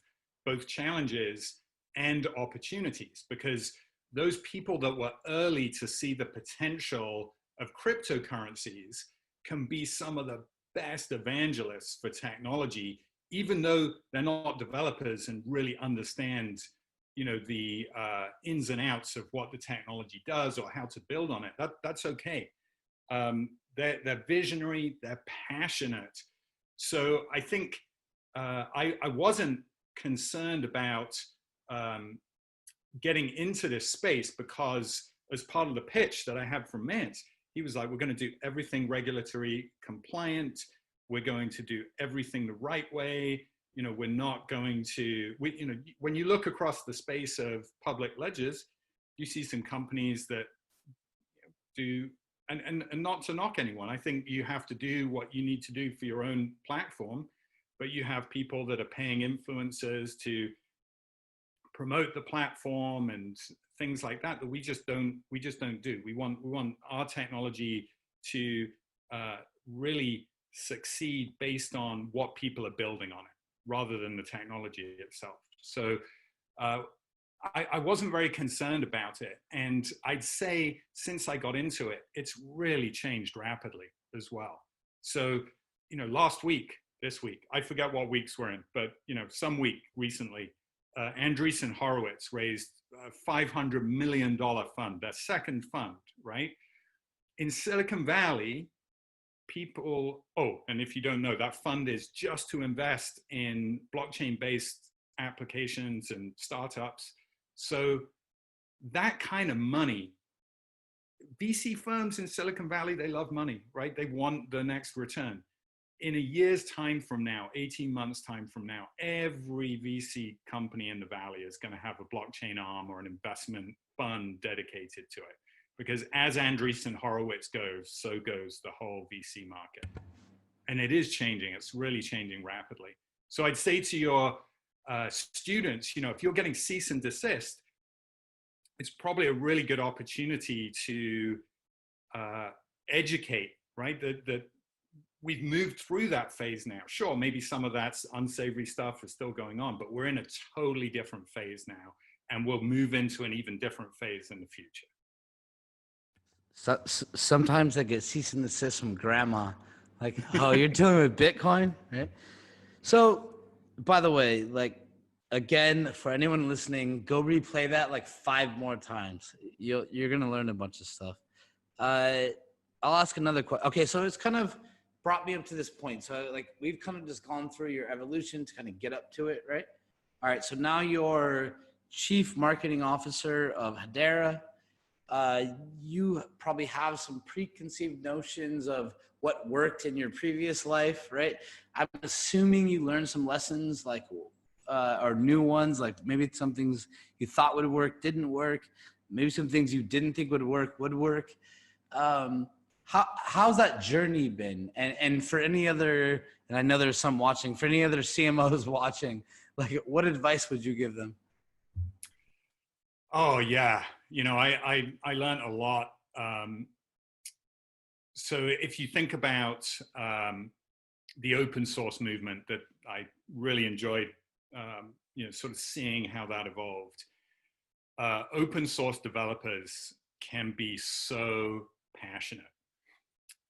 both challenges and opportunities, because those people that were early to see the potential of cryptocurrencies can be some of the best evangelists for technology, even though they're not developers and really understand, you know, the ins and outs of what the technology does or how to build on it. That's okay. They're visionary, they're passionate. So I think I wasn't concerned about getting into this space, because as part of the pitch that I had from Mint, he was like, we're going to do everything regulatory compliant. We're going to do everything the right way. You know, we're not going to, you know, when you look across the space of public ledgers, you see some companies that do, and not to knock anyone, I think you have to do what you need to do for your own platform, but you have people that are paying influencers to promote the platform and things like that we just don't do. We want our technology to really succeed based on what people are building on it, rather than the technology itself. So I wasn't very concerned about it. And I'd say since I got into it, it's really changed rapidly as well. So, you know, this week, I forget what weeks we're in, but, you know, some week recently, Andreessen Horowitz raised a $500 million fund, their second fund, right? In Silicon Valley, people, and if you don't know, that fund is just to invest in blockchain-based applications and startups. So that kind of money, VC firms in Silicon Valley, they love money, right? They want the next return. In a year's time from now, 18 months time from now, every VC company in the Valley is going to have a blockchain arm or an investment fund dedicated to it. Because as Andreessen Horowitz goes, so goes the whole VC market. And it is changing. It's really changing rapidly. So I'd say to your students, you know, if you're getting cease and desist, it's probably a really good opportunity to educate, right? That we've moved through that phase now. Sure, maybe some of that unsavory stuff is still going on, but we're in a totally different phase now, and we'll move into an even different phase in the future. So, sometimes I get cease and desist from grandma, like, oh, you're dealing with Bitcoin, right? So, by the way, like, again, for anyone listening, go replay that like 5 more times. You're gonna learn a bunch of stuff. I'll ask another question. Okay, so it's kind of brought me up to this point. So like we've kind of just gone through your evolution to kind of get up to it, right? All right, so now you're Chief Marketing Officer of Hedera. You probably have some preconceived notions of what worked in your previous life, right? I'm assuming you learned some lessons like, or new ones, like maybe some things you thought would work, didn't work. Maybe some things you didn't think would work, would work. How's that journey been? And for any other, and I know there's some watching, for any other CMOs watching, like what advice would you give them? Oh yeah, you know, I learned a lot So if you think about the open source movement that I really enjoyed, sort of seeing how that evolved. Open source developers can be so passionate.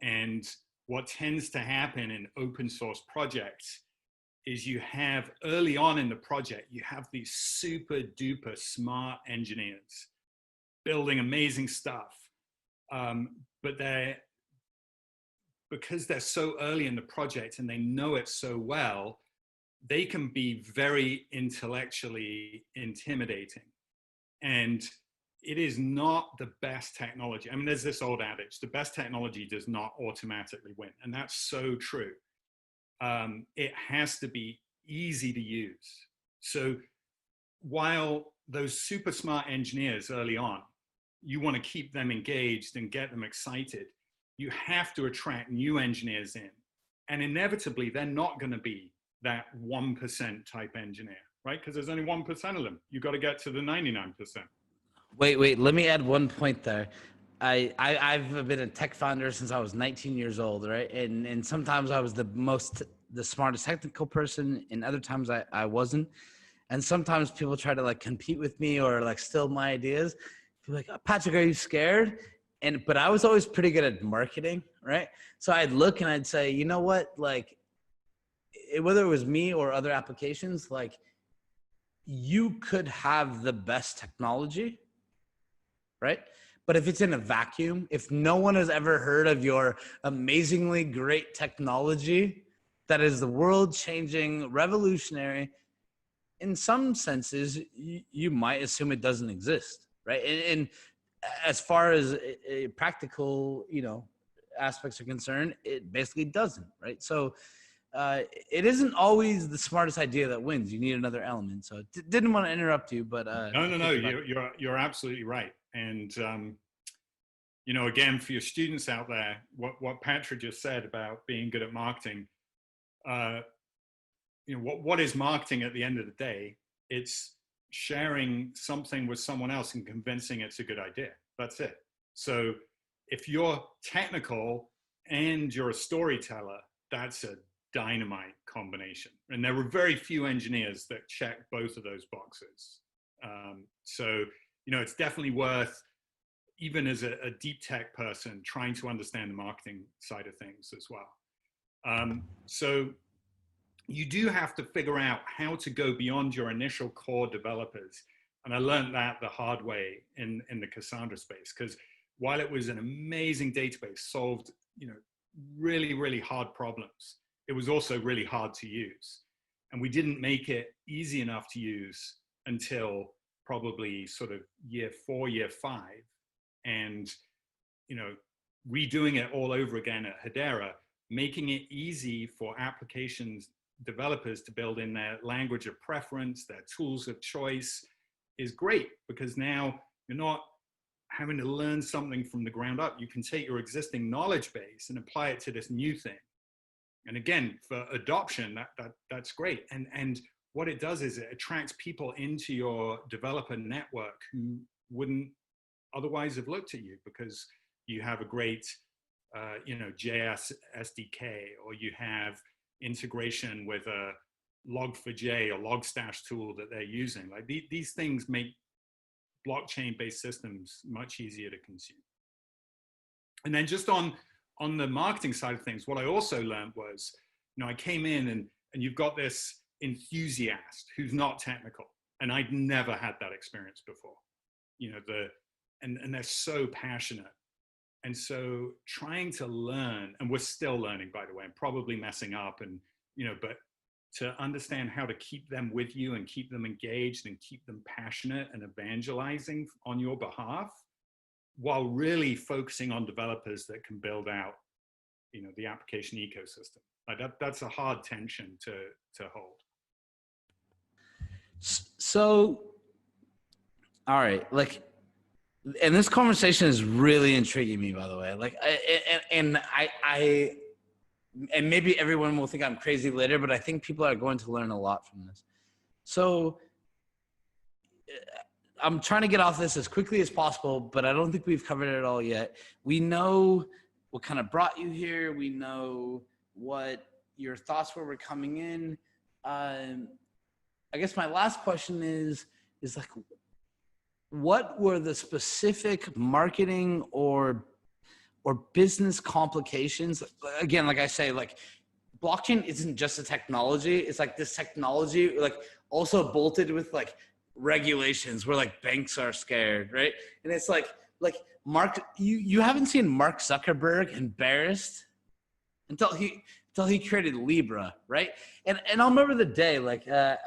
And what tends to happen in open source projects is you have early on in the project, you have these super duper smart engineers building amazing stuff. But because they're so early in the project and they know it so well, they can be very intellectually intimidating. And it is not the best technology. I mean, there's this old adage, the best technology does not automatically win. And that's so true. It has to be easy to use. So while those super smart engineers early on, you want to keep them engaged and get them excited, you have to attract new engineers in. And inevitably, they're not going to be that 1% type engineer, right? Because there's only 1% of them. You've got to get to the 99%. Wait, let me add one point there. I've been a tech founder since I was 19 years old, right? And sometimes I was the smartest technical person, and other times I wasn't. And sometimes people try to like compete with me or like steal my ideas. People like, oh, Patrick, are you scared? But I was always pretty good at marketing, right? So I'd look and I'd say, you know what, like, whether it was me or other applications, like, you could have the best technology, right? But if it's in a vacuum, if no one has ever heard of your amazingly great technology that is the world-changing, revolutionary, in some senses, you might assume it doesn't exist, right? And as far as practical, aspects are concerned, it basically doesn't, right? So it isn't always the smartest idea that wins. You need another element. So didn't want to interrupt you, but no, you're absolutely right. And again, for your students out there, what Patrick just said about being good at marketing, what is marketing at the end of the day? It's sharing something with someone else and convincing it's a good idea. That's it. So if you're technical and you're a storyteller, that's a dynamite combination. And there were very few engineers that check both of those boxes. So it's definitely worth, even as a deep tech person, trying to understand the marketing side of things as well. So you do have to figure out how to go beyond your initial core developers. And I learned that the hard way in the Cassandra space, because while it was an amazing database, solved really, really hard problems, it was also really hard to use. And we didn't make it easy enough to use until probably sort of year 4, year 5. And, redoing it all over again at Hedera, making it easy for applications developers to build in their language of preference, their tools of choice, is great, because now you're not having to learn something from the ground up. You can take your existing knowledge base and apply it to this new thing. And again, for adoption, that's great. And what it does is it attracts people into your developer network who wouldn't otherwise have looked at you, because you have a great, JS SDK, or you have integration with a Log4j or Logstash tool that they're using. Like these things make blockchain-based systems much easier to consume. And then just on the marketing side of things, what I also learned was, I came in and you've got this enthusiast who's not technical, and I'd never had that experience before. And they're so passionate. And so trying to learn, and we're still learning, by the way, and probably messing up, and, but to understand how to keep them with you and keep them engaged and keep them passionate and evangelizing on your behalf, while really focusing on developers that can build out, the application ecosystem. Like that's a hard tension to hold. So, all right, like, and this conversation is really intriguing me, by the way. Like, and maybe everyone will think I'm crazy later, but I think people are going to learn a lot from this. So I'm trying to get off this as quickly as possible, but I don't think we've covered it all yet. We know what kind of brought you here. We know what your thoughts were coming in. I guess my last question is like, what were the specific marketing or business complications? Again, like I say, like blockchain isn't just a technology. It's like this technology, like also bolted with like regulations where like banks are scared, right? And it's like Mark, you haven't seen Mark Zuckerberg embarrassed until he created Libra, right? And I'll remember the day like a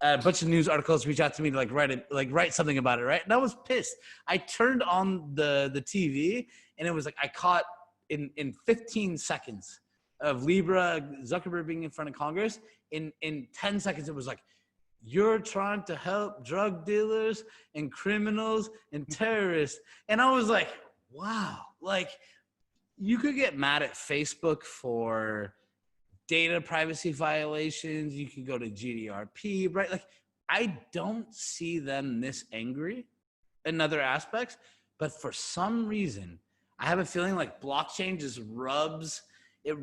bunch of news articles reached out to me to write something about it, right? And I was pissed. I turned on the TV and it was like I caught in 15 seconds of Libra, Zuckerberg being in front of Congress. In 10 seconds, it was like, you're trying to help drug dealers and criminals and terrorists. And I was like, wow, like you could get mad at Facebook for data privacy violations. You could go to GDPR, right? Like I don't see them this angry in other aspects, but for some reason, I have a feeling like blockchain just rubs it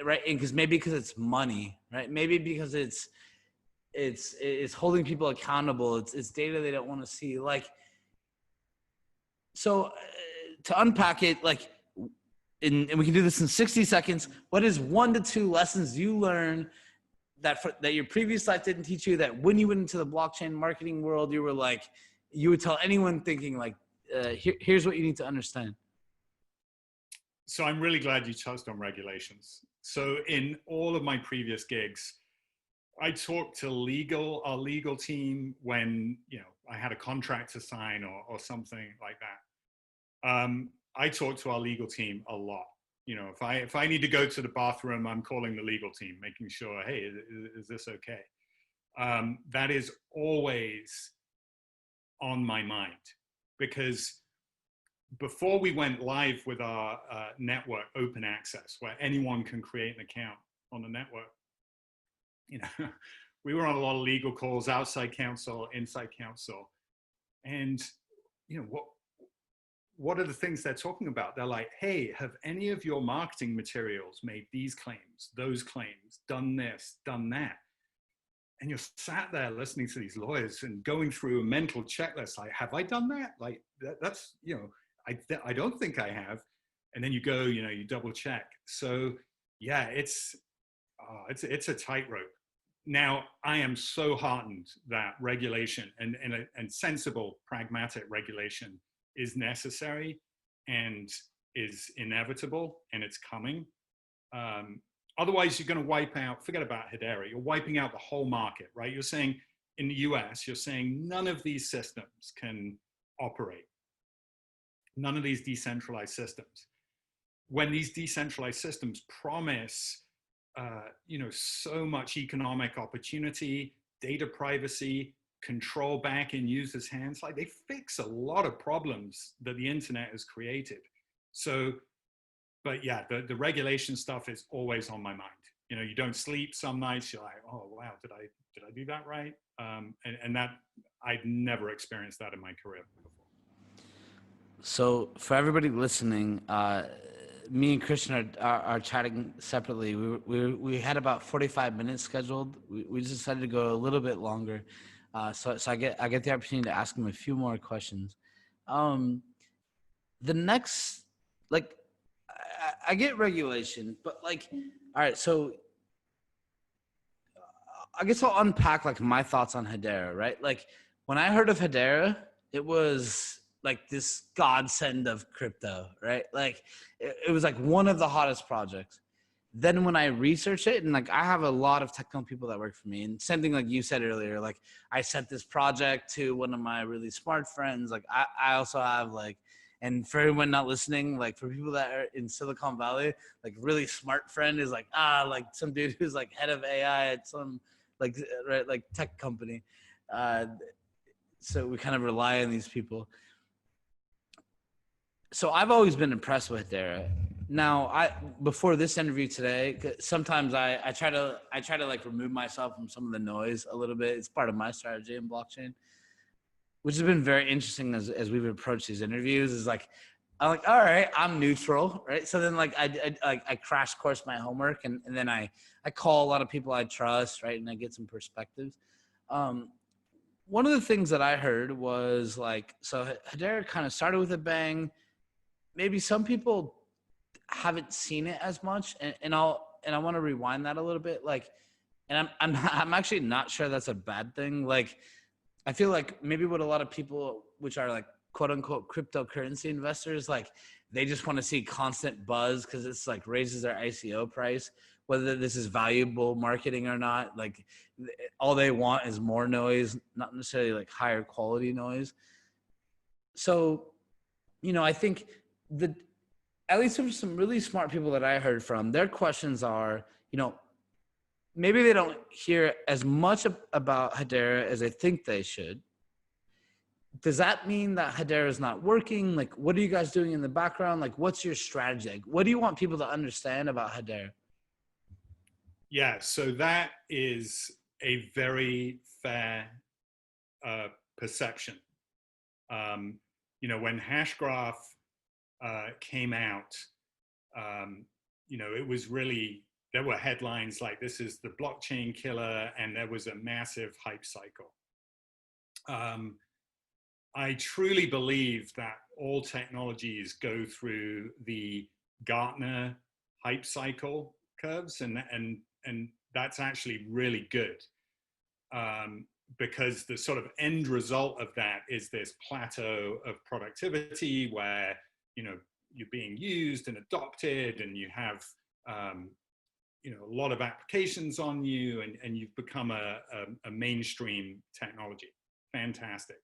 right? And maybe because it's money, right? Maybe because it's holding people accountable. It's data they don't want to see. Like, so to unpack it, like, and we can do this in 60 seconds. What is 1 to 2 lessons you learned that your previous life didn't teach you, that when you went into the blockchain marketing world, you were like, you would tell anyone thinking like, here's what you need to understand? So I'm really glad you touched on regulations. So in all of my previous gigs, I talked to our legal team when, I had a contract to sign or something like that. I talk to our legal team a lot. If I need to go to the bathroom, I'm calling the legal team, making sure, hey, is this okay? That is always on my mind, because before we went live with our network, open access, where anyone can create an account on the network, we were on a lot of legal calls, outside counsel, inside counsel, and what are the things they're talking about? They're like, hey, have any of your marketing materials made these claims, those claims, done this, done that? And you're sat there listening to these lawyers and going through a mental checklist, like, have I done that? Like, that's, I don't think I have. And then you go, you double check. So yeah, it's a tightrope. Now, I am so heartened that regulation and sensible, pragmatic regulation is necessary and is inevitable, and it's coming. Otherwise, you're going to wipe out, forget about Hedera, you're wiping out the whole market, right? You're saying in the US, you're saying none of these systems can operate. None of these decentralized systems. When these decentralized systems promise so much economic opportunity, data privacy, control back in users' hands, like they fix a lot of problems that the internet has created. So, but yeah, the regulation stuff is always on my mind. You don't sleep some nights, you're like, oh wow, did I do that right? And that, I've never experienced that in my career before. So for everybody listening, me and Christian are chatting separately. We had about 45 minutes scheduled. We just decided to go a little bit longer. So I get the opportunity to ask him a few more questions. The next, like, I get regulation, but like, all right, so I guess I'll unpack like my thoughts on Hedera, right? Like when I heard of Hedera, it was like this godsend of crypto, right? Like it was like one of the hottest projects. Then when I research it, and like I have a lot of technical people that work for me, and same thing like you said earlier, like I sent this project to one of my really smart friends. Like I also have like, and for everyone not listening, like for people that are in Silicon Valley, like really smart friend is like, like some dude who's like head of AI at some like, right, like tech company. So we kind of rely on these people. So I've always been impressed with Hedera. Now, before this interview today, sometimes I try to like remove myself from some of the noise a little bit. It's part of my strategy in blockchain, which has been very interesting as we've approached these interviews. Is like I'm like, all right, I'm neutral, right? So then like I crash course my homework, and then I call a lot of people I trust, right? And I get some perspectives. One of the things that I heard was like, so Hedera kind of started with a bang. Maybe some people haven't seen it as much, and I want to rewind that a little bit. Like, and I'm actually not sure that's a bad thing. Like, I feel like maybe what a lot of people, which are like quote unquote cryptocurrency investors, like they just want to see constant buzz because it's like raises their ICO price, whether this is valuable marketing or not. Like all they want is more noise, not necessarily like higher quality noise. So, you know, I think at least from some really smart people that I heard from, their questions are, you know, maybe they don't hear as much about Hedera as they think they should. Does that mean that Hedera is not working? Like, what are you guys doing in the background? Like, what's your strategy? Like, what do you want people to understand about Hedera? Yeah, so that is a very fair perception. You know, when Hashgraph came out, you know, it was really, there were headlines like this is the blockchain killer, and there was a massive hype cycle. I truly believe that all technologies go through the Gartner hype cycle curves, and that's actually really good, because the sort of end result of that is this plateau of productivity where, you know, you're being used and adopted, and you have you know, a lot of applications on you, and you've become a mainstream technology. Fantastic.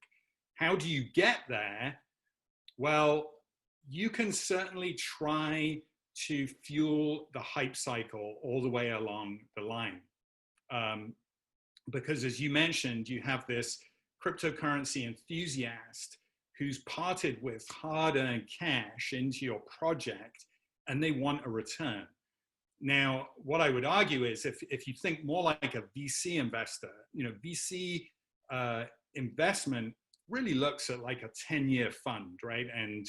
How do you get there? Well, you can certainly try to fuel the hype cycle all the way along the line. Because as you mentioned, you have this cryptocurrency enthusiast who's parted with hard-earned cash into your project, and they want a return. Now, what I would argue is if you think more like a VC investor, you know, VC investment really looks at like a 10-year fund, right? And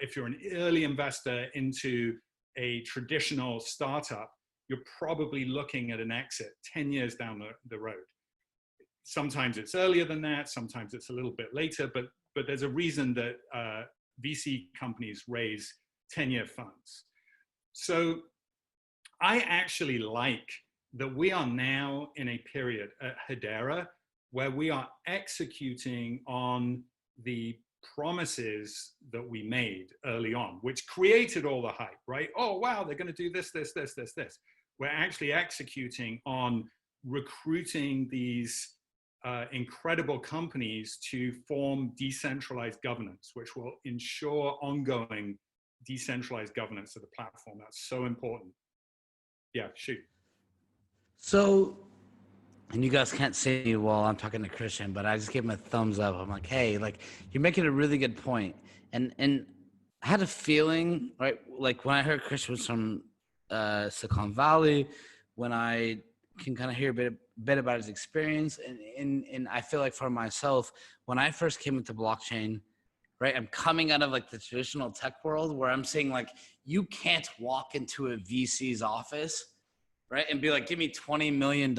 if you're an early investor into a traditional startup, you're probably looking at an exit 10 years down the road. Sometimes it's earlier than that, sometimes it's a little bit later, but there's a reason that VC companies raise 10-year funds. So I actually like that we are now in a period at Hedera where we are executing on the promises that we made early on, which created all the hype, right? Oh, wow, they're going to do this, this, this, this, this. We're actually executing on recruiting these incredible companies to form decentralized governance, which will ensure ongoing decentralized governance of the platform. That's so important. Yeah, shoot. So, and you guys can't see me while I'm talking to Christian, but I just gave him a thumbs up. I'm like, hey, like you're making a really good point. And I had a feeling, right? Like when I heard Christian was from Silicon Valley, when I can kind of hear a bit about his experience. And I feel like for myself, when I first came into blockchain, right, I'm coming out of like the traditional tech world where I'm saying like, you can't walk into a VC's office, right, and be like, give me $20 million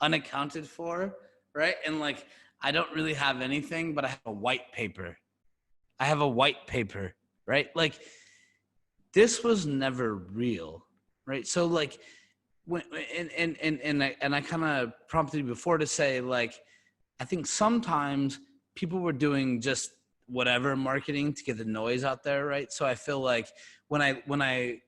unaccounted for, right? And like, I don't really have anything, but I have a white paper. I have a white paper, right? Like this was never real, right? So like, when, and I kind of prompted you before to say like, I think sometimes people were doing just whatever marketing to get the noise out there, right? So I feel like when I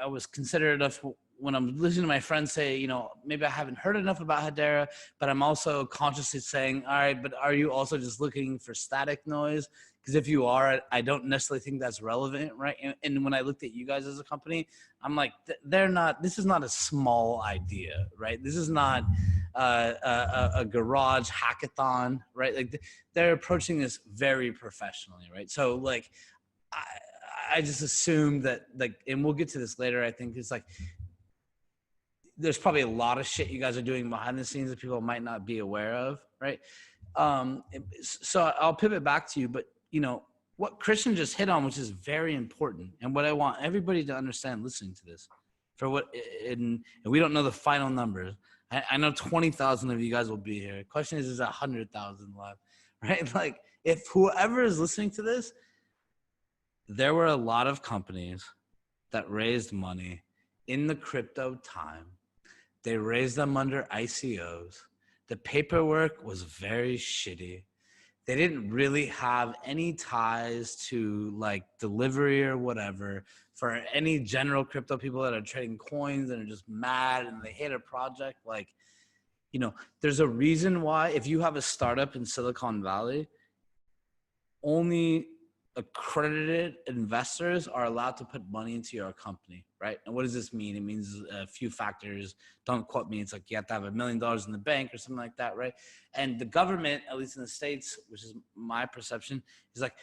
was considerate enough when I'm listening to my friends say, you know, maybe I haven't heard enough about Hedera, but I'm also consciously saying, all right, but are you also just looking for static noise? Because if you are, I don't necessarily think that's relevant, right? And when I looked at you guys as a company, I'm like, this is not a small idea, right? This is not a garage hackathon, right? Like they're approaching this very professionally, right? So like, I just assume that like, and we'll get to this later, I think it's like, there's probably a lot of shit you guys are doing behind the scenes that people might not be aware of, right? So I'll pivot back to you, but you know, what Christian just hit on, which is very important, and what I want everybody to understand listening to this, and we don't know the final numbers. I know 20,000 of you guys will be here. The question is 100,000 left, right? Like, if whoever is listening to this, there were a lot of companies that raised money in the crypto time. They raised them under ICOs. The paperwork was very shitty. They didn't really have any ties to like delivery or whatever. For any general crypto people that are trading coins and are just mad and they hate a project, like, you know, there's a reason why if you have a startup in Silicon Valley, only accredited investors are allowed to put money into your company, right? And what does this mean? It means a few factors. Don't quote me. It's like you have to have $1 million in the bank or something like that, right? And the government, at least in the States, which is my perception, is like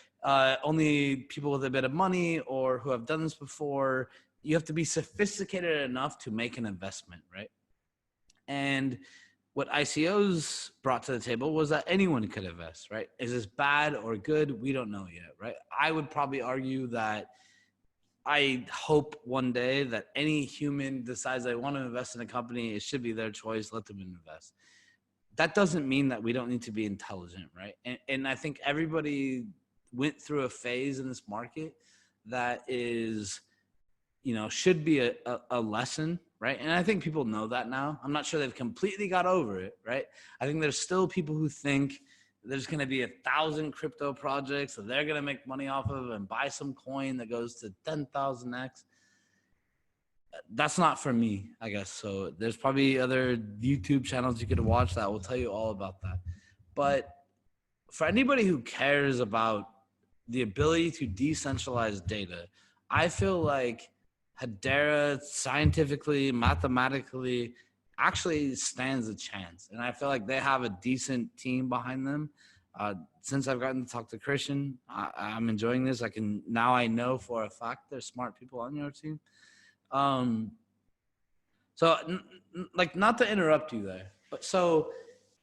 only people with a bit of money or who have done this before. You have to be sophisticated enough to make an investment, right? And what ICOs brought to the table was that anyone could invest, right? Is this bad or good? We don't know yet, right? I would probably argue that I hope one day that any human decides they want to invest in a company, it should be their choice, let them invest. That doesn't mean that we don't need to be intelligent, right? And I think everybody went through a phase in this market that is, you know, should be a lesson, right? And I think people know that now. I'm not sure they've completely got over it, right? I think there's still people who think there's going to be 1,000 crypto projects that they're going to make money off of and buy some coin that goes to 10,000x. That's not for me, I guess. So there's probably other YouTube channels you could watch that will tell you all about that. But for anybody who cares about the ability to decentralize data, I feel like Hedera scientifically, mathematically, actually stands a chance. And I feel like they have a decent team behind them. Since I've gotten to talk to Christian, I'm enjoying this. I know for a fact there's smart people on your team. So like, not to interrupt you there, but so.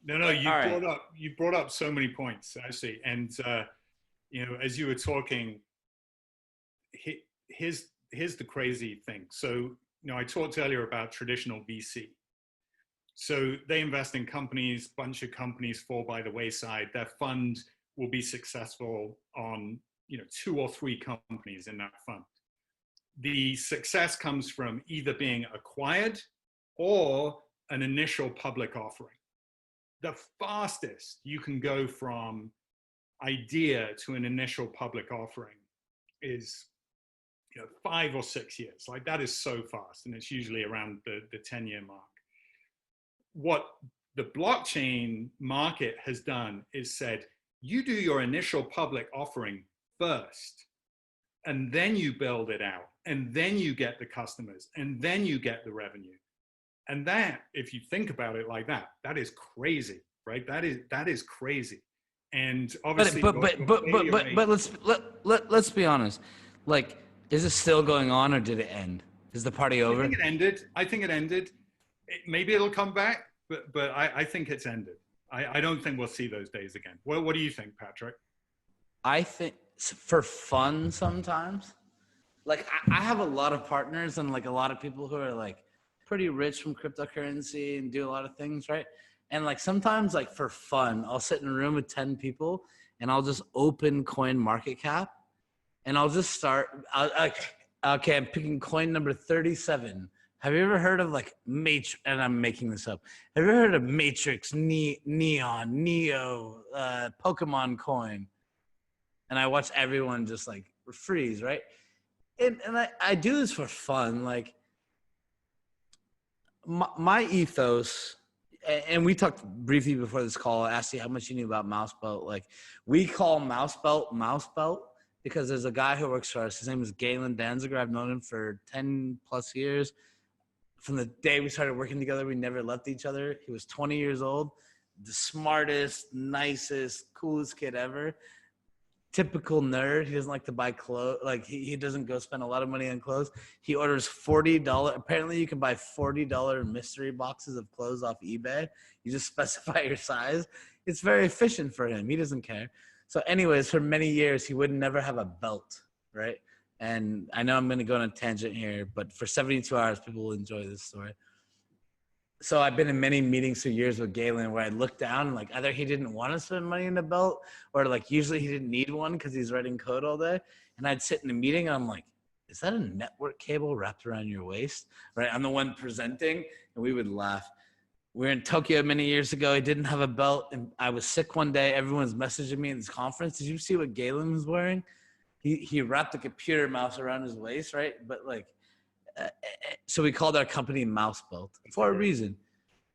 No, you brought up so many points, actually. And, you know, as you were talking, here's the crazy thing. So, you know, I talked earlier about traditional VC. So they invest in companies, bunch of companies fall by the wayside. Their fund will be successful on, you know, 2 or 3 companies in that fund. The success comes from either being acquired or an initial public offering. The fastest you can go from idea to an initial public offering is, you know, 5 or 6 years. Like, that is so fast, and it's usually around the 10-year mark. What the blockchain market has done is said, you do your initial public offering first, and then you build it out, and then you get the customers, and then you get the revenue. And that, if you think about it like that, that is crazy, right? That is crazy. And obviously, but let's be honest. Like, is it still going on, or did it end? Is the party over? I think it ended. Maybe it'll come back, but I think it's ended. I don't think we'll see those days again. What do you think, Patrick? I think for fun sometimes. Like, I have a lot of partners and like a lot of people who are like pretty rich from cryptocurrency and do a lot of things, right? And like sometimes, like, for fun, I'll sit in a room with 10 people and I'll just open Coin Market Cap and I'll just start. Okay, I'm picking coin number 37. Have you ever heard of like Matrix? And I'm making this up. Have you ever heard of Matrix, Neon, Neo, Pokemon coin? And I watch everyone just like freeze, right? And I do this for fun. Like, my ethos, and we talked briefly before this call, I asked you how much you knew about Mouse Belt. Like, we call Mouse Belt because there's a guy who works for us. His name is Galen Danziger. I've known him for 10 plus years. From the day we started working together, we never left each other. He was 20 years old, the smartest, nicest, coolest kid ever. Typical nerd. He doesn't like to buy clothes. Like, he doesn't go spend a lot of money on clothes. He orders $40. Apparently, you can buy $40 mystery boxes of clothes off eBay. You just specify your size. It's very efficient for him. He doesn't care. So anyways, for many years, he would never have a belt, right? And I know I'm going to go on a tangent here, but for 72 hours, people will enjoy this story. So I've been in many meetings for years with Galen where I look down and like either he didn't want to spend money in a belt or like usually he didn't need one because he's writing code all day. And I'd sit in a meeting and I'm like, is that a network cable wrapped around your waist? Right? I'm the one presenting and we would laugh. We were in Tokyo many years ago. I didn't have a belt and I was sick one day. Everyone's messaging me in this conference. Did you see what Galen was wearing? He wrapped a computer mouse around his waist, right? But like, so we called our company Mouse Belt for a reason.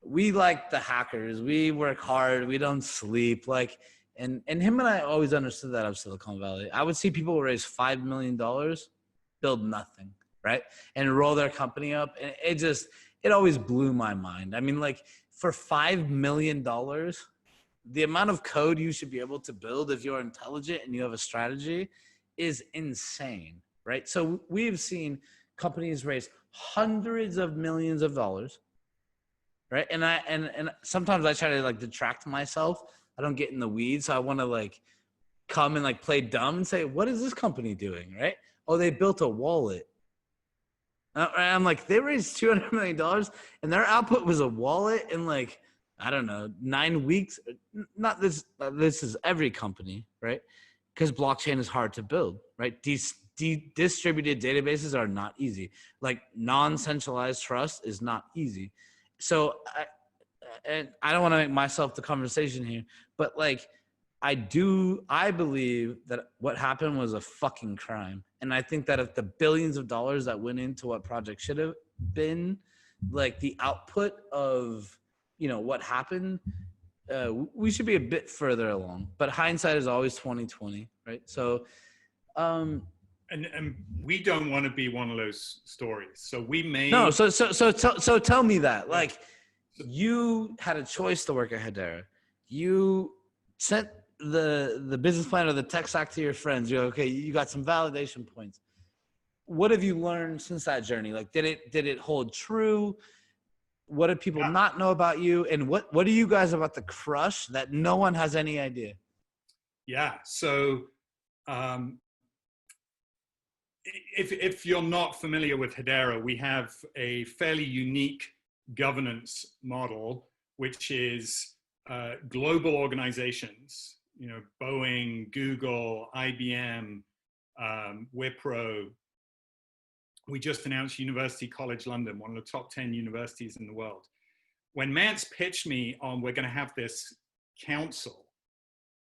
We like the hackers. We work hard. We don't sleep. Like, and him and I always understood that of Silicon Valley. I would see people raise $5 million, build nothing, right? And roll their company up. And it always blew my mind. I mean, like for $5 million, the amount of code you should be able to build if you're intelligent and you have a strategy is insane, right? So we've seen companies raise hundreds of millions of dollars, right? And sometimes I try to like detract myself. I don't get in the weeds. So I want to like come and like play dumb and say, what is this company doing, right? Oh, they built a wallet. I'm like, they raised $200 million and their output was a wallet in like, I don't know, 9 weeks. Not this, this is every company, right? Because blockchain is hard to build, right? Distributed databases are not easy. Like non-centralized trust is not easy. So I don't want to make myself the conversation here, but like I believe that what happened was a fucking crime. And I think that if the billions of dollars that went into what project should have been, like the output of, you know, what happened, we should be a bit further along, but hindsight is always 20/20, right? So, and we don't want to be one of those stories. So we may So tell me that, like, you had a choice to work at Hedera. You sent the business plan or the tech stack to your friends. You're okay. You got some validation points. What have you learned since that journey? Like, did it hold true? What do people not know about you? And what are you guys about to crush that no one has any idea? Yeah. So if you're not familiar with Hedera, we have a fairly unique governance model, which is global organizations, you know, Boeing, Google, IBM, Wipro. We just announced University College London, one of the top 10 universities in the world. When Mance pitched me on, we're going to have this council,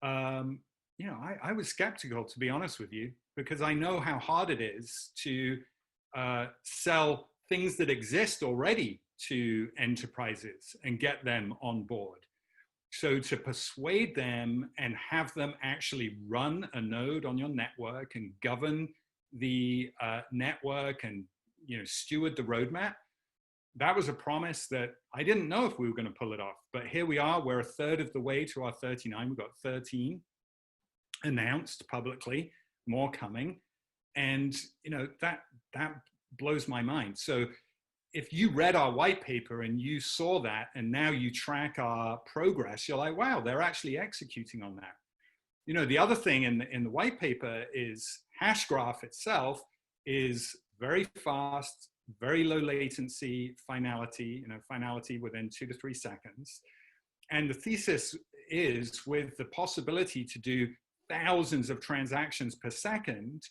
you know, I was skeptical, to be honest with you, because I know how hard it is to sell things that exist already to enterprises and get them on board. So to persuade them and have them actually run a node on your network and govern the network and, you know, steward the roadmap, that was a promise that I didn't know if we were going to pull it off. But here we are. We're a third of the way to our 39. We've got 13 announced publicly, more coming. And, you know, that blows my mind. So if you read our white paper and you saw that and now you track our progress, you're like, wow, they're actually executing on that. You know, the other thing in the white paper is Hashgraph itself is very fast, very low latency finality, you know, finality within 2 to 3 seconds. And the thesis is with the possibility to do thousands of transactions per second,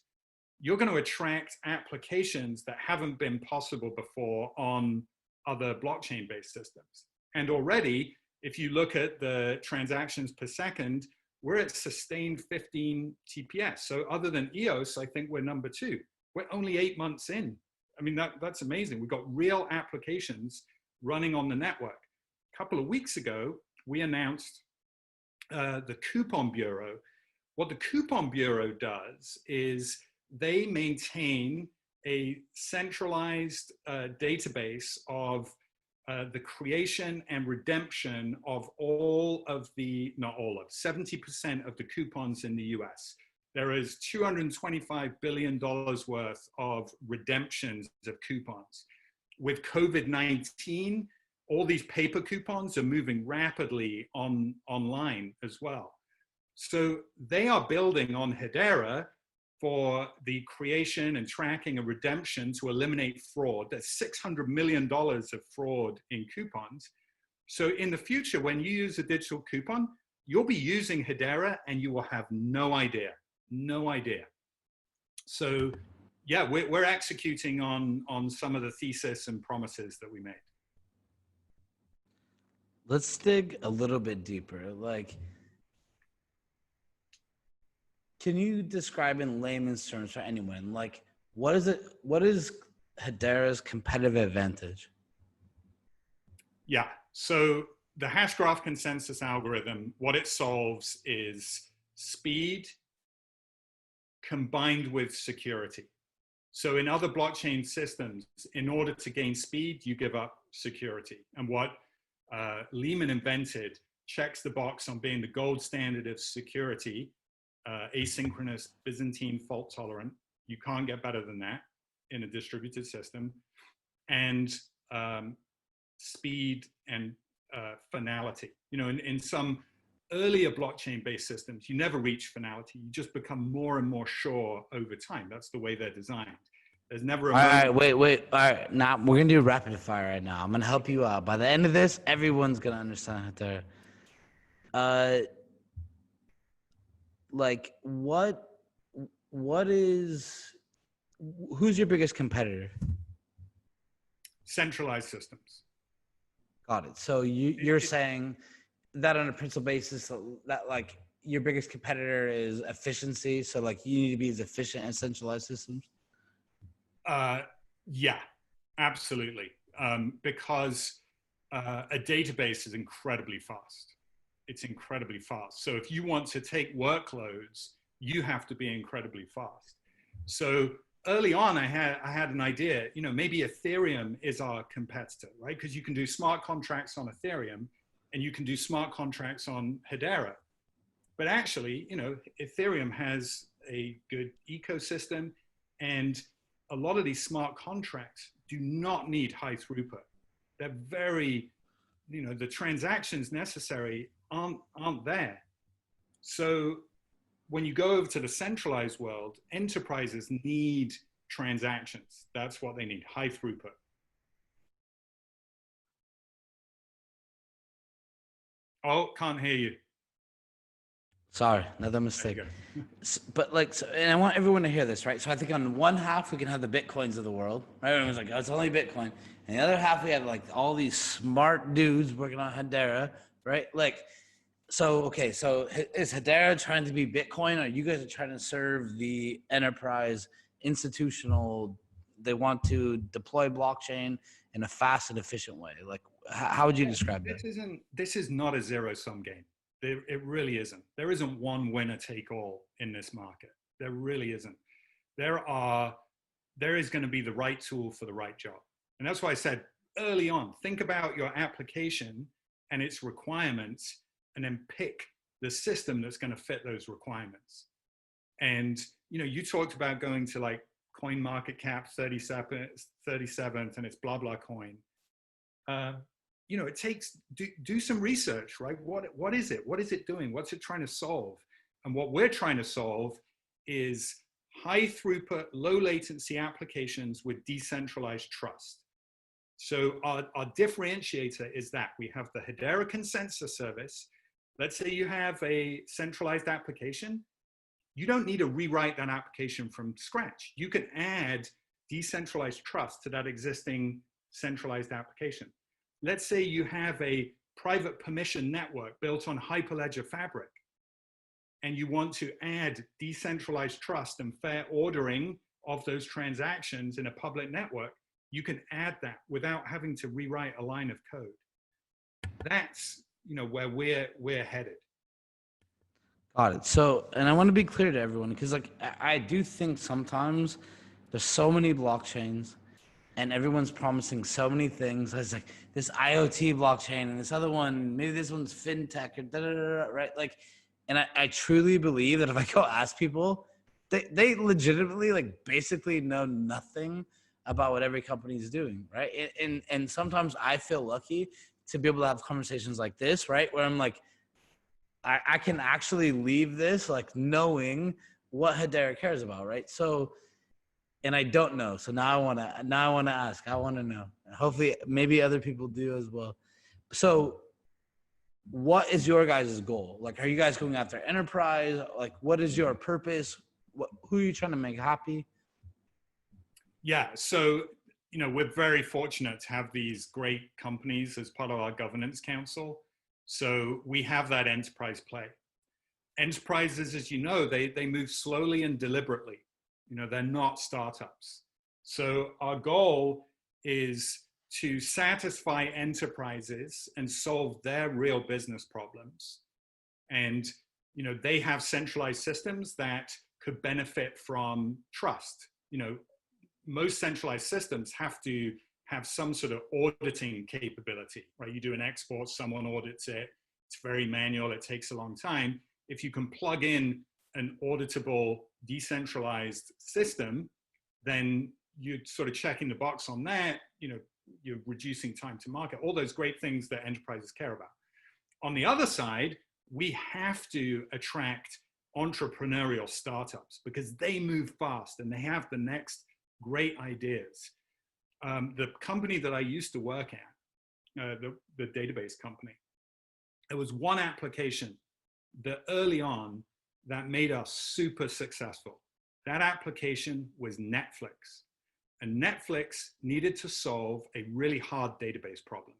you're going to attract applications that haven't been possible before on other blockchain-based systems. And already, if you look at the transactions per second, we're at sustained 15 TPS. So other than EOS, I think we're number 2. We're only 8 months in. I mean, that's amazing. We've got real applications running on the network. A couple of weeks ago, we announced the Coupon Bureau. What the Coupon Bureau does is they maintain a centralized database of the creation and redemption of all of the, not all of, 70% of the coupons in the US. There is $225 billion worth of redemptions of coupons. With COVID-19, all these paper coupons are moving rapidly online as well. So they are building on Hedera for the creation and tracking of redemption to eliminate fraud. There's $600 million of fraud in coupons. So in the future, when you use a digital coupon, you'll be using Hedera and you will have no idea. So yeah, we're executing on some of the thesis and promises that we made. Let's dig a little bit deeper. Like, can you describe in layman's terms for anyone, like, what is Hedera's competitive advantage? Yeah, so the hash graph consensus algorithm, what it solves is speed combined with security. So in other blockchain systems, in order to gain speed, you give up security. And what Lehman invented checks the box on being the gold standard of security, asynchronous, Byzantine, fault tolerant. You can't get better than that in a distributed system. And speed and finality. You know, in some earlier blockchain-based systems, you never reach finality. You just become more and more sure over time. That's the way they're designed. There's never a All right, wait. All right, now we're gonna do rapid fire right now. I'm gonna help you out. By the end of this, everyone's gonna understand Hedera. Like, who's your biggest competitor? Centralized systems. Got it. So you're saying that on a principal basis, that like your biggest competitor is efficiency. So like you need to be as efficient as centralized systems. Yeah, absolutely. Because a database is incredibly fast. It's incredibly fast. So if you want to take workloads, you have to be incredibly fast. So early on, I had an idea, you know, maybe Ethereum is our competitor, right? Because you can do smart contracts on Ethereum and you can do smart contracts on Hedera. But actually, you know, Ethereum has a good ecosystem, and a lot of these smart contracts do not need high throughput. They're very, you know, the transactions necessary aren't there. So when you go over to the centralized world, enterprises need transactions. That's what they need, high throughput. Oh, can't hear you. Sorry, another mistake. But like, so, and I want everyone to hear this, right? So I think on one half we can have the Bitcoins of the world, right? Everyone's like, oh, it's only Bitcoin. And the other half we have like all these smart dudes working on Hedera, right? Like, so, okay, so is Hedera trying to be Bitcoin, or you guys are trying to serve the enterprise institutional, they want to deploy blockchain in a fast and efficient way? Like, how would you describe that? This is not a zero-sum game. It really isn't. There isn't one winner take all in this market. There really isn't. There is going to be the right tool for the right job. And that's why I said early on, think about your application and its requirements, and then pick the system that's going to fit those requirements. And, you know, you talked about going to like CoinMarketCap 37th and it's blah, blah coin. You know, it takes, do some research, right? What is it? What is it doing? What's it trying to solve? And what we're trying to solve is high throughput, low latency applications with decentralized trust. So our differentiator is that we have the Hedera consensus service. Let's say you have a centralized application. You don't need to rewrite that application from scratch. You can add decentralized trust to that existing centralized application. Let's say you have a private permission network built on Hyperledger Fabric, and you want to add decentralized trust and fair ordering of those transactions in a public network. You can add that without having to rewrite a line of code. That's, you know, where we're headed. Got it. So, and I want to be clear to everyone, because like I do think sometimes there's so many blockchains and everyone's promising so many things. It's like this IoT blockchain and this other one, maybe this one's fintech or da da da, right? Like, and I truly believe that if I go ask people, they legitimately like basically know nothing about what every company is doing, right? And sometimes I feel lucky to be able to have conversations like this, right? Where I'm like, I can actually leave this like knowing what Hedera cares about, right? So, and I don't know. So now I want to ask. I want to know. Hopefully, maybe other people do as well. So, what is your guys' goal? Like, are you guys going after enterprise? Like, what is your purpose? Who are you trying to make happy? Yeah, so, we're very fortunate to have these great companies as part of our governance council. So we have that enterprise play. Enterprises, as you know, they move slowly and deliberately. They're not startups. So our goal is to satisfy enterprises and solve their real business problems. And, they have centralized systems that could benefit from trust. Most centralized systems have to have some sort of auditing capability, right? You do an export, someone audits it. It's very manual. It takes a long time. If you can plug in an auditable, decentralized system, then you're sort of checking the box on that. You're reducing time to market, all those great things that enterprises care about. On the other side, we have to attract entrepreneurial startups because they move fast and they have the next great ideas. The company that I used to work at, the database company, there was one application that early on that made us super successful. That application was Netflix. And Netflix needed to solve a really hard database problem.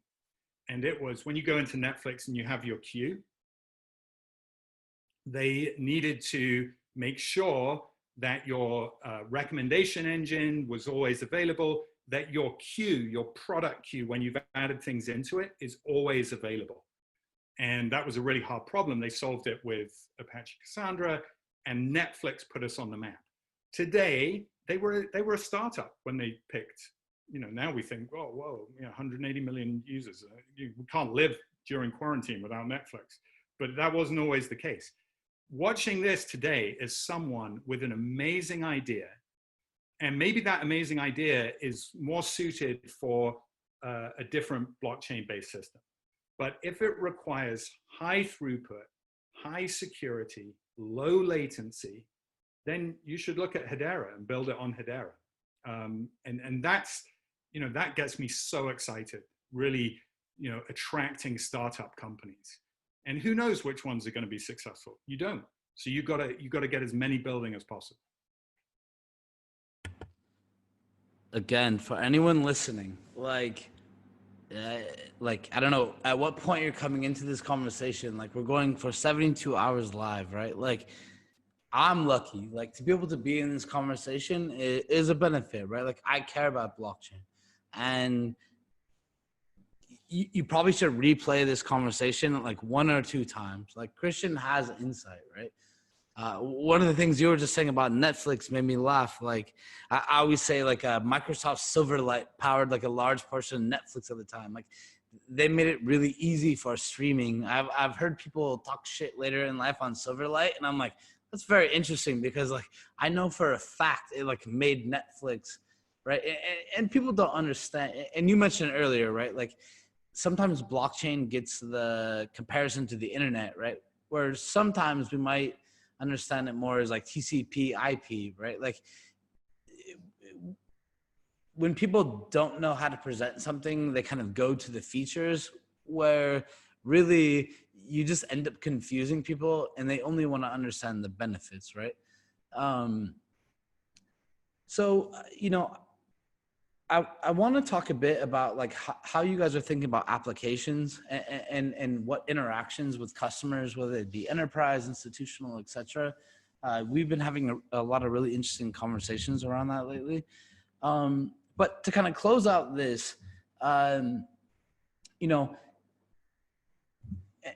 And it was when you go into Netflix and you have your queue, they needed to make sure that your recommendation engine was always available, that your queue, your product queue, when you've added things into it, is always available. And that was a really hard problem. They solved it with Apache Cassandra, and Netflix put us on the map. Today, they were a startup when they picked, now we think, oh, whoa, 180 million users. We can't live during quarantine without Netflix. But that wasn't always the case. Watching this today is someone with an amazing idea. And maybe that amazing idea is more suited for a different blockchain-based system. But if it requires high throughput, high security, low latency, then you should look at Hedera and build it on Hedera. And that's, that gets me so excited, really, attracting startup companies. And who knows which ones are going to be successful? You don't. So you got to get as many building as possible. Again, for anyone listening, like I don't know at what point you're coming into this conversation. Like, we're going for 72 hours live, right? Like, I'm lucky, like, to be able to be in this conversation is a benefit, right? Like, I care about blockchain, and you probably should replay this conversation like 1 or 2 times. Like, Christian has insight, right? One of the things you were just saying about Netflix made me laugh. Like, I always say, like, Microsoft Silverlight powered like a large portion of Netflix at the time. Like, they made it really easy for streaming. I've heard people talk shit later in life on Silverlight, and I'm like, that's very interesting because, like, I know for a fact it like made Netflix, right? And people don't understand. And you mentioned earlier, right? Like, sometimes blockchain gets the comparison to the internet, right? Where sometimes we might understand it more as like TCP IP, right? Like, when people don't know how to present something, they kind of go to the features where really you just end up confusing people and they only want to understand the benefits, right? So, I want to talk a bit about like how you guys are thinking about applications and what interactions with customers, whether it be enterprise, institutional, etc. We've been having a lot of really interesting conversations around that lately. But to kind of close out this, and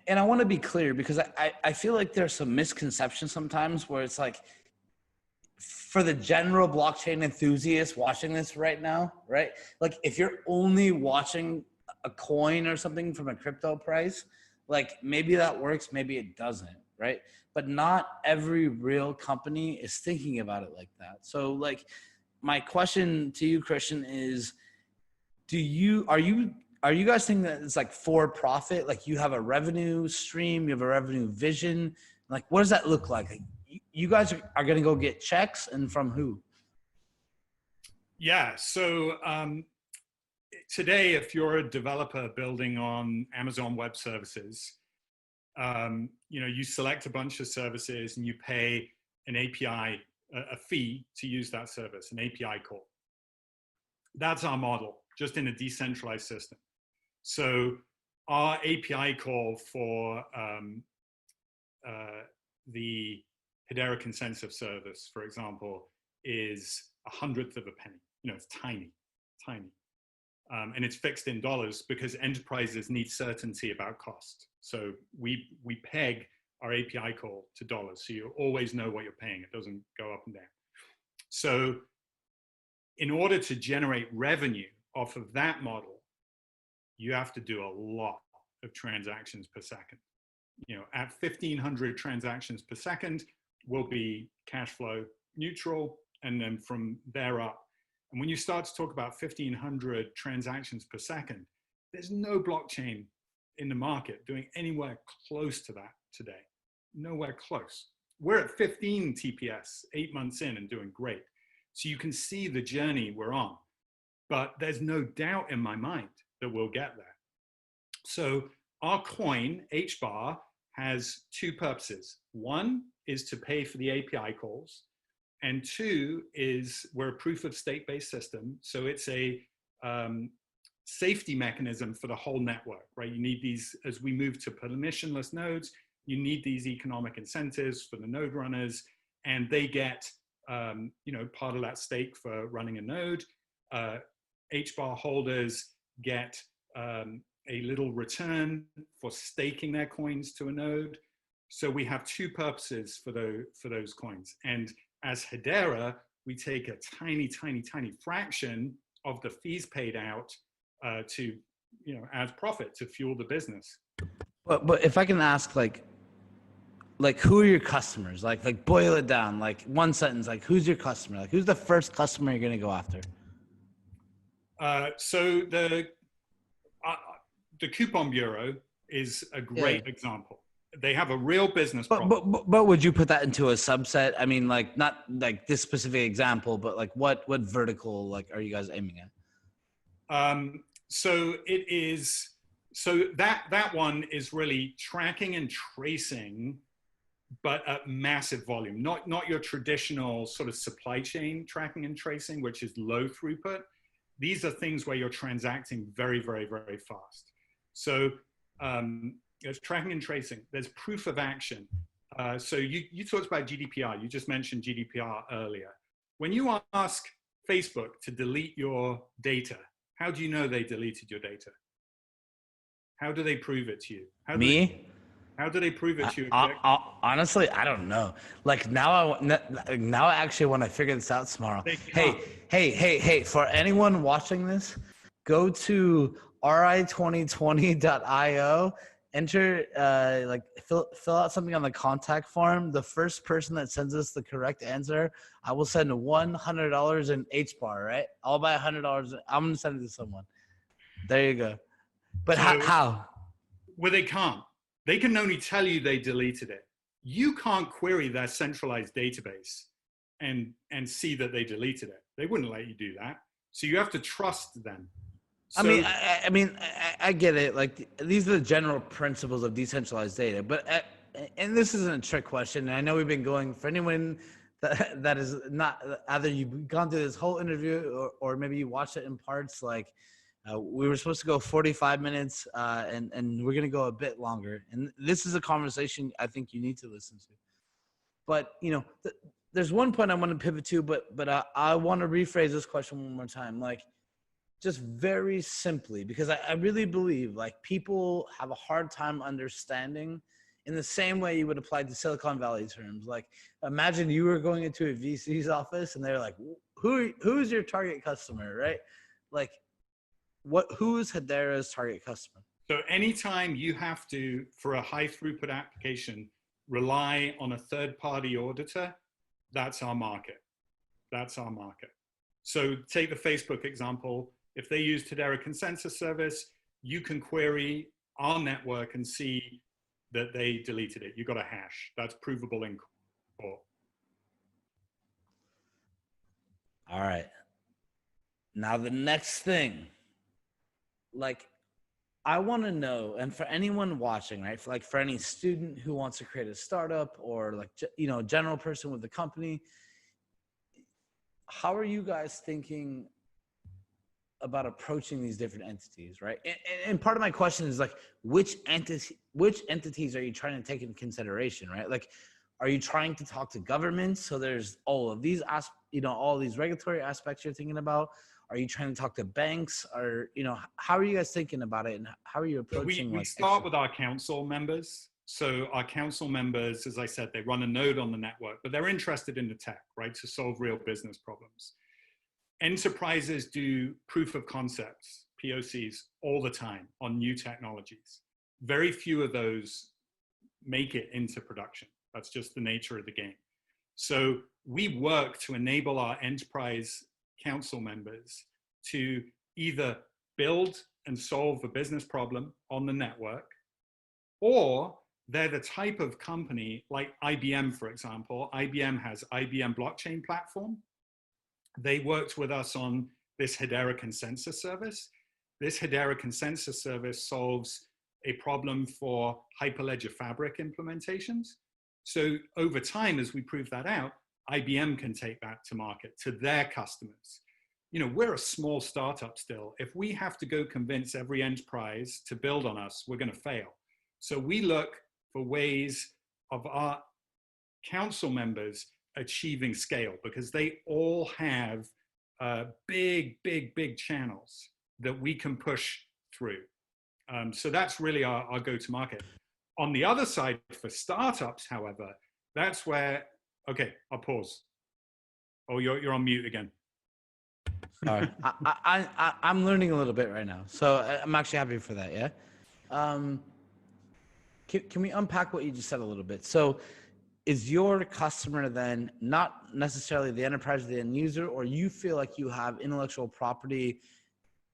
I want to be clear because I feel like there's some misconceptions sometimes where it's like, for the general blockchain enthusiast watching this right now, right? Like, if you're only watching a coin or something from a crypto price, like, maybe that works, maybe it doesn't, right? But not every real company is thinking about it like that. So, like, my question to you, Christian, is, are you are you guys thinking that it's like for profit? Like you have a revenue stream, you have a revenue vision. Like, what does that look like? You guys are going to go get checks, and from who? Yeah. So today, if you're a developer building on Amazon Web Services, you select a bunch of services and you pay an API, a fee to use that service, an API call. That's our model, just in a decentralized system. So our API call for the Hedera consensus service, for example, is 1/100 of a penny. It's tiny, tiny. And it's fixed in dollars because enterprises need certainty about cost. So we peg our API call to dollars. So you always know what you're paying. It doesn't go up and down. So in order to generate revenue off of that model, you have to do a lot of transactions per second. At 1,500 transactions per second, we'll be cash flow neutral. And then from there up, and when you start to talk about 1,500 transactions per second, there's no blockchain in the market doing anywhere close to that today. Nowhere close. We're at 15 TPS, 8 months in, and doing great. So you can see the journey we're on. But there's no doubt in my mind that we'll get there. So our coin, HBAR, has two purposes. One is to pay for the API calls. And two is we're a proof of stake-based system. So it's a safety mechanism for the whole network, right? You need these, as we move to permissionless nodes, you need these economic incentives for the node runners, and they get part of that stake for running a node. HBAR holders get a little return for staking their coins to a node. So we have two purposes for those coins. And as Hedera, we take a tiny, tiny, tiny fraction of the fees paid out as profit to fuel the business. But if I can ask, like who are your customers? Like boil it down, like one sentence. Like who's your customer? Like who's the first customer you're gonna go after? So the Coupon Bureau is a great example. They have a real business problem. But would you put that into a subset? I mean, like not like this specific example, but like what vertical like are you guys aiming at? So it is. So that one is really tracking and tracing, but at massive volume. Not your traditional sort of supply chain tracking and tracing, which is low throughput. These are things where you're transacting very, very, very fast. So there's tracking and tracing. There's proof of action. So you talked about GDPR. You just mentioned GDPR earlier. When you ask Facebook to delete your data, how do you know they deleted your data? How do they prove it to you? How do they prove it to you? Honestly, I don't know. Like now I actually want to figure this out tomorrow. Hey, for anyone watching this, go to ri2020.io, enter, fill out something on the contact form. The first person that sends us the correct answer, I will send $100 in HBAR, right? I'll buy $100. I'm going to send it to someone. There you go. But how? Well, they can't. They can only tell you they deleted it. You can't query their centralized database and see that they deleted it. They wouldn't let you do that. So you have to trust them. So, I mean, I get it. Like these are the general principles of decentralized data, but and this isn't a trick question. I know we've been going for anyone that is not either you've gone through this whole interview or maybe you watched it in parts. Like we were supposed to go 45 minutes, and we're gonna go a bit longer. And this is a conversation I think you need to listen to. But there's one point I want to pivot to, but I want to rephrase this question one more time. Like, just very simply, because I really believe like people have a hard time understanding in the same way you would apply to Silicon Valley terms. Like imagine you were going into a VC's office and they're like, who's your target customer, right? Like who is Hedera's target customer? So anytime you have to, for a high throughput application, rely on a third-party auditor, that's our market. That's our market. So take the Facebook example. If they use Hedera consensus service, you can query our network and see that they deleted it. You got a hash. That's provable in court. All right. Now the next thing, like, I want to know, and for anyone watching, right, for any student who wants to create a startup or like, you know, general person with the company, how are you guys thinking about approaching these different entities, right? And part of my question is like, which entities are you trying to take into consideration, right? Like, are you trying to talk to governments? So there's all of these, you know, all these regulatory aspects you're thinking about. Are you trying to talk to banks? Or, you know, how are you guys thinking about it, and how are you approaching? We start with our council members. So our council members, as I said, they run a node on the network, but they're interested in the tech, right, to solve real business problems. Enterprises do proof of concepts, POCs, all the time on new technologies. Very few of those make it into production. That's just the nature of the game. So we work to enable our enterprise council members to either build and solve a business problem on the network, or they're the type of company like IBM, for example. IBM has IBM blockchain platform. They worked with us on this Hedera consensus service. This Hedera consensus service solves a problem for Hyperledger Fabric implementations. So over time, as we prove that out, IBM can take that to market, to their customers. You know, we're a small startup still. If we have to go convince every enterprise to build on us, we're going to fail. So we look for ways of our council members achieving scale, because they all have big channels that we can push through. So that's really our go-to-market. On the other side, for startups, however, that's where, okay, I'll pause. Oh, you're on mute again. Sorry. I'm learning a little bit right now, so I'm actually happy for that. Yeah. Can we unpack what you just said a little bit? So, is your customer then not necessarily the enterprise or the end user, or you feel like you have intellectual property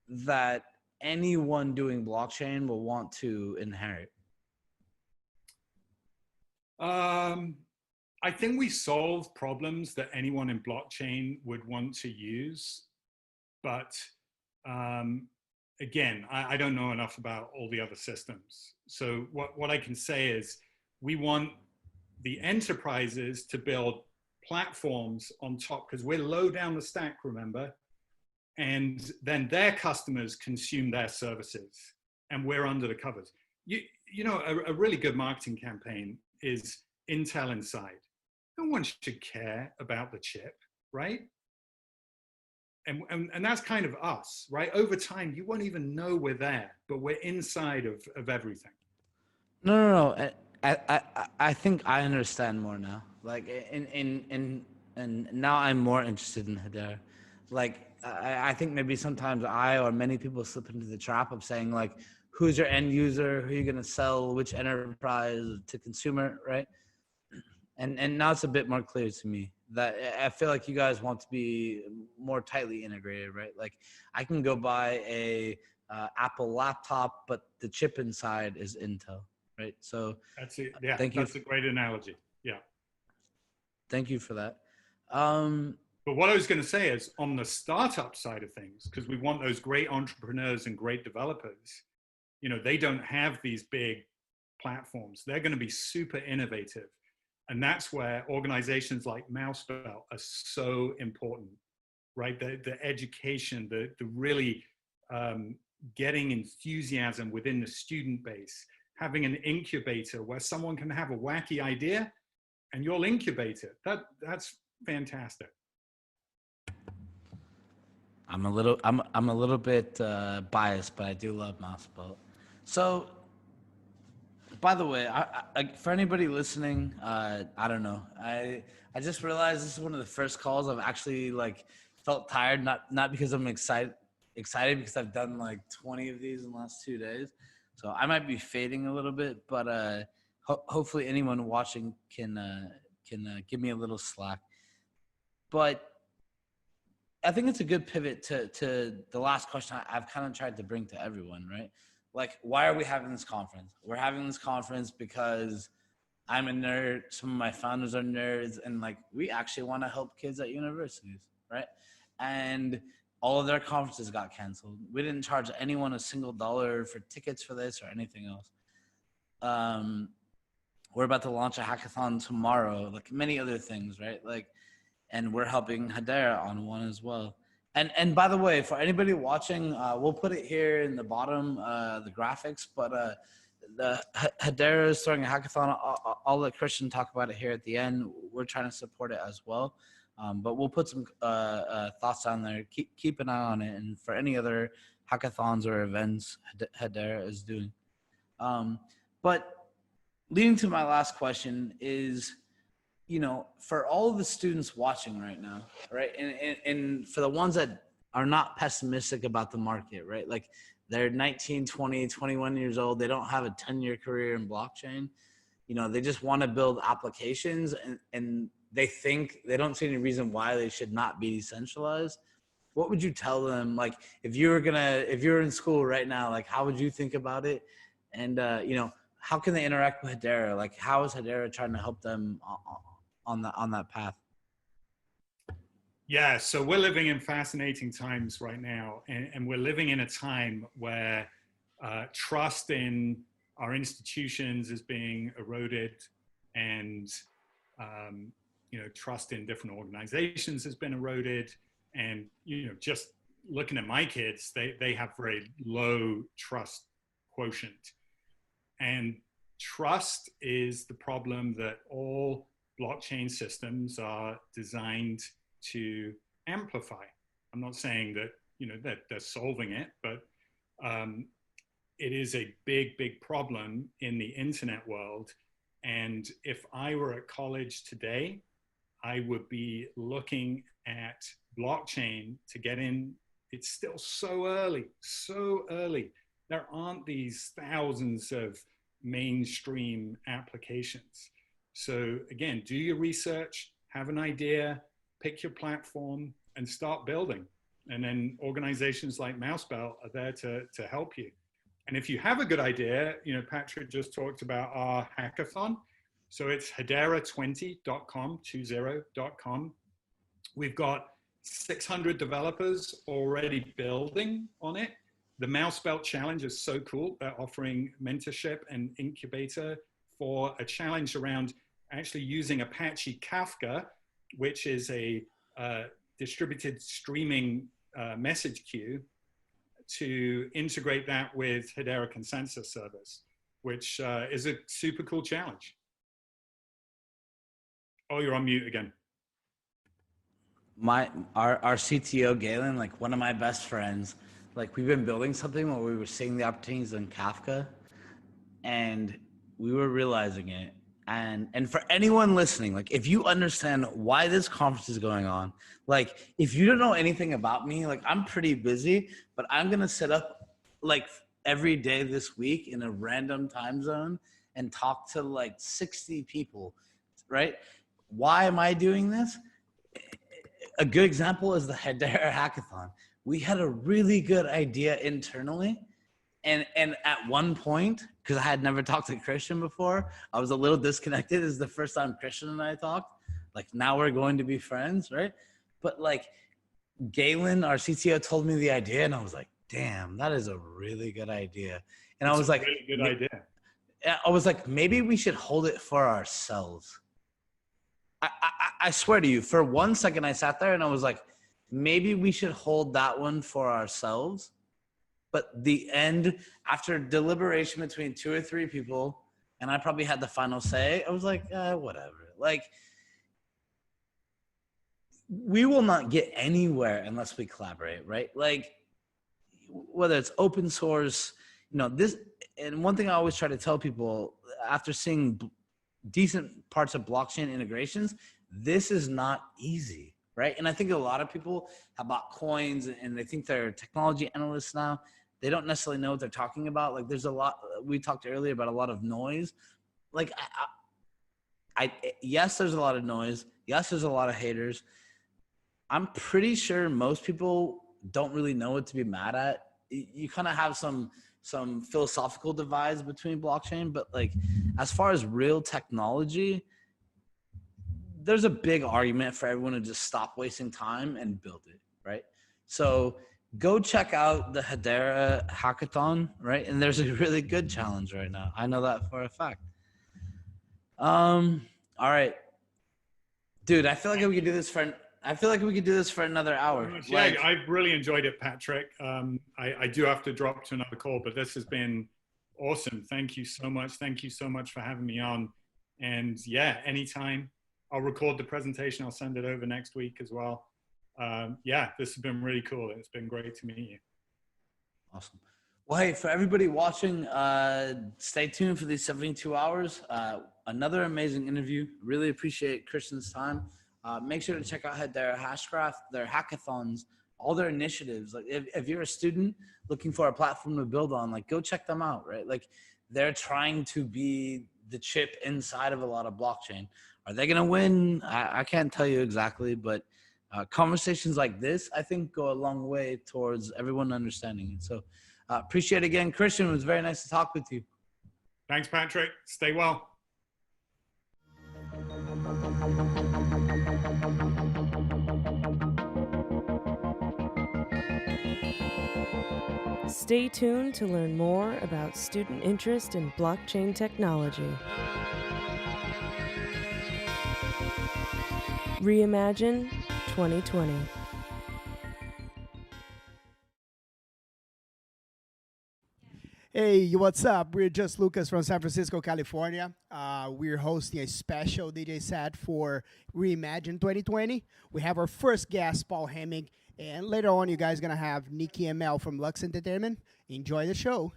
that anyone doing blockchain will want to inherit? I think we solve problems that anyone in blockchain would want to use. But again, I don't know enough about all the other systems. So what I can say is we want the enterprises to build platforms on top, because we're low down the stack, remember? And then their customers consume their services, and we're under the covers. You know, a really good marketing campaign is Intel Inside. No one should care about the chip, right? And that's kind of us, right? Over time, you won't even know we're there, but we're inside of everything. No. I think I understand more now. Like, and now I'm more interested in Hedera. Like, I think maybe sometimes I or many people slip into the trap of saying, like, who's your end user? Who are you going to sell? Which enterprise to consumer, right? And now it's a bit more clear to me that I feel like you guys want to be more tightly integrated, right? Like, I can go buy a Apple laptop, but the chip inside is Intel, right? So that's it. Yeah, thank you. That's a great analogy. Yeah. Thank you for that. But what I was going to say is, on the startup side of things, because we want those great entrepreneurs and great developers, you know, they don't have these big platforms. They're going to be super innovative. And that's where organizations like Mousebelt are so important, right? The education, the really getting enthusiasm within the student base, having an incubator where someone can have a wacky idea and you'll incubate it. That's fantastic. I'm a little bit biased, but I do love Mousebelt. So, by the way, I for anybody listening, I don't know. I just realized this is one of the first calls I've actually like felt tired, not because I'm excited because I've done like 20 of these in the last 2 days. So I might be fading a little bit, but hopefully anyone watching can give me a little slack. But I think it's a good pivot to the last question I've kind of tried to bring to everyone, right? like, why are we having this conference? We're having this conference because I'm a nerd. Some of my founders are nerds, and like, we actually want to help kids at universities, right? And all of their conferences got canceled. We didn't charge anyone a single dollar for tickets for this or anything else. We're about to launch a hackathon tomorrow, like many other things, right? Like, and we're helping Hedera on one as well. And by the way, for anybody watching, we'll put it here in the bottom, the graphics, but the Hedera is throwing a hackathon. I'll let Christian talk about it here at the end. We're trying to support it as well. But we'll put some thoughts down there. Keep an eye on it. And for any other hackathons or events Hedera is doing. But leading to my last question is, you know, for all of the students watching right now, right? And for the ones that are not pessimistic about the market, right? Like they're 19, 20, 21 years old. They don't have a 10-year career in blockchain. You know, they just want to build applications and they think they don't see any reason why they should not be decentralized. What would you tell them? Like if you're in school right now, like how would you think about it? And, you know, how can they interact with Hedera? Like how is Hedera trying to help them on that path? Yeah, so we're living in fascinating times right now, and we're living in a time where trust in our institutions is being eroded, and you know, trust in different organizations has been eroded, and you know, just looking at my kids, they have very low trust quotient, and trust is the problem that all blockchain systems are designed to amplify. I'm not saying that, you know, that they're solving it, but it is a big problem in the internet world. And if I were at college today, I would be looking at blockchain to get in. It's still so early, so early. There aren't these thousands of mainstream applications. So again, do your research, have an idea, pick your platform and start building. And then organizations like Mousebelt are there to help you. And if you have a good idea, you know, Patrick just talked about our hackathon. So it's hedera20.com, 20.com. We've got 600 developers already building on it. The Mousebelt Challenge is so cool. They're offering mentorship and incubator for a challenge around actually using Apache Kafka, which is a distributed streaming message queue, to integrate that with Hedera Consensus Service, which is a super cool challenge. Oh, you're on mute again. Our CTO, Galen, like one of my best friends, like we've been building something where we were seeing the opportunities in Kafka and we were realizing it. And for anyone listening, like if you understand why this conference is going on, like if you don't know anything about me, like I'm pretty busy, but I'm going to set up like every day this week in a random time zone and talk to like 60 people, right? Why am I doing this? A good example is the Hedera hackathon. We had a really good idea internally. And at one point, because I had never talked to Christian before, I was a little disconnected. This is the first time Christian and I talked. Like now we're going to be friends, right? But like Galen, our CTO, told me the idea and I was like, damn, that is a really good idea. And I was like, really good idea. I was like, maybe we should hold it for ourselves. I swear to you, for 1 second I sat there and I was like, maybe we should hold that one for ourselves. But the end, after deliberation between 2 or 3 people, and I probably had the final say, I was like, whatever. Like, we will not get anywhere unless we collaborate, right? Like, whether it's open source, you know, this, and one thing I always try to tell people after seeing decent parts of blockchain integrations, this is not easy, right? And I think a lot of people have bought coins and they think they're technology analysts now. They don't necessarily know what they're talking about. Like there's a lot, we talked earlier about a lot of noise. Like yes, there's a lot of noise. Yes, there's a lot of haters. I'm pretty sure most people don't really know what to be mad at. You kind of have some some philosophical divides between blockchain, but like as far as real technology, there's a big argument for everyone to just stop wasting time and build it, right? So go check out the Hedera hackathon, right? And there's a really good challenge right now. I know that for a fact. All right, dude. I feel like we could do this for another hour. Yeah, I've really enjoyed it, Patrick. I do have to drop to another call, but this has been awesome. Thank you so much. Thank you so much for having me on. And yeah, anytime. I'll record the presentation. I'll send it over next week as well. Yeah, this has been really cool. It's been great to meet you. Awesome. Well, hey, for everybody watching, stay tuned for these 72 hours. Another amazing interview. Really appreciate Christian's time. Make sure to check out their Hashgraph, their hackathons, all their initiatives. Like if you're a student looking for a platform to build on, like go check them out, right? Like they're trying to be the chip inside of a lot of blockchain. Are they gonna win? I can't tell you exactly, but conversations like this, I think, go a long way towards everyone understanding it. So appreciate it again. Christian, it was very nice to talk with you. Thanks, Patrick. Stay well. Stay tuned to learn more about student interest in blockchain technology. Reimagine 2020. Hey, what's up? We're just Lucas from San Francisco, California. We're hosting a special DJ set for Reimagine 2020. We have our first guest, Paul Hemming, and later on, you guys are going to have Nikki and Mel from Lux Entertainment. Enjoy the show.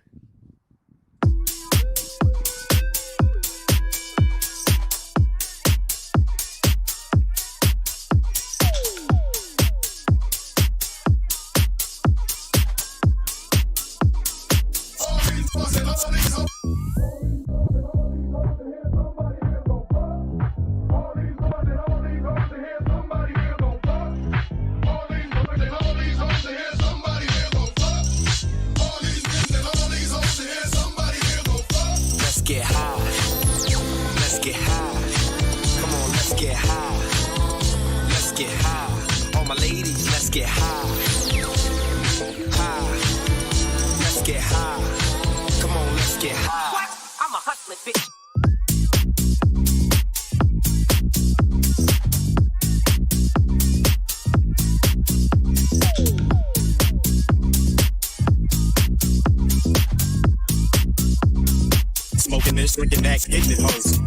Smoking this, drinking that, hitting it, hoes.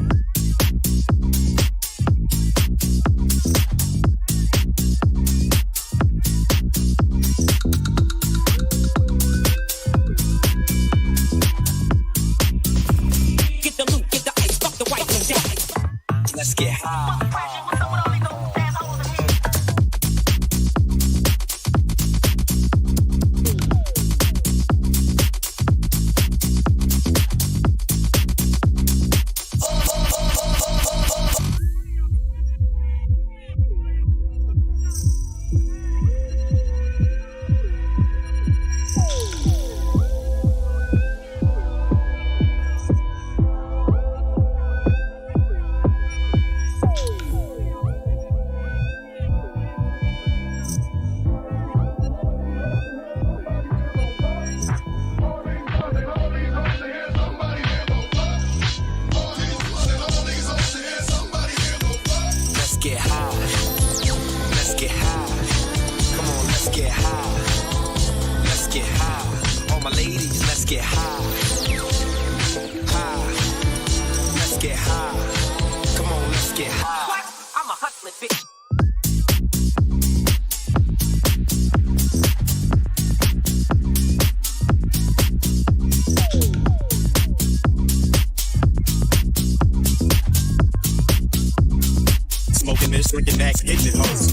Get the loot, get the ice, fuck the white, no doubt. Let's get high. Smoking this, drinking that, hitting it, hoes.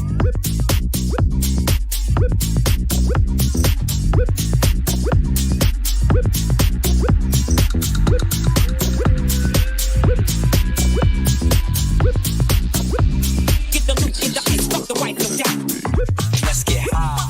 Get the loot, get the ice, fuck the white, no doubt. Let's get high.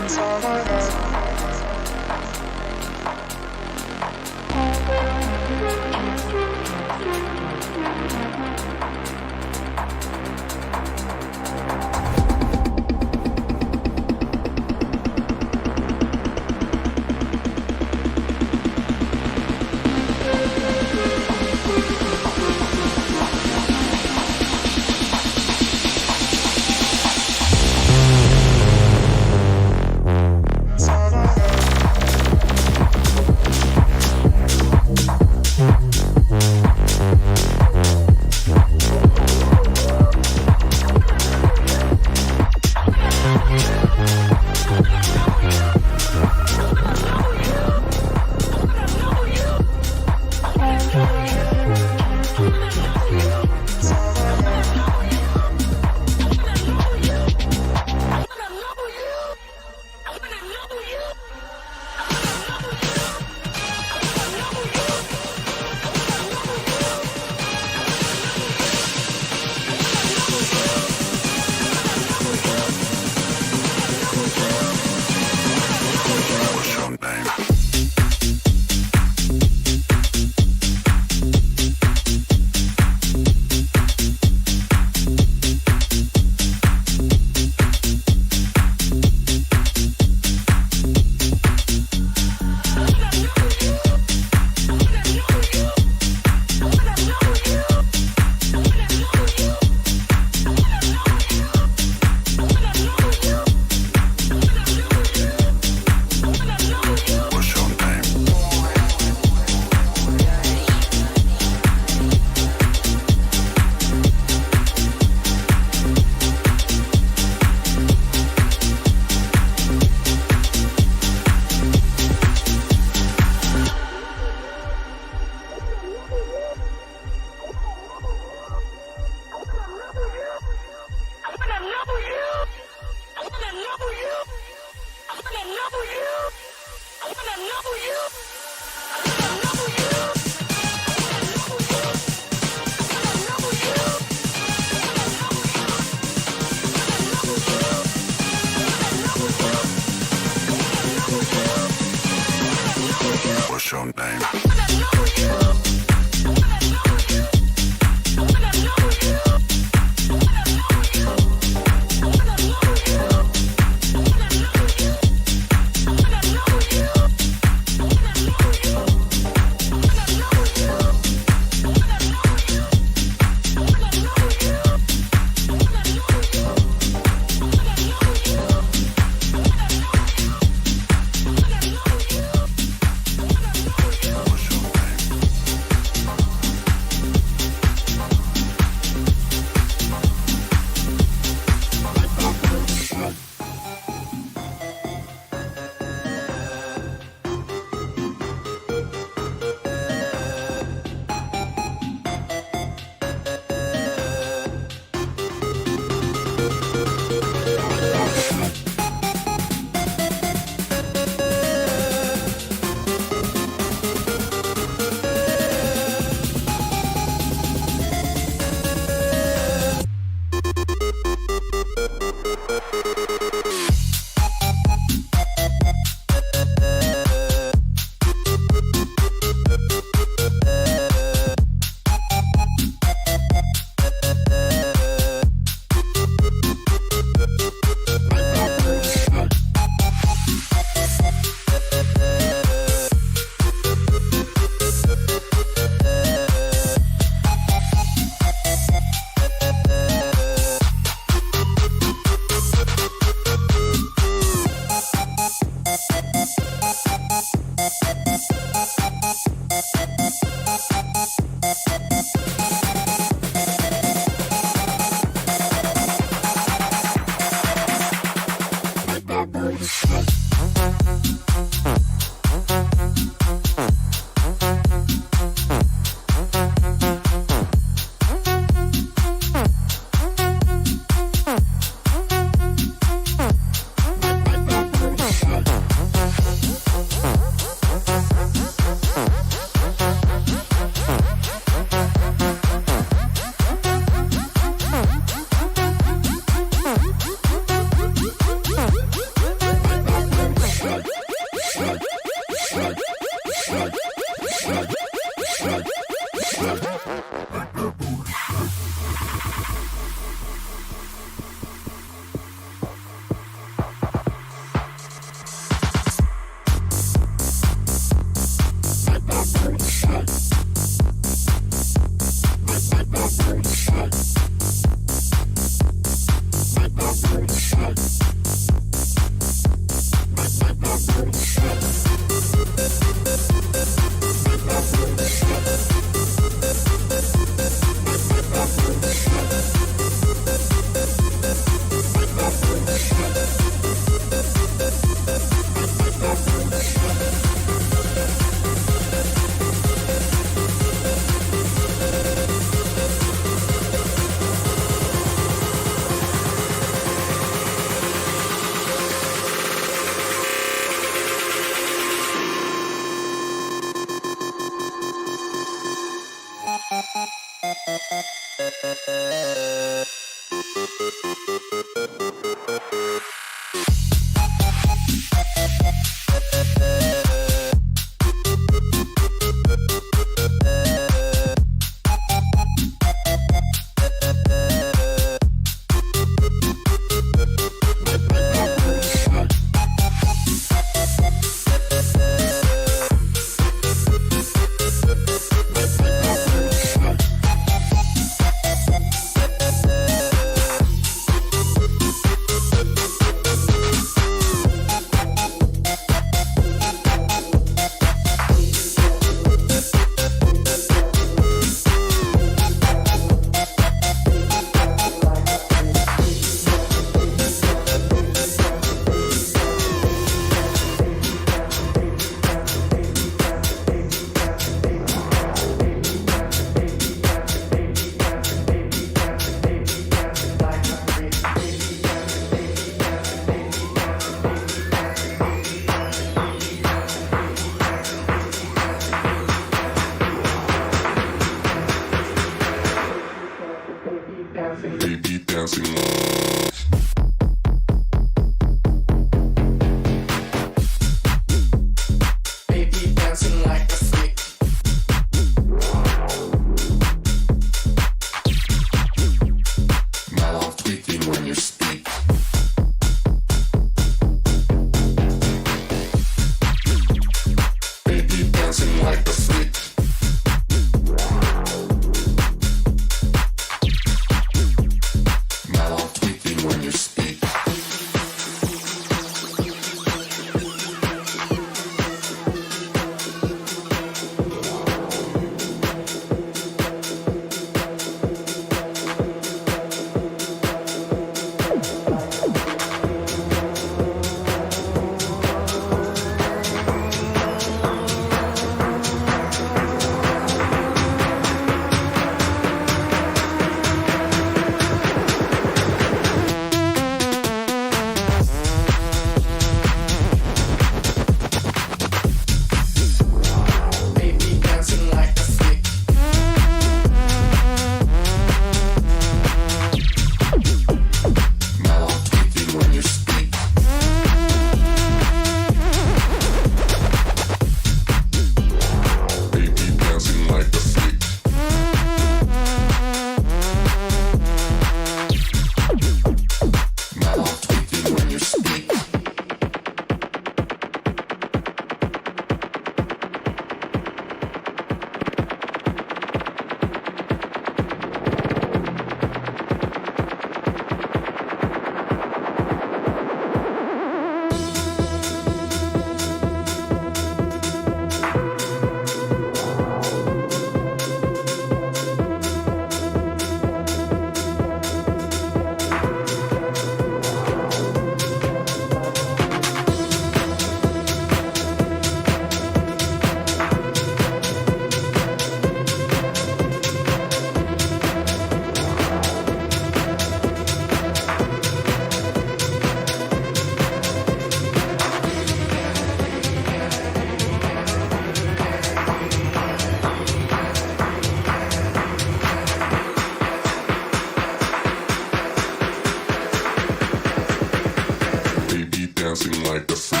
dancing like a freak.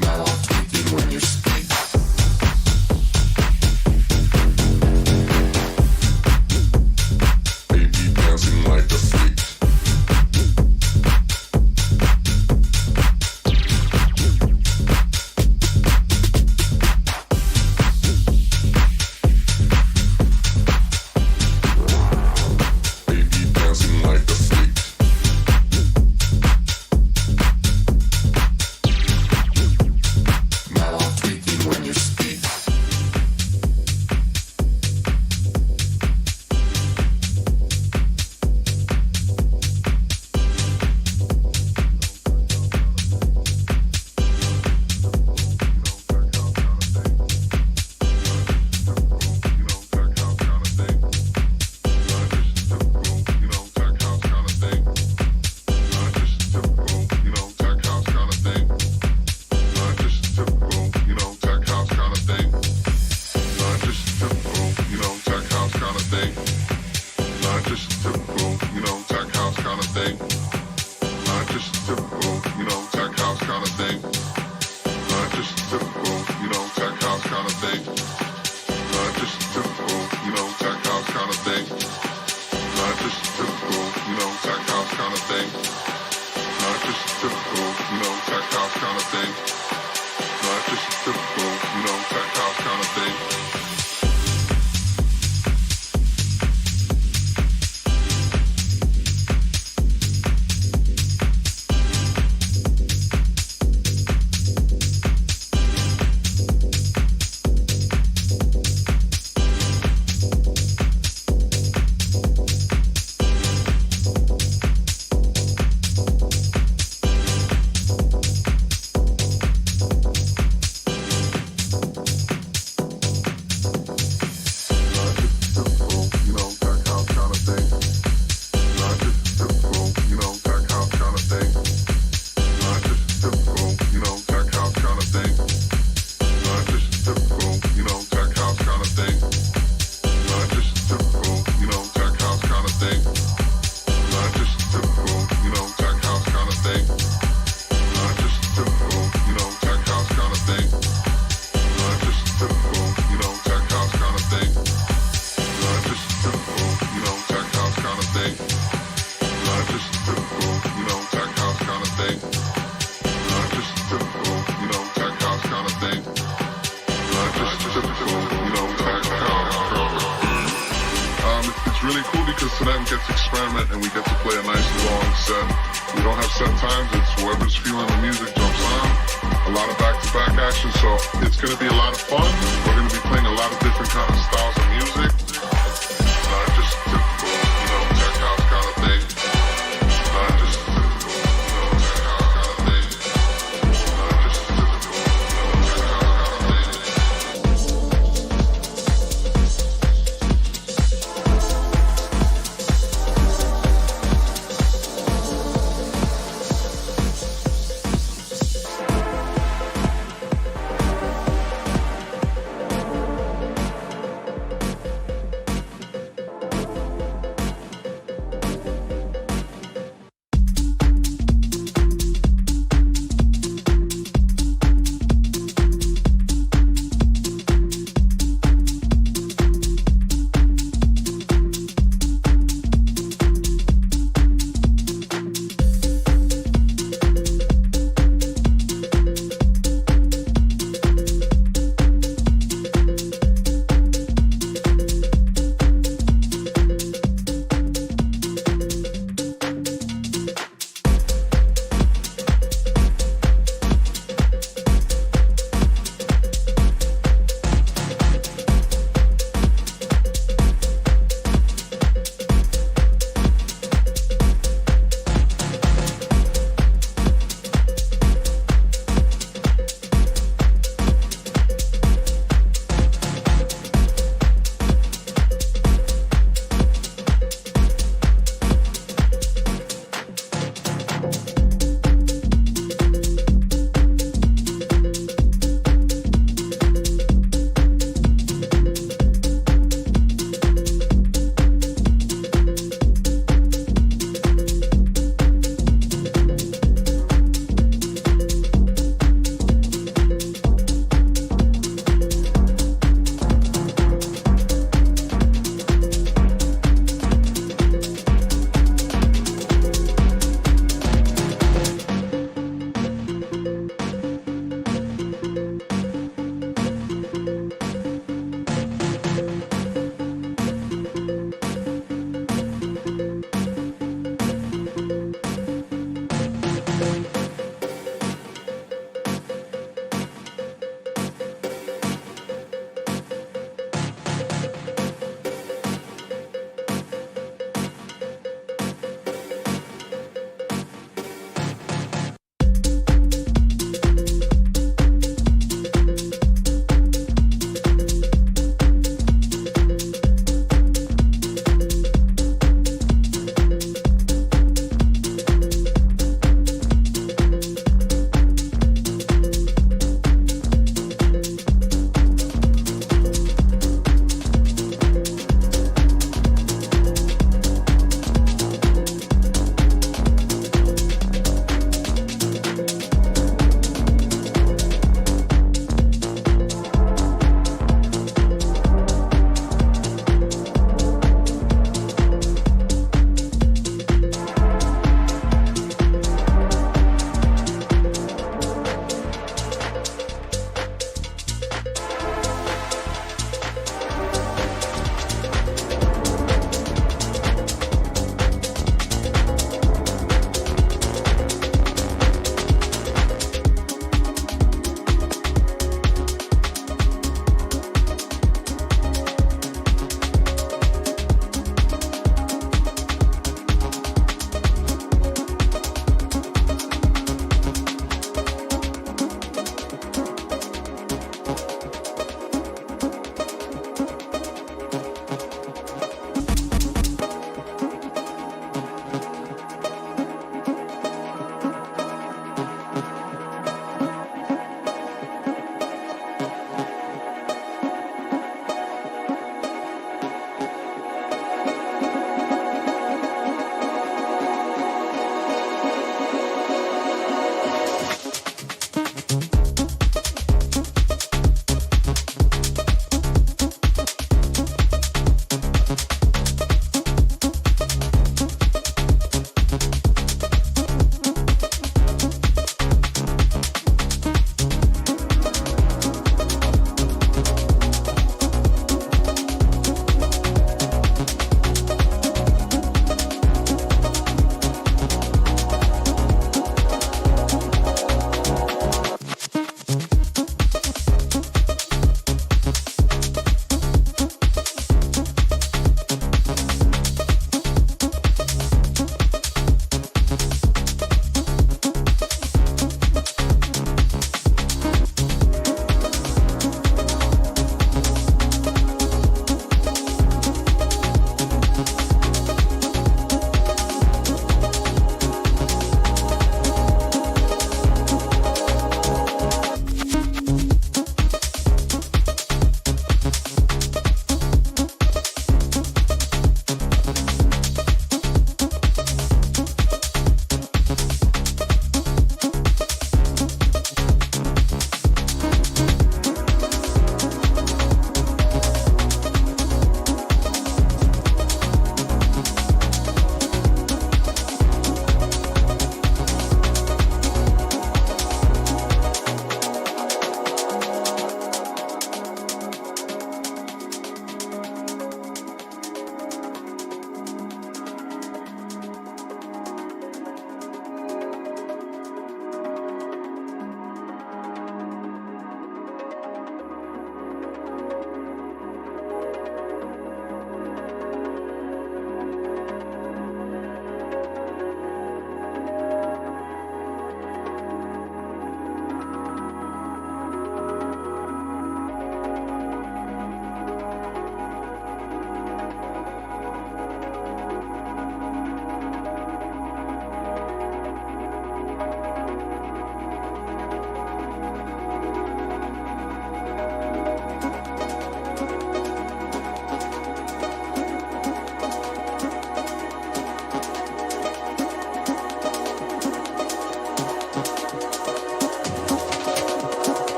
Now I'm Internet gets to experiment, and we get to play a nice long set. We don't have set times. It's whoever's feeling the music jumps on. A lot of back-to-back action, so it's going to be a lot of fun. We're going to be playing a lot of different kind of styles of music. Not just typical, tech house kind of thing. Not just typical, tech house kind of thing. Not just typical, tech house kind of thing.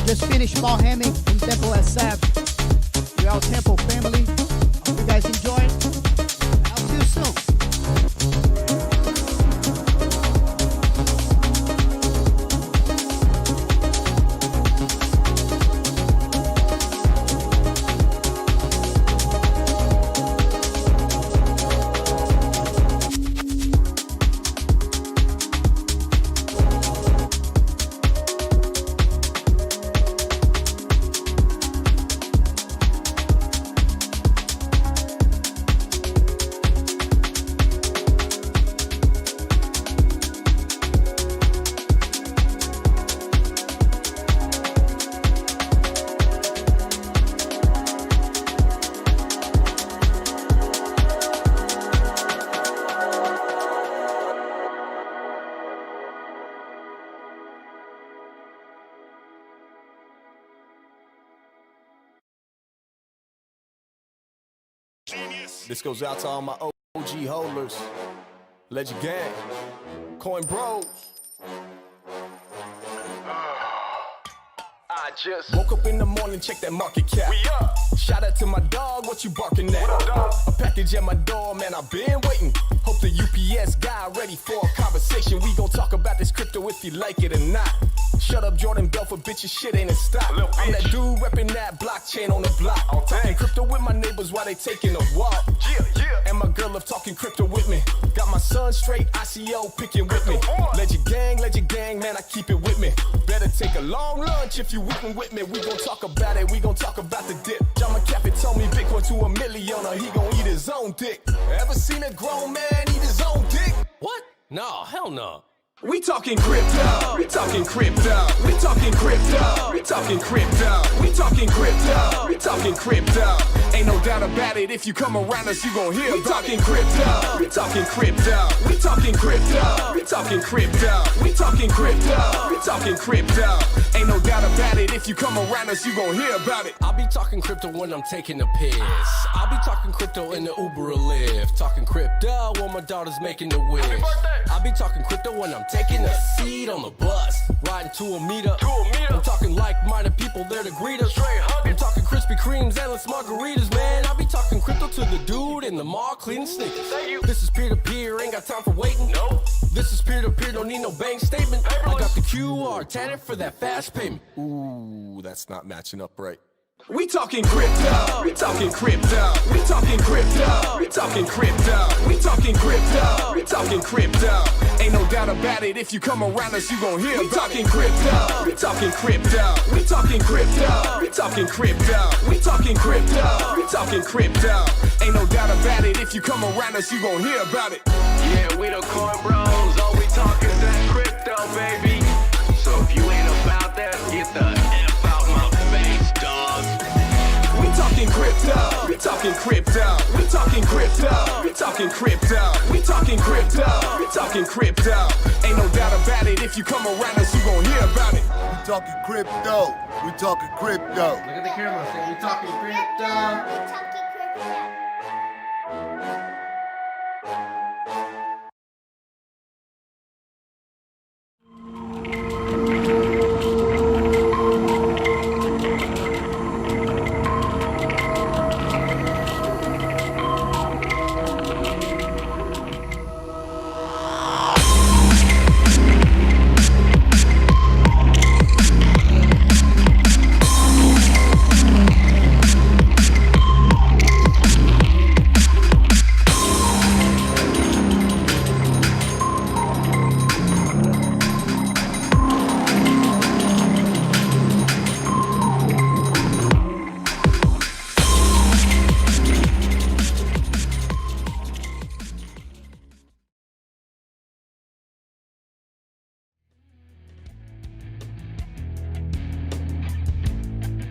just finished ball hamming in Temple SF. We're all Temple family. Hope you guys enjoy. I'll see you soon. This goes out to all my OG holders. Legend Gang. Coin Bros. I just woke up in the morning, check that market cap. We up. Shout out to my dog, what you barking at? What up, dog? A package at my door, man, I've been waiting. Hope the UPS guy ready for a conversation. We gon' talk about this crypto if you like it or not. Shut up, Jordan Belfort, bitch, your shit ain't in stock. I'm that dude reppin' that blockchain on the block. Talking crypto with my neighbors while they taking a walk. And my girl love talking crypto with me. Got my son straight, ICO picking with me. Legend gang, man, I keep it with me. Better take a long lunch if you whipping with me. We gon' talk about it, we gon' talk about the dip. John McAfee told me Bitcoin to $1 million or he gon' eat his own dick. Ever seen a grown man eat his own dick? What? No, hell no. We talking crypto, we talking crypto, we talking crypto, we talking crypto, we talking crypto, we talking crypto. Ain't no doubt about it, if you come around us, you gon' hear about it. We talking crypto, we talking crypto, we talking crypto, we talking crypto, we talking crypto, we talking crypto. Ain't no doubt about it, if you come around us, you gon' hear about it. I'll be talking crypto when I'm taking a piss. I'll be talking crypto in the Uber or Lyft. Talking crypto when my daughter's making the wish. I'll be talking crypto when I'm taking a seat on the bus, riding to a meetup. I'm talking like-minded people there to greet us. I'm talking Krispy Kremes, endless margaritas, man. I'll be talking crypto to the dude in the mall cleaning sneakers. This is peer-to-peer, ain't got time for waiting. No. This is peer-to-peer, don't need no bank statement. I got the QR, tenant for that fast payment. Ooh, that's not matching up right. We talking crypto, we talking crypto, we talking crypto, we talking crypto, we talking crypto, we talking crypto. Ain't no doubt about it, if you come around us, you gon' hear about it. We talking crypto, we talking crypto, we talking crypto, we talking crypto, we talking crypto, we talking crypto. Ain't no doubt about it, if you come around us, you gon' hear about it. Yeah, we the coin bros, all we talk is that crypto, baby. So if you ain't about that, get the F out my face, dog. We talking crypto, we talking crypto, we talking crypto, we talking crypto, we talking crypto, we talking crypto. Ain't no doubt about it, if you come around us, you gon' hear about it. We talking crypto, we talking crypto. Look at the camera, say we talking crypto.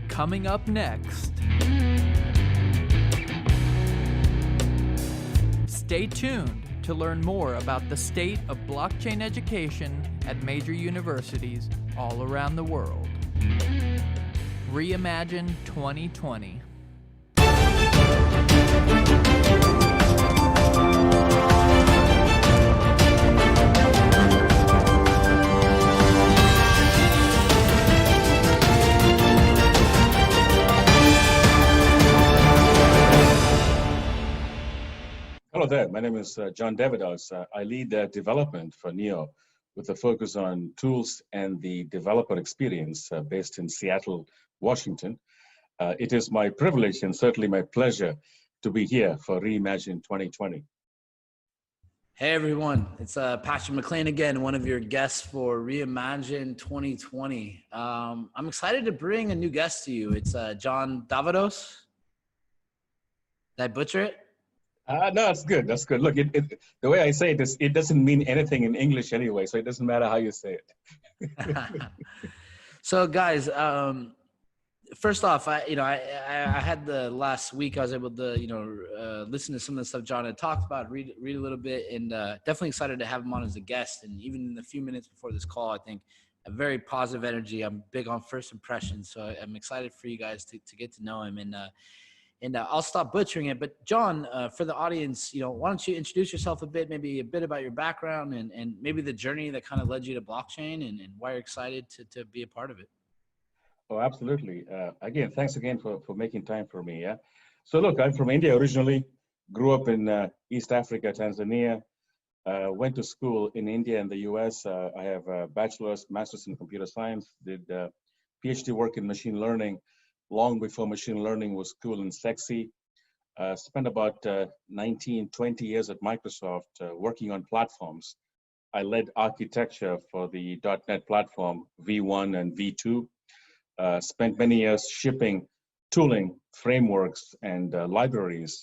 Coming up next. Stay tuned to learn more about the state of blockchain education at major universities all around the world. Reimagine 2020. there. My name is John Davidos. I lead development for NEO with a focus on tools and the developer experience based in Seattle, Washington. It is my privilege and certainly my pleasure to be here for REIMAGINE 2020. Hey everyone, it's Patrick McLean again, one of your guests for REIMAGINE 2020. I'm excited to bring a new guest to you. It's John Davidos. Did I butcher it? No, that's good. That's good. Look, the way I say it, it doesn't mean anything in English anyway, so it doesn't matter how you say it. So guys, first off, I had the last week I was able to listen to some of the stuff John had talked about, read a little bit, and definitely excited to have him on as a guest. And even in the few minutes before this call, I think a very positive energy. I'm big on first impressions, so I'm excited for you guys to get to know him. And I'll stop butchering it. But John, for the audience, why don't you introduce yourself a bit, maybe a bit about your background and maybe the journey that kind of led you to blockchain and why you're excited to be a part of it. Oh, absolutely. Again, thanks again for making time for me. Yeah. So look, I'm from India originally, grew up in East Africa, Tanzania, went to school in India and the US. I have a bachelor's, master's in computer science, did PhD work in machine learning long before machine learning was cool and sexy. Spent about 19, 20 years at Microsoft working on platforms. I led architecture for the .NET platform v1 and v2. Spent many years shipping tooling, frameworks, and libraries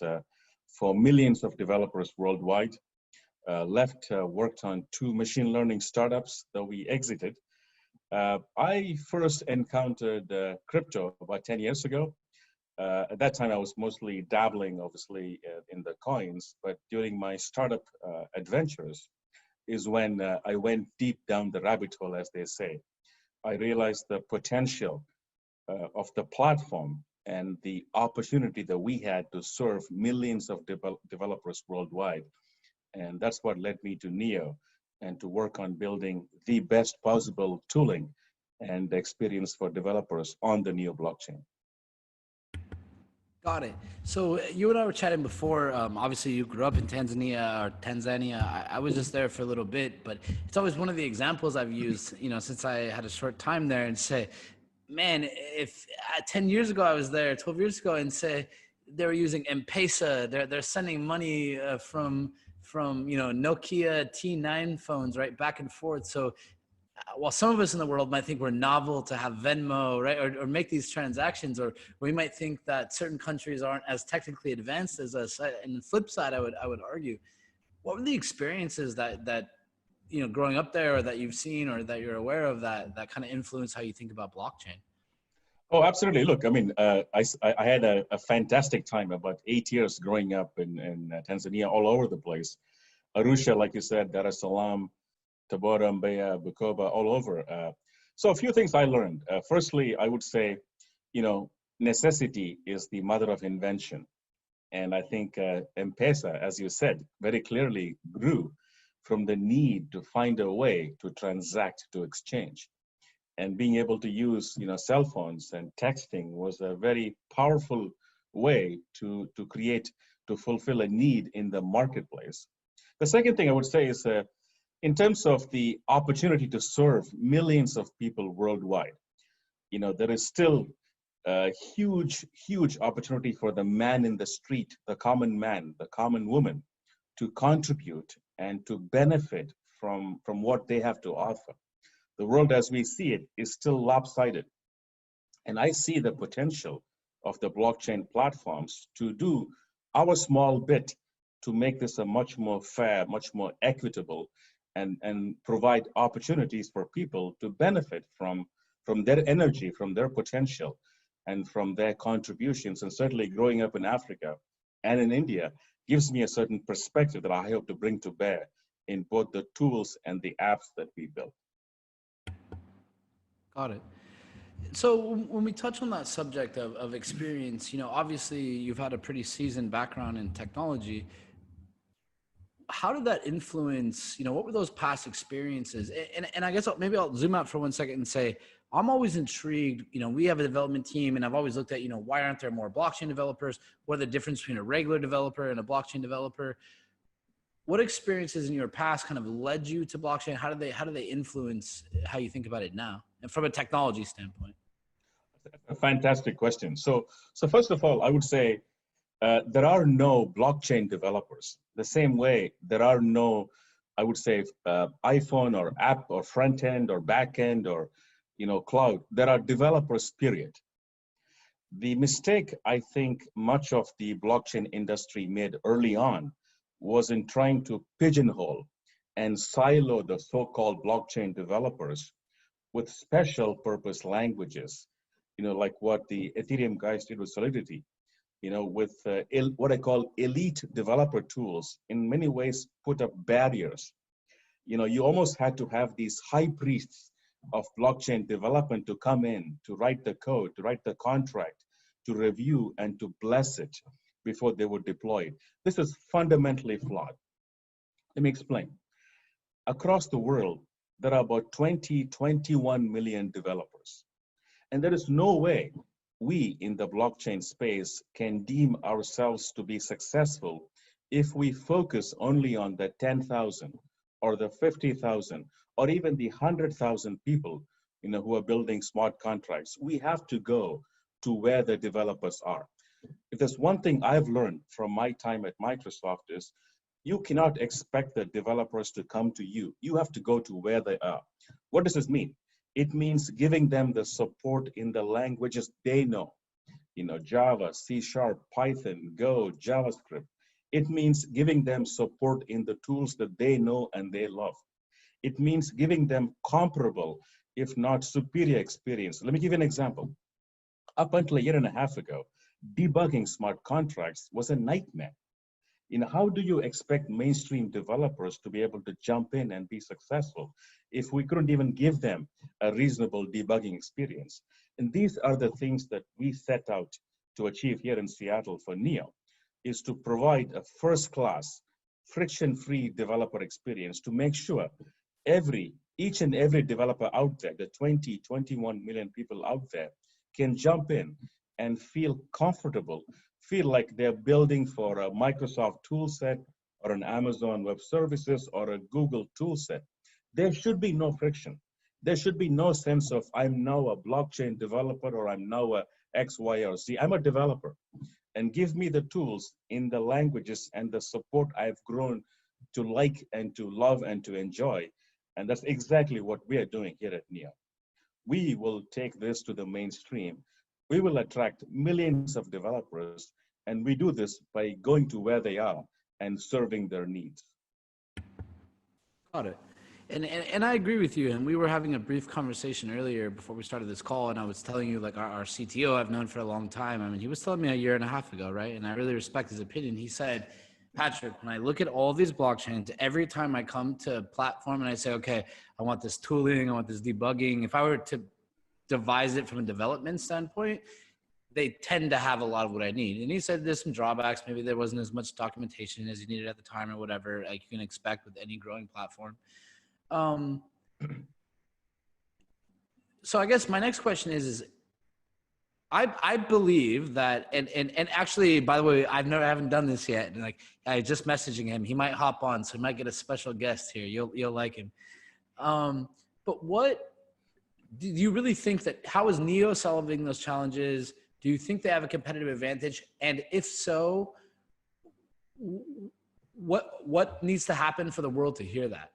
for millions of developers worldwide. Worked on 2 machine learning startups that we exited. I first encountered crypto about 10 years ago. At that time, I was mostly dabbling, obviously, in the coins, but during my startup adventures is when I went deep down the rabbit hole, as they say. I realized the potential of the platform and the opportunity that we had to serve millions of developers worldwide. And that's what led me to NEO and to work on building the best possible tooling and experience for developers on the NEO blockchain. Got it. So you and I were chatting before. Obviously, you grew up in Tanzania. I was just there for a little bit, but it's always one of the examples I've used, since I had a short time there, and say, man, if 10 years ago I was there, 12 years ago, and say they were using M-Pesa, they're sending money from Nokia T9 phones, right, back and forth. So while some of us in the world might think we're novel to have Venmo, right, or make these transactions, or we might think that certain countries aren't as technically advanced as us. And the flip side, I would argue, what were the experiences that growing up there, or that you've seen, or that you're aware of, that kind of influence how you think about blockchain? Oh, absolutely. Look, I mean, I had a fantastic time, about 8 years growing up in Tanzania, all over the place. Arusha, like you said, Dar es Salaam, Tabora, Mbeya, Bukoba, all over. So a few things I learned. Firstly, I would say, necessity is the mother of invention. And I think M-Pesa, as you said, very clearly grew from the need to find a way to transact, to exchange. And being able to use, cell phones and texting was a very powerful way to fulfill a need in the marketplace. The second thing I would say is, in terms of the opportunity to serve millions of people worldwide, there is still a huge opportunity for the man in the street, the common man, the common woman, to contribute and to benefit from what they have to offer. The world as we see it is still lopsided. And I see the potential of the blockchain platforms to do our small bit to make this a much more fair, much more equitable, and provide opportunities for people to benefit from their energy, from their potential, and from their contributions. And certainly growing up in Africa and in India gives me a certain perspective that I hope to bring to bear in both the tools and the apps that we build. Got it. So when we touch on that subject of experience, obviously you've had a pretty seasoned background in technology. How did that influence, what were those past experiences? And I guess maybe I'll zoom out for 1 second and say, I'm always intrigued, we have a development team, and I've always looked at, why aren't there more blockchain developers? What are the difference between a regular developer and a blockchain developer? what experiences in your past kind of led you to blockchain? How do they influence how you think about it now, and from a technology standpoint? A fantastic question. So first of all, I would say there are no blockchain developers. The same way there are no, I would say, iPhone or app or front end or back end or cloud. There are developers. Period. The mistake I think much of the blockchain industry made early on was in trying to pigeonhole and silo the so-called blockchain developers with special purpose languages, like what the Ethereum guys did with Solidity, with what I call elite developer tools, in many ways put up barriers. You almost had to have these high priests of blockchain development to come in, to write the code, to write the contract, to review and to bless it before they would deploy it. This is fundamentally flawed. Let me explain. Across the world, there are about 21 million developers. And there is no way we in the blockchain space can deem ourselves to be successful if we focus only on the 10,000 or the 50,000 or even the 100,000 people who are building smart contracts. We have to go to where the developers are. If there's one thing I've learned from my time at Microsoft is you cannot expect the developers to come to you. You have to go to where they are. What does this mean? It means giving them the support in the languages they know. Java, C#, Python, Go, JavaScript. It means giving them support in the tools that they know and they love. It means giving them comparable, if not superior experience. Let me give you an example. Up until a year and a half ago, debugging smart contracts was a nightmare. How do you expect mainstream developers to be able to jump in and be successful if we couldn't even give them a reasonable debugging experience? And these are the things that we set out to achieve here in Seattle for NEO, is to provide a first-class, friction-free developer experience to make sure each and every developer out there, the 21 million people out there, can jump in and feel comfortable, feel like they're building for a Microsoft toolset or an Amazon Web Services or a Google toolset. There should be no friction. There should be no sense of I'm now a blockchain developer or I'm now a X, Y, or Z. I'm a developer. And give me the tools in the languages and the support I've grown to like and to love and to enjoy. And that's exactly what we are doing here at NEO. We will take this to the mainstream. We will attract millions of developers, and we do this by going to where they are and serving their needs. Got it. And I agree with you. And we were having a brief conversation earlier before we started this call, and I was telling you, like, our CTO I've known for a long time. I mean, he was telling me a year and a half ago, right? And I really respect his opinion. He said, Patrick, when I look at all these blockchains, every time I come to a platform and I say, okay, I want this tooling, I want this debugging, if I were to devise it from a development standpoint, they tend to have a lot of what I need. And he said there's some drawbacks. Maybe there wasn't as much documentation as you needed at the time or whatever, like you can expect with any growing platform. So I guess my next question is I believe that, and actually, by the way, I haven't done this yet. And like, I just messaging him, he might hop on, so he might get a special guest here. You'll like him. But what do you really think that, how is NEO solving those challenges? Do you think they have a competitive advantage? And if so, what needs to happen for the world to hear that?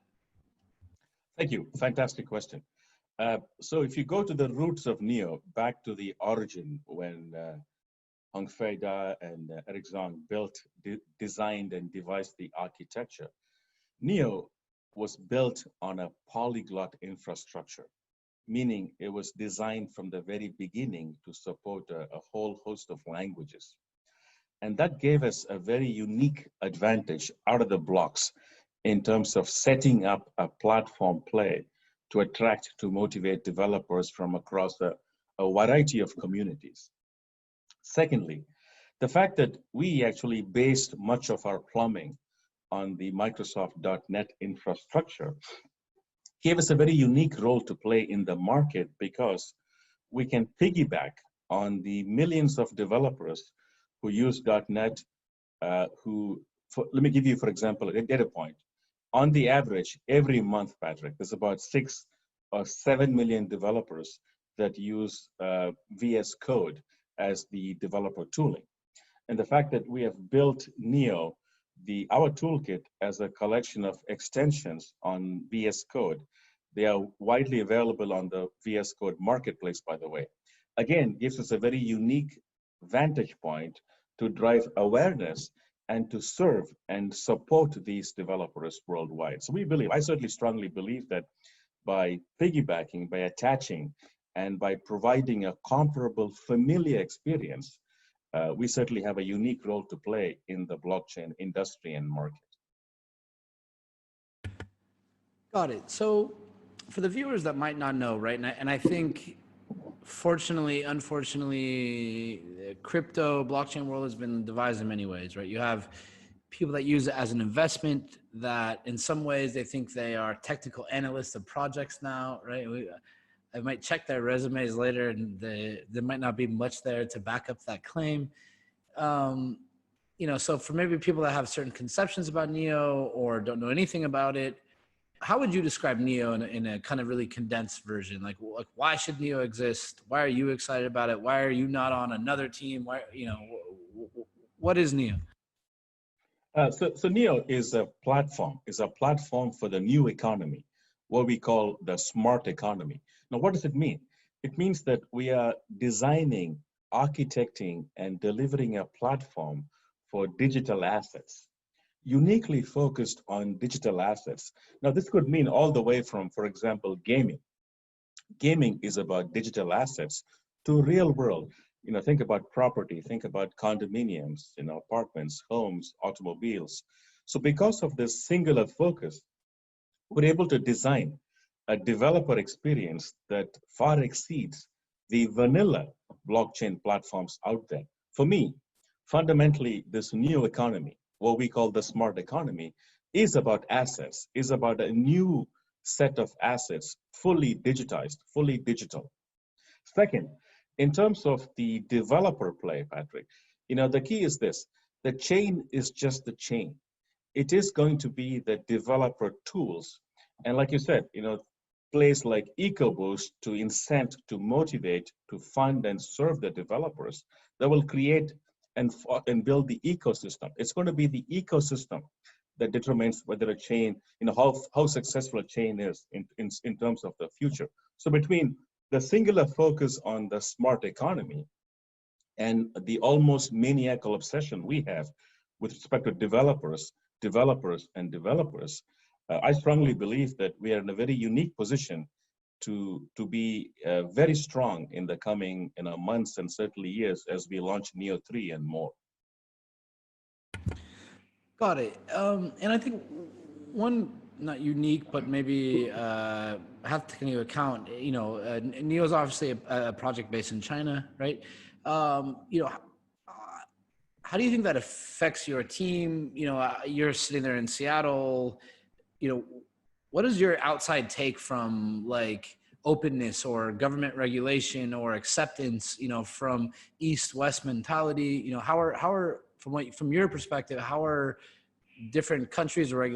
Thank you. Fantastic question. So if you go to the roots of NEO, back to the origin when Hongfei Da and Eric Zhang built, designed and devised the architecture, NEO was built on a polyglot infrastructure, meaning it was designed from the very beginning to support a whole host of languages. And that gave us a very unique advantage out of the blocks in terms of setting up a platform play to attract, to motivate developers from across a variety of communities. Secondly, the fact that we actually based much of our plumbing on the Microsoft.NET infrastructure gave us a very unique role to play in the market, because we can piggyback on the millions of developers who use .NET, who let me give you, for example, a data point. On the average, every month, Patrick, there's about 6 or 7 million developers that use VS Code as the developer tooling. And the fact that we have built Neo, our toolkit, as a collection of extensions on VS Code, they are widely available on the VS Code marketplace, by the way, again, gives us a very unique vantage point to drive awareness and to serve and support these developers worldwide. So we believe, I certainly strongly believe that by piggybacking, by attaching, and by providing a comparable, familiar experience, we certainly have a unique role to play in the blockchain industry and market. Got it. So for the viewers that might not know, right, and I think fortunately, unfortunately, the crypto blockchain world has been devised in many ways, right? You have people that use it as an investment that in some ways they think they are technical analysts of projects now, right? I might check their resumes later and there might not be much there to back up that claim. You know, so for maybe people that have certain conceptions about Neo or don't know anything about it, how would you describe Neo in a kind of really condensed version? Like why should Neo exist? Why are you excited about it? Why are you not on another team? Why, you know, what is Neo? So Neo is a platform for the new economy, what we call the smart economy. Now, what does it mean? It means that we are designing, architecting, and delivering a platform for digital assets, uniquely focused on digital assets. Now, this could mean all the way from, for example, gaming. Gaming is about digital assets to real world. You know, think about property, think about condominiums, you know, apartments, homes, automobiles. So because of this singular focus, we're able to design a developer experience that far exceeds the vanilla blockchain platforms out there. For me, fundamentally, this new economy, what we call the smart economy, is about assets, is about a new set of assets, fully digitized, fully digital. Second, in terms of the developer play, Patrick, you know, the key is this: the chain is just the chain. It is going to be the developer tools. And like you said, you know, plays like EcoBoost to incent, to motivate, to fund and serve the developers that will create and build the ecosystem. It's going to be the ecosystem that determines whether a chain, you know, how successful a chain is in terms of the future. So between the singular focus on the smart economy and the almost maniacal obsession we have with respect to developers, I strongly believe that we are in a very unique position to be very strong in the coming months and certainly years as we launch Neo 3 and more. Got it. And I think one, not unique, but maybe have to take into account, you know, Neo is obviously a project based in China, right? You know, how do you think that affects your team? You know, you're sitting there in Seattle, you know, what is your outside take from like openness or government regulation or acceptance, you know, from East-West mentality? You know, how are from your perspective, how are different countries or regulations